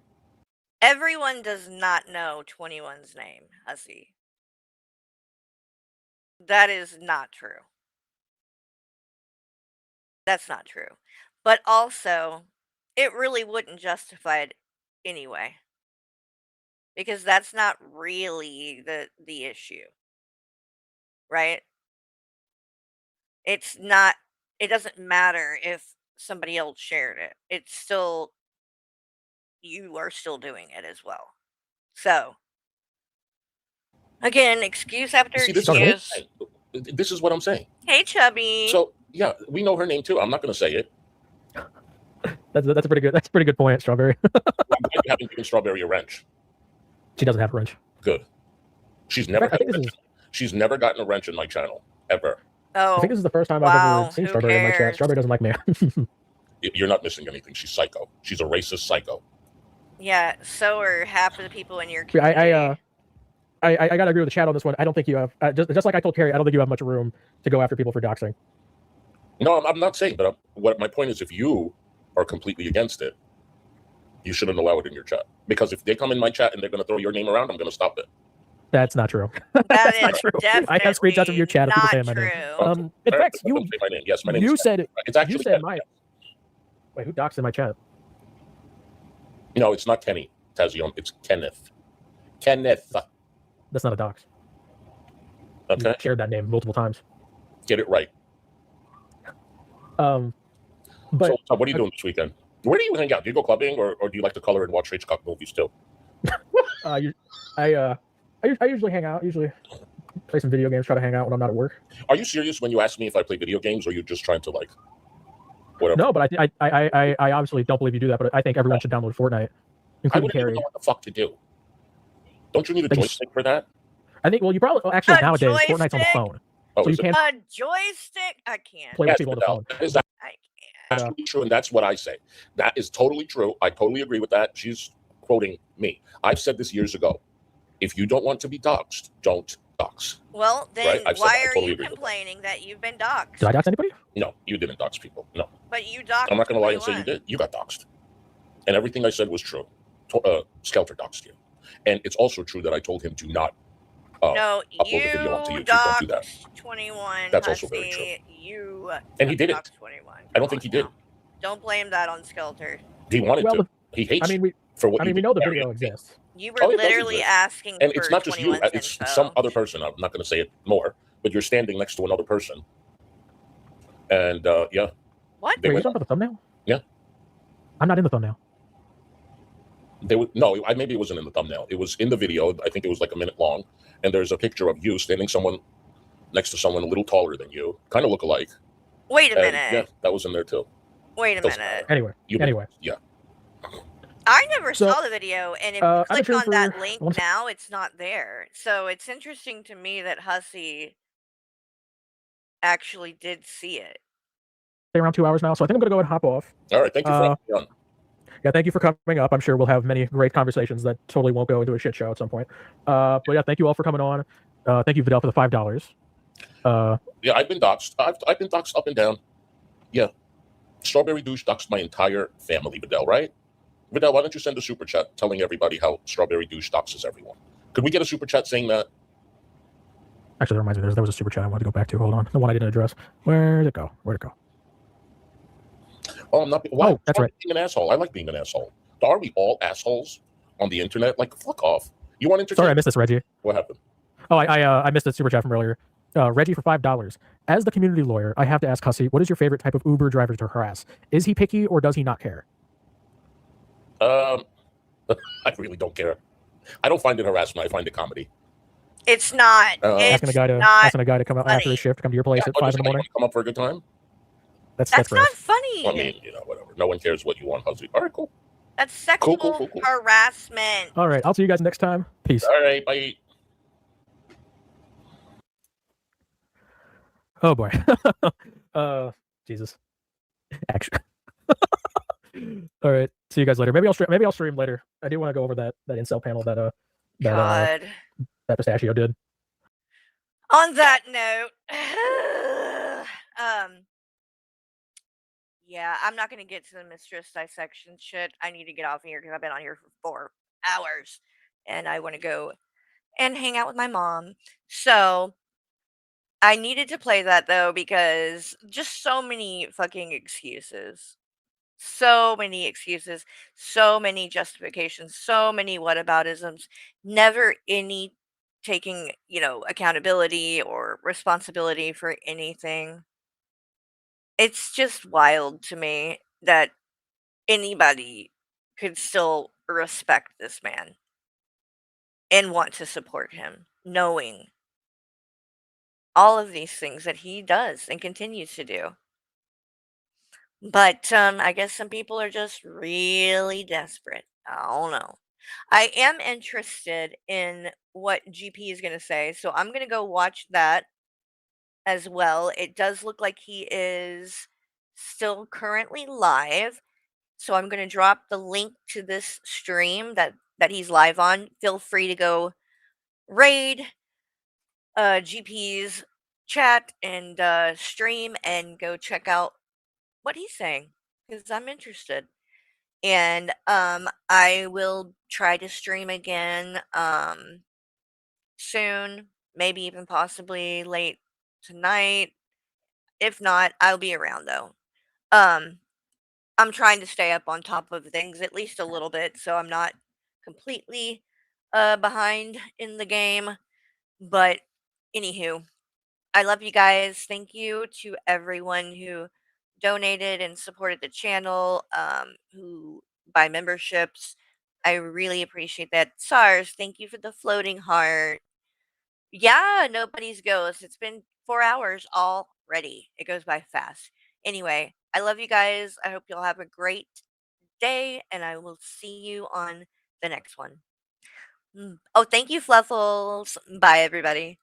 [SPEAKER 3] Everyone does not know 21's name, Hussy. That is not true. That's not true. But also, it really wouldn't justify it anyway. Because that's not really the issue. Right? It's not, it doesn't matter if somebody else shared it. It's still, you are still doing it as well. So, again, excuse after
[SPEAKER 5] See,
[SPEAKER 3] excuse.
[SPEAKER 5] This is what I'm saying.
[SPEAKER 3] Hey, Chubby.
[SPEAKER 5] So yeah, we know her name too. I'm not going to say it.
[SPEAKER 4] That's a pretty good point, Strawberry.
[SPEAKER 5] You haven't given Strawberry a wrench.
[SPEAKER 4] She doesn't have a wrench.
[SPEAKER 5] Good. She's never she's never gotten a wrench in my channel ever.
[SPEAKER 3] Oh,
[SPEAKER 4] I think this is the first time I've ever seen Strawberry in my chat. Strawberry doesn't like me.
[SPEAKER 5] You're not missing anything. She's psycho. She's a racist psycho.
[SPEAKER 3] Yeah, so are half of the people in your community.
[SPEAKER 4] I gotta agree with the chat on this one. I don't think you have just like I told Carrie. I don't think you have much room to go after people for doxing.
[SPEAKER 5] No, I'm not saying, but what my point is, if you are completely against it, you shouldn't allow it in your chat. Because if they come in my chat and they're going to throw your name around, I'm going to stop it.
[SPEAKER 4] That's not true.
[SPEAKER 3] That
[SPEAKER 4] That's
[SPEAKER 3] is
[SPEAKER 4] true.
[SPEAKER 3] definitely
[SPEAKER 4] I have screenshots of your chat of people saying my
[SPEAKER 3] true.
[SPEAKER 4] name. In fact,
[SPEAKER 5] you say my name. Yes, my name.
[SPEAKER 4] You
[SPEAKER 5] is
[SPEAKER 4] said
[SPEAKER 5] it's actually
[SPEAKER 4] you said my. Wait, who doxed in my chat?
[SPEAKER 5] No, it's not Kenny Tazion. It's Kenneth. Kenneth.
[SPEAKER 4] That's not a dox.
[SPEAKER 5] Okay.
[SPEAKER 4] You shared that name multiple times.
[SPEAKER 5] Get it right.
[SPEAKER 4] But
[SPEAKER 5] so what are you doing this weekend? Where do you hang out? Do you go clubbing, or do you like to color and watch Hitchcock movies too?
[SPEAKER 4] I usually hang out. Usually play some video games. Try to hang out when I'm not at work.
[SPEAKER 5] Are you serious when you ask me if I play video games, or are you just trying to like whatever?
[SPEAKER 4] No, but I obviously don't believe you do that. But I think everyone should download Fortnite,
[SPEAKER 5] I
[SPEAKER 4] including
[SPEAKER 5] wouldn't even
[SPEAKER 4] Carrie.
[SPEAKER 5] know what the fuck to do. Don't you need a joystick for that?
[SPEAKER 4] I think. Well, you probably actually
[SPEAKER 3] A
[SPEAKER 4] nowadays
[SPEAKER 3] joystick?
[SPEAKER 4] Fortnite's on the phone,
[SPEAKER 5] Oh,
[SPEAKER 4] so you
[SPEAKER 5] is it?
[SPEAKER 4] can't
[SPEAKER 3] A joystick? I can't.
[SPEAKER 4] play with people on the phone.
[SPEAKER 5] That is absolutely true, and that's what I say. That is totally true. I totally agree with that. She's quoting me. I've said this years ago. If you don't want to be doxxed, don't dox.
[SPEAKER 3] Well, then
[SPEAKER 5] Right? I've said
[SPEAKER 3] why
[SPEAKER 5] that. I
[SPEAKER 3] are
[SPEAKER 5] totally
[SPEAKER 3] you
[SPEAKER 5] agree with
[SPEAKER 3] complaining that you've been doxxed?
[SPEAKER 4] Did I dox anybody?
[SPEAKER 5] No, you didn't dox people. No.
[SPEAKER 3] But you doxxed.
[SPEAKER 5] I'm not going to lie and say you did. You got doxxed. And everything I said was true. Skelter doxed you. And it's also true that I told him to not
[SPEAKER 3] no,
[SPEAKER 5] upload the video onto YouTube. Don't do that.
[SPEAKER 3] doxed 21.
[SPEAKER 5] That's also
[SPEAKER 3] Hussy.
[SPEAKER 5] very true.
[SPEAKER 3] You
[SPEAKER 5] And he did it.
[SPEAKER 3] doxed 21.
[SPEAKER 5] I don't think he did.
[SPEAKER 3] Don't blame that on Skelter.
[SPEAKER 5] He wanted
[SPEAKER 4] Well,
[SPEAKER 5] to. He hates
[SPEAKER 4] I mean,
[SPEAKER 5] for what
[SPEAKER 4] I
[SPEAKER 5] you
[SPEAKER 4] mean, we
[SPEAKER 5] did.
[SPEAKER 4] know the video exists.
[SPEAKER 3] You were
[SPEAKER 5] it does
[SPEAKER 3] literally
[SPEAKER 5] exist.
[SPEAKER 3] asking
[SPEAKER 5] And
[SPEAKER 3] for
[SPEAKER 5] it's not just you.
[SPEAKER 3] 21's
[SPEAKER 5] It's
[SPEAKER 3] info.
[SPEAKER 5] some other person. I'm not going to say it more, but you're standing next to another person. And yeah.
[SPEAKER 3] What?
[SPEAKER 4] Wait, you talking about the thumbnail?
[SPEAKER 5] Yeah.
[SPEAKER 4] I'm not in the thumbnail.
[SPEAKER 5] Maybe it wasn't in the thumbnail. It was in the video. I think it was like a minute long. And there's a picture of you standing next to someone a little taller than you, kind of look alike.
[SPEAKER 3] Wait a
[SPEAKER 5] And,
[SPEAKER 3] minute.
[SPEAKER 5] yeah, that was in there too.
[SPEAKER 3] Wait a
[SPEAKER 5] Doesn't
[SPEAKER 3] minute.
[SPEAKER 5] matter.
[SPEAKER 4] Anyway.
[SPEAKER 5] Yeah.
[SPEAKER 3] I never
[SPEAKER 4] So,
[SPEAKER 3] saw the video, and if
[SPEAKER 4] I've
[SPEAKER 3] you
[SPEAKER 4] been
[SPEAKER 3] click on
[SPEAKER 4] for
[SPEAKER 3] that link
[SPEAKER 4] one-
[SPEAKER 3] now, it's not there. So it's interesting to me that Hussy actually did see it.
[SPEAKER 4] Around 2 hours now, so I think I'm gonna go ahead and hop off.
[SPEAKER 5] All right. Thank you for having me on.
[SPEAKER 4] Yeah, thank you for coming up. I'm sure we'll have many great conversations that totally won't go into a shit show at some point. But yeah, thank you all for coming on. Thank you, Vidal, for the $5.
[SPEAKER 5] Yeah, I've been doxxed. I've been doxxed up and down. Yeah. Strawberry Douche doxxed my entire family, Vidal, right? Vidal, why don't you send a super chat telling everybody how Strawberry Douche doxes everyone? Could we get a super chat saying that?
[SPEAKER 4] Actually, that reminds me, there was a super chat I wanted to go back to. Hold on. The one I didn't address. Where'd it go? Where'd it go?
[SPEAKER 5] Oh, I'm not. Why,
[SPEAKER 4] oh, that's right.
[SPEAKER 5] Being an asshole. I like being an asshole. Are we all assholes on the internet? Like, fuck off. You want to
[SPEAKER 4] Sorry, I missed this, Reggie.
[SPEAKER 5] What happened?
[SPEAKER 4] Oh, I missed a super chat from earlier. Reggie for $5. As the community lawyer, I have to ask Hussy, what is your favorite type of Uber driver to harass? Is he picky or does he not care?
[SPEAKER 5] I really don't care. I don't find it harassment. I find it comedy.
[SPEAKER 3] It's not.
[SPEAKER 4] Asking a guy to come out after his shift, come to your place at 5 in the morning.
[SPEAKER 5] Come up for a good time.
[SPEAKER 4] That's
[SPEAKER 3] not
[SPEAKER 4] gross.
[SPEAKER 3] funny.
[SPEAKER 5] Well, I mean, whatever. No one cares what you want, Hussy. All right, cool.
[SPEAKER 3] That's sexual harassment.
[SPEAKER 4] All right, I'll see you guys next time. Peace.
[SPEAKER 5] All right, bye.
[SPEAKER 4] Oh boy. Jesus. Action. All right. See you guys later. Maybe I'll stream later. I do want to go over that incel panel that Pistachio did.
[SPEAKER 3] On that note, yeah, I'm not gonna get to the mistress dissection shit. I need to get off here because I've been on here for 4 hours and I want to go and hang out with my mom. So I needed to play that though because just so many fucking excuses. So many excuses, so many justifications, so many whataboutisms, never any taking, accountability or responsibility for anything. It's just wild to me that anybody could still respect this man and want to support him, knowing all of these things that he does and continues to do. But I guess some people are just really desperate. I don't know. I am interested in what GP is going to say, so I'm going to go watch that as well. It does look like he is still currently live, so I'm going to drop the link to this stream that he's live on. Feel free to go raid GP's chat and stream and go check out what he's saying because I'm interested. And I will try to stream again soon, maybe even possibly late tonight. If not, I'll be around though. I'm trying to stay up on top of things at least a little bit so I'm not completely behind in the game. But anywho, I love you guys. Thank you to everyone who donated and supported the channel, who buy memberships. I really appreciate that. SARS, thank you for the floating heart. Yeah, nobody's ghost. It's been 4 hours already. It goes by fast. Anyway, I love you guys. I hope you'll have a great day, and I will see you on the next one. Oh, thank you, Fluffles. Bye, everybody.